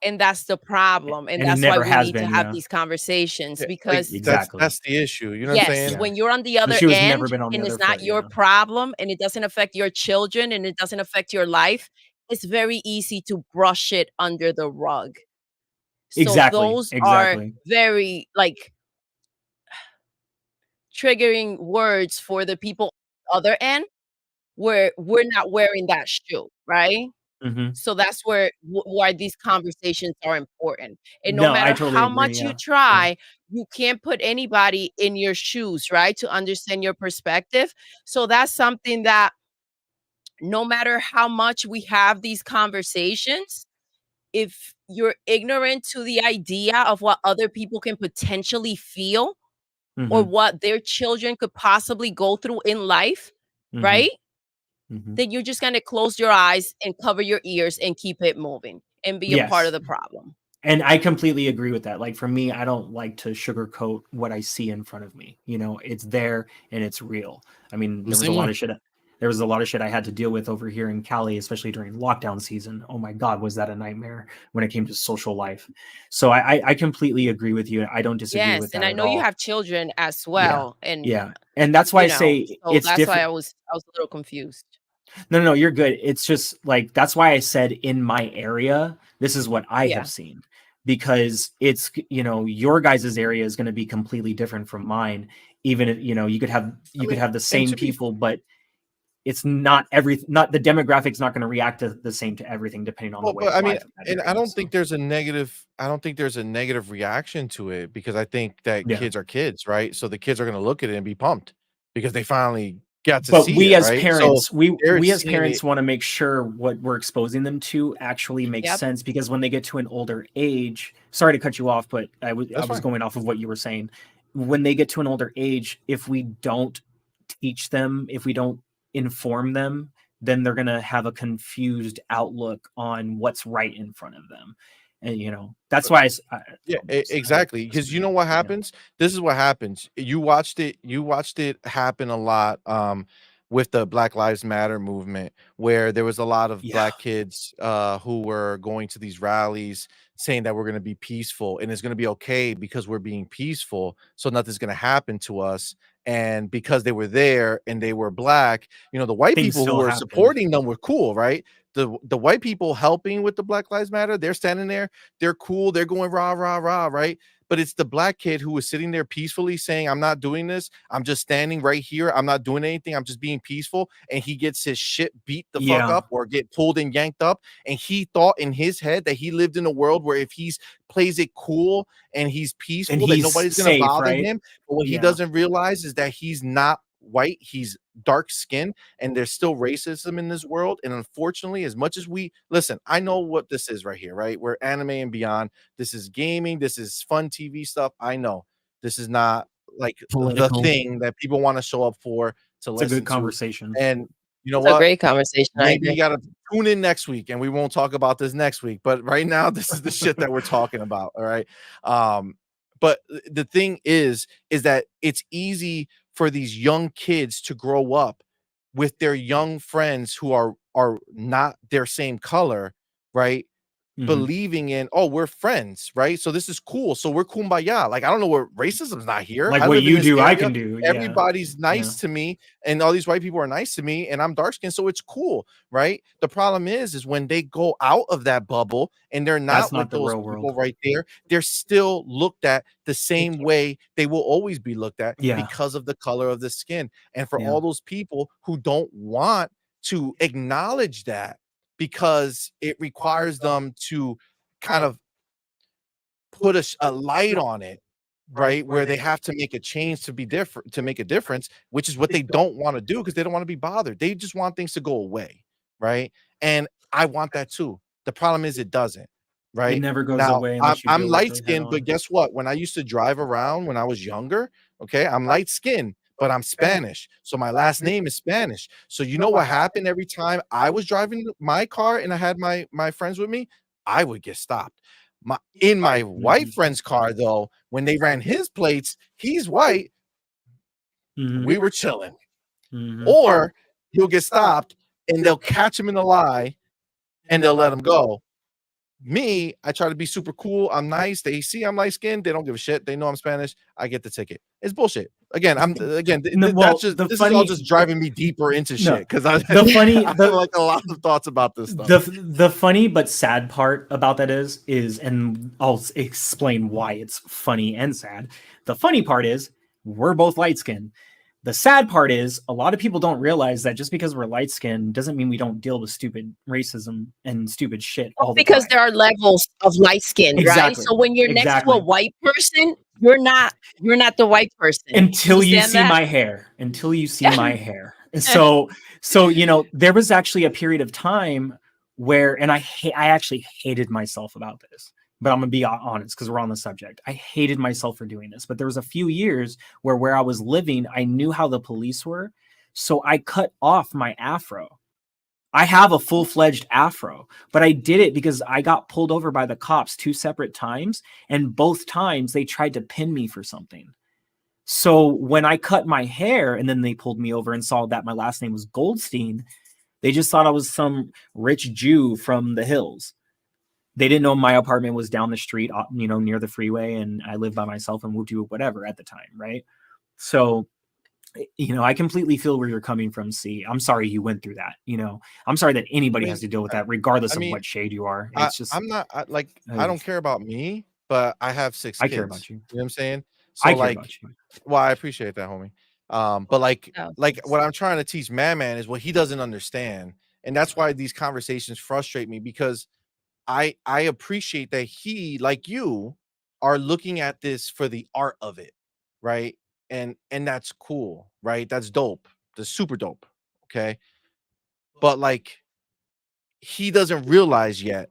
And that's the problem. And that's why we need to have these conversations, because that's the issue. You know what I'm saying? When you're on the other end and it's not your problem and it doesn't affect your children and it doesn't affect your life, it's very easy to brush it under the rug. So those are very, like, triggering words for the people on the other end, where we're not wearing that shoe, right? So that's why these conversations are important. And no matter how much you try, you can't put anybody in your shoes, right, to understand your perspective. So that's something that, no matter how much we have these conversations, if you're ignorant to the idea of what other people can potentially feel or what their children could possibly go through in life, right? Then you're just going to close your eyes and cover your ears and keep it moving and be a part of the problem. And I completely agree with that. Like, for me, I don't like to sugarcoat what I see in front of me. It's there and it's real. I mean, there was a lot of shit. There was a lot of shit I had to deal with over here in Cali, especially during lockdown season. Oh my God, was that a nightmare when it came to social life? So I completely agree with you. I don't disagree with that. And I know you have children as well. And and that's why I say it's that's different. why I was a little confused. No, you're good. It's just like, that's why I said in my area, this is what I have seen, because it's, your guys' area is going to be completely different from mine. Even if, you could have the same people, but it's not the demographic's not going to react to the same to everything depending on the way. But I mean, and I don't think there's a negative reaction to it, because I think that kids are kids, right? So the kids are going to look at it and be pumped because they finally got to see it. But we as parents, we as parents want to make sure what we're exposing them to actually makes sense, because when they get to an older age, sorry to cut you off, but I was going off of what you were saying. When they get to an older age, if we don't teach them, if we don't inform them, then they're going to have a confused outlook on what's right in front of them. And that's why yeah, exactly. Because you know what happens? This is what happens. You watched it happen a lot with the Black Lives Matter movement, where there was a lot of black kids who were going to these rallies saying that we're going to be peaceful and it's going to be okay because we're being peaceful, so nothing's going to happen to us. And because they were there and they were black, the white Things people who still were happen. supporting them were cool, right? The white people helping with the Black Lives Matter, they're standing there, they're cool, they're going rah rah rah, right? But it's the black kid who was sitting there peacefully saying, I'm not doing this, I'm just standing right here, I'm not doing anything, I'm just being peaceful, and he gets his shit beat the fuck up or get pulled and yanked up. And he thought in his head that he lived in a world where if he's plays it cool and he's peaceful, and that nobody's gonna bother right? him. But what he doesn't realize is that he's not white, he's dark skinned, and there's still racism in this world. And unfortunately, as much as we listen, I know what this is right here, right? We're anime and beyond. This is gaming, this is fun TV stuff. I know this is not like Political. the thing that people want to show up for to It's a listen good conversation. to. And you know It's a what? great conversation. Maybe you gotta tune in next week and we won't talk about this next week. But right now, this is the shit that we're talking about. All right. But the thing is that it's easy for these young kids to grow up with their young friends who are not their same color, right? Believing in, oh, we're friends, right? So this is cool. So we're kumbaya. Like, I don't know where racism's not here. Like I what live in you this do, I area. can do. Everybody's nice to me, and all these white people are nice to me, and I'm dark skinned, so it's cool, right? The problem is when they go out of that bubble and they're not with the those real people world. right there, they're still looked at the same way they will always be looked at because of the color of the skin. And for all those people who don't want to acknowledge that because it requires them to kind of put a light on it, right, where they have to make a change to be different, to make a difference, which is what they don't want to do because they don't want to be bothered. They just want things to go away, right? And I want that too. The problem is it doesn't, right? It never goes Now, away unless you I'm deal with light it skinned, head but on. guess what? When I used to drive around when I was younger, okay, I'm light skinned, but I'm Spanish. So my last name is Spanish. So you know what happened every time I was driving my car and I had my friends with me? I would get stopped. In my white friend's car, though, when they ran his plates, he's white. We were chilling. Or he'll get stopped and they'll catch him in a lie and they'll let him go. Me, I try to be super cool. I'm nice. They see I'm light skinned. They don't give a shit. They know I'm Spanish. I get the ticket. It's bullshit. Again, this is all just driving me deeper into shit because I have like a lot of thoughts about this stuff. The funny but sad part about that is, and I'll explain why it's funny and sad. The funny part is we're both light skinned. The sad part is a lot of people don't realize that just because we're light skinned doesn't mean we don't deal with stupid racism and stupid shit all the because time. there are levels of light skin, right? So when you're next to a white person, you're not the white person until you see my hair. Until you see my hair. So there was actually a period of time where, and I actually hated myself about this. But I'm going to be honest because we're on the subject. I hated myself for doing this. But there was a few years where I was living, I knew how the police were. So I cut off my afro. I have a full-fledged afro, but I did it because I got pulled over by the cops 2 separate times. And both times they tried to pin me for something. So when I cut my hair and then they pulled me over and saw that my last name was Goldstein, they just thought I was some rich Jew from the hills. They didn't know my apartment was down the street, near the freeway, and I lived by myself and moved to whatever at the time, right? So, I completely feel where you're coming from. See, I'm sorry you went through that. I'm sorry that anybody has to deal with that, regardless of what shade you are. It's just I'm not I don't care about me, but I have 6 kids. I care about you. You know what I'm saying? So I care about you. Well, I appreciate that, homie. But what I'm trying to teach Madman is what he doesn't understand, and that's why these conversations frustrate me because I appreciate that he, like you, are looking at this for the art of it, right? And that's cool, right? That's dope. That's super dope. Okay. But he doesn't realize yet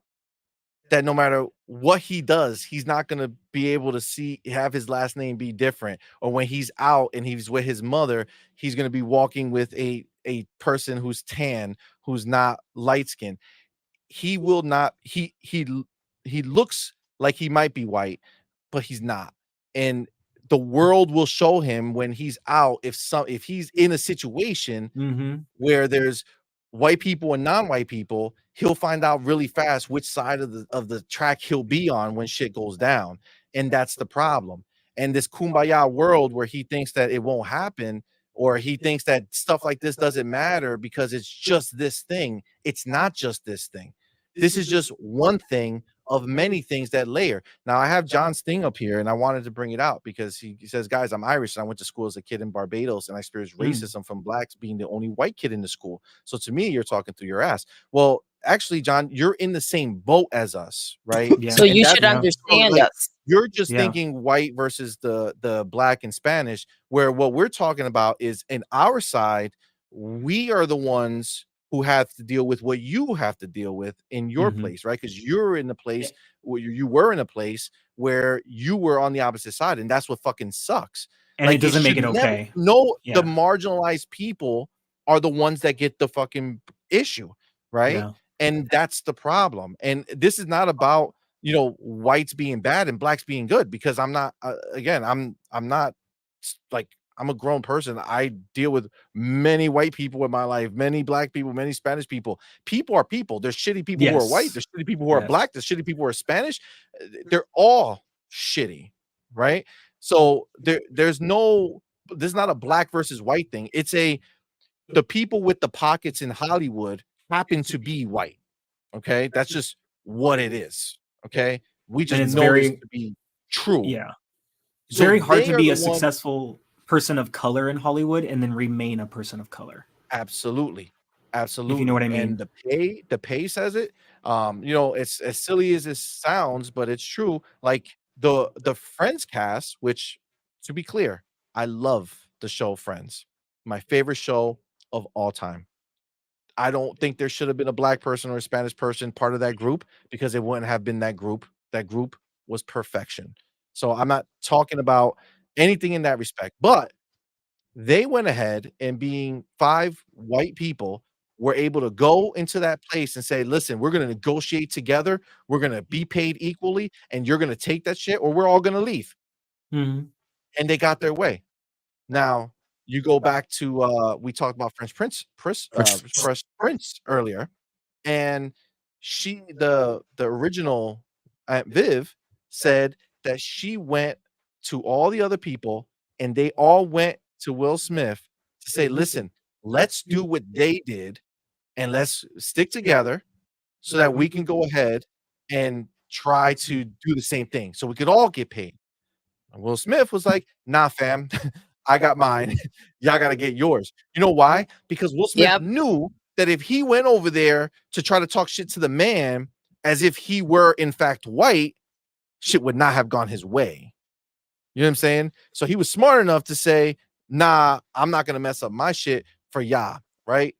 that no matter what he does, he's not gonna be able to have his last name be different. Or when he's out and he's with his mother, he's gonna be walking with a person who's tan, who's not light skinned. He will not, looks like he might be white, but he's not. And the world will show him when he's out if he's in a situation where there's white people and non-white people, he'll find out really fast which side of the track he'll be on when shit goes down. And that's the problem. And this kumbaya world where he thinks that it won't happen, or he thinks that stuff like this doesn't matter because it's just this thing. It's not just this thing. This is just one thing of many things that layer. Now I have John's thing up here and I wanted to bring it out because he says, guys, I'm Irish and I went to school as a kid in Barbados and I experienced racism from blacks being the only white kid in the school. So to me, you're talking through your ass. Well, actually, John, you're in the same boat as us, right? Yeah. So you should understand us. You're just thinking white versus the black and Spanish, where what we're talking about is in our side, we are the ones who have to deal with what you have to deal with in your place, right? Because you're in the place where you were in a place where you were on the opposite side, and that's what fucking sucks. And like, it doesn't make it okay. The marginalized people are the ones that get the fucking issue, right? Yeah. And that's the problem. And this is not about, you know, whites being bad and blacks being good, because I'm not I'm not like, I'm a grown person. I deal with many white people in my life, many black people, many Spanish people. People are people. There's shitty people who are white. There's shitty people who are black. There's shitty people who are Spanish. They're all shitty, right? So there's not a black versus white thing. It's the people with the pockets in Hollywood happen to be white. Okay, that's just what it is. Okay, we just know this to be true. Yeah, it's very hard to be a successful person of color in Hollywood and then remain a person of color. Absolutely. If you know what I mean. And the pay says it. You know, it's as silly as it sounds, but it's true. Like the Friends cast, which, to be clear, I love the show Friends. My favorite show of all time. I don't think there should have been a black person or a Spanish person part of that group, because it wouldn't have been that group. That group was perfection. So I'm not talking about anything in that respect, but they went ahead and, being 5 white people, were able to go into that place and say, listen, we're going to negotiate together. We're going to be paid equally, and you're going to take that shit or we're all going to leave. And they got their way. Now, you go back to we talked about Fresh Prince earlier, and the original Aunt Viv said that she went to all the other people and they all went to Will Smith to say, listen, let's do what they did and let's stick together so that we can go ahead and try to do the same thing so we could all get paid. And Will Smith was like, nah, fam, I got mine. Y'all got to get yours. You know why? Because Will Smith knew that if he went over there to try to talk shit to the man as if he were in fact white, shit would not have gone his way. You know what I'm saying? So he was smart enough to say, nah, I'm not going to mess up my shit for y'all, right?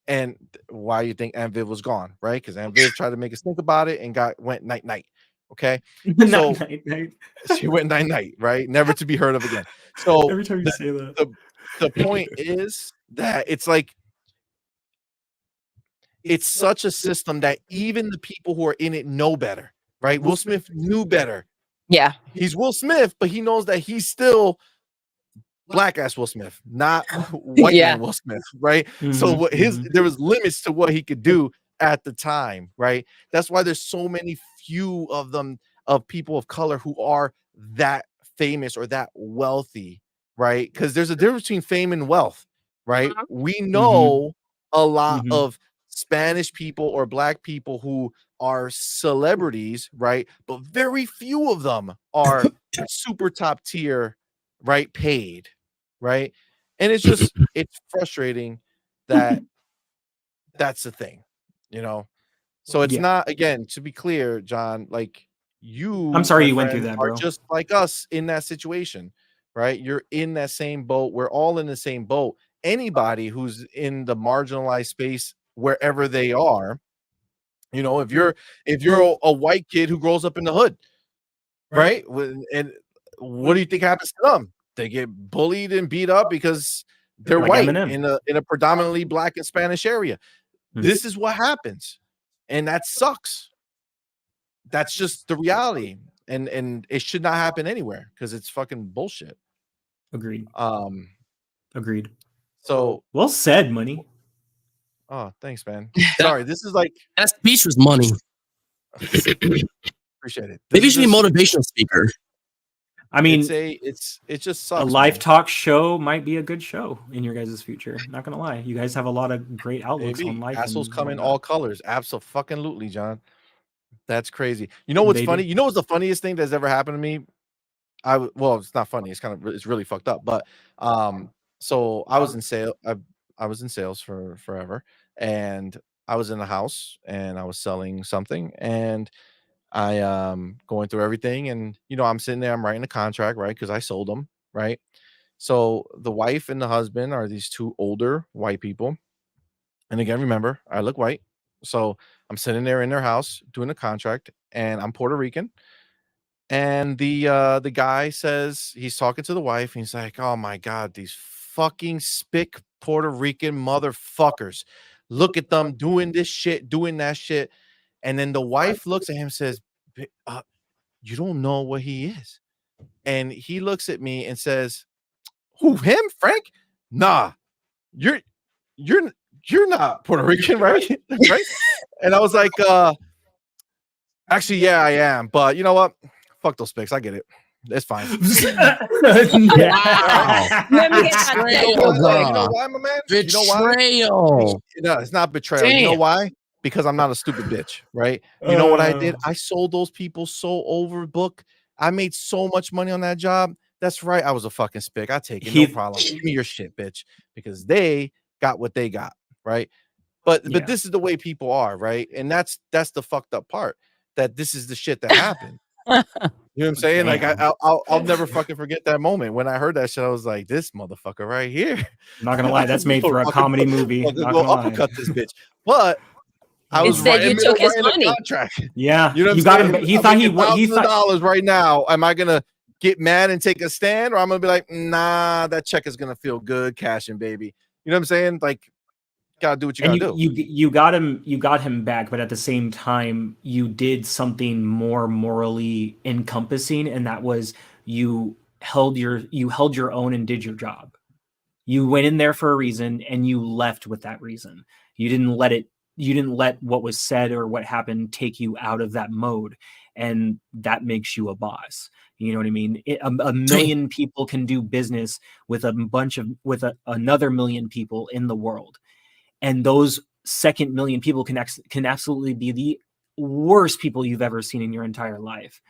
And why you think Aunt Viv was gone, right? Because Aunt Viv tried to make us think about it and went night-night, okay? So night. She went night-night, right? Never to be heard of again. So every time you say that, the point is that it's like, it's such a system that even the people who are in it know better, right? Will Smith knew better. Yeah. He's Will Smith, but he knows that he's still black ass Will Smith, not white man Will Smith, right? So what there was limits to what he could do at the time, right? That's why there's so many few of them, of people of color, who are that famous or that wealthy, right? Because there's a difference between fame and wealth, right? We know a lot of Spanish people or black people who are celebrities, right? But very few of them are super top tier, right? Paid, right? And it's just, it's frustrating that that's the thing, you know? So it's not, again, to be clear, John, like, I'm sorry you went through that, bro. Are just like us in that situation, right? You're in that same boat. We're all in the same boat. Anybody who's in the marginalized space, wherever they are, you know, if you're a white kid who grows up in the hood, right? And what do you think happens to them? They get bullied and beat up because they're like white Eminem. in a predominantly black and Spanish area. This is what happens, and that sucks. that's just the reality, and it should not happen anywhere because it's fucking bullshit. Agreed. Um, Agreed. So well said, Money. Oh, thanks, man. Sorry, this is like that speech was money. Appreciate it. Maybe you should be a motivational speaker. I mean, it just sucks. A live talk show might be a good show in your guys' future. Not gonna lie, you guys have a lot of great outlooks on life. Assholes come in all colors. Absolutely, John. That's crazy. You know what's funny? You know what's the funniest thing that's ever happened to me? Well, it's not funny. It's really fucked up. But so I was in sales. I was in sales for forever, and I was in a house and I was selling something, and I going through everything, and I'm sitting there, I'm writing a contract, right? Because I sold them, right? So the wife and the husband are these two older white people. And again, remember, I look white. So I'm sitting there in their house doing a contract, and I'm Puerto Rican. And the guy says, he's talking to the wife, and he's like, "Oh my God, these fucking spick Puerto Rican motherfuckers. Look at them doing this shit, doing that shit." And then the wife looks at him and says, "You don't know what he is." And he looks at me and says, "Who, him, Frank? Nah, you're not Puerto Rican, right?" Right? And I was like, actually, yeah, I am. But you know what? Fuck those pics. I get it. It's fine. Wow. You know why, my man? Betrayal. You know why? No, it's not betrayal. Damn. You know why? Because I'm not a stupid bitch, right? You know what I did? I sold those people so overbooked. I made so much money on that job. That's right. I was a fucking spick. I take it. No problem. Give me your shit, bitch. Because they got what they got, right? But this is the way people are, right? And that's the fucked up part. That this is the shit that happened. You know what I'm saying? Damn. Like I'll never fucking forget that moment when I heard that shit. I was like, this motherfucker right here. I'm not gonna lie, that's made for a comedy movie. Go uppercut this bitch. But I was instead you took his money. Contract. Yeah, you know you got him. He thought he thought dollars right now. Am I gonna get mad and take a stand, or I'm gonna be like, nah, that check is gonna feel good, cashing, baby. You know what I'm saying? Like, gotta do what you gotta do. You got him back, but at the same time, you did something more morally encompassing, and that was you held your own and did your job. You went in there for a reason, and you left with that reason. You didn't let what was said or what happened take you out of that mode, and that makes you a boss. You know what I mean? A million people can do business with another million people in the world. And those second million people can absolutely be the worst people you've ever seen in your entire life.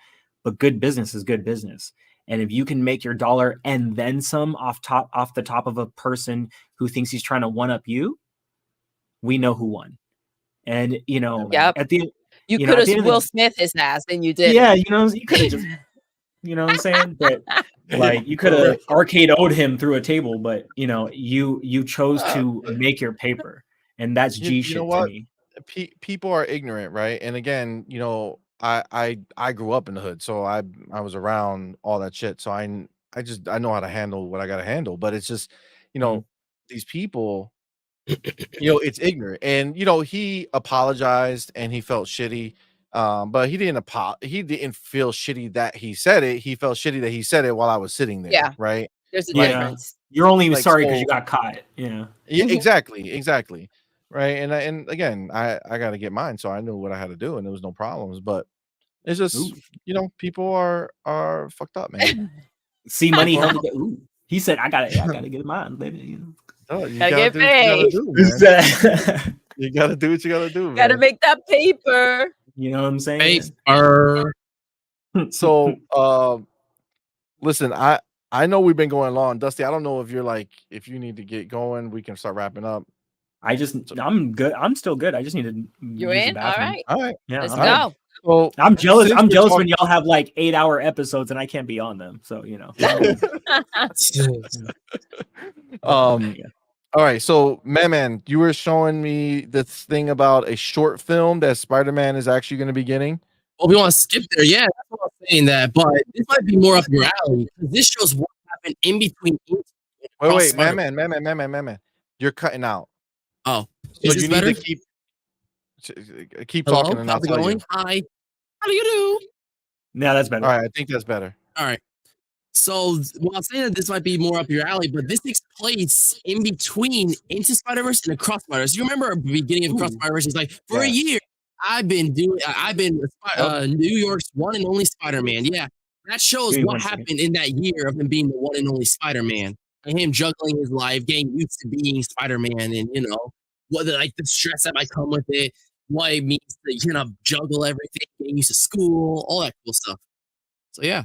But good business is good business. And if you can make your dollar and then some off the top of a person who thinks he's trying to one up you, we know who won. And at the you could have Will Smith his ass, and you did. Yeah, you could have just you know what I'm saying? But like you could have arcade-o'd him through a table, but you chose to make your paper, and that's G shit to me. People are ignorant, right? And again, I grew up in the hood, so I was around all that shit. So I know how to handle what I gotta handle. But it's just, these people, it's ignorant. And he apologized and he felt shitty. But he didn't feel shitty that he said it. He felt shitty that he said it while I was sitting there. Yeah. Right. There's a difference. You're only sorry because you got caught. Yeah, exactly. Right. And again, I got to get mine. So I knew what I had to do and there was no problems. But it's just, people are fucked up, man. CMoney held it. Ooh. He said, I gotta get mine, baby. Oh, you gotta do what you gotta do, man. You gotta do what you gotta do, man. Gotta make that paper. You know what I'm saying? Paper. So listen, I know we've been going long. Dusty, I don't know if if you need to get going, we can start wrapping up. I'm good. I'm still good. I just need to You're in? All right. Yeah. Let's go. Well, I'm jealous. I'm jealous when y'all have like 8-hour episodes and I can't be on them. So All right. So man, you were showing me this thing about a short film that Spider-Man is actually going to be getting. Well, we want to skip there. Yeah, that's what I'm saying that. But this might be more up your alley. This shows what happened in between. Wait, man. You're cutting out. Oh, so you need to keep Hello? talking and I'll tell you. Hi. do you do? No, that's better. All right, I think that's better. All right. So, well, I'm saying that this might be more up your alley, but this takes place in between Into Spider-Verse and Across Spider-Verse. You remember at the beginning of Across Spider-Verse? It's like, for a year, I've been New York's one and only Spider-Man. Yeah, that shows what happened in that year of him being the one and only Spider-Man, and him juggling his life, getting used to being Spider-Man, and what the stress that might come with it, what it means to juggle everything, getting used to school, all that cool stuff. So yeah.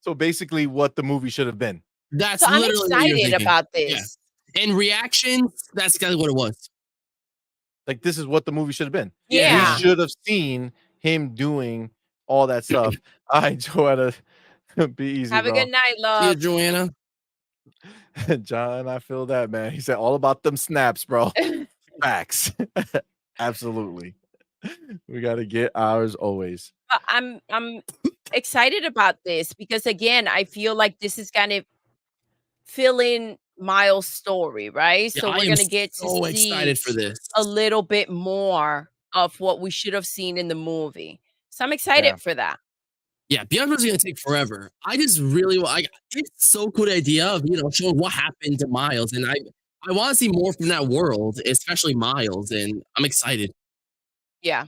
So basically, what the movie should have been. That's so I'm literally what you're excited thinking. about this. Yeah. And reactions, that's exactly what it was. Like, this is what the movie should have been. Yeah. We should have seen him doing all that stuff. All right, Joanna, be easy, Have a bro. good night, See love. you, Joanna. John, I feel that, man. He said all about them snaps, bro. Facts. Absolutely. We got to get ours always. I'm excited about this because, again, I feel like this is going to fill in Miles' story, right? Yeah, So we're going to get so to see excited for this. a little bit more of what we should have seen in the movie. So I'm excited for that. Yeah, Beyond is going to take forever. I just really it's so cool idea of showing what happened to Miles, and I want to see more from that world, especially Miles, and I'm excited. Yeah.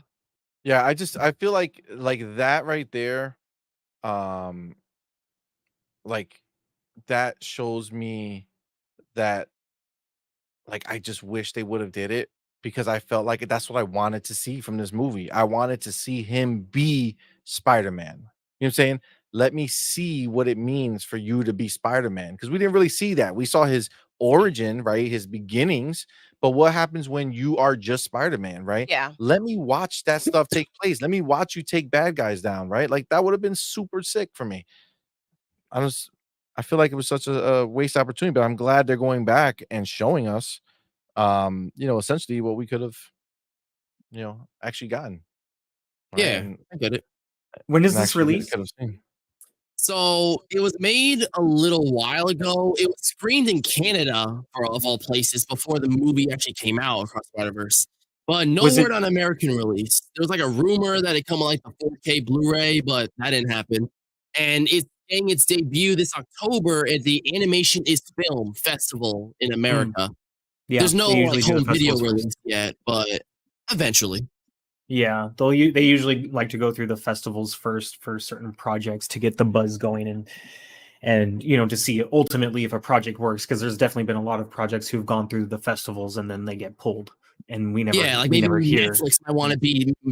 Yeah, I feel like that right there, like that shows me that I just wish they would have did it, because I felt like that's what I wanted to see from this movie. I wanted to see him be Spider-Man. You know what I'm saying? Let me see what it means for you to be Spider-Man, because we didn't really see that. We saw his origin, right? His beginnings, but what happens when you are just Spider-Man, right? Yeah. Let me watch that stuff take place. Let me watch you take bad guys down, right? Like, that would have been super sick for me. I feel like it was such a waste opportunity, but I'm glad they're going back and showing us, essentially what we could have, actually gotten. Right? Yeah, and I get it. When does this release? So it was made a little while ago. It was screened in Canada, of all places, before the movie actually came out, Across Spider-Verse. But no word on American release. There was a rumor that it come on the 4K Blu-ray, but that didn't happen. And it's getting its debut this October at the Animation is Film Festival in America. Yeah, there's no home video release yet, but eventually. Yeah, they usually like to go through the festivals first for certain projects to get the buzz going and to see ultimately if a project works, because there's definitely been a lot of projects who've gone through the festivals and then they get pulled and we never maybe hear. Netflix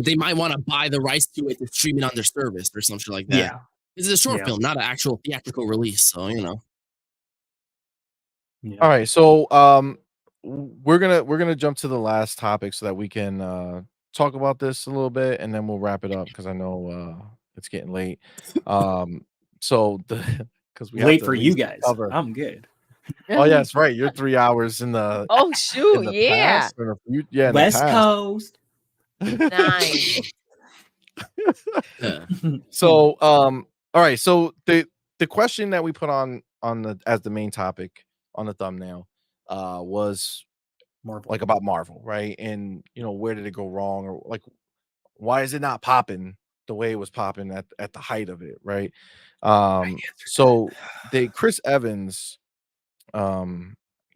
they might want to buy the rights to it to stream it on their service or something like that. Yeah, this is a short film, not an actual theatrical release, so Yeah. All right, so we're gonna jump to the last topic so that we can talk about this a little bit, and then we'll wrap it up because I know it's getting late. So because we late have to for at you least guys. cover. I'm good. Oh yeah, that's right. You're 3 hours in the Oh shoot, in the yeah. past or in the West past. Coast. Nice. So all right, so the question that we put on the as the main topic on the thumbnail was Marvel. about Marvel, right? And where did it go wrong, or why is it not popping the way it was popping at the height of it, right? So Chris Evans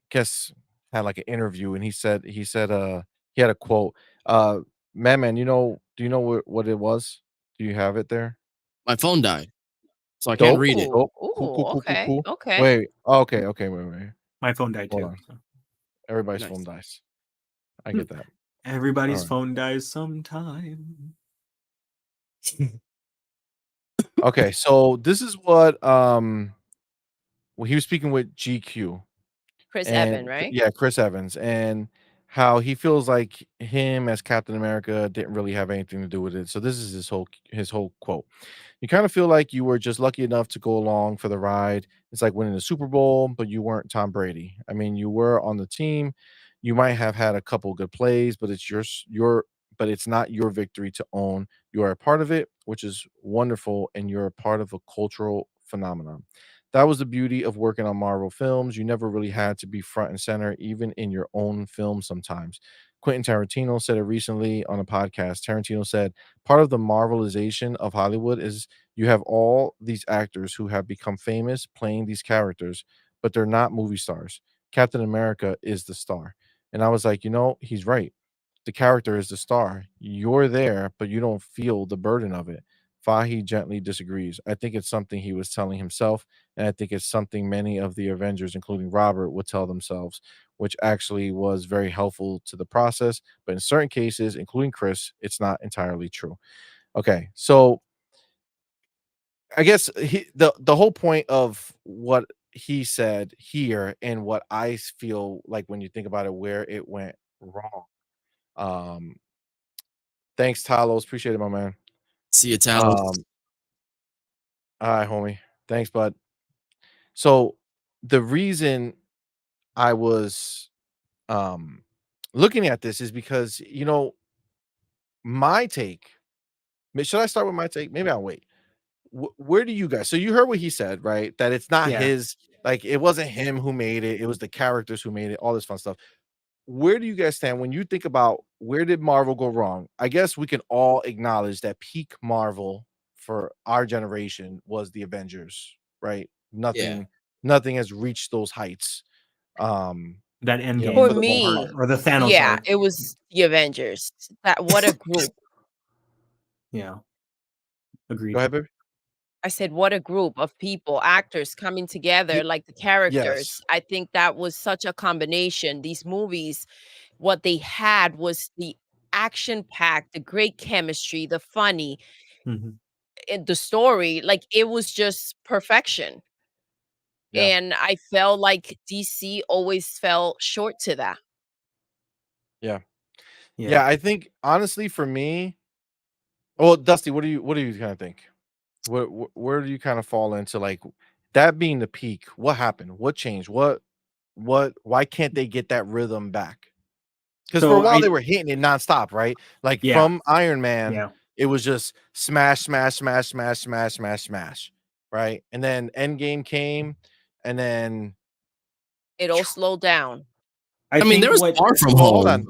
guess had an interview, and he said he had a quote. Madman, do you know what it was? Do you have it there? My phone died, so I can't read it. Cool. Okay. Wait. Okay. Wait. My phone died Hold too. on. So. Everybody's phone dies. I get that. Everybody's phone dies sometime. Okay, so this is what he was speaking with GQ. Chris Evans, right? Yeah, Chris Evans, and how he feels like him as Captain America didn't really have anything to do with it. So this is his whole quote. You kind of feel like you were just lucky enough to go along for the ride. It's like winning the Super Bowl, but you weren't Tom Brady. I mean, you were on the team. You might have had a couple good plays, but it's but it's not your victory to own. You are a part of it, which is wonderful, and you're a part of a cultural phenomenon. That was the beauty of working on Marvel films. You never really had to be front and center, even in your own film sometimes. Quentin Tarantino said it recently on a podcast. Tarantino said, part of the Marvelization of Hollywood is you have all these actors who have become famous playing these characters, but they're not movie stars. Captain America is the star. And I was like, he's right. The character is the star. You're there, but you don't feel the burden of it. Fahi gently disagrees. I think it's something he was telling himself, and I think it's something many of the Avengers, including Robert, would tell themselves, which actually was very helpful to the process. But in certain cases, including Chris, it's not entirely true. Okay, so I guess the whole point of what he said here and what I feel like when you think about it, where it went wrong. Thanks, Talos. Appreciate it, my man. See you, Talos. All right, homie. Thanks, bud. So the reason I was looking at this is because my take. Should I start with my take? Maybe I'll wait. Where do you guys? So you heard what he said, right? That it's not his. Like it wasn't him who made it. It was the characters who made it. All this fun stuff. Where do you guys stand when you think about where did Marvel go wrong? I guess we can all acknowledge that peak Marvel for our generation was the Avengers, right? Nothing has reached those heights. That Endgame for me, or the Thanos arc. it was the Avengers. What a group. Yeah. Agreed. Go ahead, baby. I said, what a group of people, actors coming together, like the characters. Yes. I think that was such a combination. These movies, what they had was the action packed, the great chemistry, the funny, the story. Like it was just perfection. Yeah. And I felt like DC always fell short to that. Yeah, I think honestly for me, well, Dusty, what do you kind of think? Where do you kind of fall into like that being the peak? What happened? What changed? Why can't they get that rhythm back? Because for a while they were hitting it nonstop, right? Like from Iron Man, it was just smash, smash, smash, smash, smash, smash, smash, right? And then Endgame came, and then it all slowed down. I mean, there was Far From Home. Hold on.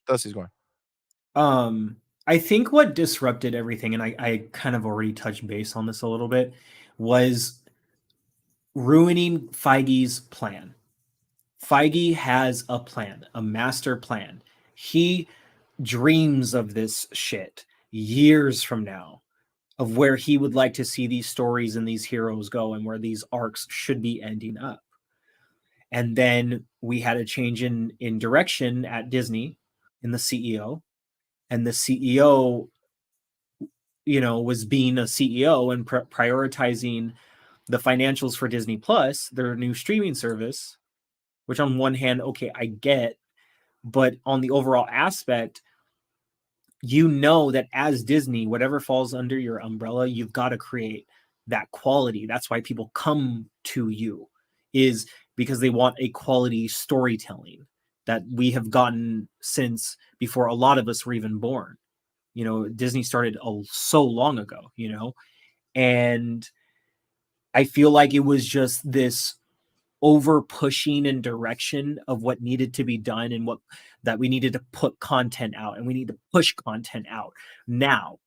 Dusty's going. I think what disrupted everything, and I kind of already touched base on this a little bit, was ruining Feige's plan. Feige has a plan, a master plan. He dreams of this shit years from now, of where he would like to see these stories and these heroes go and where these arcs should be ending up. And then we had a change in direction at Disney in the CEO. And the CEO, was being a CEO and prioritizing the financials for Disney Plus, their new streaming service, which on one hand, okay, I get, but on the overall aspect, that as Disney, whatever falls under your umbrella, you've got to create that quality. That's why people come to you, is because they want a quality storytelling that we have gotten since before a lot of us were even born. Disney started so long ago, and I feel like it was just this over pushing in direction of what needed to be done and that we needed to put content out, and we need to push content out now,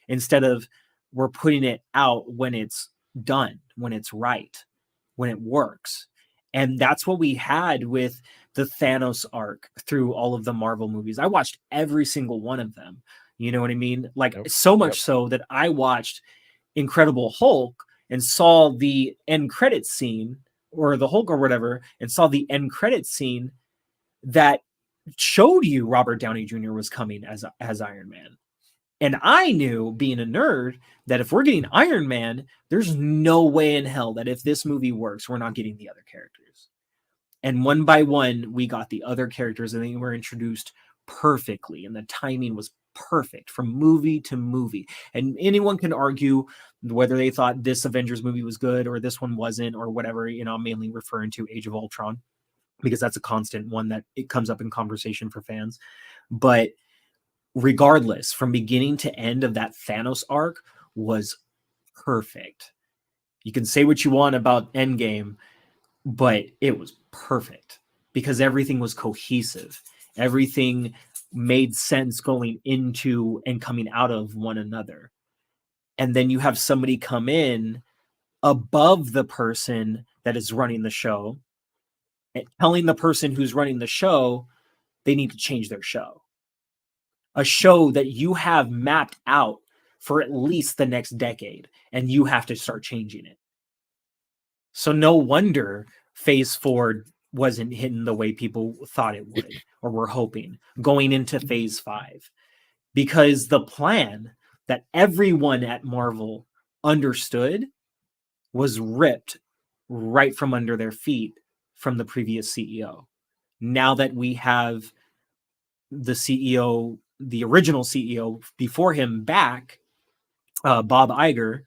instead of we're putting it out when it's done, when it's right, when it works. And that's what we had with the Thanos arc through all of the Marvel movies. I watched every single one of them. You know what I mean? Like so much so that I watched Incredible Hulk and saw the end credit scene, or the Hulk or whatever, and saw the end credit scene that showed you Robert Downey Jr. was coming as Iron Man. And I knew, being a nerd, that if we're getting Iron Man, there's no way in hell that if this movie works, we're not getting the other characters. And one by one, we got the other characters, and they were introduced perfectly, and the timing was perfect from movie to movie. And anyone can argue whether they thought this Avengers movie was good or this one wasn't, or whatever. I'm mainly referring to Age of Ultron, because that's a constant one that it comes up in conversation for fans. But regardless, from beginning to end of that Thanos arc was perfect. You can say what you want about Endgame, but it was perfect because everything was cohesive. Everything made sense going into and coming out of one another. And then you have somebody come in above the person that is running the show, and telling the person who's running the show they need to change their show. A show that you have mapped out for at least the next decade, and you have to start changing it. So no wonder Phase 4 wasn't hitting the way people thought it would or were hoping going into Phase 5. Because the plan that everyone at Marvel understood was ripped right from under their feet from the previous CEO. Now that we have the CEO, the original CEO before him back, Bob Iger,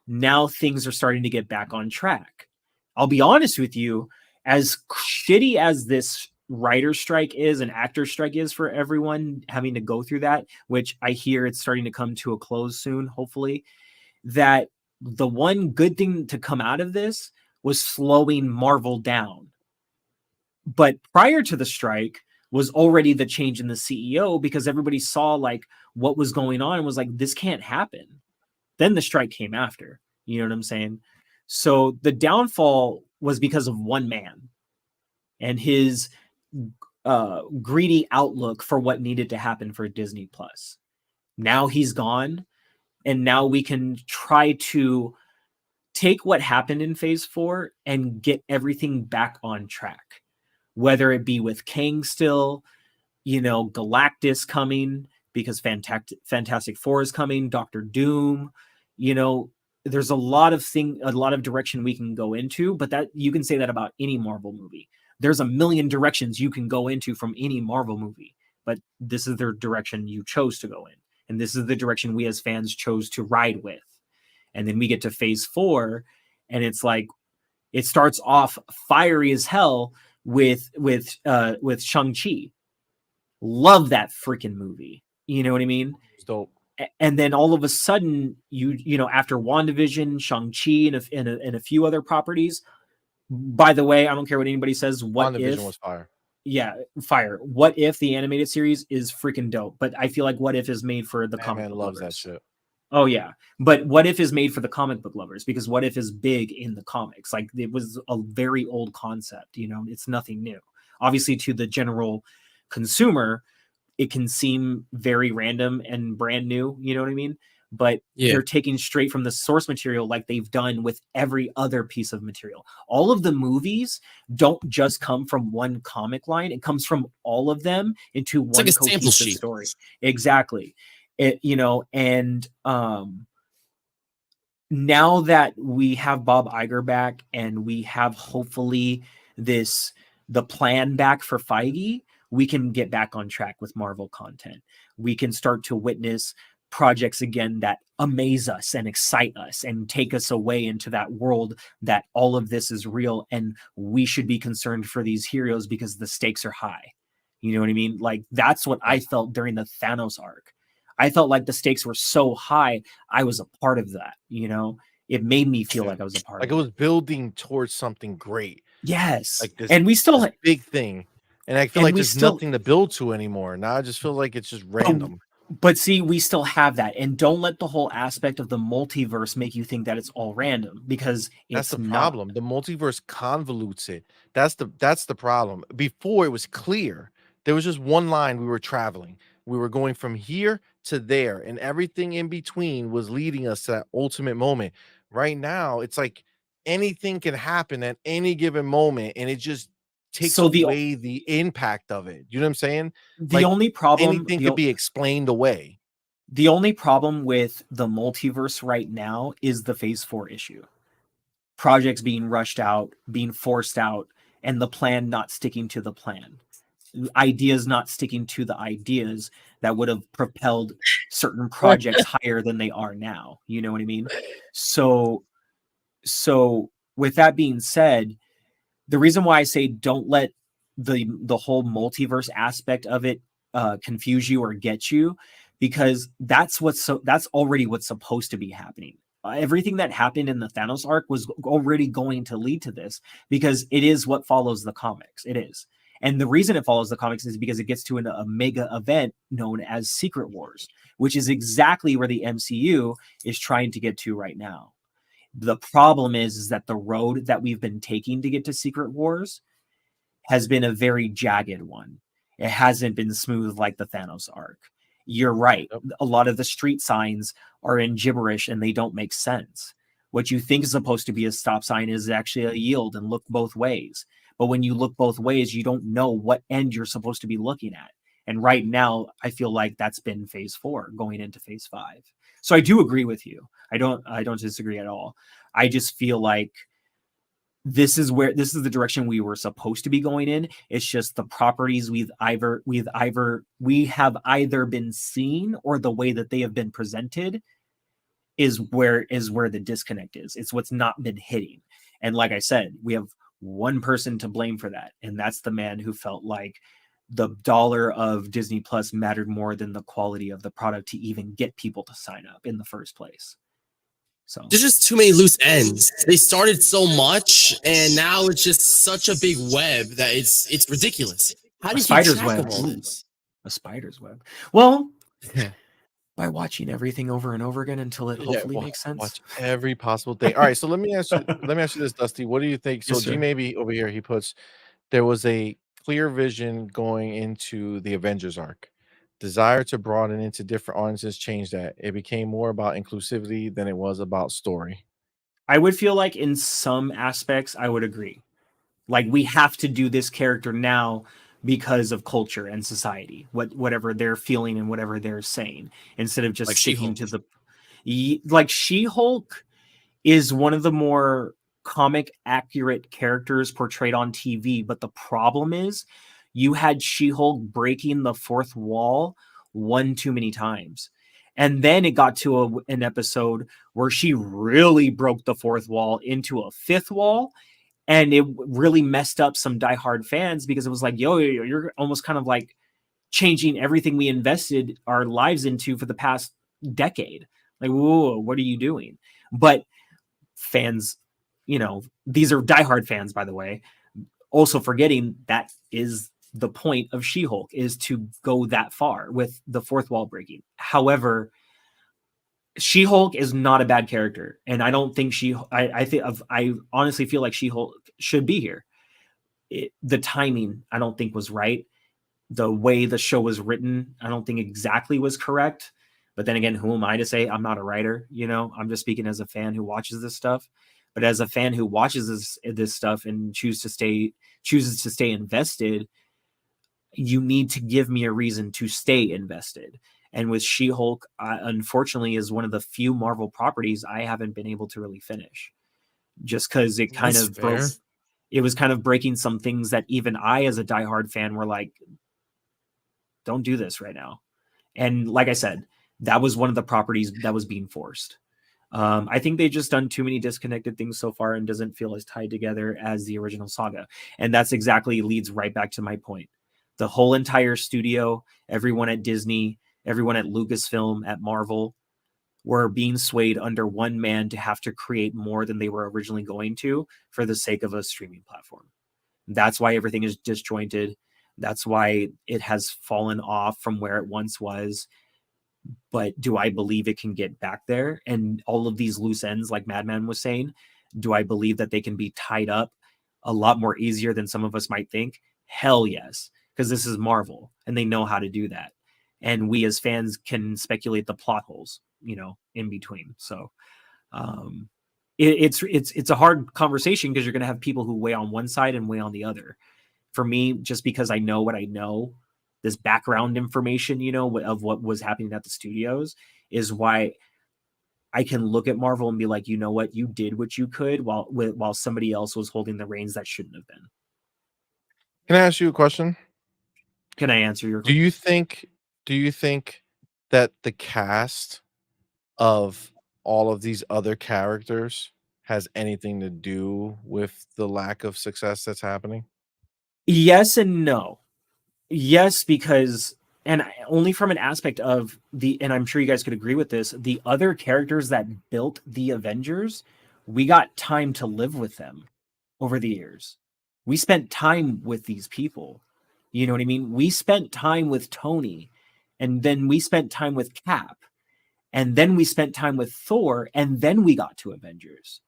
now things are starting to get back on track. I'll be honest with you, as shitty as this writer strike is, an actor strike is for everyone having to go through that, which I hear it's starting to come to a close soon, hopefully, that the one good thing to come out of this was slowing Marvel down. But prior to the strike was already the change in the CEO, because everybody saw like what was going on and was like, this can't happen. Then the strike came after, you know what I'm saying? So the downfall was because of one man and his greedy outlook for what needed to happen for Disney Plus. Now he's gone, and now we can try to take what happened in Phase 4 and get everything back on track. Whether it be with Kang still, you know, Galactus coming because Fantastic Four is coming, Doctor Doom, you know, there's a lot of direction we can go into, but that you can say that about any Marvel movie. There's a million directions you can go into from any Marvel movie, but this is the direction you chose to go in. And this is the direction we as fans chose to ride with. And then we get to Phase 4, and it's like, it starts off fiery as hell with Shang-Chi. Love that freaking movie. You know what I mean? It's dope. And then all of a sudden, you know, after WandaVision, Shang-Chi, and a few other properties. By the way, I don't care what anybody says. WandaVision was fire. Yeah, fire. What If, the animated series, is freaking dope. But I feel like What If is made for the comic book loves lovers. that shit. Oh yeah, but What If is made for the comic book lovers, because What If is big in the comics. Like, it was a very old concept. You know, it's nothing new. Obviously, to the general consumer, it can seem very random and brand new, you know what I mean? But they're taking straight from the source material like they've done with every other piece of material. All of the movies don't just come from one comic line. It comes from all of them into one cohesive story. Exactly. You know, and now that we have Bob Iger back and we have hopefully the plan back for Feige, we can get back on track with Marvel content. We can start to witness projects again that amaze us and excite us and take us away into that world that all of this is real, and we should be concerned for these heroes because the stakes are high. You know what I mean? Like, that's what I felt during the Thanos arc. I felt like the stakes were so high, I was a part of that, you know? It made me feel like I was a part of it. Like, it was building towards something great. Yes. Like this, and we still this big thing. And I feel like there's nothing to build to anymore. Now I just feel like it's just random. But see, we still have that. And don't let the whole aspect of the multiverse make you think that it's all random, because that's the problem. The multiverse convolutes it. That's the problem. Before, it was clear. There was just one line we were traveling. We were going from here to there, and everything in between was leading us to that ultimate moment. Right now, it's like anything can happen at any given moment, and it just takes away the impact of it. You know what I'm saying? The only problem, anything could be explained away. The only problem with the multiverse right now is the Phase 4 issue. Projects being rushed out, being forced out, and the plan not sticking to the plan. Ideas not sticking to the ideas that would have propelled certain projects higher than they are now. You know what I mean? So with that being said, the reason why I say don't let the whole multiverse aspect of it confuse you or get you, because that's already what's supposed to be happening. Everything that happened in the Thanos arc was already going to lead to this, because it is what follows the comics. It is. And the reason it follows the comics is because it gets to a mega event known as Secret Wars, which is exactly where the MCU is trying to get to right now. The problem is that the road that we've been taking to get to Secret Wars has been a very jagged one. It hasn't been smooth like the Thanos arc. You're right. Yep. A lot of the street signs are in gibberish and they don't make sense. What you think is supposed to be a stop sign is actually a yield and look both ways. But when you look both ways, you don't know what end you're supposed to be looking at. And right now, I feel like that's been phase 4 going into phase 5. So I do agree with you. I don't disagree at all. I just feel like this is the direction we were supposed to be going in. It's just the properties we have either been seen or the way that they have been presented is where the disconnect is. It's what's not been hitting. And like I said, we have one person to blame for that, and that's the man who felt like the dollar of Disney Plus mattered more than the quality of the product to even get people to sign up in the first place. So there's just too many loose ends. They started so much, and now it's just such a big web that it's ridiculous. How do you keep track of all this? A spider's web. Well, by watching everything over and over again until it hopefully makes sense. Watch every possible thing. All right, so let me ask you this, Dusty. What do you think? So Yes, sir. G-Maybe over here, he puts there was a clear vision going into the Avengers arc. Desire to broaden into different audiences changed that. It became more about inclusivity than it was about story. I would feel like in some aspects, I would agree. Like, we have to do this character now because of culture and society, whatever they're feeling and whatever they're saying, instead of just Like sticking She-Hulk. to like She-Hulk is one of the more comic accurate characters portrayed on TV. But the problem is you had She-Hulk breaking the fourth wall one too many times. And then it got to an episode where she really broke the fourth wall into a fifth wall. And it really messed up some diehard fans because it was like, yo, you're almost kind of like changing everything we invested our lives into for the past decade. Like, whoa, what are you doing? But fans, these are diehard fans, by the way, also forgetting that is the point of She-Hulk, is to go that far with the fourth wall breaking. However, She-Hulk is not a bad character, and I don't think I honestly feel like She-Hulk should be here. The timing, I don't think, was right. The way the show was written, I don't think exactly was correct. But then again, who am I to say? I'm not a writer, I'm just speaking as a fan who watches this stuff. But as a fan who watches this stuff and chooses to stay invested, you need to give me a reason to stay invested. And with She-Hulk, unfortunately, is one of the few Marvel properties I haven't been able to really finish, just because it kind of broke. It was kind of breaking some things that even I, as a diehard fan, were like, "Don't do this right now." And like I said, that was one of the properties that was being forced. I think they've just done too many disconnected things so far and doesn't feel as tied together as the original saga. And that's exactly leads right back to my point. The whole entire studio, everyone at Disney, everyone at Lucasfilm, at Marvel, were being swayed under one man to have to create more than they were originally going to for the sake of a streaming platform. That's why everything is disjointed. That's why it has fallen off from where it once was. But do I believe it can get back there? And all of these loose ends, like Madman was saying, do I believe that they can be tied up a lot more easier than some of us might think? Hell yes, because this is Marvel and they know how to do that. And we as fans can speculate the plot holes, in between. So it's a hard conversation because you're going to have people who weigh on one side and weigh on the other. For me, just because I know what I know, this background information, of what was happening at the studios, is why I can look at Marvel and be like, you know what, you did what you could while somebody else was holding the reins that shouldn't have been. Can I ask you a question? Can I answer your question? Do you think that the cast of all of these other characters has anything to do with the lack of success that's happening? Yes and no. Yes, because, and only from an aspect of and I'm sure you guys could agree with this, the other characters that built the Avengers, we got time to live with them over the years. We spent time with these people. You know what I mean? We spent time with Tony, and then we spent time with Cap, and then we spent time with Thor, and then we got to Avengers.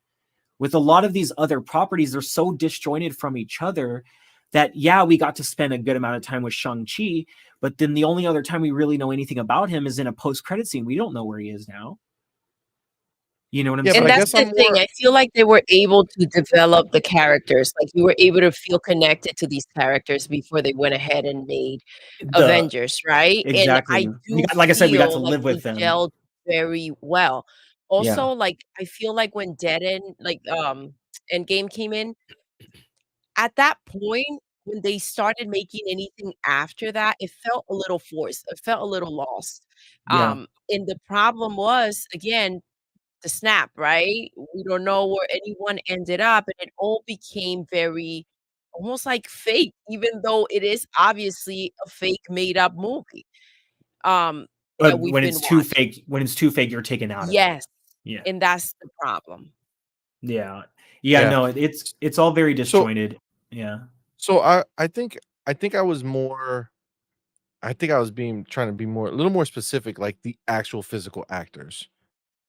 With a lot of these other properties, they're so disjointed from each other that, yeah, we got to spend a good amount of time with Shang-Chi, but then the only other time we really know anything about him is in a post-credit scene. We don't know where he is now. You know what I'm saying? And that's the thing. I feel like they were able to develop the characters. Like you were able to feel connected to these characters before they went ahead and made Avengers, right? Exactly. And I do like I said, we got to feel like live with them. gelled very well. Also, Yeah. like I feel like when Dead End, like Endgame came in, at that point when they started making anything after that, it felt a little forced. It felt a little lost. Yeah. And the problem was again the snap, right? We don't know where anyone ended up, and it all became very almost like fake, even though it is obviously a fake made up movie. But That we've when been it's too watching. fake, you're taken out of it. Yes. Yeah. And that's the problem. Yeah. No, it's all very disjointed. So I think I was trying to be a little more specific, like the actual physical actors.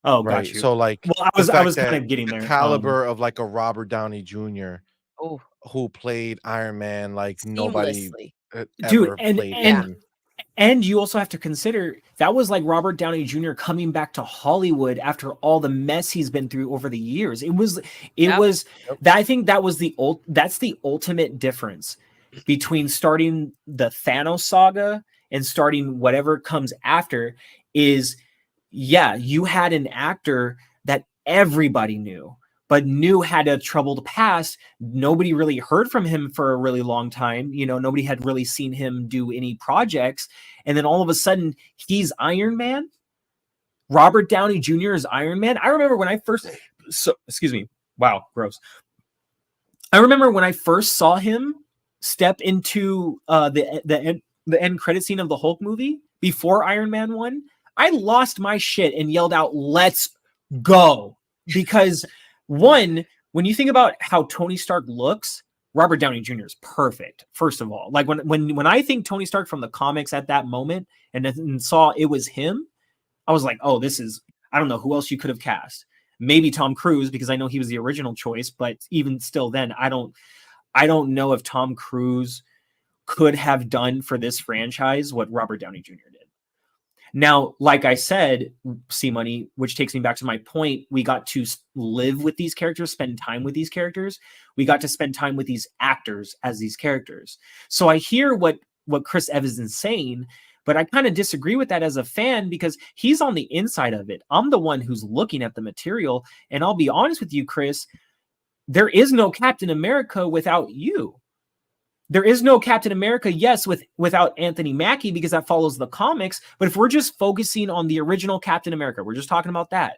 Oh, right. got you. So like, well, I was kind of getting the there. caliber of like a Robert Downey Jr. Oh, who played Iron Man like nobody dude, ever played him. And you also have to consider that was like Robert Downey Jr. coming back to Hollywood after all the mess he's been through over the years. It was that I think that's the ultimate difference between starting the Thanos saga and starting whatever comes after is, yeah, you had an actor that everybody knew, but had a troubled past. Nobody really heard from him for a really long time. You know, nobody had really seen him do any projects. And then all of a sudden, he's Iron Man. Robert Downey Jr. is Iron Man. I remember when I first... excuse me. Wow, gross. I remember when I first saw him step into the end credit scene of the Hulk movie before Iron Man 1. I lost my shit and yelled out, "Let's go." Because... one, when you think about how Tony Stark looks, Robert Downey Jr. is perfect. First of all, like when I think Tony Stark from the comics at that moment and saw it was him, I was like, oh, I don't know who else you could have cast. Maybe Tom Cruise, because I know he was the original choice, but even still then, I don't know if Tom Cruise could have done for this franchise what Robert Downey Jr. did. Now, like I said, CMoney, which takes me back to my point, we got to live with these characters, spend time with these characters. We got to spend time with these actors as these characters. So I hear what Chris Evans is saying, but I kind of disagree with that as a fan because he's on the inside of it. I'm the one who's looking at the material. And I'll be honest with you, Chris, there is no Captain America without you. There is no Captain America, yes, without Anthony Mackie, because that follows the comics. But if we're just focusing on the original Captain America, we're just talking about that.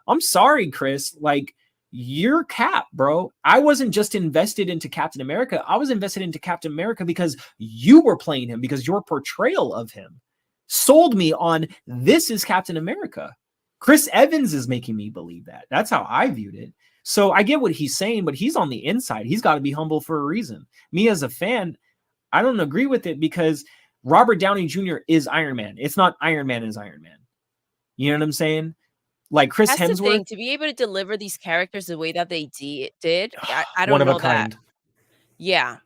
I'm sorry, Chris. Like, you're Cap, bro. I wasn't just invested into Captain America. I was invested into Captain America because you were playing him, because your portrayal of him sold me on this is Captain America. Chris Evans is making me believe that. That's how I viewed it. So I get what he's saying, but he's on the inside. He's got to be humble for a reason. Me as a fan, I don't agree with it because Robert Downey Jr. is Iron Man. It's not Iron Man is Iron Man. You know what I'm saying? Like Chris Hemsworth. The thing, to be able to deliver these characters the way that they did, I don't one of know a kind. that. Yeah,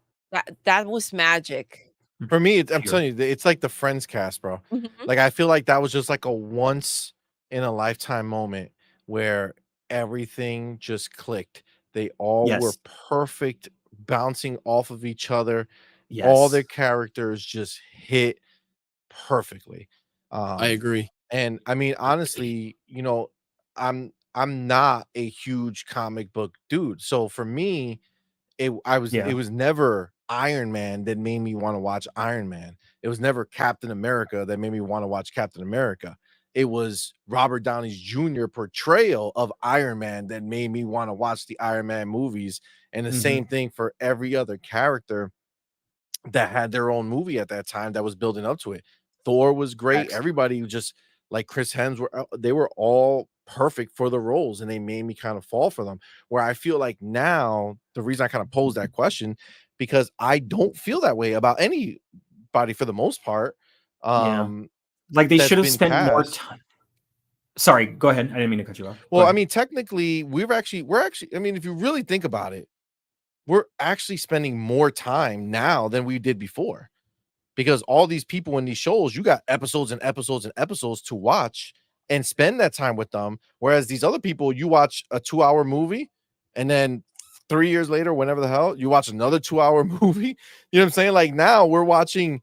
that was magic. For me, I'm telling you, it's like the Friends cast, bro. Mm-hmm. Like I feel like that was just like a once in a lifetime moment where everything just clicked. They all were perfect, bouncing off of each other. Yes. All their characters just hit perfectly. I agree. And I mean, honestly, you know, I'm not a huge comic book dude. So for me, it was never Iron Man that made me want to watch Iron Man. It was never Captain America that made me want to watch Captain America. It was Robert Downey Jr. portrayal of Iron Man that made me want to watch the Iron Man movies. And the same thing for every other character that had their own movie at that time that was building up to it. Thor was great. Everybody just like Chris Hemsworth, they were all perfect for the roles and they made me kind of fall for them. Where I feel like now the reason I kind of posed that question because I don't feel that way about anybody for the most part. Like they should have spent more time. Sorry, go ahead. I didn't mean to cut you off. Well, I mean, technically, we're actually, I mean, if you really think about it, we're actually spending more time now than we did before, because all these people in these shows, you got episodes and episodes and episodes to watch and spend that time with them. Whereas these other people, you watch a 2-hour movie and then 3 years later, whenever the hell, you watch another 2-hour movie. You know what I'm saying? Like now we're watching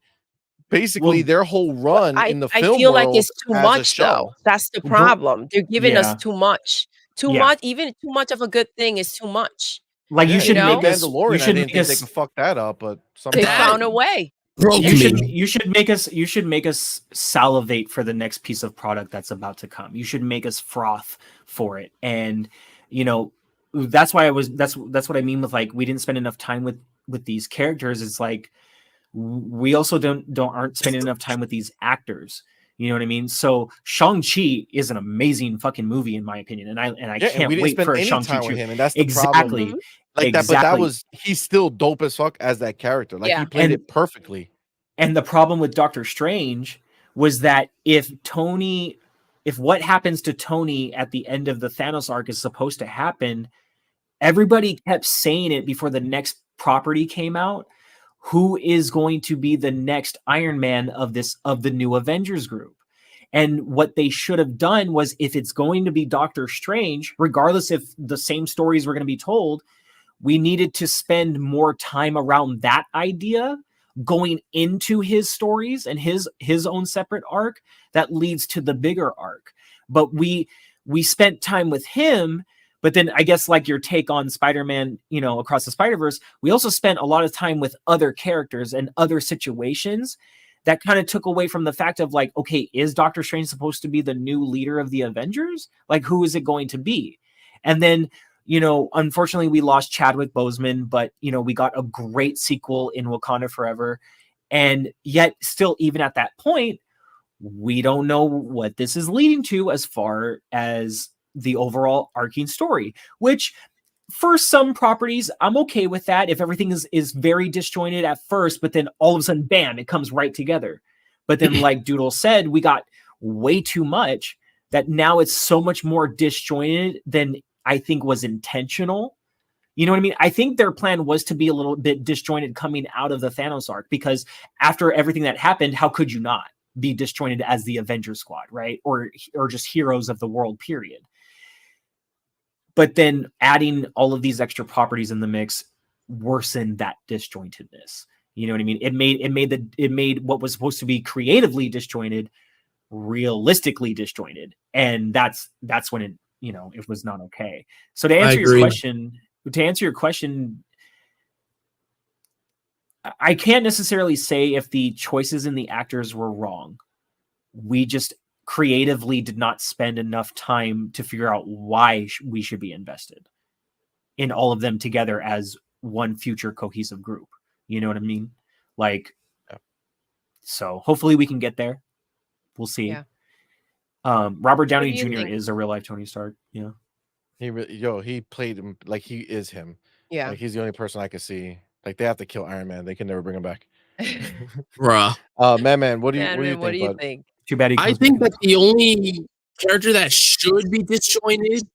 basically their whole run in the film. I feel like world it's too much though. That's the problem. They're giving us too much. Too much, even too much of a good thing is too much. Like you should make us. You should make us. They can fuck that up, but they found a way. You should make us salivate for the next piece of product that's about to come. You should make us froth for it, and you know that's why that's what I mean with like we didn't spend enough time with these characters. It's like we also aren't spending enough time with these actors. You know what I mean? So Shang-Chi is an amazing fucking movie in my opinion, and I can't wait for a Shang-Chi with him, and that's the exactly problem. Like that, but that was he's still dope as fuck as that character. Like he played it perfectly. And the problem with Doctor Strange was that if what happens to Tony at the end of the Thanos arc is supposed to happen, everybody kept saying it before the next property came out. Who is going to be the next Iron Man of the new Avengers group? And what they should have done was, if it's going to be Doctor Strange, regardless if the same stories were going to be told, we needed to spend more time around that idea going into his stories and his own separate arc that leads to the bigger arc. But we spent time with him. But then I guess like your take on Spider-Man, Across the Spider-Verse, we also spent a lot of time with other characters and other situations that kind of took away from the fact of like, okay, is Doctor Strange supposed to be the new leader of the Avengers? Like, who is it going to be? And then, unfortunately we lost Chadwick Boseman, but we got a great sequel in Wakanda Forever. And yet still, even at that point, we don't know what this is leading to as far as the overall arcing story, which for some properties, I'm okay with that. If everything is very disjointed at first, but then all of a sudden, bam, it comes right together. But then like Doodle said, we got way too much that now it's so much more disjointed than I think was intentional. You know what I mean? I think their plan was to be a little bit disjointed coming out of the Thanos arc, because after everything that happened, how could you not be disjointed as the Avengers Squad, right? Or just heroes of the world, period. But then adding all of these extra properties in the mix worsened that disjointedness. You know what I mean? It made what was supposed to be creatively disjointed realistically disjointed, and that's when it was not okay. So to answer your question, I can't necessarily say if the choices in the actors were wrong. We just creatively did not spend enough time to figure out why we should be invested in all of them together as one future cohesive group. You know what I mean? Like, so hopefully we can get there. We'll see. Yeah. Robert Downey Jr. is a real life Tony Stark. Yeah. He played him like he is him. Yeah. Like he's the only person I could see. Like they have to kill Iron Man. They can never bring him back. Bruh. Man, what do you think? Too bad. I think that the only character that should be disjointed,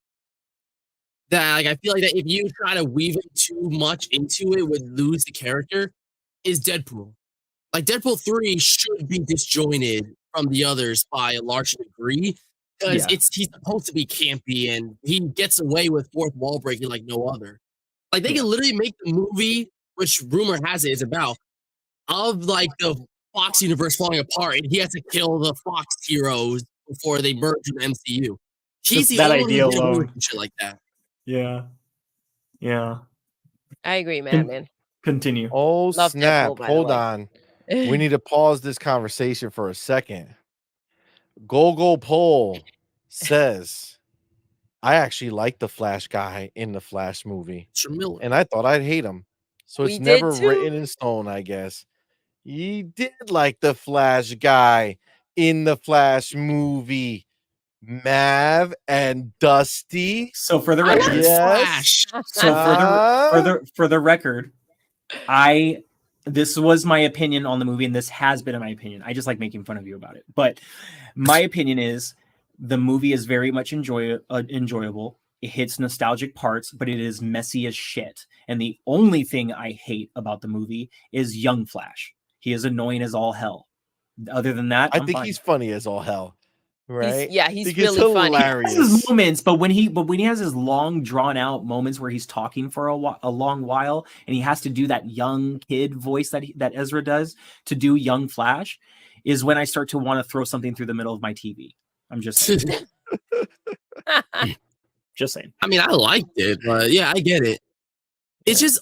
that like I feel like that if you try to weave it too much into it, would lose the character, is Deadpool. Like Deadpool 3 should be disjointed from the others by a large degree, because he's supposed to be campy and he gets away with fourth wall breaking like no other. Like they can literally make the movie, which rumor has it is about, of like the Fox universe falling apart, and he has to kill the Fox heroes before they merge with the MCU. He's the only one who can do shit like that. Yeah. I agree, man. Continue. Oh, snap. Hold on. We need to pause this conversation for a second. Gogo Poll says, I actually like the Flash guy in the Flash movie. And I thought I'd hate him. So it's never written in stone, I guess. He did like the Flash guy in the Flash movie. Mav and Dusty. So for the record, yes. So for the record, This was my opinion on the movie, and this has been my opinion. I just like making fun of you about it. But my opinion is the movie is very much enjoyable. It hits nostalgic parts, but it is messy as shit. And the only thing I hate about the movie is young Flash. He is annoying as all hell. Other than that, I I'm think fine. he's funny as all hell. Right? He's Think it's really funny. He has hilarious. his moments, but when he has his long drawn out moments where he's talking for a long while, and he has to do that young kid voice that Ezra does to do young Flash, is when I start to want to throw something through the middle of my TV. I'm just saying. Just saying. I mean, I liked it, but yeah, I get it. It's just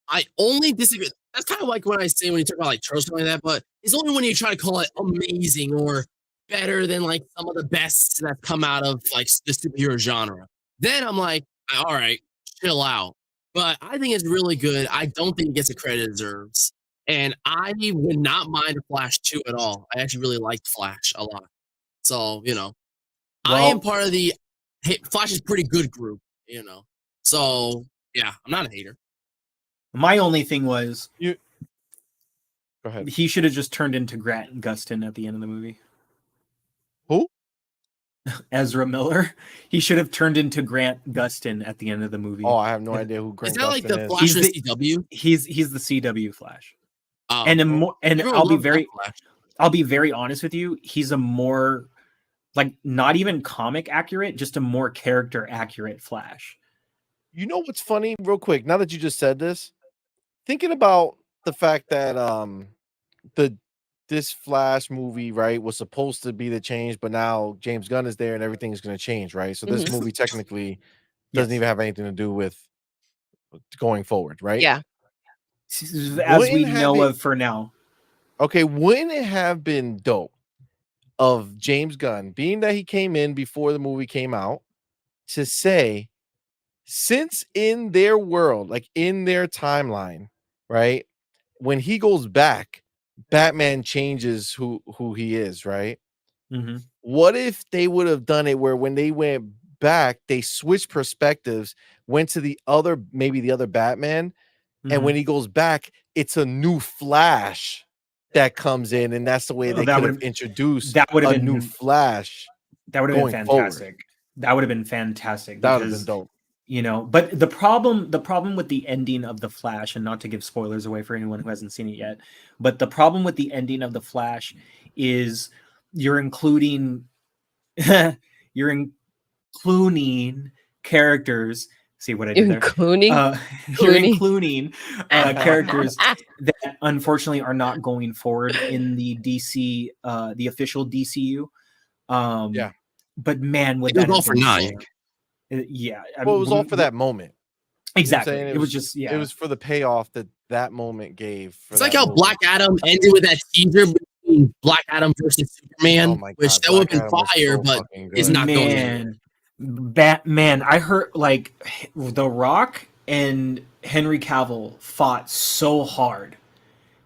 I only disagree. That's kind of like when I say when you talk about like tropes like that, but it's only when you try to call it amazing or better than like some of the best that come out of like the superhero genre. Then I'm like, all right, chill out. But I think it's really good. I don't think it gets the credit it deserves. And I would not mind Flash 2 at all. I actually really liked Flash a lot. So, I am part of the Flash is pretty good group, So, yeah, I'm not a hater. My only thing was Go ahead. He should have just turned into Grant Gustin at the end of the movie. Who? Ezra Miller. He should have turned into Grant Gustin at the end of the movie. Oh, I have no idea who Grant Gustin is. Is that like the Flash in CW? He's the CW Flash. Oh, and I'll be very honest with you. He's a more like not even comic accurate, just a more character accurate Flash. You know what's funny, real quick? Now that you just said this, thinking about the fact that this Flash movie, right, was supposed to be the change, but now James Gunn is there and everything's going to change, right? So this movie technically doesn't even have anything to do with going forward, right? Yeah. As we know of for now. Okay, wouldn't it have been dope of James Gunn, being that he came in before the movie came out, to say, since in their world, like in their timeline, right, when he goes back, Batman changes who he is, right? Mm-hmm. What if they would have done it where when they went back, they switched perspectives, went to maybe the other Batman, and when he goes back, it's a new Flash that comes in, and that's the way they could have introduced a new Flash. That would have been fantastic. Forward. That would have been fantastic. That would have been dope. But the problem with the ending of the Flash, and not to give spoilers away for anyone who hasn't seen it yet, but the problem with the ending of the Flash is you're including characters. See what I did there? You're including characters that unfortunately are not going forward in the DC, the official DCU. But man, would that all for now? Yeah, well, it was all for that moment. Exactly. You know it was just it was for the payoff that moment gave. It's like how Black Adam ended with that teaser between Black Adam versus Superman, which that would have been fire, but it's not going. Batman. I heard like The Rock and Henry Cavill fought so hard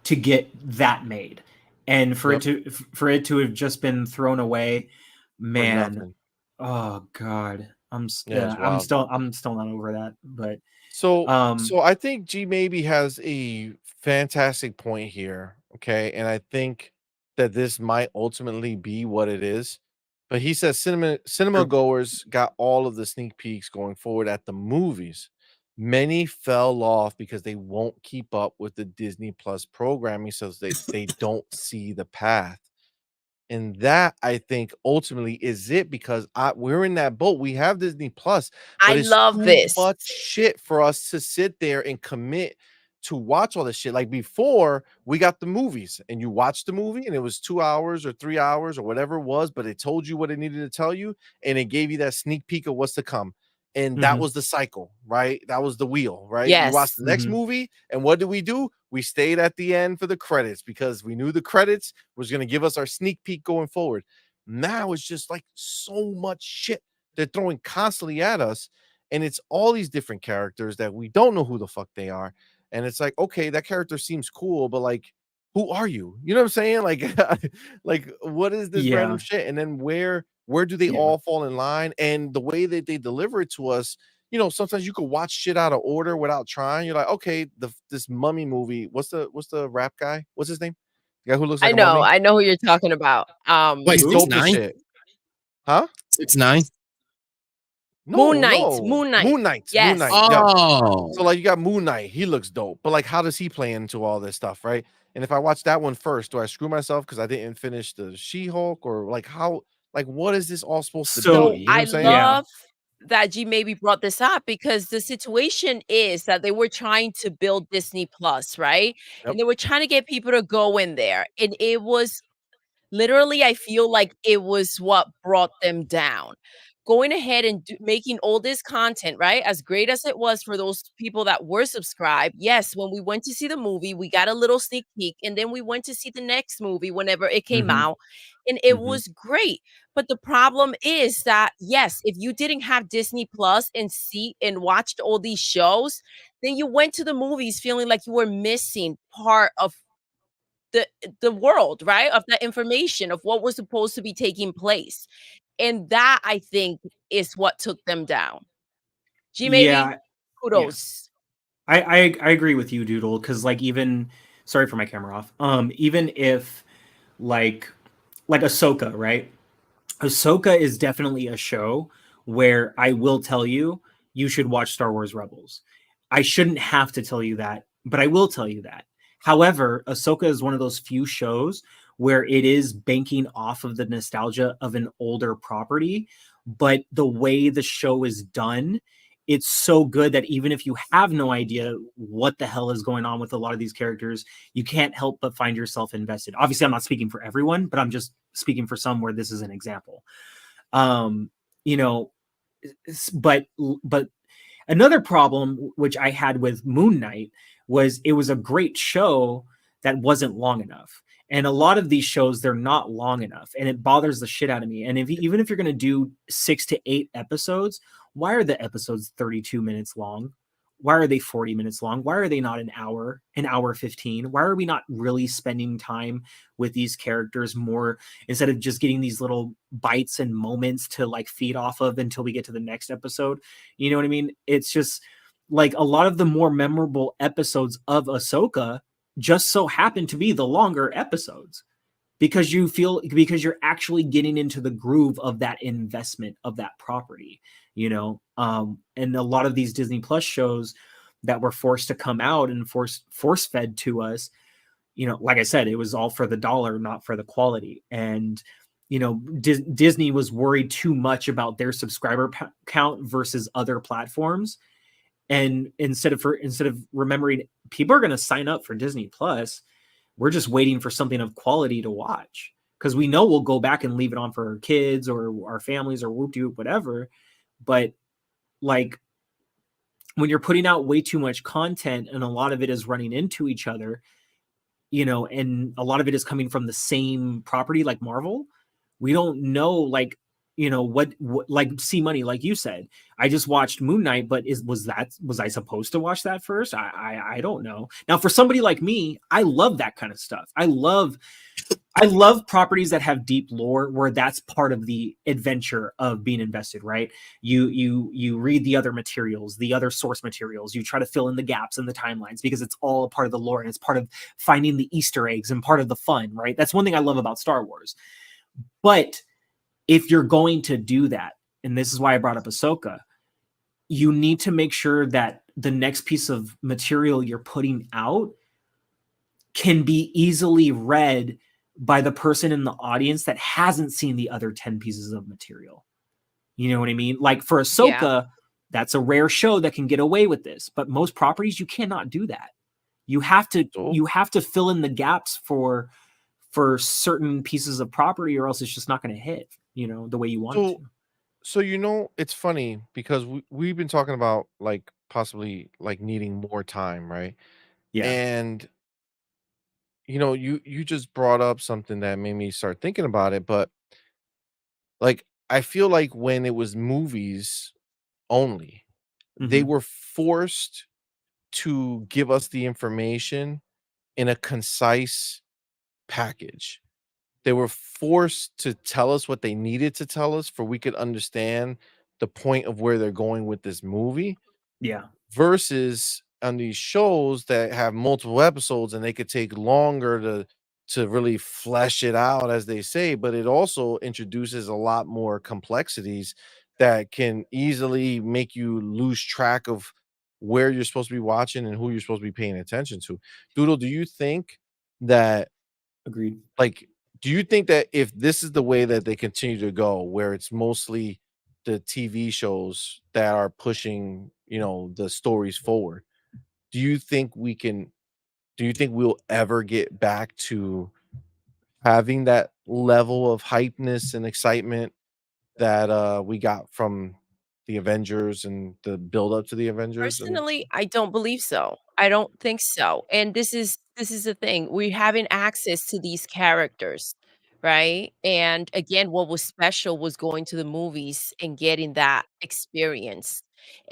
to get that made, and for it to have just been thrown away, man. Oh God. I'm still not over that, but so I think G maybe has a fantastic point here, okay, and I think that this might ultimately be what it is. But he says cinema goers got all of the sneak peeks going forward at the movies. Many fell off because they won't keep up with the Disney Plus programming, so they don't see the path. And that, I think, ultimately is it, because we're in that boat. We have Disney Plus. I love this. Much shit for us to sit there and commit to watch all this shit. Like before, we got the movies, and you watched the movie, and it was 2 hours or 3 hours or whatever it was, but it told you what it needed to tell you, and it gave you that sneak peek of what's to come. And that was the cycle, right? That was the wheel, right? Yes. You watched the next movie, and what did we do? We stayed at the end for the credits because we knew the credits was going to give us our sneak peek going forward. Now it's just like so much shit they're throwing constantly at us, and it's all these different characters that we don't know who the fuck they are. And it's like, okay, that character seems cool, but like, who are you? You know what I'm saying? Like, like what is this random shit? And then where do they all fall in line? And the way that they deliver it to us, you know, sometimes you could watch shit out of order without trying. You're like, okay, this mummy movie. What's the rap guy? What's his name? The guy who looks like a mummy. I know who you're talking about. Wait, He's dope as 6ix9ine? shit. Huh? 6ix9ine? Moon No, Knight. no. Moon Knight. Moon Knight. Moon Yes. Knight. Yeah. Oh. So like you got Moon Knight, he looks dope, but like how does he play into all this stuff, right? And if I watch that one first, do I screw myself because I didn't finish the She-Hulk, or like how, like what is this all supposed to So, be? You know what I I'm saying? love that G maybe brought this up because the situation is that they were trying to build Disney Plus, right? Yep. And they were trying to get people to go in there. And it was literally, I feel like it was what brought them down. Going ahead and making all this content, right? As great as it was for those people that were subscribed. Yes, when we went to see the movie, we got a little sneak peek, and then we went to see the next movie whenever it came out, and it was great. But the problem is that, yes, if you didn't have Disney Plus and watched all these shows, then you went to the movies feeling like you were missing part of the world, right? Of that information of what was supposed to be taking place. And that, I think, is what took them down. G, maybe yeah, kudos. I agree with you, Doodle, because like even sorry for my camera off. Even if like Ahsoka, right? Ahsoka is definitely a show where I will tell you you should watch Star Wars Rebels. I shouldn't have to tell you that, but I will tell you that. However, Ahsoka is one of those few shows where it is banking off of the nostalgia of an older property, but the way the show is done, it's so good that even if you have no idea what the hell is going on with a lot of these characters, you can't help but find yourself invested. Obviously, I'm not speaking for everyone, but I'm just speaking for some where this is an example. You know, but another problem which I had with Moon Knight was it was a great show that wasn't long enough. And a lot of these shows, they're not long enough, and it bothers the shit out of me. And even if you're going to do 6 to 8 episodes, why are the episodes 32 minutes long? Why are they 40 minutes long? Why are they not an hour 15? Why are we not really spending time with these characters more instead of just getting these little bites and moments to like feed off of until we get to the next episode? You know what I mean? It's just like a lot of the more memorable episodes of Ahsoka just so happen to be the longer episodes because you're actually getting into the groove of that investment of that property, you know. And a lot of these Disney Plus shows that were forced to come out and force fed to us, you know, like I said, it was all for the dollar, not for the quality. And you know, Disney was worried too much about their subscriber count versus other platforms. And instead of remembering people are going to sign up for Disney Plus, we're just waiting for something of quality to watch because we know we'll go back and leave it on for our kids or our families or whoop-de-whoop, whatever. But like when you're putting out way too much content and a lot of it is running into each other, you know, and a lot of it is coming from the same property like Marvel, we don't know, like, you know, what like CMoney, like you said, I just watched Moon Knight, but was I supposed to watch that first? I don't know. Now, for somebody like me, I love that kind of stuff. I love properties that have deep lore where that's part of the adventure of being invested, right? You read the other materials, the other source materials, you try to fill in the gaps in the timelines because it's all a part of the lore and it's part of finding the Easter eggs and part of the fun, right? That's one thing I love about Star Wars. But if you're going to do that, and this is why I brought up Ahsoka, you need to make sure that the next piece of material you're putting out can be easily read by the person in the audience that hasn't seen the other 10 pieces of material. You know what I mean? Like for Ahsoka, that's a rare show that can get away with this, but most properties you cannot do that. You have to fill in the gaps for certain pieces of property or else it's just not going to hit, you know, the way you want it to. So, you know, it's funny because we've been talking about like possibly like needing more time, right? Yeah. And you know, you just brought up something that made me start thinking about it, but like I feel like when it was movies only, they were forced to give us the information in a concise package. They were forced to tell us what they needed to tell us for we could understand the point of where they're going with this movie. Yeah. Versus on these shows that have multiple episodes and they could take longer to really flesh it out, as they say, but it also introduces a lot more complexities that can easily make you lose track of where you're supposed to be watching and who you're supposed to be paying attention to. Doodle, do you think that Agreed. like do you think that if this is the way that they continue to go, where it's mostly the TV shows that are pushing, the stories forward, do you think we'll ever get back to having that level of hypeness and excitement that we got from the Avengers and the build up to the Avengers? And Personally, I don't believe so. I don't think so. And this is the thing. We're having access to these characters, right? And again, what was special was going to the movies and getting that experience.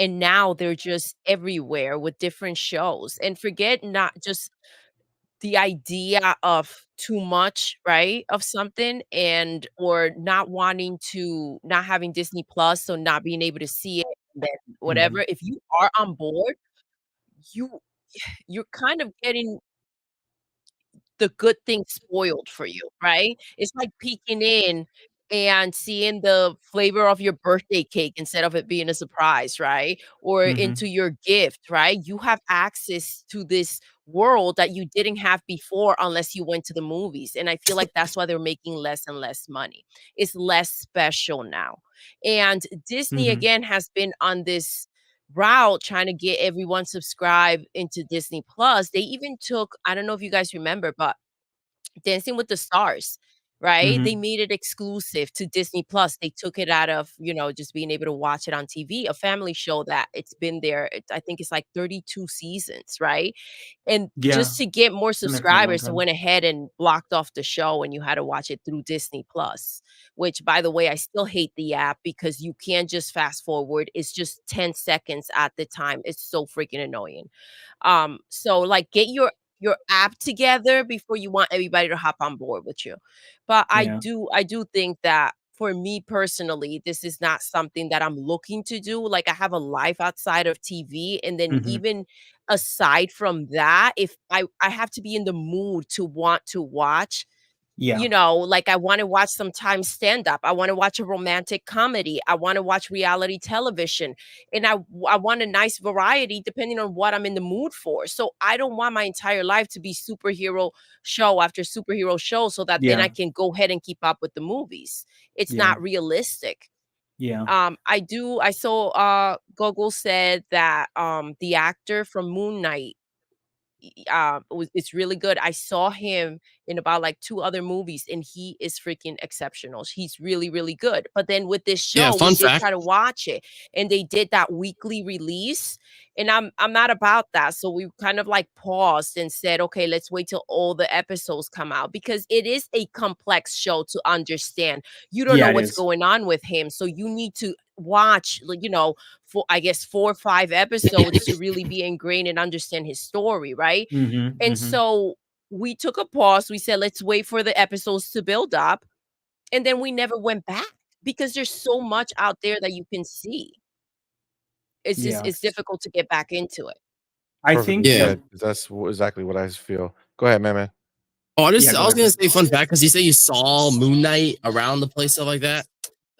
And now they're just everywhere with different shows. And forget not just the idea of too much, right? Of something and or not having Disney Plus, so not being able to see it, and then whatever. If you are on board, you you're kind of getting the good thing spoiled for you, right? It's like peeking in and seeing the flavor of your birthday cake instead of it being a surprise, right? Or into your gift, right? You have access to this world that you didn't have before unless you went to the movies. And I feel like that's why they're making less and less money. It's less special now. And Disney again has been on this route trying to get everyone subscribed into Disney Plus. They even took, I don't know if you guys remember, but Dancing with the Stars, right? They made it exclusive to Disney Plus. They took it out of, just being able to watch it on TV, a family show that it's been there. I think it's like 32 seasons, right? And Yeah. just to get more Been there for a long subscribers, they time. went ahead and blocked off the show and you had to watch it through Disney Plus, which by the way, I still hate the app because you can't just fast forward. It's just 10 seconds at the time. It's so freaking annoying. So like get your app together before you want everybody to hop on board with you. But Yeah. I do think that for me personally, this is not something that I'm looking to do. Like I have a life outside of TV. And then even aside from that, if I have to be in the mood to want to watch, Yeah. like I want to watch sometimes stand up. I want to watch a romantic comedy. I want to watch reality television. And I want a nice variety depending on what I'm in the mood for. So I don't want my entire life to be superhero show after superhero show so that then I Yeah. can go ahead and keep up with the movies. It's Yeah. not realistic. Yeah. I saw Google said that the actor from Moon Knight it's really good. I saw him in about like 2 other movies and he is freaking exceptional. He's really, really good. But then with this Yeah, show, we fun did fact. try to watch it and they did that weekly release. And I'm not about that. So we kind of like paused and said, okay, let's wait till all the episodes come out because it is a complex show to understand. You don't know Yeah, it what's is. going on with him. So you need to watch, like, for I guess 4 or 5 episodes to really be ingrained and understand his story, right? And so we took a pause. We said, let's wait for the episodes to build up. And then we never went back because there's so much out there that you can see. It's just, Yeah. it's difficult to get back into it. I perfectly think Yeah. said. That's exactly what I feel. Go ahead, man. Oh, I Yeah, was go gonna ahead. say fun fact because you say you saw Moon Knight around the place, stuff like that.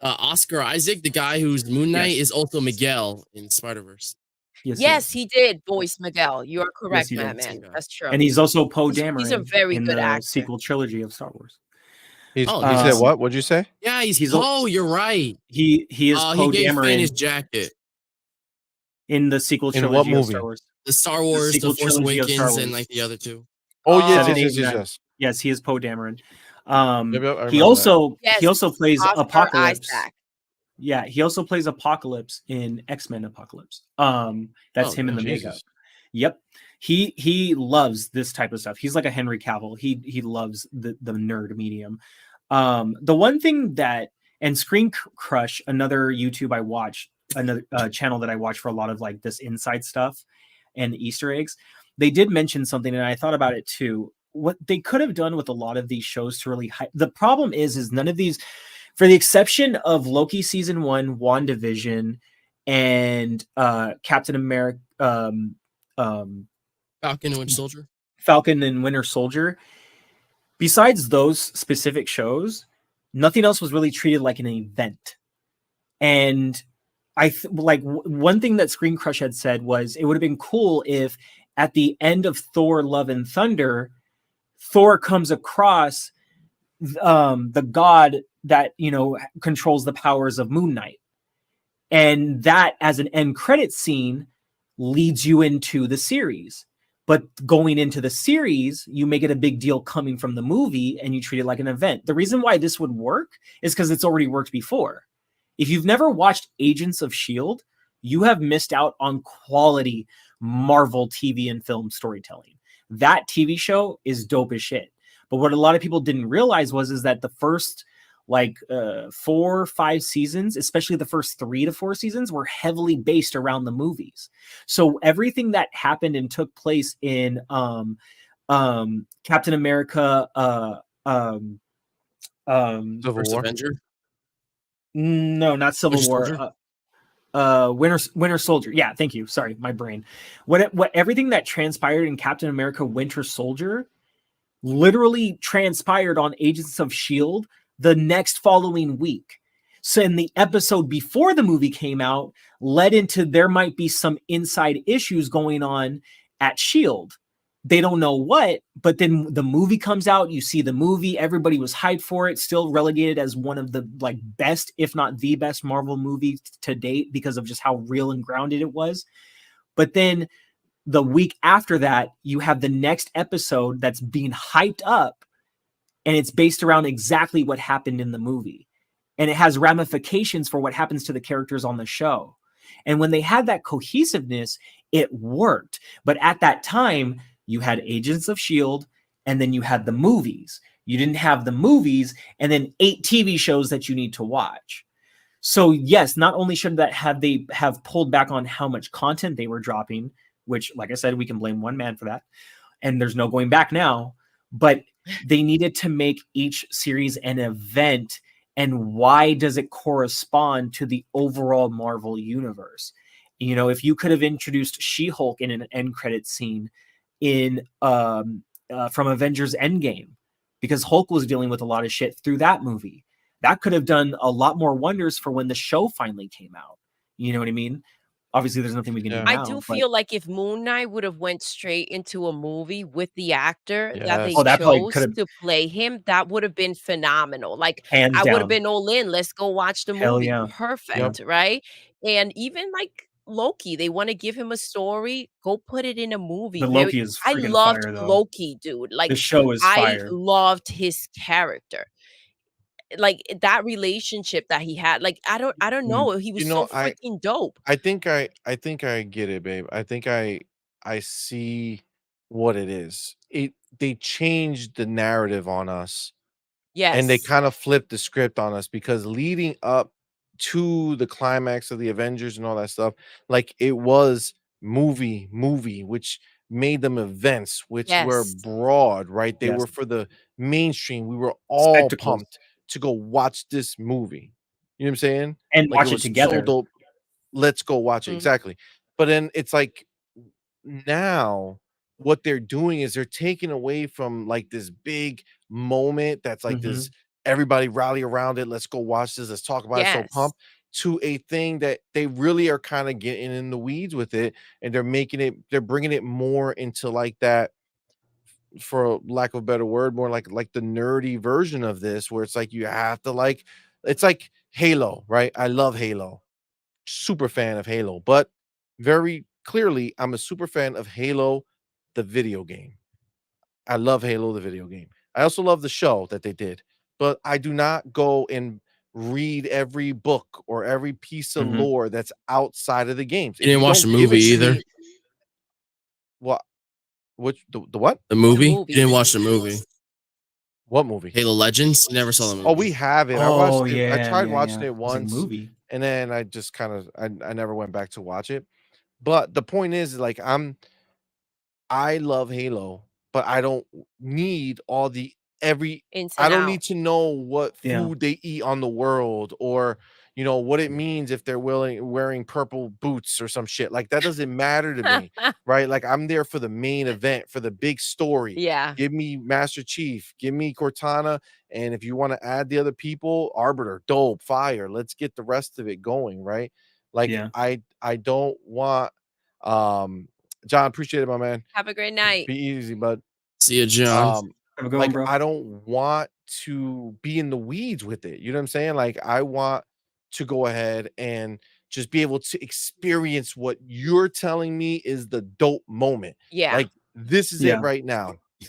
Oscar Isaac, the guy who's Moon Knight, Yes. is also Miguel in Spider-Verse. Yes, he did voice Miguel. You are Yes, correct, he did. Madman. Okay. That's true. And he's also Poe He's a Dameron very in good the actor. sequel trilogy of Star Wars. He Oh, said what? What'd you say? Yeah, he's He's Poe. You're right. He is He Poe gave Finn his Dameron jacket. in the sequel In trilogy what of movie? Star Wars. The Star Wars, the sequel Force trilogy of Star Awakens, and Wars. like the other two. Oh yes, Seven, yes, eight, yes, yes, nine. yes. Yes, he is Poe Dameron. Yep, I He remember that. also Yes, plays Oscar Apocalypse. Isaac. Yeah, he also plays Apocalypse in X-Men Apocalypse. That's him in the makeup. Jesus. Yep. He loves this type of stuff. He's like a Henry Cavill. He loves the nerd medium. The one thing that and Screen Crush, another YouTube I watch, another channel that I watch for a lot of like this inside stuff and Easter eggs. They did mention something, and I thought about it too. What they could have done with a lot of these shows to really the problem is none of these. for the exception of Loki season 1, WandaVision, and Captain America, Falcon and Winter Soldier. Falcon and Winter Soldier. Besides those specific shows, nothing else was really treated like an event. And one thing that Screen Crush had said was it would have been cool if at the end of Thor: Love and Thunder, Thor comes across the god that controls the powers of Moon Knight, and that as an end credit scene leads you into the series. But going into the series, you make it a big deal coming from the movie and you treat it like an event. The reason why this would work is because it's already worked before. If you've never watched Agents of S.H.I.E.L.D., you have missed out on quality Marvel TV and film storytelling. That TV show is dope as shit. But what a lot of people didn't realize is that the first 4 or 5 seasons, especially the first 3 to 4 seasons, were heavily based around the movies. So everything that happened and took place in Captain America, Civil First War. Avenger. No, not Civil Winter War. Winter Soldier. Yeah, thank you. Sorry, my brain. What everything that transpired in Captain America Winter Soldier literally transpired on Agents of S.H.I.E.L.D. the next following week. So in the episode before the movie came out led into there might be some inside issues going on at S.H.I.E.L.D. They don't know what, but then the movie comes out, you see the movie, everybody was hyped for it, still relegated as one of the best, if not the best Marvel movie to date because of just how real and grounded it was. But then the week after that, you have the next episode that's being hyped up, and it's based around exactly what happened in the movie. And it has ramifications for what happens to the characters on the show. And when they had that cohesiveness, it worked. But at that time, you had Agents of S.H.I.E.L.D., and then you had the movies. You didn't have the movies, and then 8 TV shows that you need to watch. So yes, not only should they have pulled back on how much content they were dropping, which, like I said, we can blame one man for that, and there's no going back now, but they needed to make each series an event. And why does it correspond to the overall Marvel universe? If you could have introduced She-Hulk in an end credit scene in from Avengers Endgame, because Hulk was dealing with a lot of shit through that movie, that could have done a lot more wonders for when the show finally came out. You know what I mean? Obviously, there's nothing we can do now. I do feel like if Moon Knight would have went straight into a movie with the actor that they Yes. chose to play him, that would have been phenomenal. Hands I would have down. been all in. Let's go watch the Hell movie. yeah. Perfect, right? And even Loki, they want to give him a story. Go put it in a movie. The Loki is I freaking loved fire, though. Loki, dude. The show is I fire. loved his character. That relationship that he had. I don't know. He was so freaking dope. I think I get it, babe. I think I see what it is. They changed the narrative on us. And they Yes. kind of flipped the script on us, because leading up to the climax of the Avengers and all that stuff, it was movie, which made them events, which were Yes. broad, right? They Yes. were for the mainstream. We were all Spectacles. pumped to go watch this movie. You know what I'm saying? And watch it was together. So dope. Let's go watch it. Mhm. Exactly. But then it's now what they're doing is they're taking away from this big moment that's this everybody rally around it, let's go watch this, let's talk about it, so Yes. pumped, to a thing that they really are kind of getting in the weeds with it, and they're bringing it more into that, for lack of a better word, more like the nerdy version of this, where it's you have to it's like Halo, right? I love Halo, super fan of Halo, but very clearly I'm a super fan of Halo the video game. I love Halo the video game. I also love the show that they did, but I do not go and read every book or every piece of lore that's outside of the games. You didn't watch the movie either. What? Which the what? The movie? movie. You didn't watch the movie. What movie? Halo Legends? You never saw the movie. Oh, we have it. I Oh, watched it. yeah, I tried yeah, watching yeah. it It's a once, movie. and then I just I never went back to watch it. But the point is, I love Halo, but I don't need all the every Ins I and don't out. need to know what Yeah. food they eat on the world, or what it means if they're wearing purple boots or some shit. Like, that doesn't matter to me, right? Like, I'm there for the main event, for the big story. Yeah. Give me Master Chief, give me Cortana, and if you want to add the other people, Arbiter, dope, fire. Let's get the rest of it going, right? Like, Yeah. I don't want John, appreciate it, my man. Have a great night. Be easy, bud. See you, John. Have a good one, Like, bro. I don't want to be in the weeds with it. You know what I'm saying? Like, I want to go ahead and just be able to experience what you're telling me is the dope moment. Yeah. Like, this is Yeah. it right now. You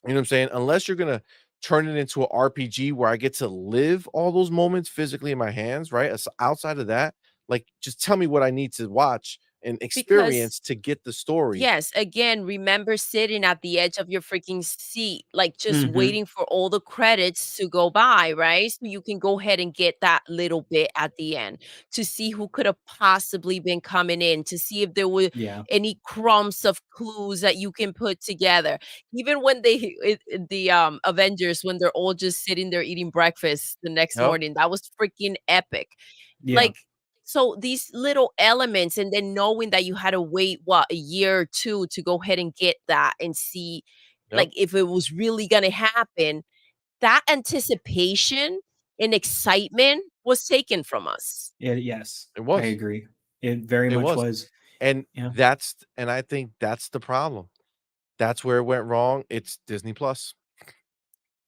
know what I'm saying? Unless you're gonna turn it into an RPG where I get to live all those moments physically in my hands, right? Outside of that, like, just tell me what I need to watch and experience to get the story. Yes, again, remember sitting at the edge of your freaking seat, like just Mhm. waiting for all the credits to go by, right? So you can go ahead and get that little bit at the end to see who could have possibly been coming in, to see if there were Yeah. any crumbs of clues that you can put together. Even when the Avengers, when they're all just sitting there eating breakfast the next Yep. morning, that was freaking epic. Yeah. Like, so these little elements, and then knowing that you had to wait, what, a year or two to go ahead and get that and see, Yep. like, if it was really gonna happen, that anticipation and excitement was taken from us. Yes. It was. I agree. It very It much was. was. And Yeah. I think that's the problem. That's where it went wrong. It's Disney Plus.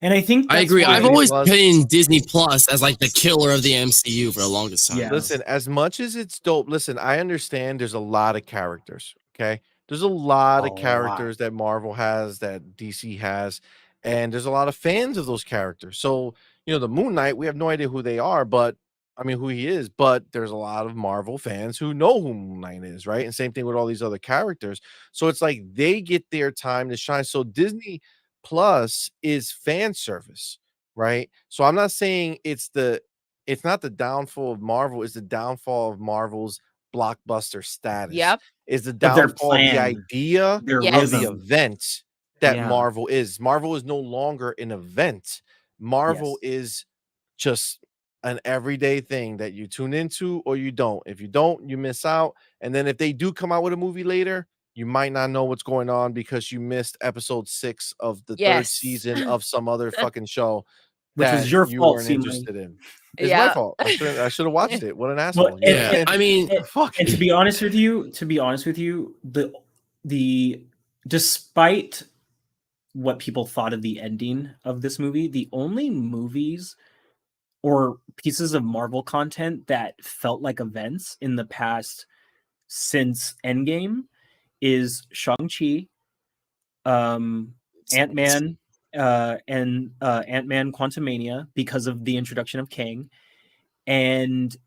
And I think I that's agree. why- I've Disney always Plus- pinned Disney Plus as like the killer of the MCU for the longest time. Yeah. Listen, as much as it's dope, listen, I understand there's a lot of characters. Okay. There's a lot of characters that Marvel has, that DC has, and there's a lot of fans of those characters. So, the Moon Knight, we have no idea who they are, but I mean, who he is, but there's a lot of Marvel fans who know who Moon Knight is, right? And same thing with all these other characters. So it's like they get their time to shine. So Disney Plus is fan service, right? So I'm not saying it's not the downfall of Marvel, it's the downfall of Marvel's blockbuster status. Yep. Is the Of their downfall of the plan, idea their Yes. of the rhythm. event that Yeah. Marvel is. Marvel is no longer an event. Marvel is just an everyday thing that you tune into or you don't. If you don't, you miss out. And then if they do come out with a movie later, you might not know what's going on because you missed episode 6 of the third Yes. season of some other fucking show Which was that your you fault, weren't CMoney. interested in. It's my Yeah. fault. I should have watched it. What an Well, asshole. Yeah, I mean, fuck. And to be honest with you, the despite what people thought of the ending of this movie, the only movies or pieces of Marvel content that felt like events in the past since Endgame is Shang-Chi, Ant-Man, and Ant-Man Quantumania because of the introduction of Kang, and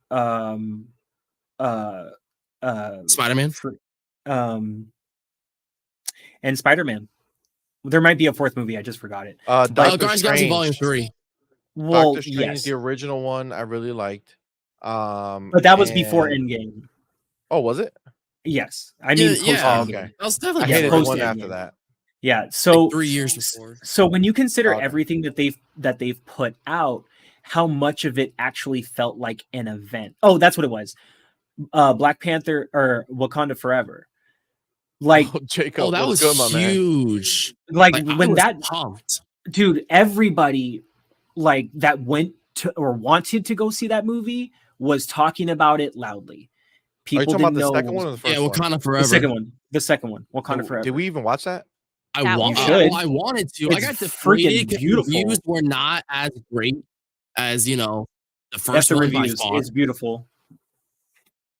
Spider-Man. And Spider-Man. There might be a fourth movie. I just forgot it. Doctor Guardians of the Galaxy Volume 3. Well, Doctor Strange, yes, the original one, I really liked. but that was before and- Endgame. Oh, was it? Yes, I mean, Yeah. Oh, post-Endgame. okay. That was I definitely hated the post one Endgame. after that. Yeah, so 3 years before. So when you consider Okay. everything that they've put out, how much of it actually felt like an event? Oh, that's what it was. Black Panther or Wakanda Forever. Like, Jacob, Oh, that what's was good, my man? huge. like Like, I when was that pumped. dude, everybody like that went to or wanted to go see that movie was talking about it loudly. Are you People talking didn't about the know second one or the first Yeah, one? Wakanda the Forever. second one, Wakanda Forever. Did we even watch that? I That want. was good. I wanted to. I It's got freaking deflated because the beautiful. reviews were not as great as the That's first the one by reviews. far. It's beautiful.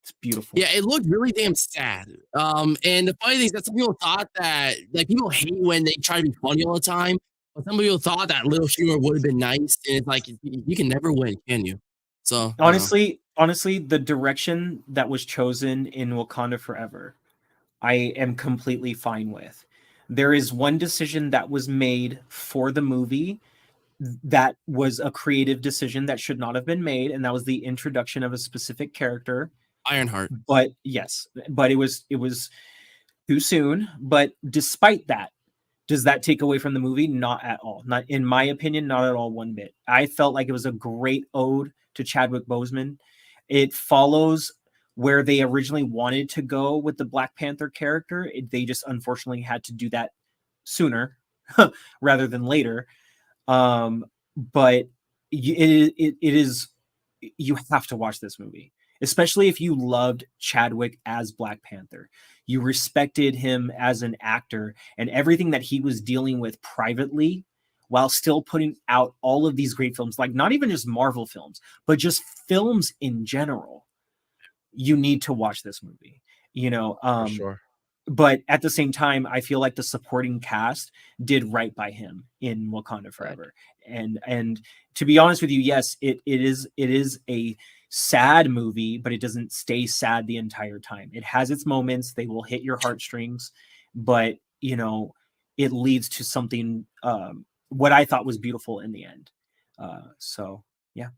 It's beautiful. Yeah, it looked really damn sad. And the funny thing is that some people thought that like people hate when they try to be funny all the time, but some people thought that little humor would have been nice. And it's like you can never win, can you? So honestly, the direction that was chosen in Wakanda Forever, I am completely fine with. There is one decision that was made for the movie that was a creative decision that should not have been made, and that was the introduction of a specific character. Ironheart. But yes, but it was too soon. But despite Does that take away from the movie? Not at all. Not in my opinion, not at all one bit. I felt like it was a great ode to Chadwick Boseman. It follows where they originally wanted to go with the Black Panther character. They just unfortunately had to do that sooner rather than later. But it is, you have to watch this movie, especially if you loved Chadwick as Black Panther. You respected him as an actor and everything that he was dealing with privately while still putting out all of these great films, like not even just Marvel films, but just films in general. You need to watch this movie, For sure. But at the same time, I feel like the supporting cast did right by him in Wakanda Forever. And to be honest with you, yes, it is a sad movie, but it doesn't stay sad the entire time. It has its moments. They will hit your heartstrings, but it leads to something, what I thought was beautiful in the end. So yeah.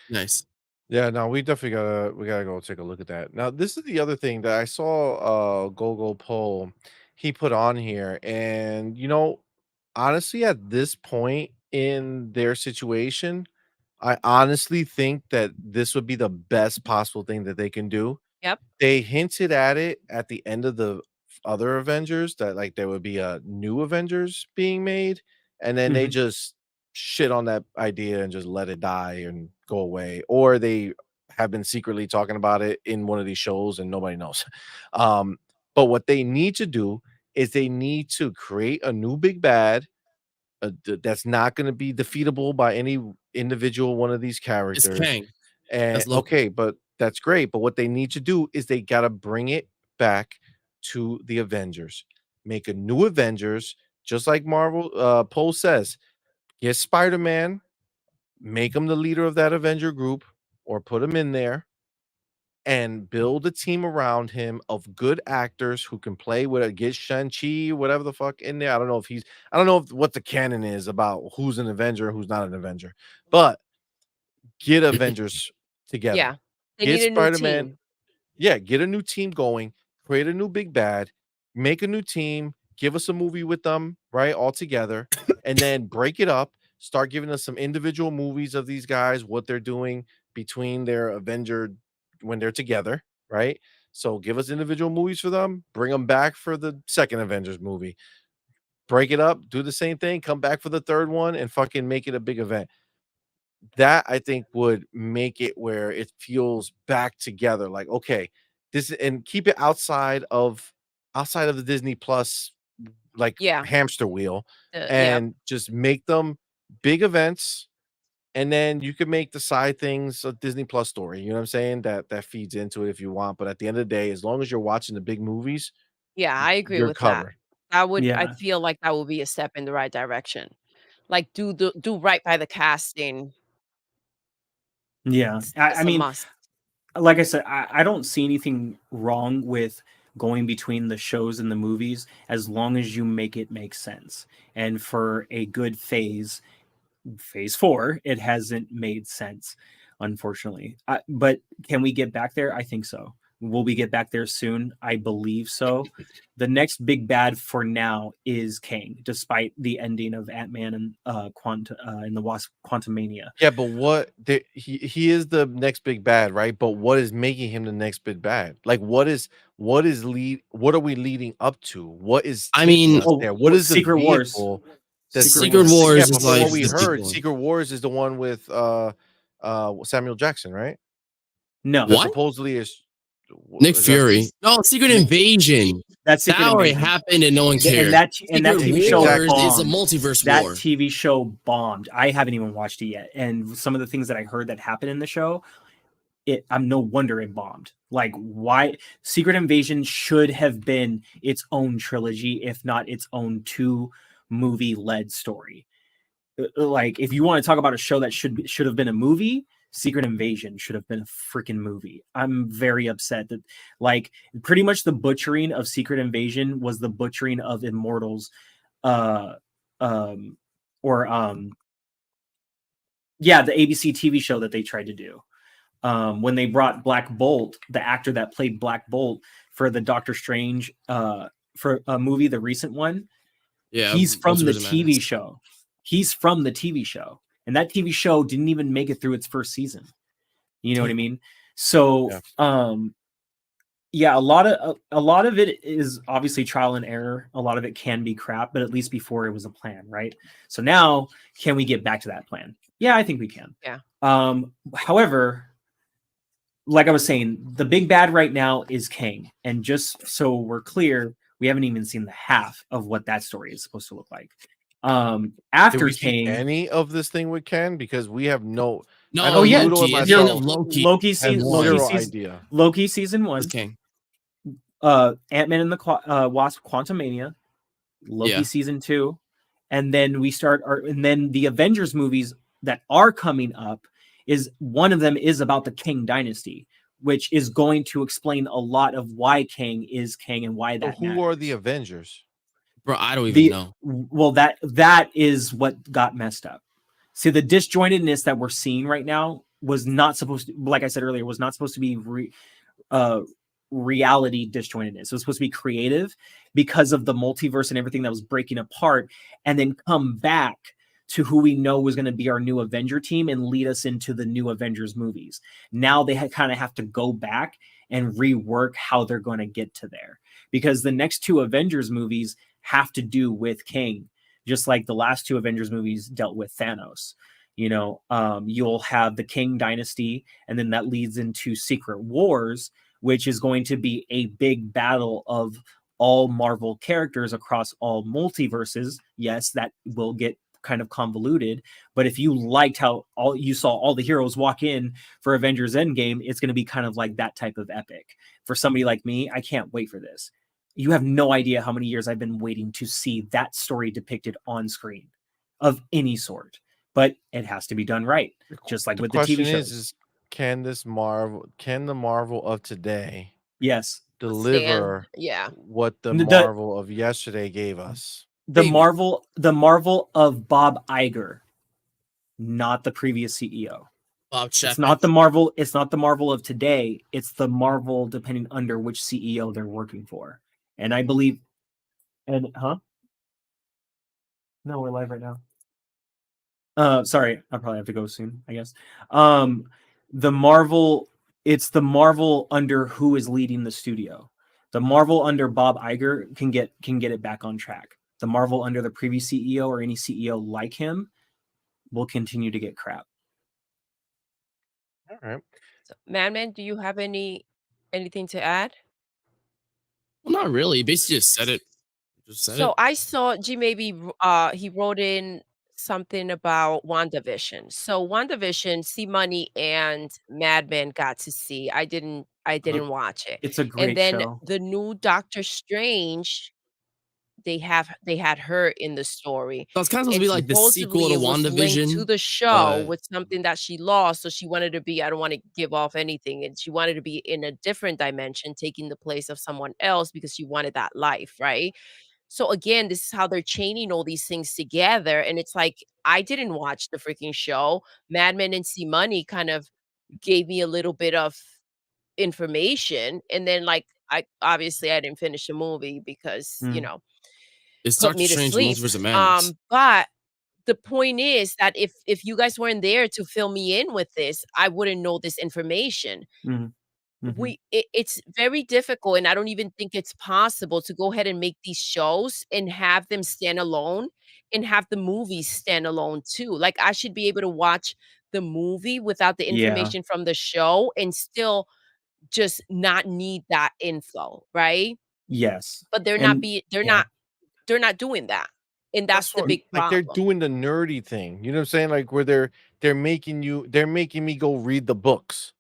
Nice. Yeah, no, we definitely gotta go take a look at that. Now, this is the other thing that I saw Gogo poll he put on here. And honestly, at this point in their situation, I honestly think that this would be the best possible thing that they can do. Yep. They hinted at it at the end of the other Avengers that like there would be a new Avengers being made, and then they just shit on that idea and just let it die and go away. Or they have been secretly talking about it in one of these shows and nobody knows. But what they need to do is they need to create a new big bad that's not going to be defeatable by any individual one of these It's characters. Kang. And That's Loki. okay, but that's great. But what they need to do is they got to bring it back to the Avengers. Make a new Avengers, just like Marvel Poe says. Get Spider-Man, make him the leader of that Avenger group, or put him in there, and build a team around him of good actors who can play with it. Get Shang-Chi, whatever the fuck in there. I don't know what the canon is about who's an Avenger and who's not an Avenger, but get Avengers together. Yeah. They Get need a new Spider-Man. team. Yeah, get a new team going, create a new big bad, make a new team, give us a movie with them, right? All together, and then break it up, start giving us some individual movies of these guys, what they're doing between their Avenger when they're together, right? So give us individual movies for them, bring them back for the second Avengers movie, break it up, do the same thing, come back for the third one, and fucking make it a big event. That I think would make it where it feels back together. Like, okay, and keep it outside of the Disney Plus like Yeah. hamster wheel, Yeah. and just make them big events. And then you can make the side things a Disney Plus story. You know what I'm saying? That feeds into it if you want. But at the end of the day, as long as you're watching the big movies, Yeah, I agree you're with that. covered. I Yeah. feel like that would be a step in the right direction. Like do right by the casting. Yeah. It's I a mean, must. like I said, I don't see anything wrong with going between the shows and the movies as long as you make it make sense. And for a good phase 4, it hasn't made sense, unfortunately. But can we get back there? I think so. Will we get back there soon? I believe so. The next big bad for now is Kang, despite the ending of Ant-Man and in the Wasp Quantumania. Yeah, but he is the next big bad, right? But what is making him the next big bad? Like what are we leading up to? What is I mean, there? What is the Secret Wars? vehicle that's Secret bringing us- Wars Yeah, is but from like what we the heard, sequel. Secret Wars is the one with Samuel Jackson, right? No. That What? supposedly is Nick is that- Fury. No, Secret Invasion. That's Secret That already Invasion. happened and no one cared. And that Secret TV show Wars bombed. is a multiverse That war. TV show bombed. I haven't even watched it yet. And some of the things that I heard that happened in the show, I'm no wonder it bombed. Like, why? Secret Invasion should have been its own trilogy, if not its own 2-movie led story. Like, if you want to talk about a show that should have been a movie, Secret Invasion should have been a freaking movie. I'm very upset that, like, pretty much the butchering of Secret Invasion was the butchering of Immortals, the ABC TV show that they tried to do. When they brought Black Bolt, the actor that played Black Bolt for the Doctor Strange for a movie, the recent one, Yeah, He's from the Multiverse of TV Madness. show. He's from the TV show, and that TV show didn't even make it through its first season. You know what I mean? So, yeah, a lot of it is obviously trial and error. A lot of it can be crap, but at least before it was a plan, right? So now, can we get back to that plan? Yeah, I think we can. Yeah. However, like I was saying, the big bad right now is Kang, and just so we're clear, we haven't even seen the half of what that story is supposed to look like. After Did we see Kang, any of this thing with Ken? Because we have no. No, I know yeah, Doodle and Loki. myself Loki have season, zero idea. Loki season 1, King. Ant-Man and the Wasp: Quantumania, Loki season 2, and then and then the Avengers movies that are coming up is one of them is about the Kang dynasty, which is going to explain a lot of why Kang is Kang and why that. So who are the Avengers? Bro, I don't even know. Well, that is what got messed up. See, the disjointedness that we're seeing right now was not supposed to, like I said earlier, was not supposed to be reality disjointedness. It was supposed to be creative because of the multiverse and everything that was breaking apart, and then come back to who we know was going to be our new Avenger team and lead us into the new Avengers movies. Now they kind of have to go back and rework how they're going to get to there, because the next 2 Avengers movies have to do with Kang, just like the last 2 Avengers movies dealt with Thanos. You know, you'll have the Kang dynasty, and then that leads into Secret Wars, which is going to be a big battle of all Marvel characters across all multiverses. Yes, that will get kind of convoluted, but if you liked how you saw all the heroes walk in for Avengers Endgame, it's going to be kind of like that type of epic. For somebody like me, I can't wait for this. You have no idea how many years I've been waiting to see that story depicted on screen of any sort, but it has to be done right, just like with the TV shows. Is can the Marvel of today deliver what the Marvel of yesterday gave us? The Marvel of Bob Iger, not the previous CEO. It's not the Marvel of today. It's the Marvel depending under which CEO they're working for. And I believe No, we're live right now. Sorry, I'll probably have to go soon, I guess. It's the Marvel under who is leading the studio. The Marvel under Bob Iger can get it back on track. The Marvel under the previous CEO or any CEO like him will continue to get crap. All right. So, Madman, do you have anything to add? Well, not really. He basically just said it. So I saw G maybe he wrote in something about WandaVision. So WandaVision, CMoney and MADMAN got to see. I didn't watch it. It's a And great then show. the new Doctor Strange, they had her in the story. So it's kind of supposed to be like the sequel to Supposedly it was linked WandaVision. to the show with something that she lost. So she wanted to be, I don't want to give off anything, and she wanted to be in a different dimension, taking the place of someone else because she wanted that life, right? So again, this is how they're chaining all these things together. And it's like, I didn't watch the freaking show. MADMAN and CMoney kind of gave me a little bit of information. And then like I didn't finish the movie because, It's put Doctor me to Strange sleep. Multiverse of Madness. But the point is that if you guys weren't there to fill me in with this, I wouldn't know this information. It's very difficult, and I don't even think it's possible to go ahead and make these shows and have them stand alone and have the movies stand alone too. Like I should be able to watch the movie without the information from the show and still just not need that info, right? Yes. But they're not doing that. And that's the big problem. Like they're doing the nerdy thing. You know what I'm saying? Like where they're making me go read the books.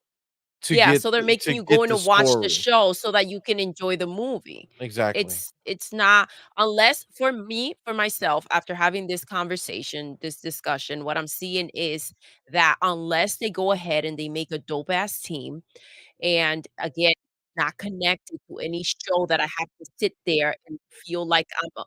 So they're making you go in and watch the show so that you can enjoy the movie. Exactly. It's not, unless for myself, after having this conversation, this discussion, what I'm seeing is that unless they go ahead and they make a dope ass team, and again, not connected to any show that I have to sit there and feel like I'm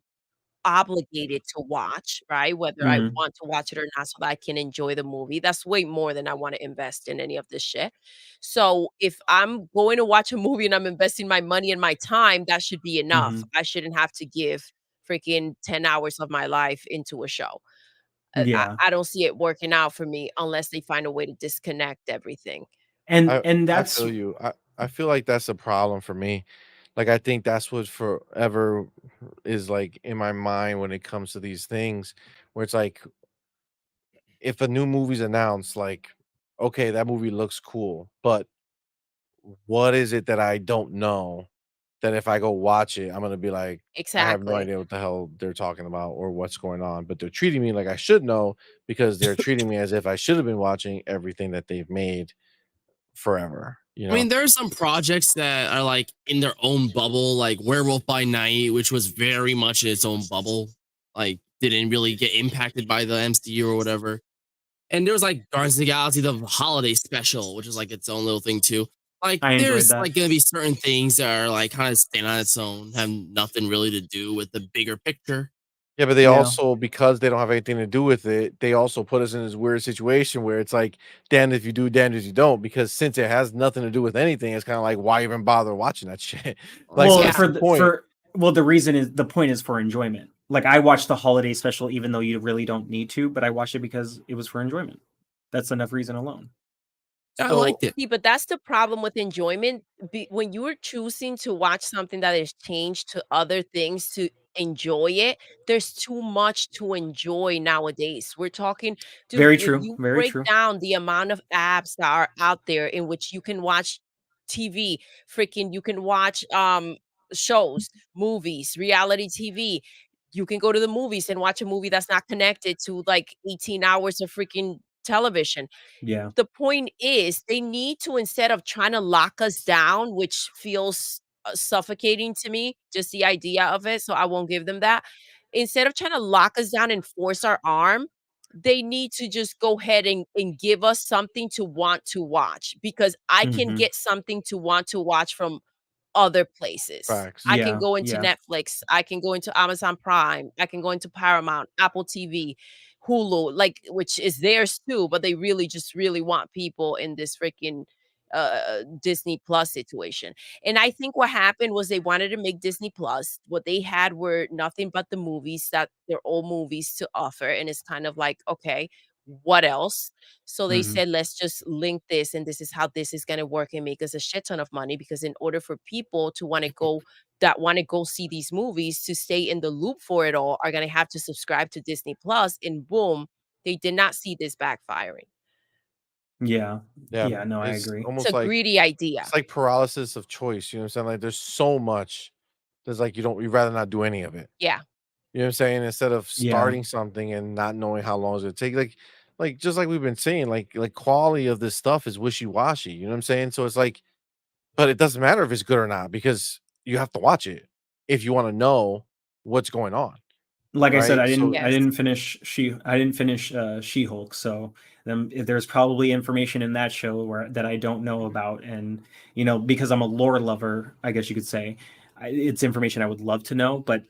obligated to watch, right? Whether I want to watch it or not, so that I can enjoy the movie. That's way more than I want to invest in any of this shit. So if I'm going to watch a movie and I'm investing my money and my time, that should be enough. I shouldn't have to give freaking 10 hours of my life into a show. Yeah. I don't see it working out for me unless they find a way to disconnect everything. And I that's feel you. I feel like that's a problem for me. Like I think that's what forever is like in my mind when it comes to these things, where it's like if a new movie's announced, like, okay, that movie looks cool, but what is it that I don't know that if I go watch it, I'm gonna be like, I have no Exactly. idea what the hell they're talking about or what's going on, but they're treating me like I should know because they're treating me as if I should have been watching everything that they've made forever, you I know? mean, there are some projects that are like in their own bubble, like Werewolf by Night, which was very much in its own bubble. Like, didn't really get impacted by the MCU or whatever. And there was like Guardians of the Galaxy, the holiday special, which is like its own little thing too. Like, I enjoyed there's that. like gonna be certain things that are like kind of stand on its own, have nothing really to do with the bigger picture. Yeah, but they Yeah. also, because they don't have anything to do with it, they also put us in this weird situation where it's like, damned if you do, damned if you don't. Because since it has nothing to do with anything, it's kind of like, why even bother watching that shit? Like, Well, that's the point. the point is for enjoyment. Like I watched the holiday special, even though you really don't need to, but I watched it because it was for enjoyment. That's enough reason alone. I So, liked it. See, but that's the problem with enjoyment. When you are choosing to watch something that is changed to other things to enjoy it, there's too much to enjoy nowadays. We're talking, dude, Very when true. you Very break true. down the amount of apps that are out there in which you can watch TV, freaking, you can watch shows, movies, reality TV. You can go to the movies and watch a movie that's not connected to like 18 hours of freaking television. Yeah. The point is they need to, instead of trying to lock us down, which feels suffocating to me, just the idea of it, so I won't give them that. Instead of trying to lock us down and force our arm, they need to just go ahead and give us something to want to watch, because I can Hmm. get something to want to watch from other places. facts. I can Yeah. go into Yeah. Netflix, I can go into Amazon Prime, I can go into Paramount, Apple TV, Hulu, like, which is theirs too, but they really just really want people in this freaking Disney Plus situation. And I think what happened was they wanted to make Disney Plus. What they had were nothing but the movies, that they're all movies to offer. And it's kind of like, okay, what else? So they Hmm. said, let's just link this, and this is how this is going to work and make us a shit ton of money. Because in order for people to want to go see these movies, to stay in the loop for it all, are going to have to subscribe to Disney Plus. And boom, they did not see this backfiring. Yeah. Yeah, Yeah. No, I it's agree. It's almost a like greedy idea. it's like paralysis of choice. You know what I'm saying? Like, there's so much. There's like you'd rather not do any of it. Yeah. You know what I'm saying? Instead of Yeah. starting something and not knowing how long it's gonna take, like just like we've been saying, like quality of this stuff is wishy washy. You know what I'm saying? So it's like, but it doesn't matter if it's good or not because you have to watch it if you want to know what's going on, Like I said, right? So Yes. I didn't finish She-Hulk, so there's probably information in that show that I don't know about, and because I'm a lore lover, I guess you could say, it's information I would love to know, but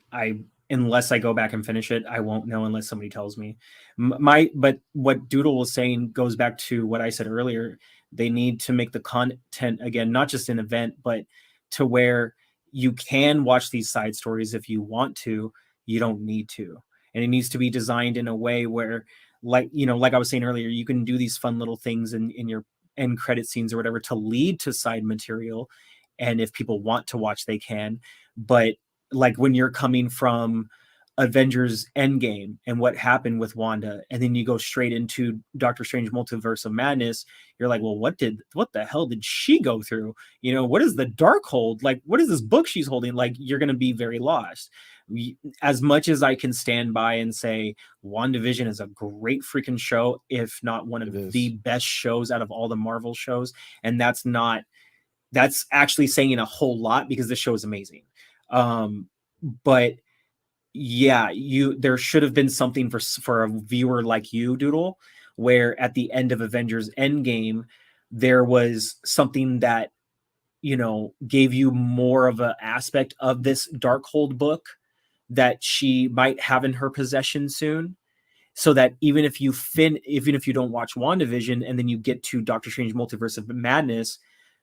unless I go back and finish it, I won't know unless somebody tells me. But what Doodle was saying goes back to what I said earlier. They need to make the content again, not just an event, but to where you can watch these side stories if you want to. You don't need to, and it needs to be designed in a way where, like I was saying earlier, you can do these fun little things in your end credit scenes or whatever to lead to side material, and if people want to watch, they can. But like when you're coming from Avengers Endgame and what happened with Wanda, and then you go straight into Doctor Strange Multiverse of Madness, you're like, well, what the hell did she go through? What is the Darkhold? Like, what is this book she's holding? Like, you're going to be very lost. As much as I can stand by and say WandaVision is a great freaking show, if not one of the best shows out of all the Marvel shows, and that's actually saying a whole lot because this show is amazing. But yeah, there should have been something for a viewer like you, Doodle, where at the end of Avengers Endgame, there was something that gave you more of an aspect of this Darkhold book that she might have in her possession soon, so that even if you don't watch WandaVision and then you get to Doctor Strange Multiverse of Madness,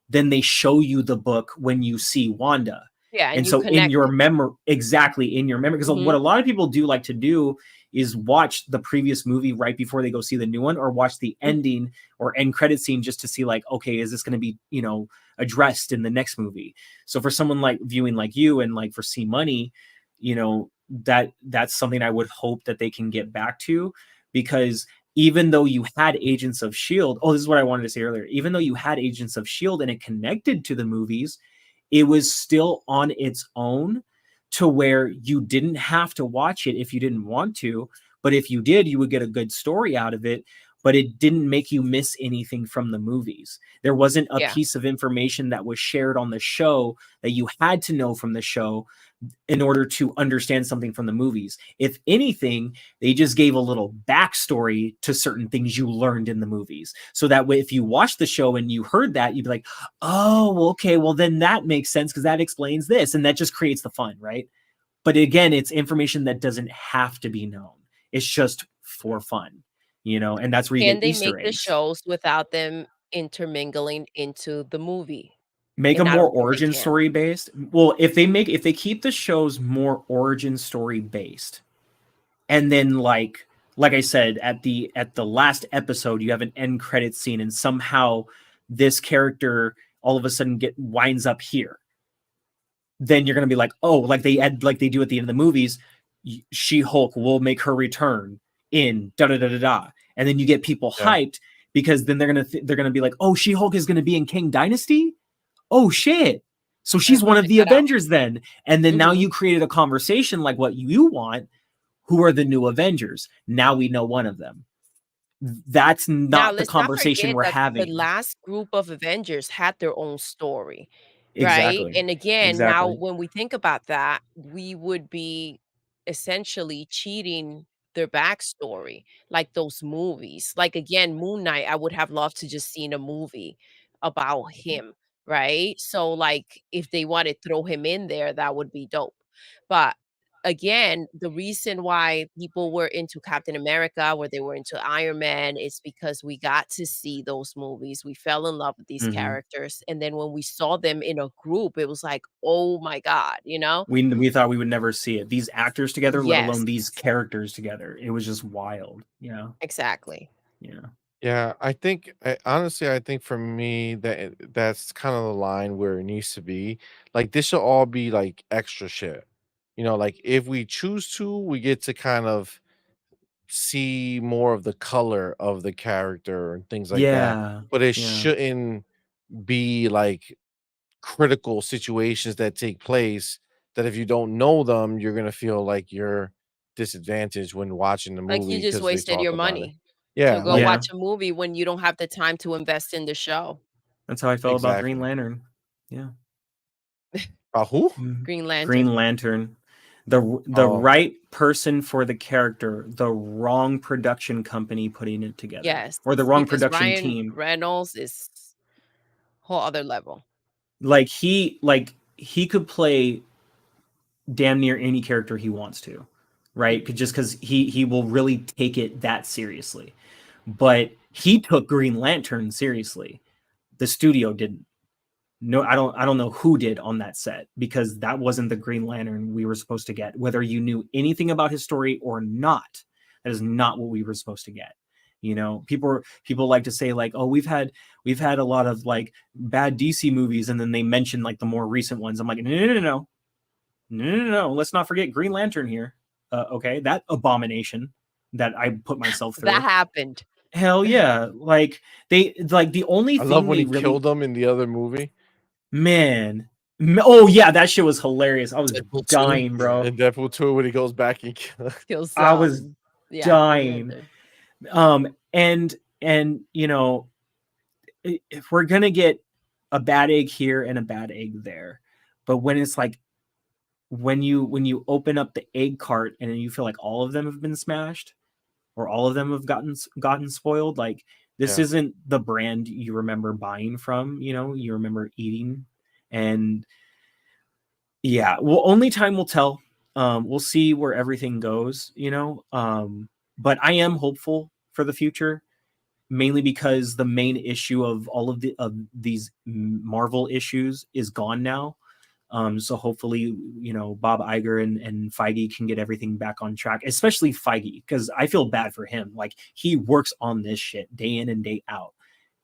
then they show you the book when you see Wanda, Yeah, And you so in connect your it. memory, exactly in your memory, because what a Mhm. lot of people do like to do is watch the previous movie right before they go see the new one, or watch the ending or end credit scene just to see like, okay, is this going to be, addressed in the next movie? So for someone like viewing like you and like for CMoney, that's something I would hope that they can get back to, because even though you had Agents of Shield, this is what I wanted to say earlier, even though you had Agents of Shield and it connected to the movies, it was still on its own, to where you didn't have to watch it if you didn't want to, but if you did, you would get a good story out of it, but it didn't make you miss anything from the movies. There wasn't a Yeah. piece of information that was shared on the show that you had to know from the show in order to understand something from the movies. If anything, they just gave a little backstory to certain things you learned in the movies. So that way, if you watched the show and you heard that, you'd be like, oh, okay, well then that makes sense because that explains this. And that just creates the fun, right? But again, it's information that doesn't have to be known. It's just for fun, and that's where you Can get they Easter make the eggs. shows without them intermingling into the movie? Make And them I more don't think they origin can. story based. Well, if they keep the shows more origin story based, and then like I said, at the last episode, you have an end credit scene, and somehow this character all of a sudden winds up here. Then you're gonna be like, oh, like they do at the end of the movies, She-Hulk will make her return in da da da da da, and then you get people hyped because then they're gonna be like, oh, She-Hulk is gonna be in King Dynasty. Oh shit. So I have she's to one of check the that out. Avengers then. And then now Mhm. you created a conversation like what you want. Who are the new Avengers? Now we know one of them. That's Now, not the let's not conversation forget we're that the having. last group of Avengers had their own story, right? Exactly. And again, now Exactly. when we think about that, we would be essentially cheating their backstory, like those movies. Like again, Moon Knight, I would have loved to just seen a movie about him, right? So like if they want to throw him in there, that would be dope. But again, the reason why people were into Captain America, where they were into Iron Man, is because we got to see those movies. We fell in love with these Mhm. characters. And then when we saw them in a group, it was like, oh my God, We thought we would never see it. These actors together, let Yes, alone these characters together. It was just wild. Yeah. exactly. Yeah. Yeah, honestly, I think for me that's kind of the line where it needs to be. Like this should all be like extra shit. Like if we choose to, we get to kind of see more of the color of the character and things like that. Yeah. But it Yeah. shouldn't be like critical situations that take place that if you don't know them, you're gonna feel like you're disadvantaged when watching the Like you movie just because they wasted talk your about it. money to Yeah, go like Yeah. watch a movie when you don't have the time to invest in the show. That's how I felt about Green exactly. Lantern. Yeah. Who? Green Lantern. Green Lantern. The Oh, right person for the character, the wrong production company putting it together, Yes, or the wrong because production Ryan team. Reynolds is whole other level. Like he could play damn near any character he wants to, right? Just because he will really take it that seriously. But he took Green Lantern seriously. The studio didn't. No, I don't know who did on that set, because that wasn't the Green Lantern we were supposed to get. Whether you knew anything about his story or not, that is not what we were supposed to get. People like to say like, oh, we've had a lot of like bad DC movies, and then they mention like the more recent ones. I'm like, no. Let's not forget Green Lantern here. Okay, that abomination that I put myself That through. happened. Hell yeah! Like the only I love thing when they he really, killed them in the other movie. man. Oh yeah, that shit was hilarious. I was Deadpool 2. dying, bro. In Deadpool 2 when he goes back and kills. Kills I was yeah, Green dying. Lantern. And if we're gonna get a bad egg here and a bad egg there, but when it's like when you open up the egg cart and you feel like all of them have been smashed, or all of them have gotten spoiled, like this Yeah. isn't the brand you remember buying from, you remember eating. And yeah, well, only time will tell. We'll see where everything goes, but I am hopeful for the future, mainly because the main issue of all of these Marvel issues is gone now. So hopefully, Bob Iger and Feige can get everything back on track, especially Feige, because I feel bad for him. Like, he works on this shit day in and day out,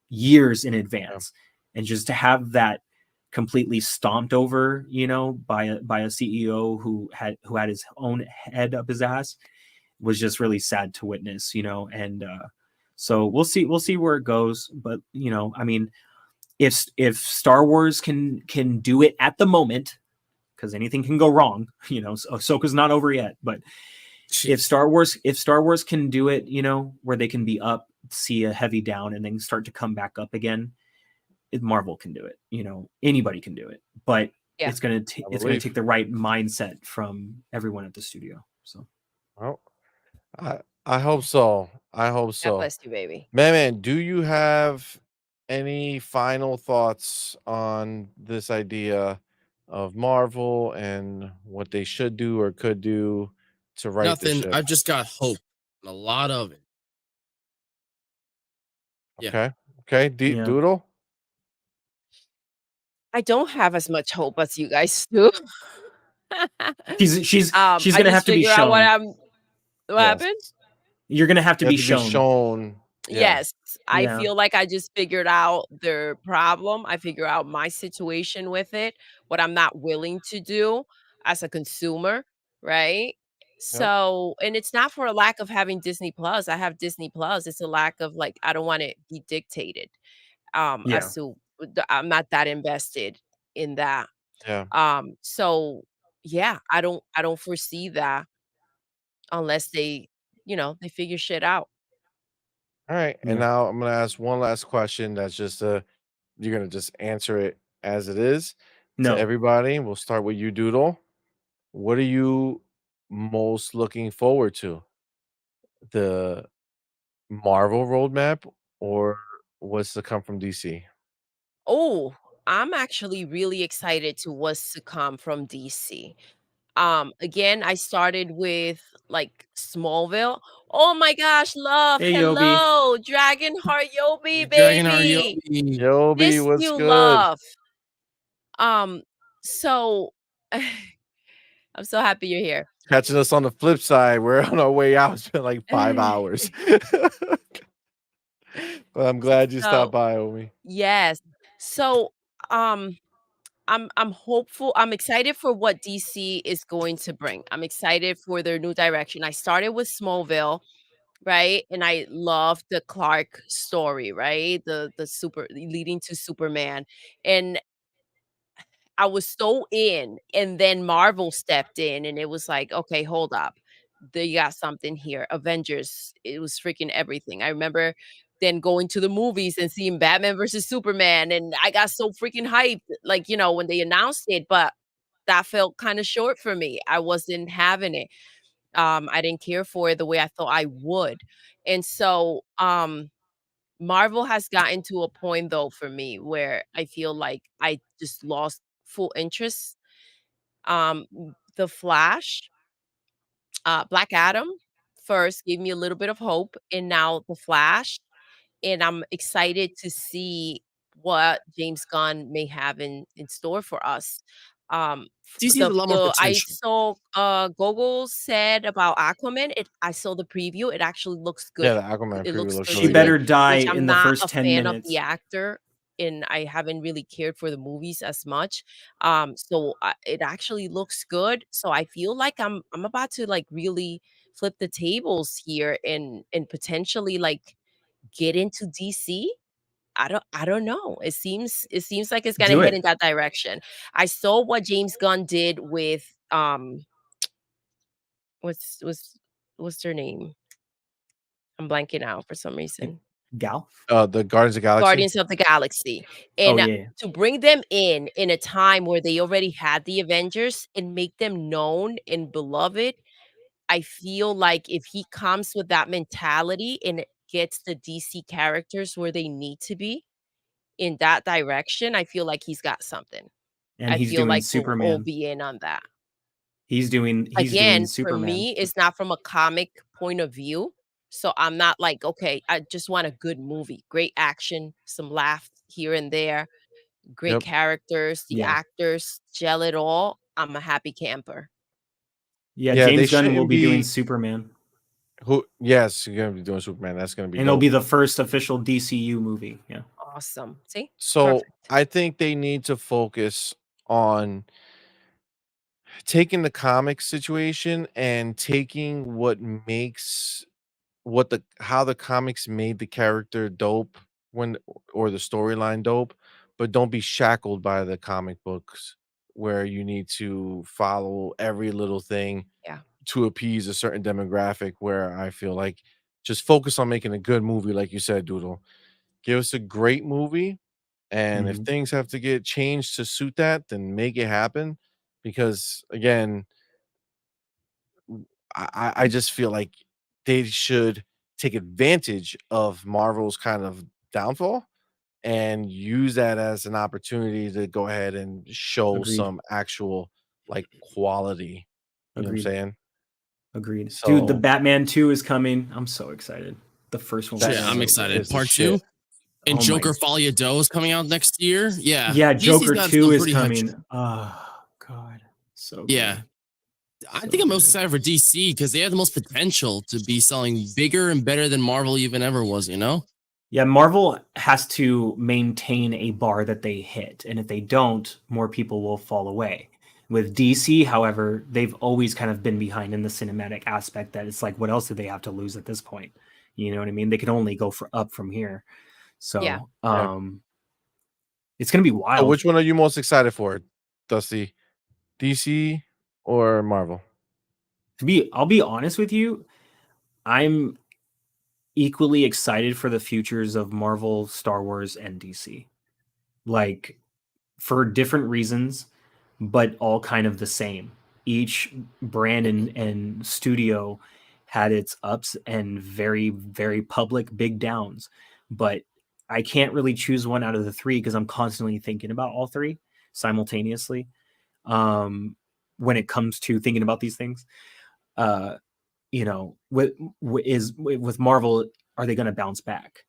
years in advance. And just to have that completely stomped over, by a CEO who had his own head up his ass, was just really sad to witness, and so we'll see where it goes. But I mean, if Star Wars can do it at the moment, because anything can go wrong, Ahsoka's not over yet, but if Star Wars can do it, where they can be up, see a heavy down, and then start to come back up again, Marvel can do it. Anybody can do it, but it's gonna take the right mindset from everyone at the studio. So, well, I hope so. I hope so. God bless you, baby. Man, do you have any final thoughts on this idea of Marvel and what they should do or could do to right the Nothing. ship? I've just got hope. A lot of it. Yeah. Okay. Doodle? I don't have as much hope as you guys do. she's gonna have to be shown. What happened? You're gonna have to be shown. Yes, I feel like I just figured out their problem. I figure out my situation with it, what I'm not willing to do as a consumer, right? So, and it's not for a lack of having Disney Plus. I have Disney Plus. It's a lack of I don't want to be dictated. As to I'm not that invested in that. So yeah, I don't foresee that unless they they figure shit out. All right. And now I'm going to ask one last question. That's just you're going to just answer it as it is to everybody. We'll start with you, Doodle. What are you most looking forward to? The Marvel roadmap or what's to come from DC? Oh, I'm actually really excited to what's to come from DC. Again, I started with Smallville. Oh my gosh, love. Hey, Hello, Dragonheart Yobi, Dragonheart baby. Yobi, what's You good? love. So I'm so happy you're here. Catching us on the flip side. We're on our way out. It's been like 5 hours. But I'm glad you stopped by, Omi. Yes. So I'm hopeful. I'm excited for what DC is going to bring. I'm excited for their new direction. I started with Smallville, right? And I love the Clark story, right? The super leading to Superman. And I was so in, and then Marvel stepped in, and it was like, okay, hold up. They got something here. Avengers, it was freaking everything. I remember then going to the movies and seeing Batman versus Superman, and I got so freaking hyped, when they announced it, but that felt kind of short for me. I wasn't having it. I didn't care for it the way I thought I would. And so Marvel has gotten to a point though for me where I feel like I just lost full interest. The Flash, Black Adam first gave me a little bit of hope, and now the Flash, and I'm excited to see what James Gunn may have in store for us. DC has a lot more I potential. saw Gogol said about Aquaman. I saw the preview. It actually looks good. Yeah, the Aquaman It preview looks looks good. really She better good. die Which I'm in the not first a 10 fan minutes. of the actor, and I haven't really cared for the movies as much. So it actually looks good. So I feel like I'm about to really flip the tables here and potentially get into DC. I don't know. It seems like it's gonna Do head it. in that direction. I saw what James Gunn did with what's their name? I'm blanking out for some reason. Gal? The Guardians of the Galaxy. Guardians of the Galaxy. And to bring them in a time where they already had the Avengers and make them known and beloved, I feel like if he comes with that mentality and gets the DC characters where they need to be in that direction, I feel like he's got something. And I he's feel doing like we'll Superman. be in on that. He's doing Again, for Superman. me, it's not from a comic point of view. So I'm not like, okay, I just want a good movie, great action, some laughs here and there, great characters, the Yeah. actors, gel it all. I'm a happy camper. Yeah, Yeah, they James Gunn will shouldn't be doing be- Superman. Yes, you're gonna be doing Superman. That's gonna be And dope. it'll be the first official DCU movie. Yeah. Awesome. See? So Perfect. I think they need to focus on taking the comic situation and taking what makes how the comics made the character dope or the storyline dope, but don't be shackled by the comic books where you need to follow every little thing Yeah. to appease a certain demographic. Where I feel like just focus on making a good movie, like you said, Doodle. Give us a great movie, and if Mhm. things have to get changed to suit that, then make it happen. Because again, I just feel like they should take advantage of Marvel's kind of downfall and use that as an opportunity to go ahead and show Agreed. some actual like quality. You know what I'm Agreed. saying? Agreed. Dude, the So Batman 2 is coming. I'm so excited. The first one was Yeah, I'm so excited. is the Part shit. 2 and Oh my Joker Folia Doe is coming out next year. Yeah. Yeah, DC's Joker got 2 some is pretty hype coming. shit. Oh god. So good. Yeah. I So think I'm most good. excited for DC because they have the most potential to be selling bigger and better than Marvel even ever was, you know? Yeah, Marvel has to maintain a bar that they hit, and if they don't, more people will fall away. With DC, however, they've always kind of been behind in the cinematic aspect that it's like, what else do they have to lose at this point? You know what I mean? They can only go up from here. So, Yeah. it's going to be So wild. which one are you most excited for, Dusty? DC or Marvel? I'll be honest with you, I'm equally excited for the futures of Marvel, Star Wars, and DC. Like, for different reasons, but all kind of the same. Each brand and studio had its ups and very, very public big downs. But I can't really choose one out of the three because I'm constantly thinking about all three simultaneously. When it comes to thinking about these things, with Marvel, are they going to bounce back?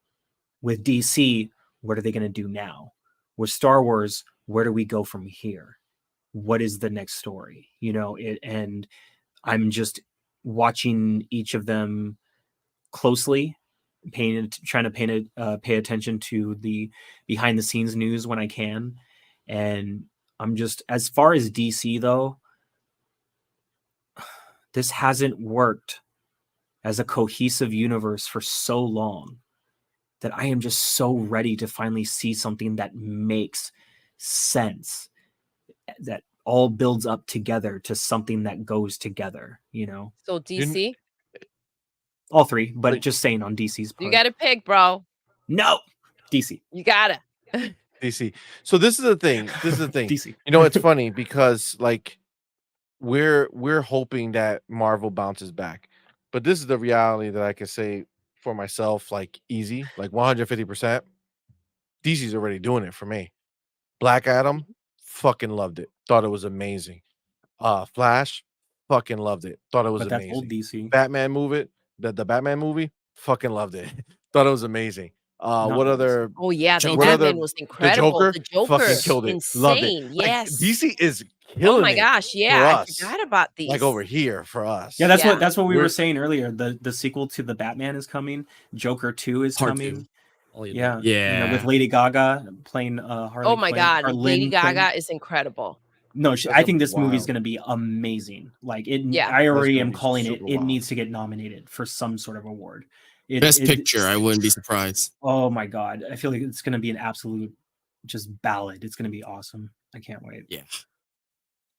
With DC, what are they going to do now? With Star Wars, where do we go from here? What is the next story? And I'm just watching each of them closely, trying to pay attention to the behind the scenes news when I can. And I'm just, as far as DC though, this hasn't worked as a cohesive universe for so long that I am just so ready to finally see something that makes sense, that all builds up together to something that goes together, So DC, all three, but Like- just saying on DC's part. you got to pick, bro. No, DC. You gotta. DC. So this is the thing. DC. It's funny because like we're hoping that Marvel bounces back. But this is the reality that I can say for myself, like easy, like 150%. DC's already doing it for me. Black Adam, fucking loved it. Thought it was amazing. Flash, fucking loved it. Thought it was But that's amazing. old DC. Batman movie, the Batman movie, fucking loved it. Thought it was amazing. Not What old other? Oh yeah, the Joker. What other- Batman was incredible. Joker? The Joker, Fucking killed it. insane. Loved it. Yes. Like, DC is killing Oh my it gosh, for yeah. I us. forgot about these. Like over here for us. Yeah, that's Yeah. what we We're- were saying earlier. The sequel to the Batman is coming. Joker 2 is Part coming. 2. Oh, Yeah. Yeah. With Lady Gaga playing Harley Oh my Quinn, god, or Lady Lynn Gaga playing- is incredible. No, That's I gonna think be this movie is wild. going to be amazing. Like it, Yeah. I already gonna am be calling it. super It wild. needs to get nominated for some sort of award. Best picture, I wouldn't be surprised. Oh my god, I feel like it's going to be an absolute just ballad. It's going to be awesome. I can't wait. Yeah.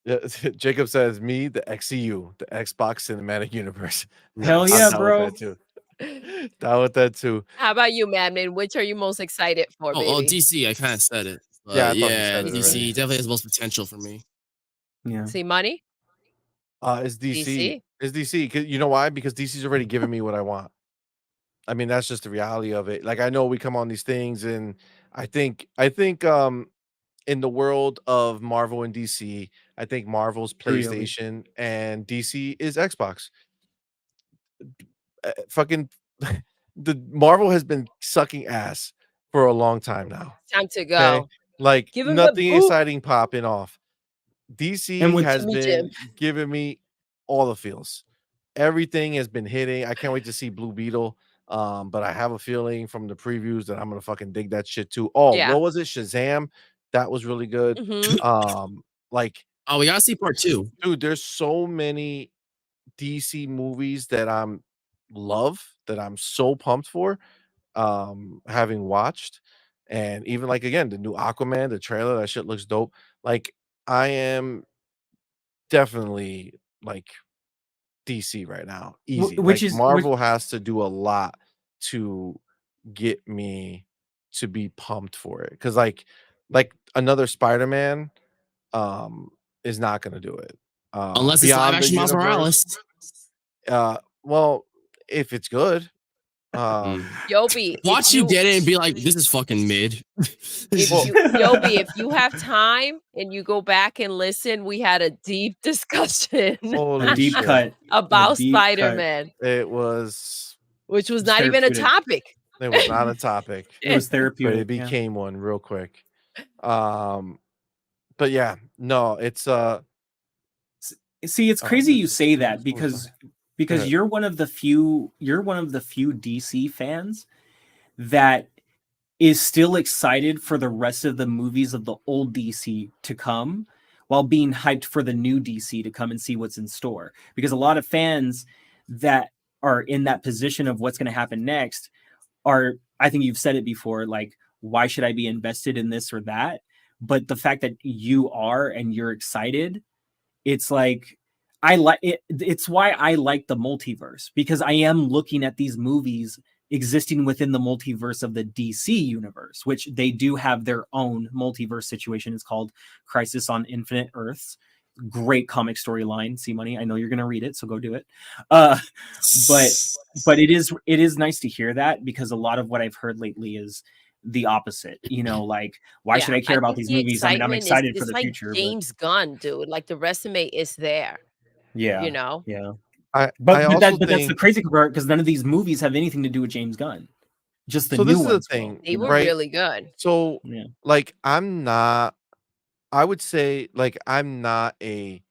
Yeah, Jacob says me, the XCU, the Xbox Cinematic Universe. Hell I'm yeah, down bro. with that too. Down with that too. How about you, Madman? Which are you most excited for, Oh, baby? DC, I kind of said it. But Yeah, I thought you yeah, said it DC already. definitely has the most potential for me. Yeah. CMoney? It's DC. It's DC. 'Cause you know why? Because DC's already given me what I want. I mean, that's just the reality of it. Like I know we come on these things, and I think in the world of Marvel and DC, I think Marvel's Agree, Obi. PlayStation and DC is Xbox. Fucking the Marvel has been sucking ass for a long time now. Time to go. Like Give him a nothing boot. exciting popping off. DC And with has Jimmy been Jim. giving me all the feels. Everything has been hitting. I can't wait to see Blue Beetle. But I have a feeling from the previews that I'm gonna fucking dig that shit too. Oh, Yeah. what was it? Shazam. That was really good. Like, oh, we gotta see part 2. Dude, there's so many DC movies that I'm so pumped for. Having watched, and even like again, the new Aquaman, the trailer, that shit looks dope. Like, I am definitely like DC right now. Easy. which Like is Marvel has to do a lot to get me to be pumped for it. Cause like another Spider-Man is not gonna do it. Unless it's live Beyond the action Miles universe. Morales. Well, if it's good. Yobi, Watch you get it and be like, this is fucking mid. Yobi, if you have time and you go back and listen, we had a deep discussion a deep cut about Spider-Man. It was, which was not even a topic. It was not a topic. It was therapeutic. But it became one real quick. But yeah, no, it's see, it's crazy you say that because you're one of the few DC fans that is still excited for the rest of the movies of the old DC to come while being hyped for the new DC to come and see what's in store. Because a lot of fans that are in that position of what's going to happen next are, I think you've said it before, like, why should I be invested in this or that? But the fact that you are and you're excited, it's like, I like it. It's why I like the multiverse, because I am looking at these movies existing within the multiverse of the DC universe, which they do have their own multiverse situation. It's called Crisis on Infinite Earths. Great comic storyline. CMoney, I know you're going to read it, so go do it. But it is nice to hear that, because a lot of what I've heard lately is the opposite. You know, like, why should I care about these movies? I mean, I'm excited for the like future. James Gunn, dude. Like, the resume is there. Yeah, you know. Yeah. But that's the crazy part, because none of these movies have anything to do with James Gunn. Just the new ones. This is the thing. They were really good. So, like, I would say, like, I'm not a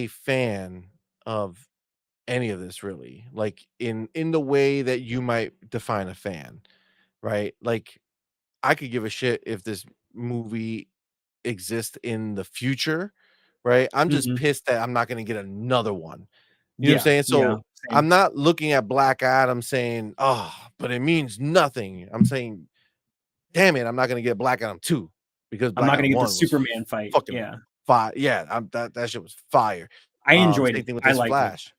fan of any of this, really. Like, in the way that you might define a fan, right? Like, I could give a shit if this movie exists in the future, right? I'm just pissed that I'm not going to get another one. You know what I'm saying? So I'm not looking at Black Adam saying, oh, but it means nothing. I'm saying, damn it, I'm not going to get Black Adam 2 because I'm not going to get the Superman fight. Fire. Yeah, that shit was fire. I enjoyed same it. thing with I this liked Flash. It.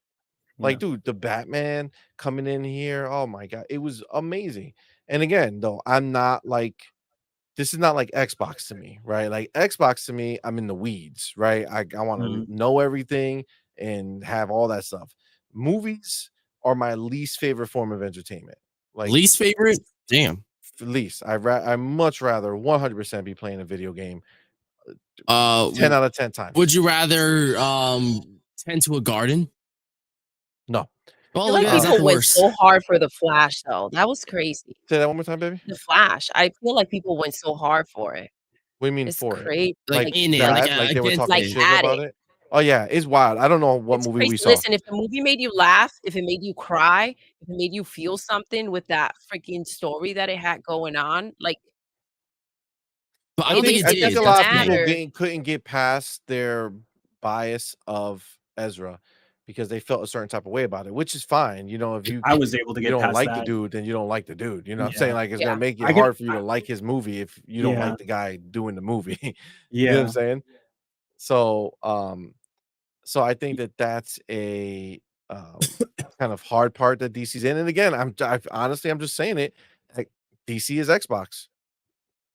Like, dude, the Batman coming in here. Oh my God. It was amazing. And again, though, I'm not like, this is not like Xbox to me, right? Like, Xbox to me, I'm in the weeds, right? I want to know everything and have all that stuff. Movies are my least favorite form of entertainment. Like, least favorite? Damn. Least. I much rather 100% be playing a video game 10 out of 10 times. Would you rather tend to a garden? No. Well, I feel like people went so hard for the Flash, though. That was crazy. Say that one more time, baby. The Flash. I feel like people went so hard for it. What do you mean it's for crazy. it? Like in it, like they were talking shit about it. Oh yeah, it's wild. I don't know what movie we saw. Listen, if the movie made you laugh, if it made you cry, if it made you feel something with that freaking story that it had going on, like. But I don't think it did. I think a lot of people couldn't get past their bias of Ezra because they felt a certain type of way about it, which is fine. You know, if I was able to get you don't past like that. the dude, then you don't like the dude. You know what I'm saying? Like, it's gonna make it hard for you to like his movie if you don't like the guy doing the movie. You know what I'm saying? So so I think that that's a kind of hard part that DC's in. And again, I'm just saying it. Like, DC is Xbox.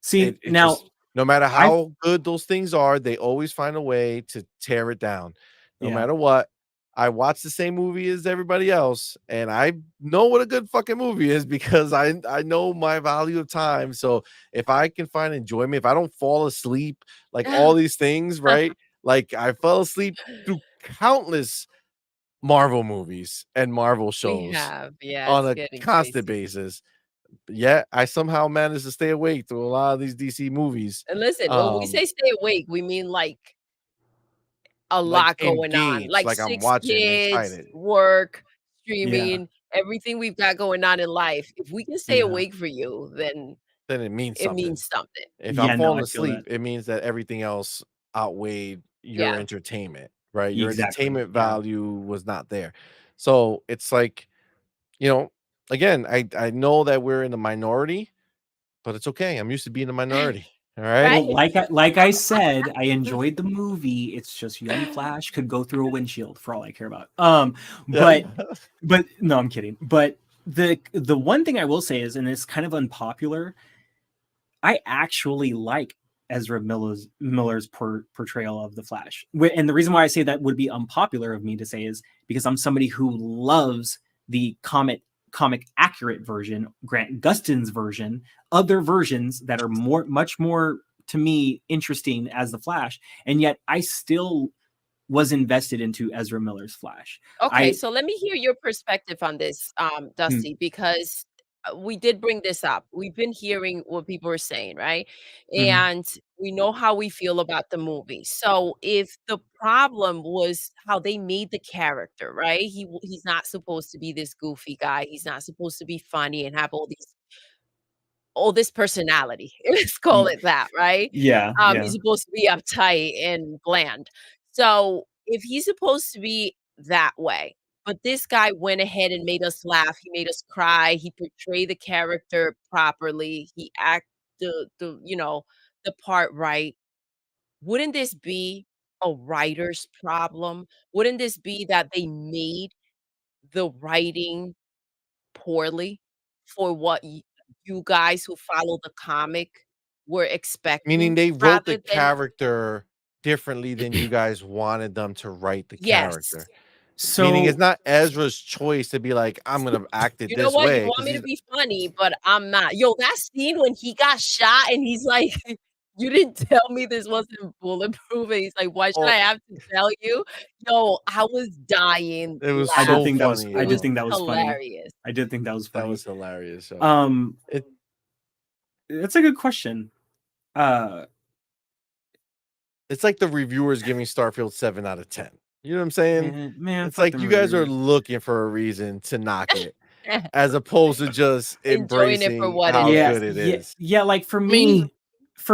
See, now, no matter how good those things are, they always find a way to tear it down. No matter what. I watch the same movie as everybody else, and I know what a good fucking movie is because I know my value of time. So if I can find enjoyment, if I don't fall asleep, like all these things, right? Like, I fell asleep through countless Marvel movies and Marvel shows on a constant basis. yet I somehow managed to stay awake through a lot of these DC movies. And listen, when we say stay awake, we mean like a Like lot going on, engaged, like like I'm 6 watching, kids, excited. work, Yeah. streaming, everything we've got going on in life. If we can stay Yeah. awake for you, then Then it means it something. means something. If Yeah, I'm no, falling I feel asleep, that. it means that everything else outweighed your Yeah. entertainment, right? Your Exactly, entertainment yeah. value was not there. So it's like, you know, again, I know that we're in the minority, but it's okay. I'm used to being a minority. All right. Right? Well, like I said, I enjoyed the movie. It's just young Flash could go through a windshield for all I care about. But no, I'm kidding. But the one thing I will say is, and it's kind of unpopular, I actually like Ezra Miller's portrayal of the Flash. And the reason why I say that would be unpopular of me to say is because I'm somebody who loves the comic accurate version, Grant Gustin's version, other versions that are much more to me interesting as the Flash, and yet I still was invested into Ezra Miller's Flash. Okay, so let me hear your perspective on this, Dusty, because we did bring this up. We've been hearing what people are saying, right? And we know how we feel about the movie. So if the problem was how they made the character, right? He's not supposed to be this goofy guy. He's not supposed to be funny and have all this personality. Let's call it that, right? Yeah, He's supposed to be uptight and bland. So if he's supposed to be that way, but this guy went ahead and made us laugh, he made us cry, he portrayed the character properly, he acted the part right. Wouldn't this be a writer's problem? Wouldn't this be that they made the writing poorly for what you guys who follow the comic were Meaning expecting they wrote the rather than character differently than you guys wanted them to write the yes. character. Meaning it's So not Ezra's choice to be like, I'm gonna act it You know this what? You way want because me to he's be funny, but I'm not. Yo, that scene when he got shot and he's like, "You didn't tell me this wasn't bulletproof," and he's like, "Why should oh, I have to tell you?" Yo, I was dying it was I did so laughing. think that was funny. I It did was think that was funny. hilarious. I did think that was That funny. was hilarious. So That's a good question. It's like the reviewers giving Starfield 7 out of 10. You know what I'm saying? Man, It's like you guys are looking for a reason to knock it, as opposed to just Enjoying it for embracing what it how is. good it is. Yeah, like for I mean,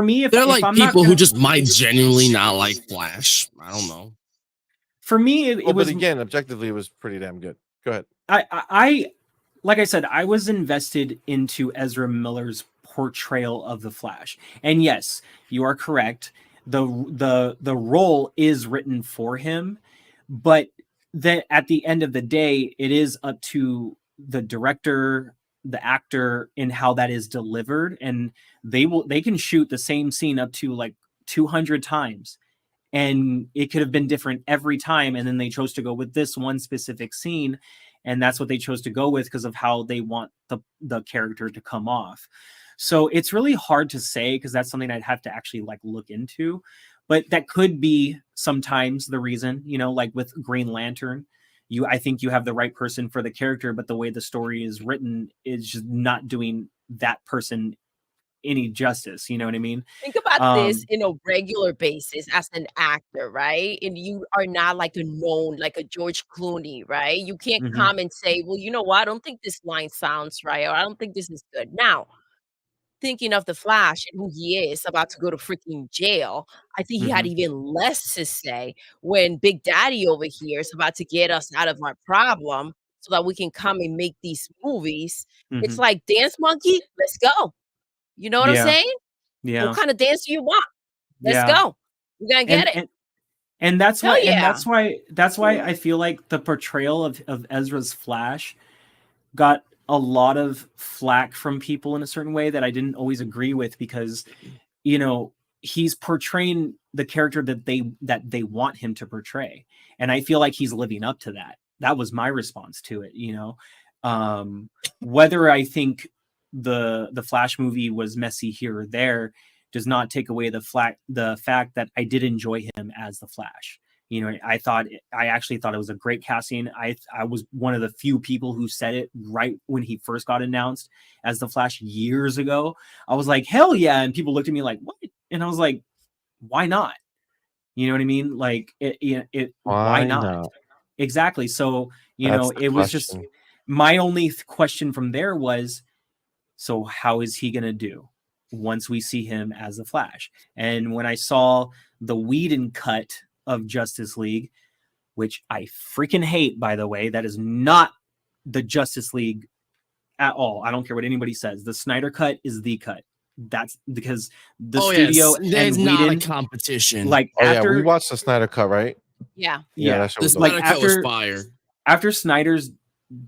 me, if they're if like I'm people not who gonna, just might genuinely not like Flash. I don't know. for me, it But was again, objectively, it was pretty damn good. Go ahead. I like I said, I was invested into Ezra Miller's portrayal of the Flash, and yes, you are correct. The role is written for him, but that at the end of the day, it is up to the director, the actor, in how that is delivered, and they can shoot the same scene up to like 200 times, and it could have been different every time, and then they chose to go with this one specific scene, and that's what they chose to go with because of how they want the character to come off. So it's really hard to say because that's something I'd have to actually like look into, but that could be sometimes the reason, like with Green Lantern. I think you have the right person for the character, but the way the story is written is just not doing that person any justice. You know what I mean? Think about this in a regular basis as an actor, right? And you are not like a known, like a George Clooney, right? You can't come and say, well, you know what? I don't think this line sounds right, or I don't think this is good. Now, thinking of the Flash and who he is about to go to freaking jail, I think he had even less to say when Big Daddy over here is about to get us out of our problem so that we can come and make these movies. It's like, dance monkey, let's go. You know what I'm saying? Yeah. What kind of dance do you want? Let's Yeah. go. We're gonna get it. And that's Hell why yeah. that's why I feel like the portrayal of Ezra's Flash got a lot of flack from people in a certain way that I didn't always agree with because he's portraying the character that they want him to portray, and I feel like he's living up to that. That was my response to it. Whether I think the Flash movie was messy here or there does not take away the fact that I did enjoy him as the Flash. You know, I actually thought it was a great casting. I was one of the few people who said it right when he first got announced as the Flash years ago. I was like, hell yeah. And people looked at me like, what? And I was like, why not? You know what I mean? Like why not? Exactly. So, you know, it was just my only question from there was, so how is he going to do once we see him as the Flash? And when I saw the Whedon cut of Justice League, which I freaking hate, by the way, that is not the Justice League at all. I don't care what anybody says. The Snyder cut is the cut. That's because the studio and there's Whedon, not a competition. Like we watched the Snyder cut, right? Yeah. That the Snyder cut was fire. After Snyder's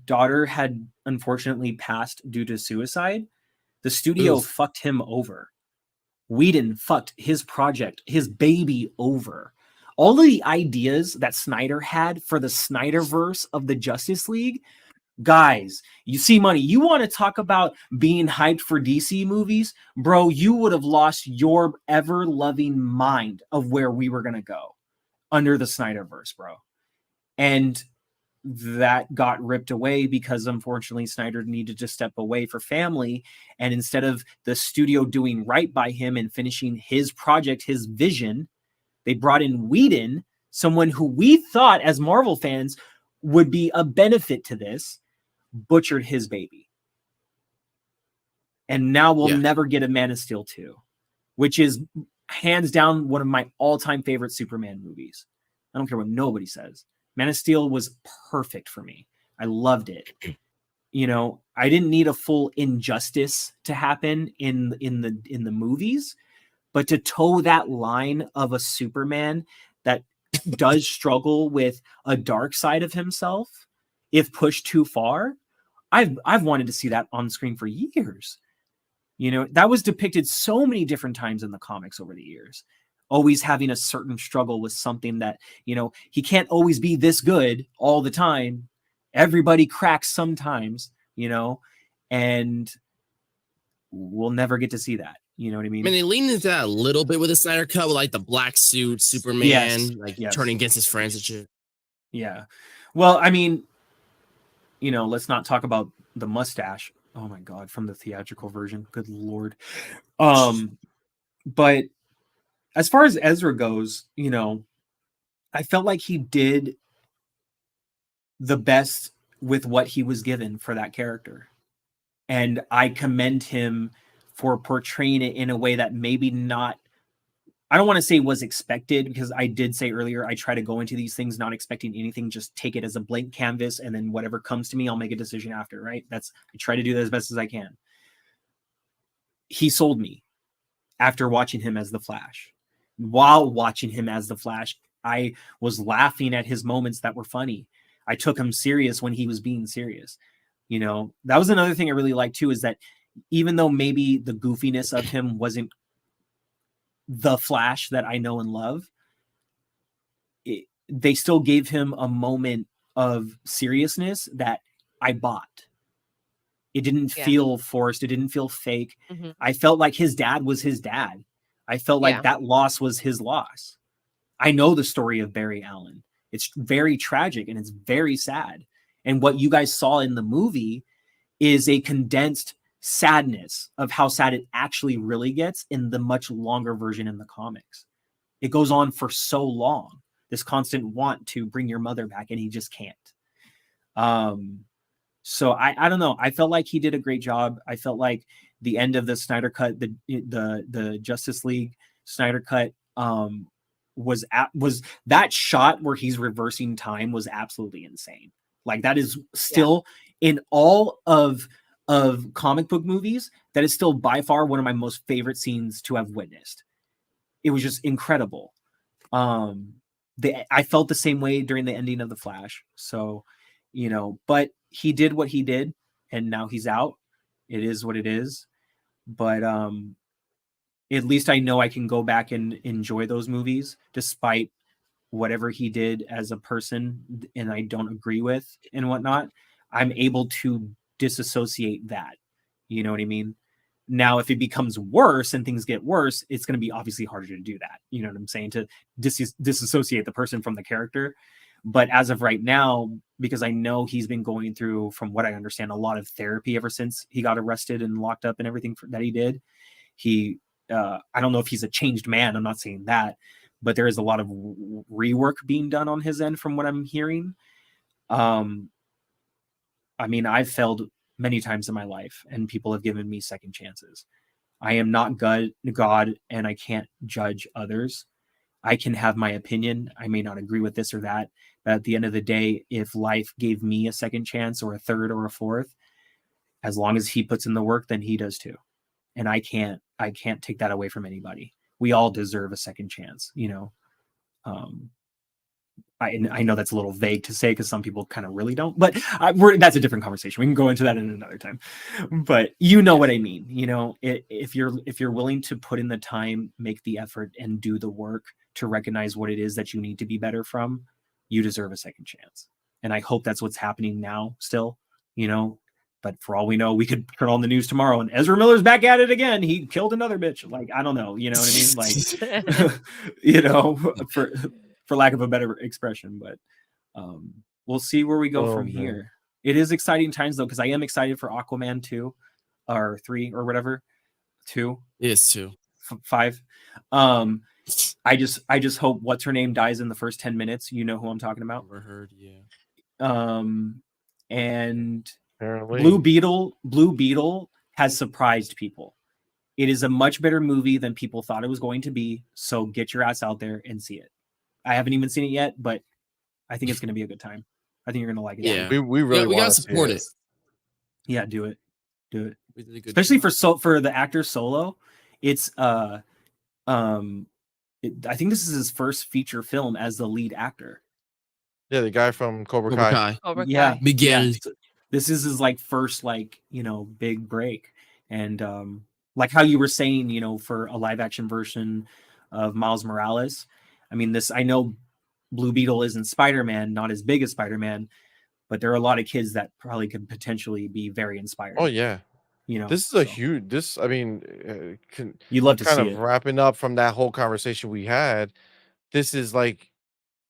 daughter had unfortunately passed due to suicide, the studio fucked him over. Whedon fucked his project, his baby, over. All of the ideas that Snyder had for the Snyderverse of the Justice League, guys, you see, money. You want to talk about being hyped for DC movies, bro? You would have lost your ever-loving mind of where we were gonna go under the Snyderverse, bro. And that got ripped away because unfortunately Snyder needed to step away for family. And instead of the studio doing right by him and finishing his project, his vision, they brought in Whedon, someone who we thought as Marvel fans would be a benefit to this, butchered his baby. And now we'll never get a Man of Steel 2, which is hands down one of my all-time favorite Superman movies. I don't care what nobody says. Man of Steel was perfect for me. I loved it. You know, I didn't need a full injustice to happen in the movies, but to toe that line of a Superman that does struggle with a dark side of himself, if pushed too far, I've wanted to see that on screen for years. You know, that was depicted so many different times in the comics over the years. Always having a certain struggle with something that, you know, he can't always be this good all the time. Everybody cracks sometimes, you know, and we'll never get to see that. You know what I mean? I mean, they leaned into that a little bit with the Snyder cut, with like the black suit, Superman, turning against his friends and shit. Yeah. Well, I mean, you know, let's not talk about the mustache. Oh my God, from the theatrical version. Good Lord. But as far as Ezra goes, you know, I felt like he did the best with what he was given for that character. And I commend him for portraying it in a way that maybe not, I don't want to say was expected, because I did say earlier, I try to go into these things not expecting anything, just take it as a blank canvas, and then whatever comes to me, I'll make a decision after, right? I try to do that as best as I can. He sold me after watching him as the Flash. While watching him as the Flash, I was laughing at his moments that were funny. I took him serious when he was being serious. You know, that was another thing I really liked too, is that even though maybe the goofiness of him wasn't the Flash that I know and love, they still gave him a moment of seriousness that I bought. It didn't feel forced. It didn't feel fake. Mm-hmm. I felt like his dad was his dad. I felt like that loss was his loss. I know the story of Barry Allen. It's very tragic and it's very sad. And what you guys saw in the movie is a condensed sadness of how sad it actually really gets in the much longer version in the comics. It goes on for so long, this constant want to bring your mother back, and he just can't. So I don't know. I felt like he did a great job. I felt like the end of the Snyder cut, the Justice League Snyder cut, was that shot where he's reversing time was absolutely insane. Like, that is still in all of comic book movies, that is still by far one of my most favorite scenes to have witnessed. It was just incredible. I felt the same way during the ending of The Flash. So, you know, but he did what he did, and now he's out. It is what it is. But at least I know I can go back and enjoy those movies, despite whatever he did as a person and I don't agree with and whatnot. I'm able to disassociate that. You know what I mean? Now, if it becomes worse and things get worse, it's going to be obviously harder to do that. You know what I'm saying? To disassociate the person from the character. But as of right now, because I know he's been going through, from what I understand, a lot of therapy ever since he got arrested and locked up and everything that he did. I don't know if he's a changed man. I'm not saying that, but there is a lot of rework being done on his end from what I'm hearing. I mean, I've failed many times in my life and people have given me second chances. I am not God, and I can't judge others. I can have my opinion. I may not agree with this or that, but at the end of the day, if life gave me a second chance or a third or a fourth, as long as he puts in the work, then he does too. And I can't take that away from anybody. We all deserve a second chance, you know. I know that's a little vague to say because some people kind of really don't, but that's a different conversation. We can go into that in another time. But you know what I mean. You know, if you're willing to put in the time, make the effort, and do the work to recognize what it is that you need to be better from, you deserve a second chance. And I hope that's what's happening now still, you know. But for all we know, we could turn on the news tomorrow and Ezra Miller's back at it again. He killed another bitch. Like, I don't know. You know what I mean? Like, you know, for lack of a better expression, but we'll see where we go from here. It is exciting times though, because I am excited for Aquaman 2 or 3 or whatever. 2. Yes, 2. 5. I just hope what's her name dies in the first 10 minutes. You know who I'm talking about? Never heard, yeah. And Apparently. Blue Beetle has surprised people. It is a much better movie than people thought it was going to be. So get your ass out there and see it. I haven't even seen it yet, but I think it's going to be a good time. I think you're going to like it. Yeah, we really we gotta support it. Yeah, do it. We did a good Especially job. For the actor Solo. It's I think this is his first feature film as the lead actor. Yeah, the guy from Cobra Kai. Yeah, Miguel. Yeah. This is his like first big break, and like how you were saying, you know, for a live action version of Miles Morales. I mean, I know Blue Beetle isn't Spider-Man, not as big as Spider-Man, but there are a lot of kids that probably could potentially be very inspired. Oh yeah, you know, this is a huge. I mean, you love to see it. Wrapping up from that whole conversation we had, this is like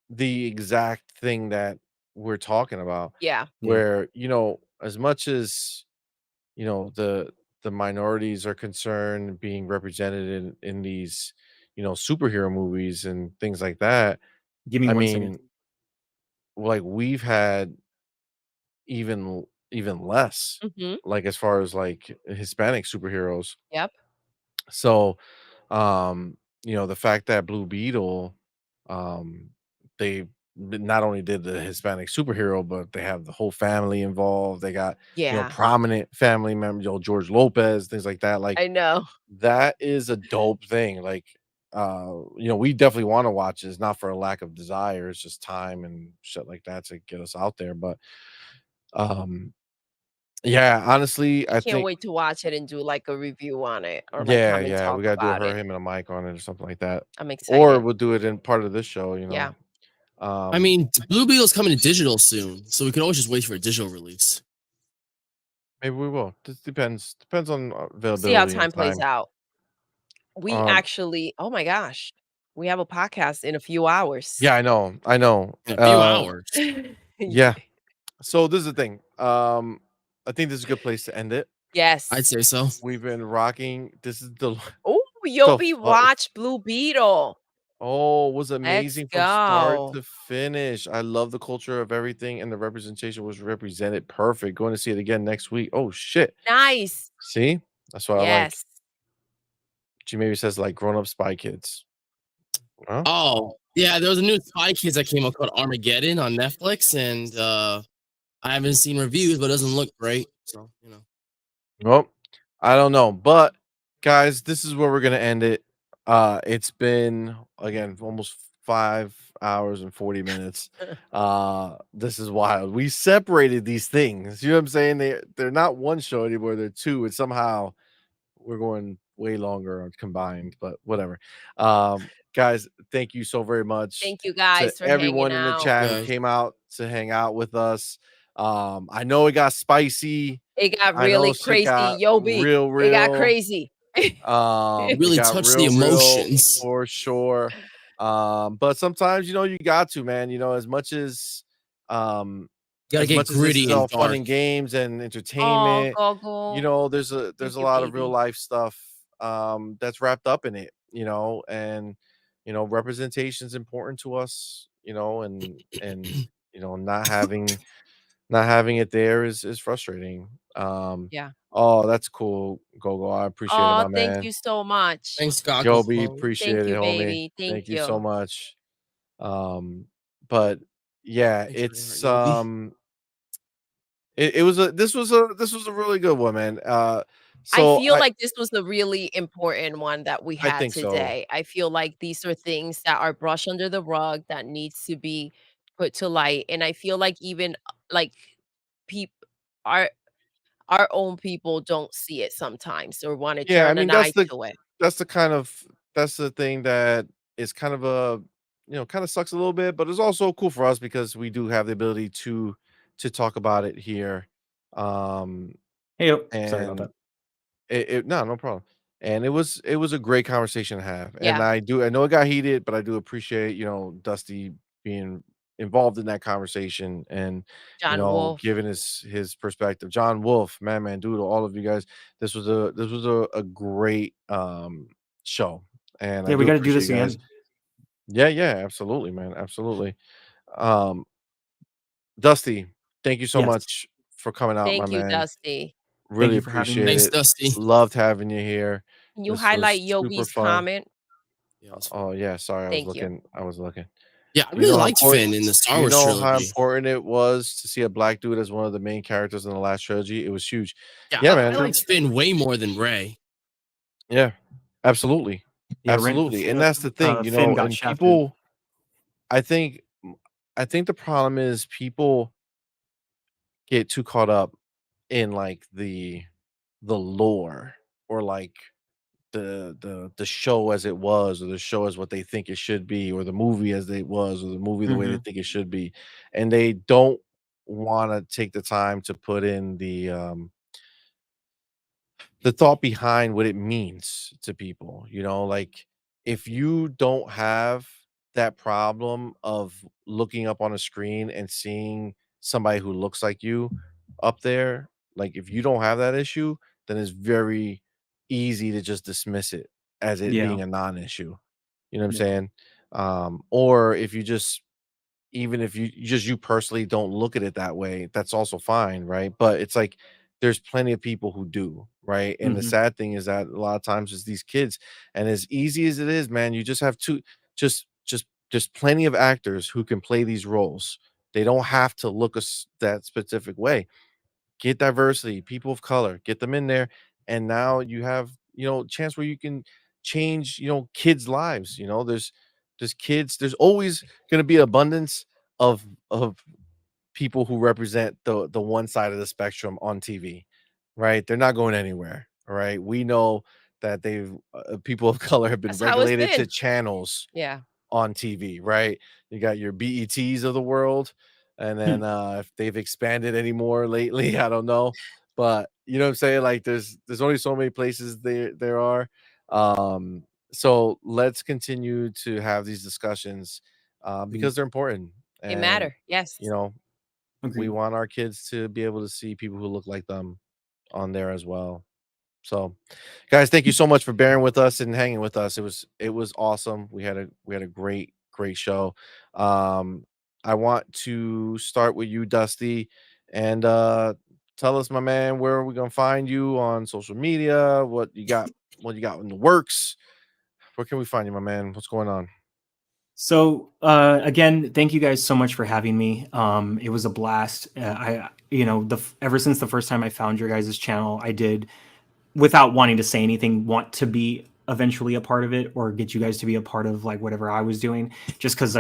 the exact thing that we're talking about. Yeah. Where, you know, as much as, you know, the minorities are concerned being represented in these, you know, superhero movies and things like that. Give me one second. Like we've had even less, like as far as like Hispanic superheroes. Yep. So, you know, the fact that Blue Beetle, they not only did the Hispanic superhero, but they have the whole family involved. They got, you know, prominent family members, you know, George Lopez, things like that. Like, I know that is a dope thing. Like, you know, we definitely want to watch this, not for a lack of desire. It's just time and shit like that to get us out there. But, yeah, honestly, I can't wait to watch it and do like a review on it, or like yeah, we gotta do him and a mic on it or something like that. I'm excited. Or we'll do it in part of this show, you know. Yeah. I mean, Blue Beetle's coming to digital soon, so we can always just wait for a digital release. Maybe we will. This depends on availability. See how time plays out. We actually, oh my gosh, we have a podcast in a few hours. Yeah, I know. In a few hours. Yeah. So this is the thing. I think this is a good place to end it. Yes, I'd say so. We've been rocking. This is the Yobi watch Blue Beetle. Oh, it was amazing from start to finish. I love the culture of everything, and the representation was represented perfect. Going to see it again next week. Oh shit. Nice. See? That's what I like. She maybe says like grown-up Spy Kids. Huh? Oh, yeah, there was a new Spy Kids that came out called Armageddon on Netflix, and I haven't seen reviews, but it doesn't look great. So, you know. Well, I don't know. But guys, this is where we're gonna end it. It's been again almost 5 hours and 40 minutes. This is wild. We separated these things. You know what I'm saying? They're not one show anymore, they're two, and somehow we're going way longer on combined, but whatever. Guys, thank you so very much. Thank you guys for everyone in hanging the out. chat who came out to hang out with us. I know it got spicy. It got I know really shit crazy, got Yobi. real, It got real. crazy. It Really got touched the real emotions. for sure. But sometimes, you know, you got to, man, you know, Gotta as get much as this is gritty and all fun dark. and games and Oh, entertainment, you Gogo. know, there's Thank a you, lot of real baby. life stuff that's wrapped up in it, you know, and you know, representation is important to us, you know, and you know, not having it there is frustrating. Yeah. Oh, that's cool, Gogo. I appreciate it, Oh, my thank man. you so much. Thanks, Goggle Joby, Flow. Thank appreciate it, you, homie. baby. Thank Thank you so you. much. But yeah, Thanks for your it's heart, Yobi. it was a this was a really good one, man. I So feel like this was a really important one that we I had think so. today. I feel like these are things that are brushed under the rug that needs to be put to light. And I feel like even like people our own people don't see it sometimes or want to Yeah, I turn mean an eye to it. that's the kind of that's the thing that is kind of a you know kind of sucks a little bit, but it's also cool for us because we do have the ability to talk about it here. Um Hey, oh, sorry about and that. no problem. And it was a great conversation to have. And Yeah. I know it got heated, but I do appreciate, you know, Dusty being involved in that conversation and you John know Wolf. giving his perspective. John Wolf, Madman, Doodle, all of you guys. This was a great show. And I Yeah, we do got to do appreciate this you guys. again. Yeah, yeah, absolutely, man. Absolutely. Um Dusty, thank you so Yes. much for coming out, my Thank you, man. Dusty. Thank Really you for having appreciate me. Thanks, it. Dusty. Loved having you here. Can you This was highlight super Yobi's fun. comment? Yeah, it was fun. Oh yeah, sorry, Thank you. I was looking. Yeah, I Do you really know how liked important Finn in the do Star you Wars know how trilogy. important it was to see a black dude as one of the main characters in the last trilogy? It was huge. Yeah, Yeah, I man. liked Finn way more than Ray. Yeah. Absolutely. Yeah, Absolutely. And that's the thing, you Finn know, got and shafted. people I think I think the problem is people get too caught up in like the lore or like the show as it was or the show as what they think it should be or the movie as it was or the movie the way they Hmm. think it should be and they don't want to take the time to put in the thought behind what it means to people, you know, like if you don't have that problem of looking up on a screen and seeing somebody who looks like you up there, like if you don't have that issue, then it's very easy to just dismiss it as it Yeah. being a non-issue. You know what I'm Yeah. saying? Or if you just even if you personally don't look at it that way, that's also fine, right? But it's like there's plenty of people who do, right? And the Hmm. sad thing is that a lot of times it's these kids, and as easy as it is, man, you just have to just there's plenty of actors who can play these roles. They don't have to look that specific way. Get diversity, people of color, get them in there, and now you have you know chance where you can change you know kids' lives. You know, there's kids. There's always going to be abundance of people who represent the one side of the spectrum on TV, right? They're not going anywhere. All right, we know that they've people of color have been That's how it's regulated to been. channels Yeah. on TV, right? You got your BETs of the world, and then if they've expanded anymore lately, I don't know. But you know what I'm saying? Like there's only so many places there are. So let's continue to have these discussions Agreed. because they're important. They And matter. Yes. you know, we Agreed. want our kids to be able to see people who look like them on there as well. So, guys, thank you so much for bearing with us and hanging with us. It was awesome. We had a great show. I want to start with you, Dusty, and tell us, my man, where are we gonna find you on social media? What you got in the works? Where can we find you, my man? What's going on? So again, thank you guys so much for having me. It was a blast. You know, ever since the first time I found your guys' channel, I did, without wanting to say anything, want to be eventually a part of it or get you guys to be a part of like whatever I was doing, just because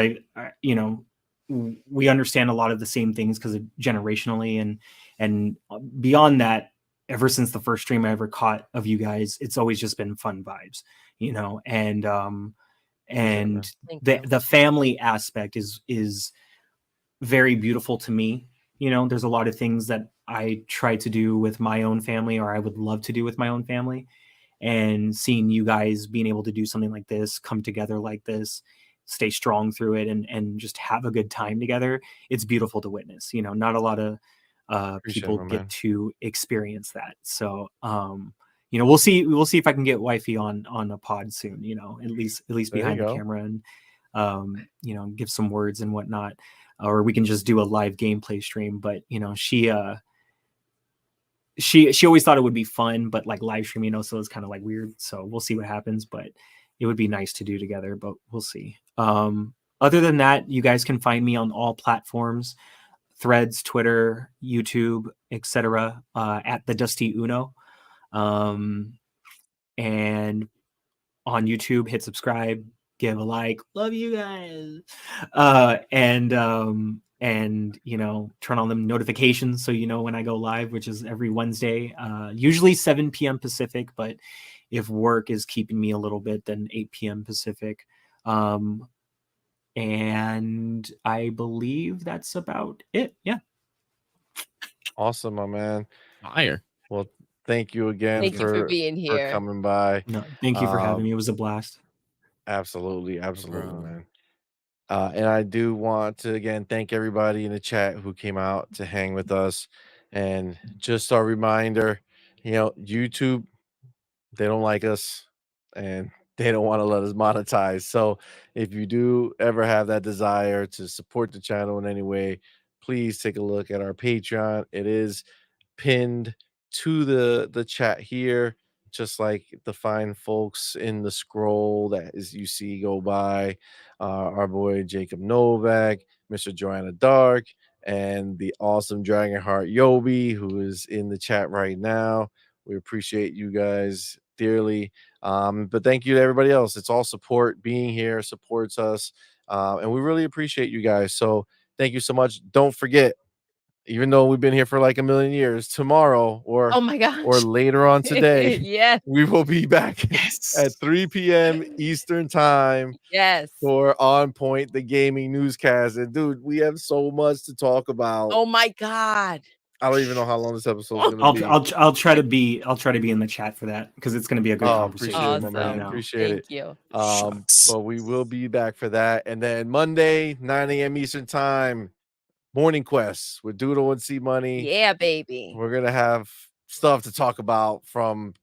you know, we understand a lot of the same things because of generationally and beyond that. Ever since the first stream I ever caught of you guys, it's always just been fun vibes, you know, Appreciate it, and man. Thank you. the family aspect is very beautiful to me You know, there's a lot of things that I try to do with my own family, or I would love to do with my own family. And seeing you guys being able to do something like this, come together like this, stay strong through it, and just have a good time together, it's beautiful to witness. You know, not a lot of Appreciate it, people my get man. to experience that. So you know, we'll see if I can get wifey on a pod soon, you know, at least There you behind the go. camera, and you know, give some words and whatnot. Or we can just do a live gameplay stream. But you know, she always thought it would be fun, but like live streaming also is kind of like weird. So we'll see what happens, but it would be nice to do together, but we'll see. Other than that, you guys can find me on all platforms: Threads, Twitter, YouTube, etc. At the Dusty Uno. And on YouTube, hit subscribe, give a like, love you guys. And you know, turn on the notifications so you know when I go live, which is every Wednesday, usually 7 p.m. Pacific, but if work is keeping me a little bit, then 8 p.m. Pacific. And I believe that's about it. Yeah. Awesome, my man. Fire. Well, thank you again Thank you for for being here. coming by. No, thank you for having me. It was a blast. Absolutely, absolutely, problem. man. And I do want to again thank everybody in the chat who came out to hang with us. And just a reminder, you know, YouTube, they don't like us and they don't want to let us monetize. So if you do ever have that desire to support the channel in any way, please take a look at our Patreon. It is pinned to the chat here, just like the fine folks in the scroll that is you see go by. Our boy Jacob Novak, Mr. Joanna Dark, and the awesome Dragonheart Yobi, who is in the chat right now. We appreciate you guys dearly. But thank you to everybody else. It's all support. Being here supports us. And we really appreciate you guys. So thank you so much. Don't forget, even though we've been here for like a million years, tomorrow Oh my or gosh. later on today, Yes. we will be back at 3 p.m. Eastern time Yes. for OnPoint, the gaming newscast. And dude, we have so much to talk about. Oh my God. I don't even know how long this episode is gonna be. I'll try to be in the chat for that, because it's going to be a good conversation. Appreciate it, my Awesome. man. Appreciate Thank it. you. But we will be back for that. And then Monday, 9 a.m. Eastern time, Morning Quest with Doodle and CMoney. Yeah, baby. We're gonna have stuff to talk about from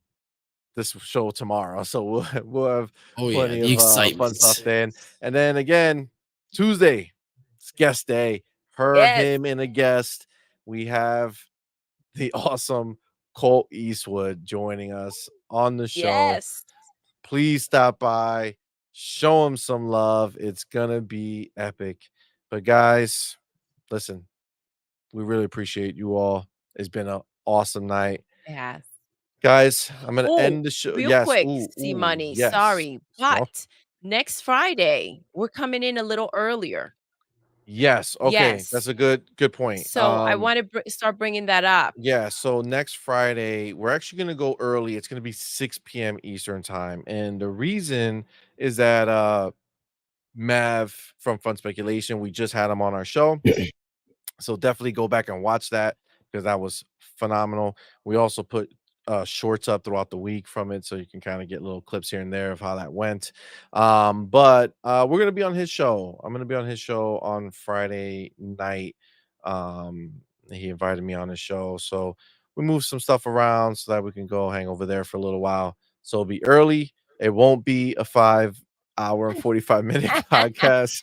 this show tomorrow, so we'll have plenty the of fun excitement. stuff then. And then again, Tuesday, it's guest day. Her, Yes. him, and a guest. We have the awesome Colt Eastwood joining us on the show. Yes. Please stop by, show him some love. It's gonna be epic. But guys, listen, we really appreciate you all. It's been an awesome night. Yes. Guys, I'm gonna Oh, end the show. real Yes. quick, Ooh, CMoney. yes. Sorry, Small- but next Friday we're coming in a little earlier. Yes. Okay. That's Yes. a good point. So I want to start bringing that up. Yeah. So next Friday, we're actually gonna go early. It's gonna be 6 p.m. Eastern time. And the reason is that Mav from Fun Speculation, we just had him on our show. So definitely go back and watch that because that was phenomenal. We also put shorts up throughout the week from it, so you can kind of get little clips here and there of how that went. But we're gonna be on his show. I'm gonna be on his show on Friday night. He invited me on his show, so we moved some stuff around so that we can go hang over there for a little while. So it'll be early. It won't be a 5-hour and 45-minute podcast.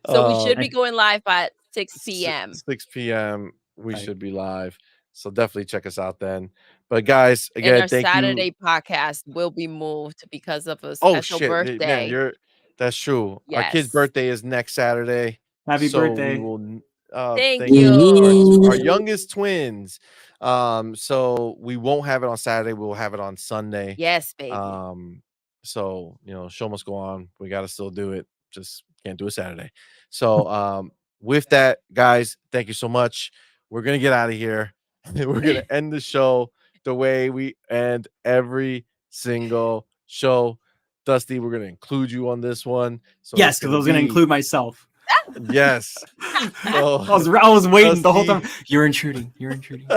So we should be going live at 6 p.m. 6 p.m. We should be live. So definitely check us out then. But guys, again, And our thank Saturday you. podcast will be moved because of a special birthday. Man, that's true. Our kid's Yes. birthday is next Saturday. Happy birthday. We will Thank you. you. Our youngest twins. So we won't have it on Saturday, we'll have it on Sunday. Yes, baby. So you know, show must go on. We gotta still do it, just can't do it Saturday. So with that, guys, thank you so much. We're gonna get out of here. We're gonna end the show the way we end every single show. Dusty, we're gonna include you on this one. So yes, because I was going to include myself. Yes. So, I was waiting the whole time. You're intruding. You're intruding.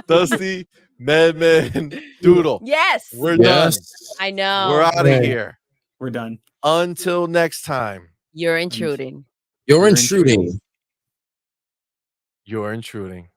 Dusty, Madman, Doodle. Yes. We're done. I know. We're out of here. We're done. Until next time. You're intruding. You're intruding. You're intruding.